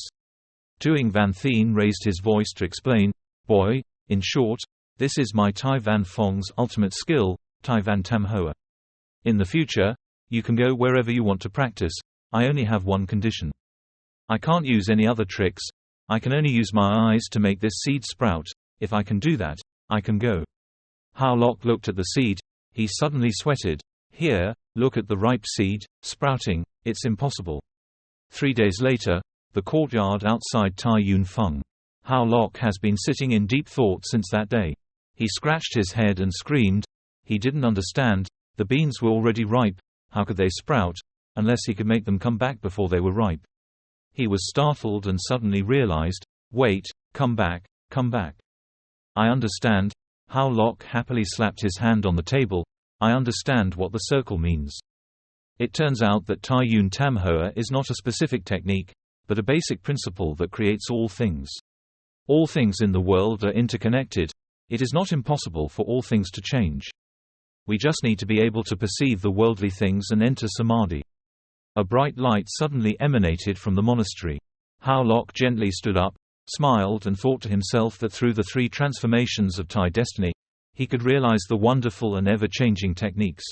Tuing Van Thien raised his voice to explain, boy, in short, this is my Tai Van Fong's ultimate skill, Tai Van Tam Hoa. In the future, you can go wherever you want to practice. I only have one condition. I can't use any other tricks. I can only use my eyes to make this seed sprout. If I can do that, I can go. Hao Lok looked at the seed. He suddenly sweated. Here, look at the ripe seed, sprouting. It's impossible. 3 days later, the courtyard outside Tai Yun Feng. Hao Lok has been sitting in deep thought since that day. He scratched his head and screamed. He didn't understand. The beans were already ripe. How could they sprout, unless he could make them come back before they were ripe? He was startled and suddenly realized, wait, come back, come back. I understand. Hao Lok happily slapped his hand on the table. I understand what the circle means. It turns out that Tai Yun Tam Hoa is not a specific technique, but a basic principle that creates all things. All things in the world are interconnected. It is not impossible for all things to change. We just need to be able to perceive the worldly things and enter samadhi. A bright light suddenly emanated from the monastery. Hao Lok gently stood up, smiled and thought to himself that through the 3 transformations of Tai destiny, he could realize the wonderful and ever-changing techniques.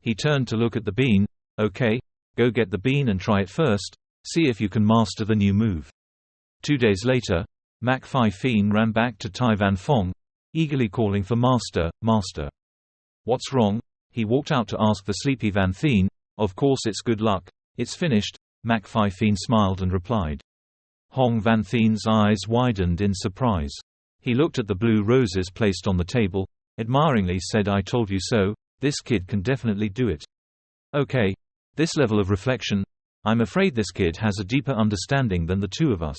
He turned to look at the bean. Okay, go get the bean and try it first, see if you can master the new move. 2 days later, Mak Fai Thien ran back to Tai Van Fong, eagerly calling for master, master. What's wrong? He walked out to ask the sleepy Van Thien. Of course it's good luck, it's finished, Mak Fai Thien smiled and replied. Hong Van Thien's eyes widened in surprise. He looked at the blue roses placed on the table, admiringly said I told you so, this kid can definitely do it. Okay. This level of reflection, I'm afraid this kid has a deeper understanding than the 2 of us.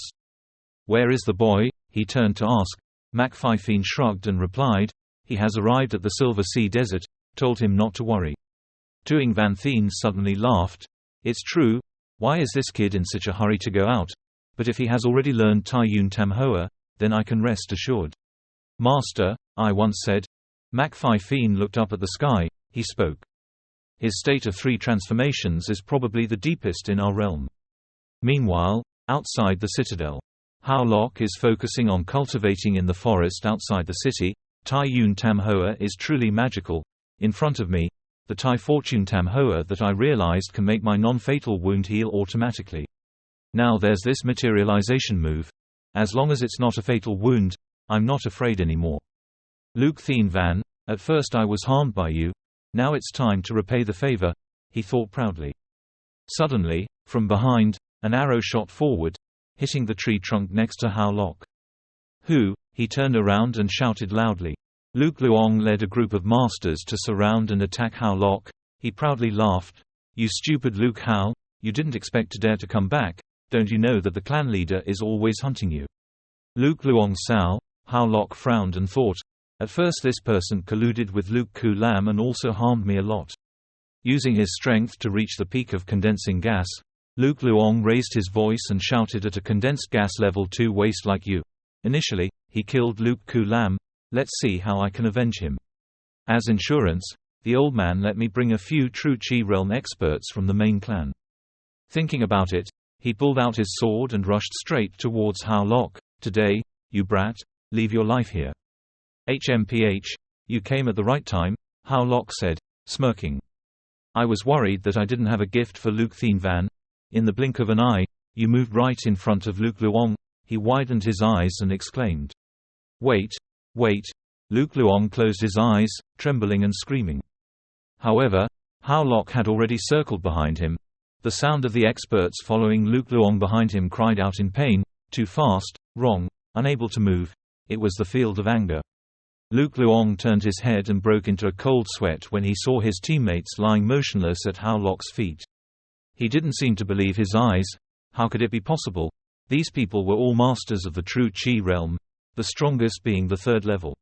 Where is the boy? He turned to ask. Mak Fai Thien shrugged and replied, he has arrived at the Silver Sea Desert, told him not to worry. Tuing Van Thien suddenly laughed. It's true, why is this kid in such a hurry to go out? But if he has already learned Tai Yun Tam Hoa, then I can rest assured. Master, I once said. Mak Fai Thien looked up at the sky, he spoke. His state of 3 transformations is probably the deepest in our realm. Meanwhile, outside the citadel, Hao Lok is focusing on cultivating in the forest outside the city. Tai Yun Tam Hoa is truly magical. In front of me, the Tai Fortune Tam Hoa that I realized can make my non-fatal wound heal automatically. Now there's this materialization move. As long as it's not a fatal wound, I'm not afraid anymore. Luke Thien Van, at first I was harmed by you. Now it's time to repay the favor, he thought proudly. Suddenly, from behind, an arrow shot forward, hitting the tree trunk next to Hao Lok. Who? He turned around and shouted loudly. Luke Luong led a group of masters to surround and attack Hao Lok. He proudly laughed. You stupid Luke Hao, you didn't expect to dare to come back. Don't you know that the clan leader is always hunting you? Luke Luong Sao. Hao Lok frowned and thought. At first this person colluded with Luke Ku Lam and also harmed me a lot. Using his strength to reach the peak of condensing gas, Luke Luong raised his voice and shouted at a condensed gas level 2 waste like you. Initially, he killed Luke Ku Lam. Let's see how I can avenge him. As insurance, the old man let me bring a few true Qi realm experts from the main clan. Thinking about it, he pulled out his sword and rushed straight towards Hao Lok. Today, you brat, leave your life here. HMPH, you came at the right time, Hao Lok said, smirking. I was worried that I didn't have a gift for Luke Thien Van. In the blink of an eye, you moved right in front of Luke Luong. He widened his eyes and exclaimed. Wait, wait. Luke Luong closed his eyes, trembling and screaming. However, Hao Lok had already circled behind him. The sound of the experts following Luke Luong behind him cried out in pain, too fast, wrong, unable to move. It was the field of anger. Luke Luong turned his head and broke into a cold sweat when he saw his teammates lying motionless at Hao Lok's feet. He didn't seem to believe his eyes. How could it be possible? These people were all masters of the true Qi realm, the strongest being the third level.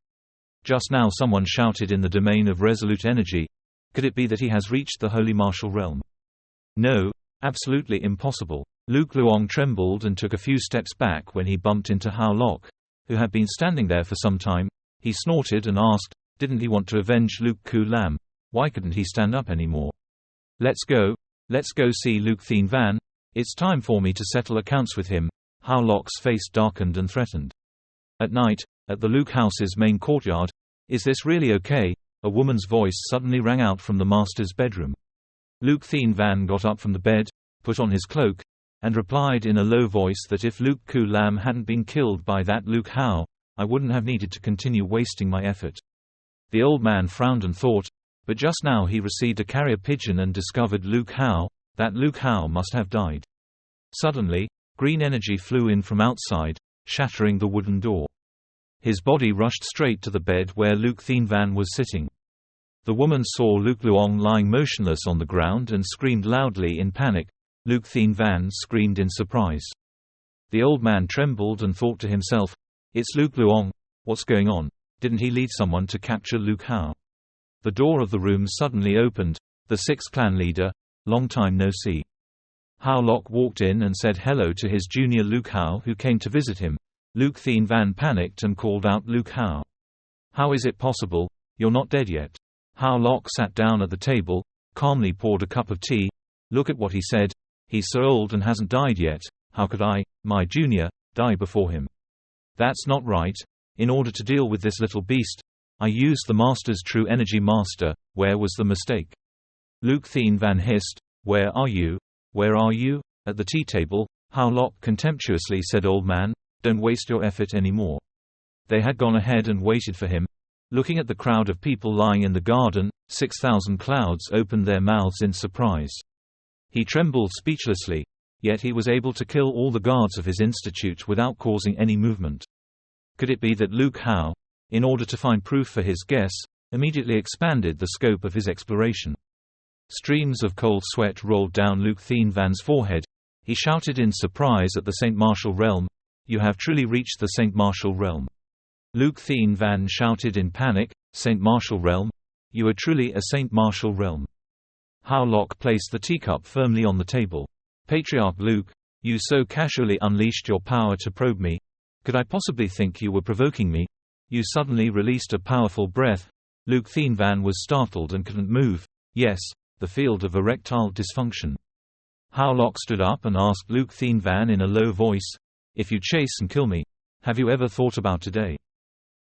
Just now someone shouted in the domain of resolute energy. Could it be that he has reached the holy martial realm? No, absolutely impossible. Luke Luong trembled and took a few steps back when he bumped into Hao Lok, who had been standing there for some time. He snorted and asked, didn't he want to avenge Luke Ku Lam? Why couldn't he stand up anymore? Let's go see Luke Thien Van. It's time for me to settle accounts with him. Hao Lok's face darkened and threatened. At night, at the Luke house's main courtyard, is this really okay? A woman's voice suddenly rang out from the master's bedroom. Luke Thien Van got up from the bed, put on his cloak, and replied in a low voice that if Luke Ku Lam hadn't been killed by that Luke Hao, I wouldn't have needed to continue wasting my effort. The old man frowned and thought, but just now he received a carrier pigeon and discovered Luke Hao. That Luke Hao must have died. Suddenly, green energy flew in from outside, shattering the wooden door. His body rushed straight to the bed where Luke Thien Van was sitting. The woman saw Luke Luong lying motionless on the ground and screamed loudly in panic. Luke Thien Van screamed in surprise. The old man trembled and thought to himself, it's Luke Luong. What's going on? Didn't he lead someone to capture Luke Hao? The door of the room suddenly opened. The sixth clan leader, long time no see. Hao Lok walked in and said hello to his junior Luke Hao who came to visit him. Luke Thien Van panicked and called out Luke Hao. How is it possible? You're not dead yet. Hao Lok sat down at the table, calmly poured a cup of tea. Look at what he said. He's so old and hasn't died yet. How could I, my junior, die before him? That's not right. In order to deal with this little beast, I used the Master's true energy master. Where was the mistake? Luke Thien Van hissed, where are you? Where are you? At the tea table, Hao Lok contemptuously said, old man, don't waste your effort anymore. They had gone ahead and waited for him. Looking at the crowd of people lying in the garden, 6,000 clouds opened their mouths in surprise. He trembled speechlessly, yet he was able to kill all the guards of his institute without causing any movement. Could it be that Luke Hao, in order to find proof for his guess, immediately expanded the scope of his exploration? Streams of cold sweat rolled down Luke Thien Van's forehead. He shouted in surprise at the Saint Martial Realm, you have truly reached the Saint Martial Realm. Luke Thien Van shouted in panic, Saint Martial Realm? You are truly a Saint Martial Realm. Hao Lok placed the teacup firmly on the table. Patriarch Luke, you so casually unleashed your power to probe me. Could I possibly think you were provoking me? You suddenly released a powerful breath. Luke Thien Van was startled and couldn't move. Yes, the field of erectile dysfunction. Hao Lok stood up and asked Luke Thien Van in a low voice, if you chase and kill me, have you ever thought about today?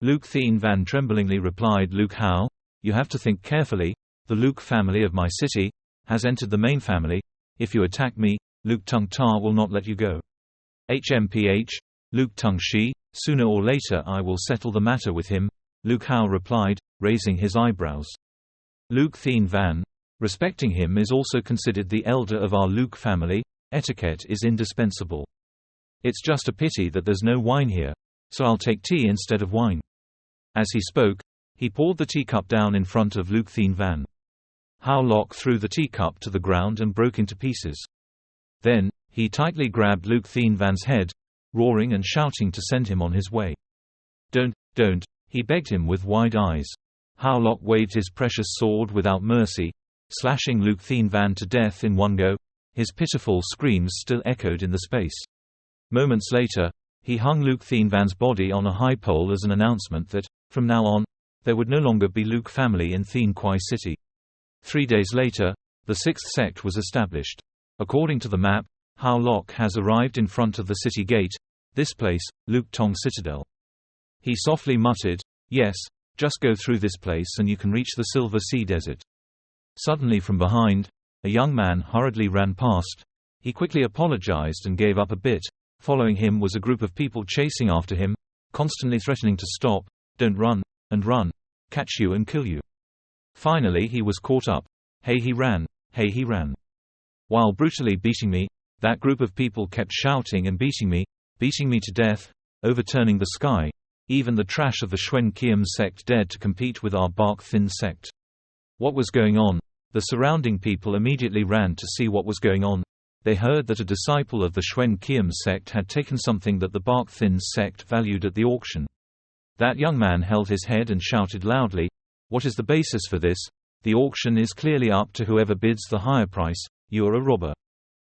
Luke Thien Van tremblingly replied, Luke Hao, you have to think carefully. The Luke family of my city has entered the main family. If you attack me, Luke Tung Ta will not let you go. HMPH, Luke Tung Shi, sooner or later I will settle the matter with him, Luke Hao replied, raising his eyebrows. Luke Thien Van, respecting him is also considered the elder of our Luke family. Etiquette is indispensable. It's just a pity that there's no wine here, so I'll take tea instead of wine. As he spoke, he poured the teacup down in front of Luke Thien Van. Hao Lok threw the teacup to the ground and broke into pieces. Then, he tightly grabbed Luke Thien Van's head, roaring and shouting to send him on his way. Don't, he begged him with wide eyes. Hao Lok waved his precious sword without mercy, slashing Luke Thien Van to death in one go. His pitiful screams still echoed in the space. Moments later, he hung Luke Thien Van's body on a high pole as an announcement that, from now on, there would no longer be Luke family in Thien Quai City. 3 days later, the sixth sect was established. According to the map, Hao Lok has arrived in front of the city gate, this place, Luke Tong Citadel. He softly muttered, yes, just go through this place and you can reach the Silver Sea Desert. Suddenly from behind, a young man hurriedly ran past. He quickly apologized and gave up a bit. Following him was a group of people chasing after him, constantly threatening to stop, don't run, and run, catch you and kill you. Finally he was caught up. Hey he ran. While brutally beating me, that group of people kept shouting and beating me to death, overturning the sky. Even the trash of the Shuen Kiem sect dared to compete with our bark-thin sect. What was going on? The surrounding people immediately ran to see what was going on. They heard that a disciple of the Shuen Kiem sect had taken something that the bark-thin sect valued at the auction. That young man held his head and shouted loudly, "What is the basis for this? The auction is clearly up to whoever bids the higher price. You are a robber."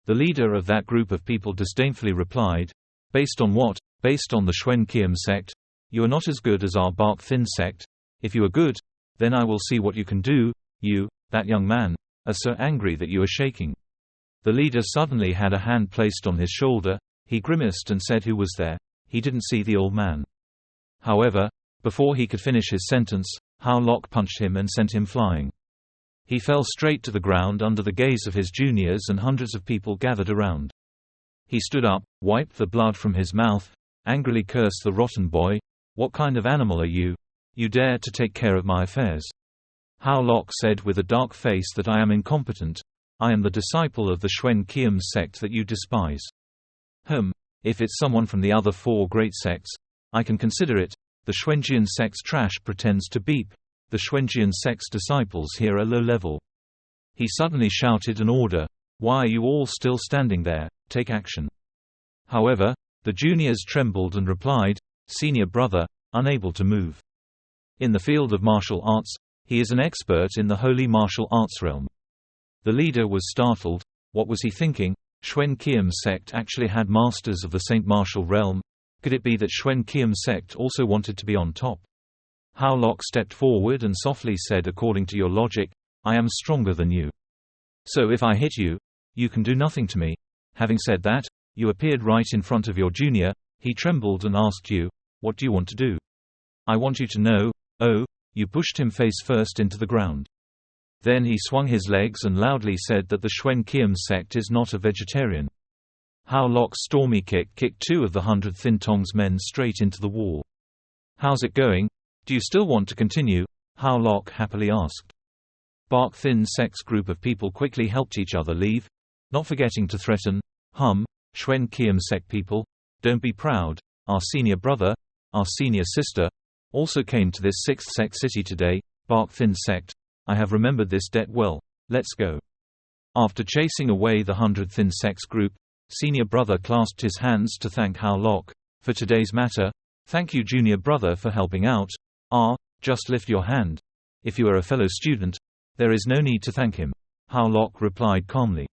The leader of that group of people disdainfully replied, "Based on what? Based on the Shuen Kiem sect? You are not as good as our bark-thin sect. If you are good, then I will see what you can do. You, that young man, are so angry that you are shaking." The leader suddenly had a hand placed on his shoulder. He grimaced and said who was there. He didn't see the old man. However, before he could finish his sentence, Hao Lok punched him and sent him flying. He fell straight to the ground under the gaze of his juniors, and hundreds of people gathered around. He stood up, wiped the blood from his mouth, angrily cursed the rotten boy. "What kind of animal are you? You dare to take care of my affairs?" Hao Lok said with a dark face that I am incompetent. I am the disciple of the Shuen Kiem sect that you despise. If it's someone from the other 4 great sects, I can consider it. The Xuanjian sect's trash pretends to beep. The Xuanjian sect's disciples here are low level. He suddenly shouted an order. "Why are you all still standing there? Take action." However, the juniors trembled and replied, "Senior brother," unable to move. In the field of martial arts, he is an expert in the holy martial arts realm. The leader was startled. What was he thinking? Shuen Kiem sect actually had masters of the Saint Martial realm. Could it be that Shuen Kiem sect also wanted to be on top? Hao Lok stepped forward and softly said, "According to your logic, I am stronger than you. So if I hit you, you can do nothing to me." Having said that, you appeared right in front of your junior. He trembled and asked you, "What do you want to do?" "I want you to know." "Oh." You pushed him face first into the ground. Then he swung his legs and loudly said that the Shuen Kiem sect is not a vegetarian. Hao Lok's stormy kick kicked 2 of the 100 Thin Tong's men straight into the wall. "How's it going? Do you still want to continue?" Hao Lok happily asked. Bark Thin sect's group of people quickly helped each other leave, not forgetting to threaten, Shuen Kiem sect people, don't be proud. Our senior brother, our senior sister, also came to this 6th sect city today. Bark Thin sect, I have remembered this debt well. Let's go." After chasing away the 100 Thin sect's group, senior brother clasped his hands to thank Hao Lok for today's matter. "Thank you, junior brother, for helping out." Just lift your hand. If you are a fellow student, there is no need to thank him," Hao Lok replied calmly.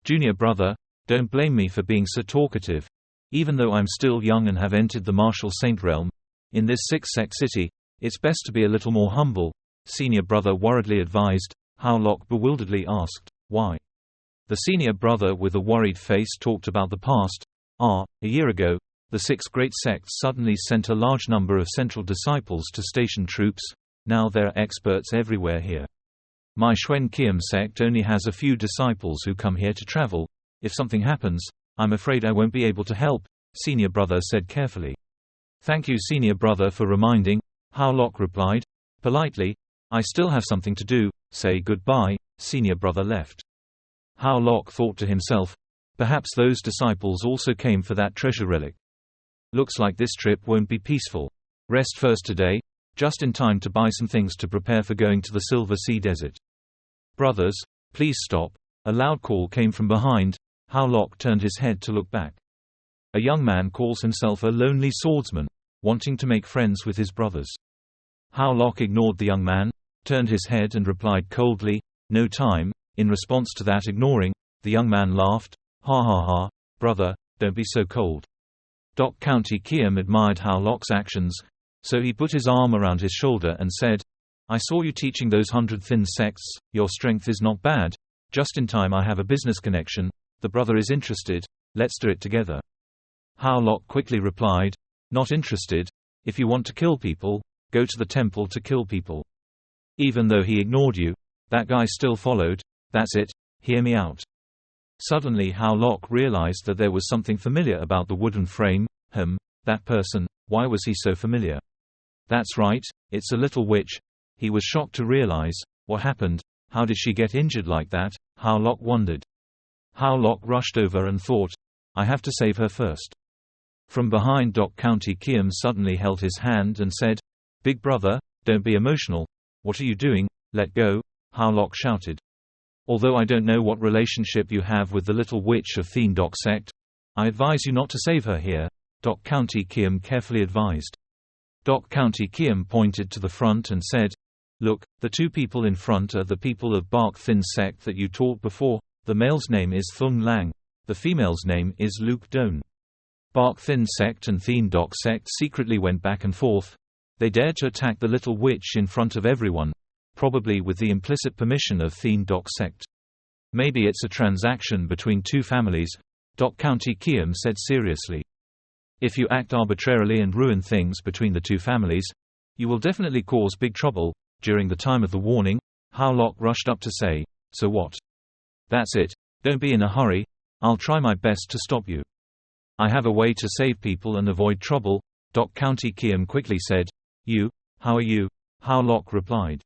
"Junior brother, don't blame me for being so talkative. Even though I'm still young and have entered the martial saint realm, in this 6th sect city, it's best to be a little more humble," senior brother worriedly advised. Hao Lok bewilderedly asked, "Why?" The senior brother with a worried face talked about the past. A year ago, the 6 great sects suddenly sent a large number of central disciples to station troops. Now there are experts everywhere here. My Shuen Kiem sect only has a few disciples who come here to travel. If something happens, I'm afraid I won't be able to help," senior brother said carefully. "Thank you, senior brother, for reminding," Hao Lok replied politely. "I still have something to do. Say goodbye." Senior brother left. Hao Lok thought to himself, perhaps those disciples also came for that treasure relic. Looks like this trip won't be peaceful. Rest first today, just in time to buy some things to prepare for going to the Silver Sea Desert. "Brothers, please stop." A loud call came from behind. Hao Lok turned his head to look back. A young man calls himself a lonely swordsman, wanting to make friends with his brothers. Hao Lok ignored the young man, turned his head and replied coldly, "No time." In response to that ignoring, the young man laughed, "Ha ha ha, brother, don't be so cold." Doc County Kiem admired Hao Lok's actions, so he put his arm around his shoulder and said, "I saw you teaching those 100 Thin sects. Your strength is not bad. Just in time, I have a business connection. The brother is interested. Let's do it together." Hao Lok quickly replied, "Not interested. If you want to kill people, go to the temple to kill people." Even though he ignored you, that guy still followed. That's it, hear me out. Suddenly Hao Lok realized that there was something familiar about the wooden frame. That person, why was he so familiar? That's right, it's a little witch. He was shocked to realize, what happened? How did she get injured like that? Hao Lok wondered. Hao Lok rushed over and thought, I have to save her first. From behind, County Kiem suddenly held his hand and said, Big brother, don't be emotional. What are you doing? Let go, Hao Lok shouted. Although I don't know what relationship you have with the little witch of Thien Sect, I advise you not to save her here, County Kiem carefully advised. County Kiem pointed to the front and said, Look, the two people in front are the people of Bark Thin Sect that you taught before. The male's name is Thung Lang. The female's name is Luke Doan. Bark Thin Sect and Thien Sect secretly went back and forth. They dared to attack the little witch in front of everyone, probably with the implicit permission of Thien Sect. Maybe it's a transaction between two families, County Kiem said seriously. If you act arbitrarily and ruin things between the two families, you will definitely cause big trouble. During the time of the warning, Hao Lok rushed up to say, So what? That's it, don't be in a hurry, I'll try my best to stop you. I have a way to save people and avoid trouble, County Kiem quickly said. You? How are you? Hao Lok replied.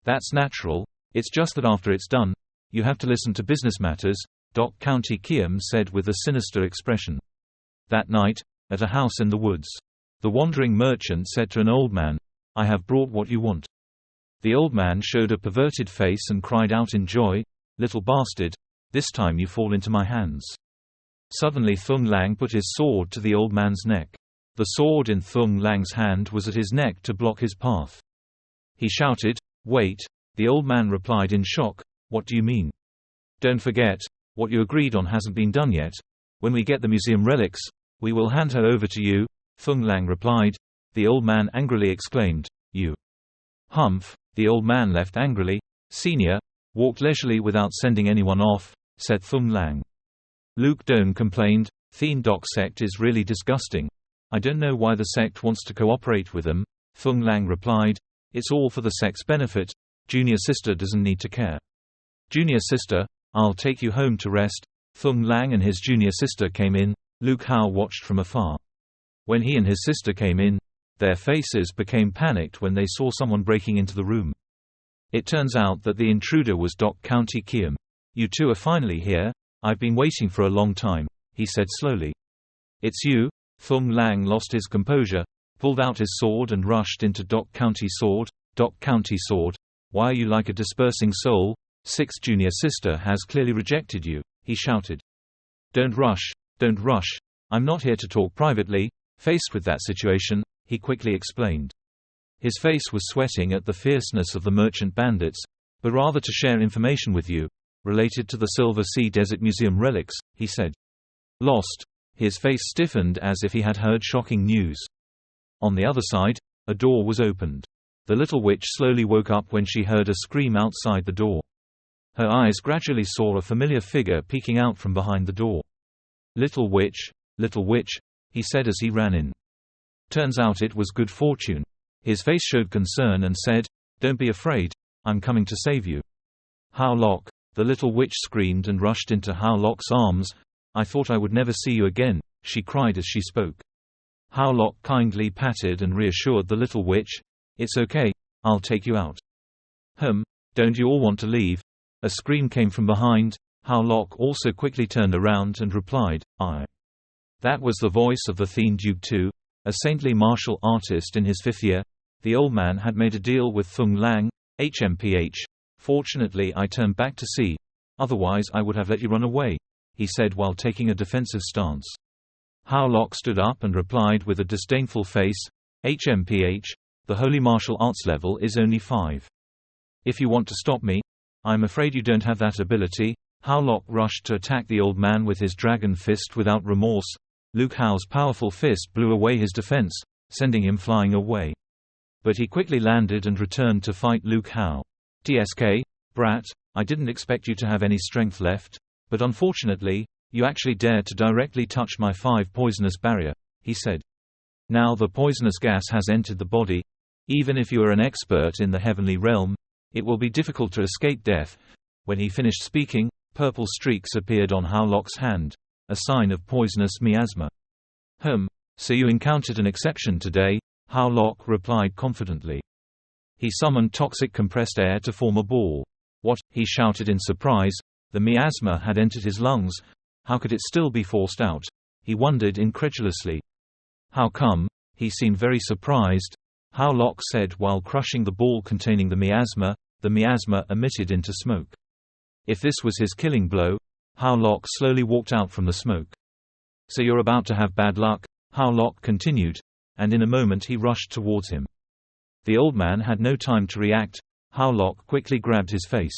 That's natural, it's just that after it's done, you have to listen to business matters, County Kiem said with a sinister expression. That night, at a house in the woods, the wandering merchant said to an old man, I have brought what you want. The old man showed a perverted face and cried out in joy, Little bastard, this time you fall into my hands. Suddenly Thung Lang put his sword to the old man's neck. The sword in Thung Lang's hand was at his neck to block his path. He shouted, Wait, the old man replied in shock, What do you mean? Don't forget, what you agreed on hasn't been done yet. When we get the museum relics, we will hand her over to you, Thung Lang replied. The old man angrily exclaimed, You. Humph, the old man left angrily. Senior, walked leisurely without sending anyone off, said Thung Lang. Luke Doan complained, Thien Sect is really disgusting. I don't know why the sect wants to cooperate with them, Thung Lang replied. It's all for the sect's benefit. Junior sister doesn't need to care. Junior sister, I'll take you home to rest. Thung Lang and his junior sister came in. Luke Hao watched from afar. When he and his sister came in, their faces became panicked when they saw someone breaking into the room. It turns out that the intruder was County Kiem. You two are finally here. I've been waiting for a long time, he said slowly. It's you. Thung Lang lost his composure, pulled out his sword and rushed into County Sword. County Sword, why are you like a dispersing soul? Sixth junior sister has clearly rejected you, he shouted. Don't rush, don't rush. I'm not here to talk privately. Faced with that situation, he quickly explained. His face was sweating at the fierceness of the merchant bandits, but rather to share information with you, related to the Silver Sea Desert Museum relics, he said. Lost. His face stiffened as if he had heard shocking news. On the other side, a door was opened. The little witch slowly woke up when she heard a scream outside the door. Her eyes gradually saw a familiar figure peeking out from behind the door. Little witch, he said as he ran in. Turns out it was good fortune. His face showed concern and said, Don't be afraid, I'm coming to save you. Hao Lok, the little witch screamed and rushed into Hao Lok's arms. I thought I would never see you again, she cried as she spoke. Hao Lok kindly patted and reassured the little witch. It's okay, I'll take you out. Don't you all want to leave? A scream came from behind. Hao Lok also quickly turned around and replied, I. That was the voice of the Thien Duke II, a saintly martial artist in his 5th year. The old man had made a deal with Thung Lang, HMPH. Fortunately I turned back to see. Otherwise I would have let you run away, he said while taking a defensive stance. Hao Lok stood up and replied with a disdainful face, HMPH, the holy martial arts level is only 5. If you want to stop me, I'm afraid you don't have that ability. Hao Lok rushed to attack the old man with his dragon fist without remorse. Luke Hao's powerful fist blew away his defense, sending him flying away. But he quickly landed and returned to fight Luke Hao. TSK, brat, I didn't expect you to have any strength left, but unfortunately, you actually dared to directly touch my 5 poisonous barrier, he said. Now the poisonous gas has entered the body. Even if you are an expert in the heavenly realm, it will be difficult to escape death. When he finished speaking, purple streaks appeared on Hao Lok's hand, a sign of poisonous miasma. So you encountered an exception today, Hao Lok replied confidently. He summoned toxic compressed air to form a ball. What? He shouted in surprise. The miasma had entered his lungs. How could it still be forced out? He wondered incredulously. How come? He seemed very surprised. Hao Lok said while crushing the ball containing the miasma emitted into smoke. If this was his killing blow, Hao Lok slowly walked out from the smoke. So you're about to have bad luck, Hao Lok continued, and in a moment he rushed towards him. The old man had no time to react. Hao Lok quickly grabbed his face.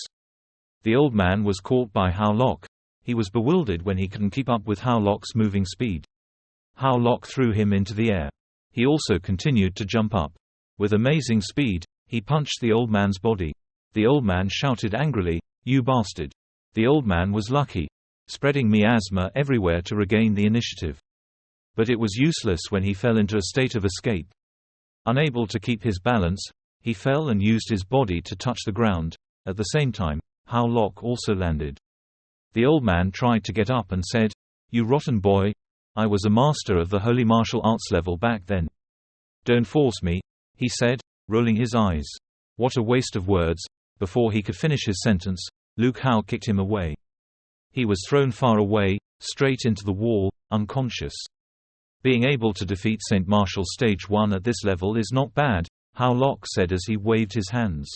The old man was caught by Hao Lok. He was bewildered when he couldn't keep up with Hao Lok's moving speed. Hao Lok threw him into the air. He also continued to jump up. With amazing speed, he punched the old man's body. The old man shouted angrily, "You bastard!" The old man was lucky, spreading miasma everywhere to regain the initiative. But it was useless when he fell into a state of escape. Unable to keep his balance, he fell and used his body to touch the ground. At the same time, Hao Lok also landed. The old man tried to get up and said, "You rotten boy. I was a master of the holy martial arts level back then. Don't force me," he said, rolling his eyes. What a waste of words. Before he could finish his sentence, Luke Hao kicked him away. He was thrown far away, straight into the wall, unconscious. Being able to defeat Saint Martial Stage 1 at this level is not bad, Hao Lok said as he waved his hands.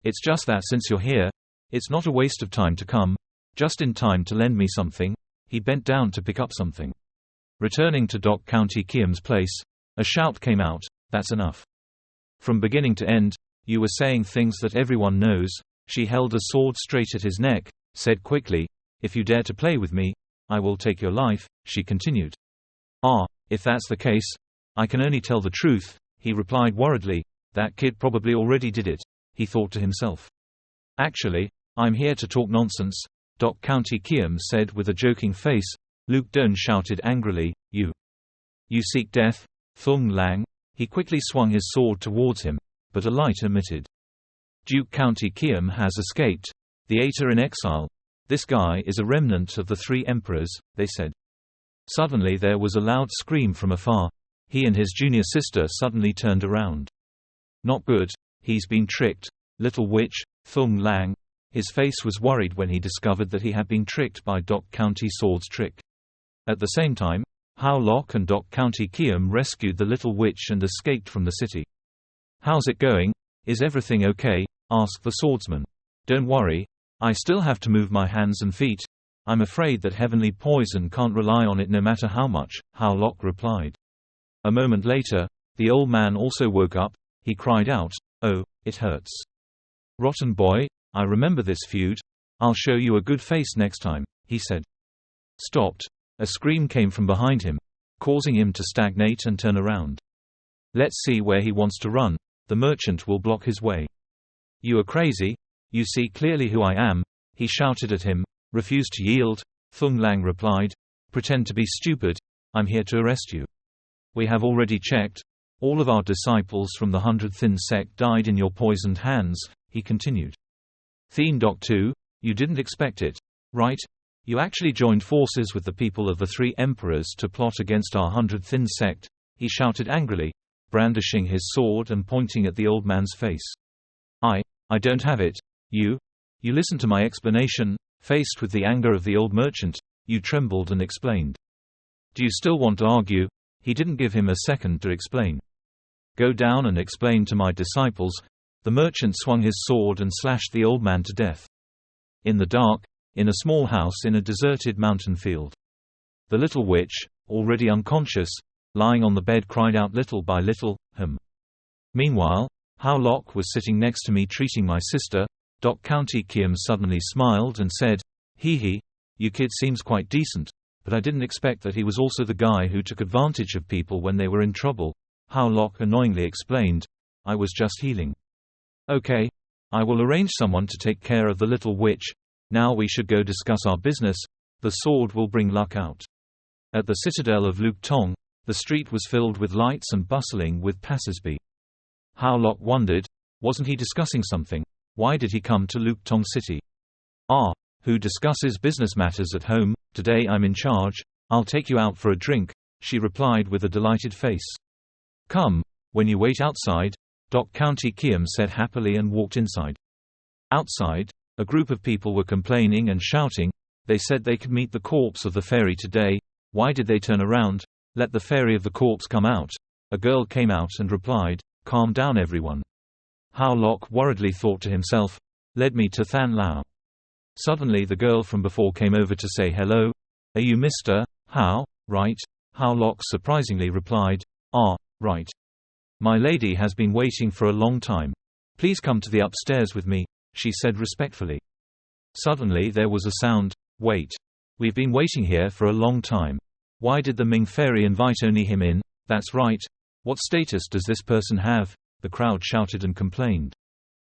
It's just that since you're here, it's not a waste of time to come, just in time to lend me something. He bent down to pick up something. Returning to Doc County Kiam's place, a shout came out, "That's enough. From beginning to end, you were saying things that everyone knows." She held a sword straight at his neck, said quickly, "If you dare to play with me, I will take your life," she continued. If that's the case, I can only tell the truth," he replied worriedly. "That kid probably already did it," he thought to himself. "Actually, I'm here to talk nonsense," Doc County Kiam said with a joking face. Luke Don shouted angrily, You seek death, Thung Lang?" He quickly swung his sword towards him, but a light emitted. "Duke County Kiam has escaped. The Eight are in exile. This guy is a remnant of the three emperors," they said. Suddenly there was a loud scream from afar. He and his junior sister suddenly turned around. "Not good, he's been tricked. Little witch, Thung Lang." His face was worried when he discovered that he had been tricked by Doc County Sword's trick. At the same time, Hao Lok and Doc County Kiam rescued the little witch and escaped from the city. "How's it going? Is everything okay?" asked the swordsman. "Don't worry. I still have to move my hands and feet. I'm afraid that heavenly poison can't rely on it no matter how much," Hao Lok replied. A moment later, the old man also woke up. He cried out, "Oh, it hurts. Rotten boy, I remember this feud. I'll show you a good face next time," he said. Stopped. A scream came from behind him, causing him to stagnate and turn around. "Let's see where he wants to run. The merchant will block his way." "You are crazy. You see clearly who I am," he shouted at him. "Refuse to yield," Thung Lang replied. "Pretend to be stupid. I'm here to arrest you. We have already checked. All of our disciples from the 100 Thin Sect died in your poisoned hands," he continued. "Thien Doc 2, you didn't expect it, right? You actually joined forces with the people of the three emperors to plot against our 100 Thin Sect," he shouted angrily, brandishing his sword and pointing at the old man's face. I don't have it. You listened to my explanation." Faced with the anger of the old merchant, Yu trembled and explained. "Do you still want to argue?" He didn't give him a second to explain. "Go down and explain to my disciples." The merchant swung his sword and slashed the old man to death. In the dark, in a small house in a deserted mountain field. The little witch, already unconscious, lying on the bed cried out little by little, Meanwhile, Hao Lok was sitting next to me treating my sister. Doc County Kiam suddenly smiled and said, Hee, you kid seems quite decent, but I didn't expect that he was also the guy who took advantage of people when they were in trouble." Hao Lok annoyingly explained, "I was just healing." "Okay. I will arrange someone to take care of the little witch. Now we should go discuss our business. The sword will bring luck out." At the citadel of Luke Tong, the street was filled with lights and bustling with passersby. Hao Lok wondered, wasn't he discussing something? Why did he come to Luke Tong City? Who discusses business matters at home? Today I'm in charge. I'll take you out for a drink, she replied with a delighted face. "Come, when you wait outside," Doc County Kiam said happily and walked inside. Outside, A group of people were complaining and shouting. They said they could meet the corpse of the fairy today. Why did they turn around? Let the fairy of the corpse come out. A girl came out and replied, "Calm down everyone." Hao Lok worriedly thought to himself, "Led me to Than Lao." Suddenly the girl from before came over to say hello. "Are you Mr. Hao, right?" Hao Lok surprisingly replied, "Ah, right. My lady has been waiting for a long time. Please come to the upstairs with me," she said respectfully. Suddenly there was a sound, "Wait. We've been waiting here for a long time. Why did the Ming fairy invite only him in? That's right. What status does this person have?" the crowd shouted and complained.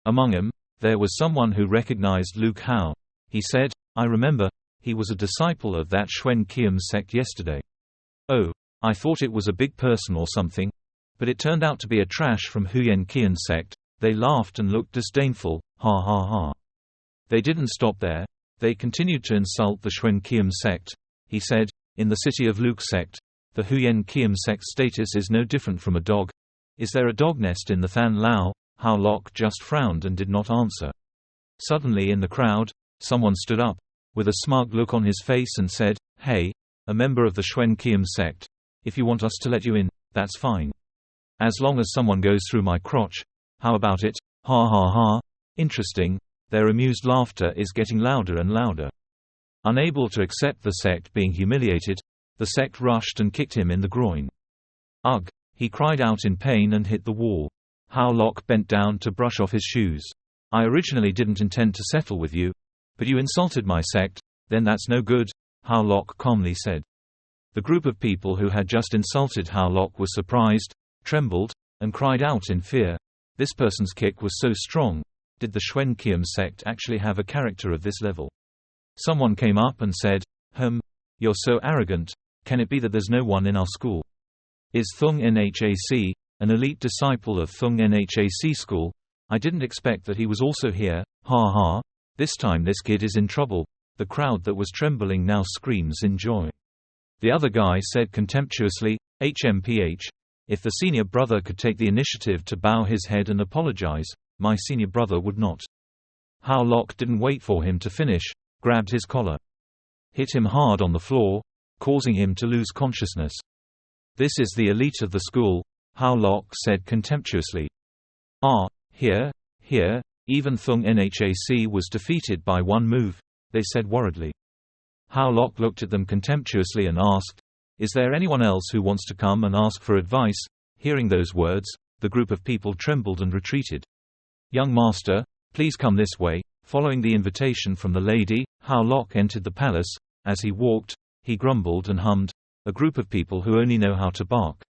Among them, there was someone who recognized Luke Hao. He said, "I remember, he was a disciple of that Xuen Qian sect yesterday. Oh, I thought it was a big person or something. But it turned out to be a trash from Huyen Qian sect." They laughed and looked disdainful, ha ha ha. They didn't stop there. They continued to insult the Xuen Qian sect. He said, "In the city of Luke sect, the Huyen Qian sect status is no different from a dog. Is there a dog nest in the Than Lao?" Hao Lok just frowned and did not answer. Suddenly in the crowd, someone stood up, with a smug look on his face and said, "Hey, a member of the Xuen Qian sect. If you want us to let you in, that's fine. As long as someone goes through my crotch. How about it? Ha ha ha." Interesting. Their amused laughter is getting louder and louder. Unable to accept the sect being humiliated, the sect rushed and kicked him in the groin. "Ugh!" he cried out in pain and hit the wall. Hao Lok bent down to brush off his shoes. "I originally didn't intend to settle with you, but you insulted my sect, then that's no good," Hao Lok calmly said. The group of people who had just insulted Hao Lok were surprised, trembled, and cried out in fear. This person's kick was so strong. Did the Xuen Qian sect actually have a character of this level? Someone came up and said, "You're so arrogant. Can it be that there's no one in our school? Is Thung Nhac, an elite disciple of Thung Nhac school? I didn't expect that he was also here, ha ha. This time this kid is in trouble." The crowd that was trembling now screams in joy. The other guy said contemptuously, "HMPH. If the senior brother could take the initiative to bow his head and apologize, my senior brother would not." Hao Lok didn't wait for him to finish, grabbed his collar. Hit him hard on the floor, causing him to lose consciousness. "This is the elite of the school," Hao Lok said contemptuously. "Ah, here, even Thung Nhac was defeated by one move," they said worriedly. Hao Lok looked at them contemptuously and asked, "Is there anyone else who wants to come and ask for advice?" Hearing those words, the group of people trembled and retreated. "Young master, please come this way." Following the invitation from the lady, Hao Lok entered the palace. As he walked, he grumbled and hummed, "A group of people who only know how to bark."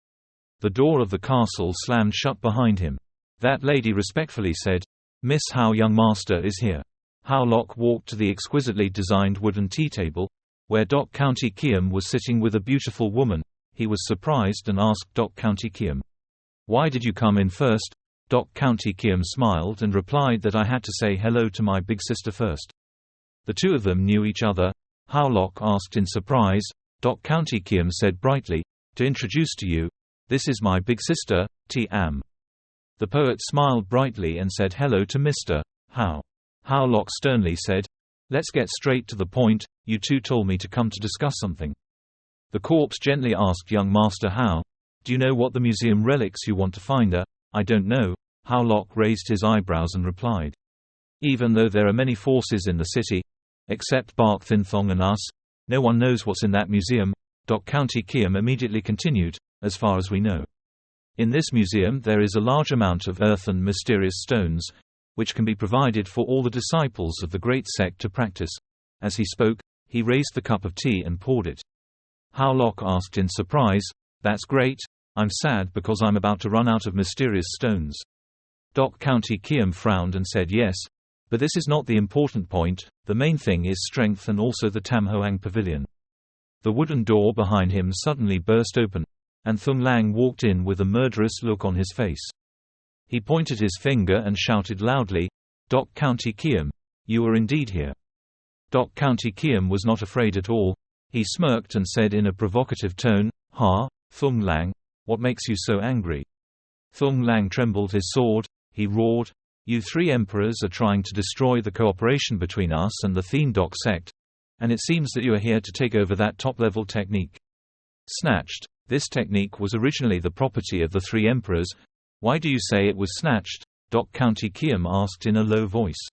The door of the castle slammed shut behind him. That lady respectfully said, "Miss Hao, young master is here." Hao Lok walked to the exquisitely designed wooden tea table, where Dok County Kiem was sitting with a beautiful woman. He was surprised and asked Dok County Kiem, "Why did you come in first?" Dok County Kiem smiled and replied that I had to say hello to my big sister first. The two of them knew each other. Hao Lok asked in surprise. Dok County Kiem said brightly, "To introduce to you, this is my big sister, T. Am." The poet smiled brightly and said hello to Mr. Hao. Hao Lok sternly said, "Let's get straight to the point, you two told me to come to discuss something." The corpse gently asked young Master Hao, "Do you know what the museum relics you want to find are?" "I don't know." Hao Lok raised his eyebrows and replied, "Even though there are many forces in the city, except Bark Thin Thong and us, no one knows what's in that museum." Dok County Kiem immediately continued, "As far as we know. In this museum there is a large amount of earth and mysterious stones, which can be provided for all the disciples of the great sect to practice." As he spoke, he raised the cup of tea and poured it. Hao Lok asked in surprise, "That's great. I'm sad because I'm about to run out of mysterious stones." Dok County Kiem frowned and said yes, but this is not the important point. The main thing is strength and also the Tam Hoang Pavilion. The wooden door behind him suddenly burst open, and Thung Lang walked in with a murderous look on his face. He pointed his finger and shouted loudly, "Dok County Kiem, you are indeed here." Dok County Kiem was not afraid at all. He smirked and said in a provocative tone, "Ha, Thung Lang, what makes you so angry?" Thung Lang trembled his sword. He roared, You three emperors are trying to destroy the cooperation between us and the Theendok sect, and it seems that you are here to take over that top-level technique. Snatched. This technique was originally the property of the three emperors. Why do you say it was snatched? Dok County Kiam asked in a low voice.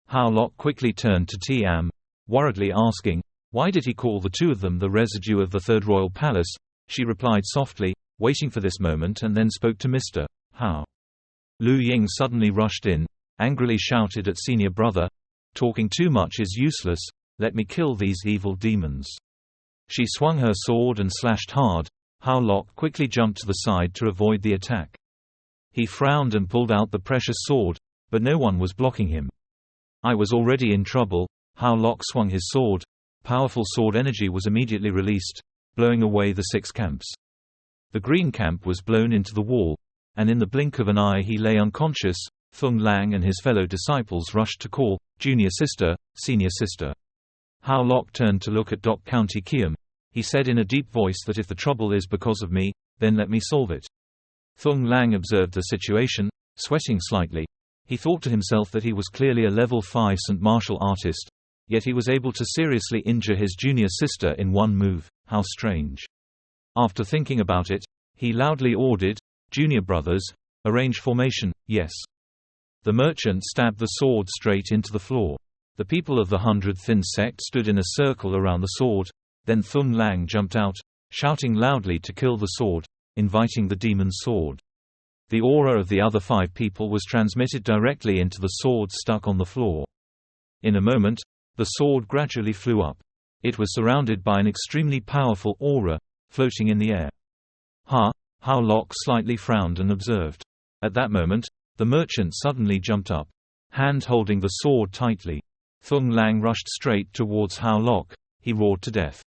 Hao Lok quickly turned to Tiam, worriedly asking, why did he call the two of them the residue of the Third Royal Palace? She replied softly, waiting for this moment, and then spoke to Mr. Hao. Lu Ying suddenly rushed in, angrily shouted at senior brother, talking too much is useless, let me kill these evil demons. She swung her sword and slashed hard. Hao Lok quickly jumped to the side to avoid the attack. He frowned and pulled out the precious sword, but no one was blocking him. I was already in trouble. Hao Lok swung his sword. Powerful sword energy was immediately released, blowing away the 6 camps. The green camp was blown into the wall, and in the blink of an eye he lay unconscious. Thung Lang and his fellow disciples rushed to call, "Junior sister, senior sister." Hao Lok turned to look at Dok County Kiam. He said in a deep voice that if the trouble is because of me, then let me solve it. Thung Lang observed the situation, sweating slightly. He thought to himself that he was clearly a level 5 St. martial artist, yet he was able to seriously injure his junior sister in one move. How strange. After thinking about it, he loudly ordered, "Junior brothers, arrange formation, yes." The merchant stabbed the sword straight into the floor. The people of the 100 Thin sect stood in a circle around the sword. Then Thung Lang jumped out, shouting loudly to kill the sword, inviting the demon's sword. The aura of the other 5 people was transmitted directly into the sword stuck on the floor. In a moment, the sword gradually flew up. It was surrounded by an extremely powerful aura, floating in the air. Hao Lok slightly frowned and observed. At that moment, the merchant suddenly jumped up, hand holding the sword tightly. Thung Lang rushed straight towards Hao Lok. He roared to death.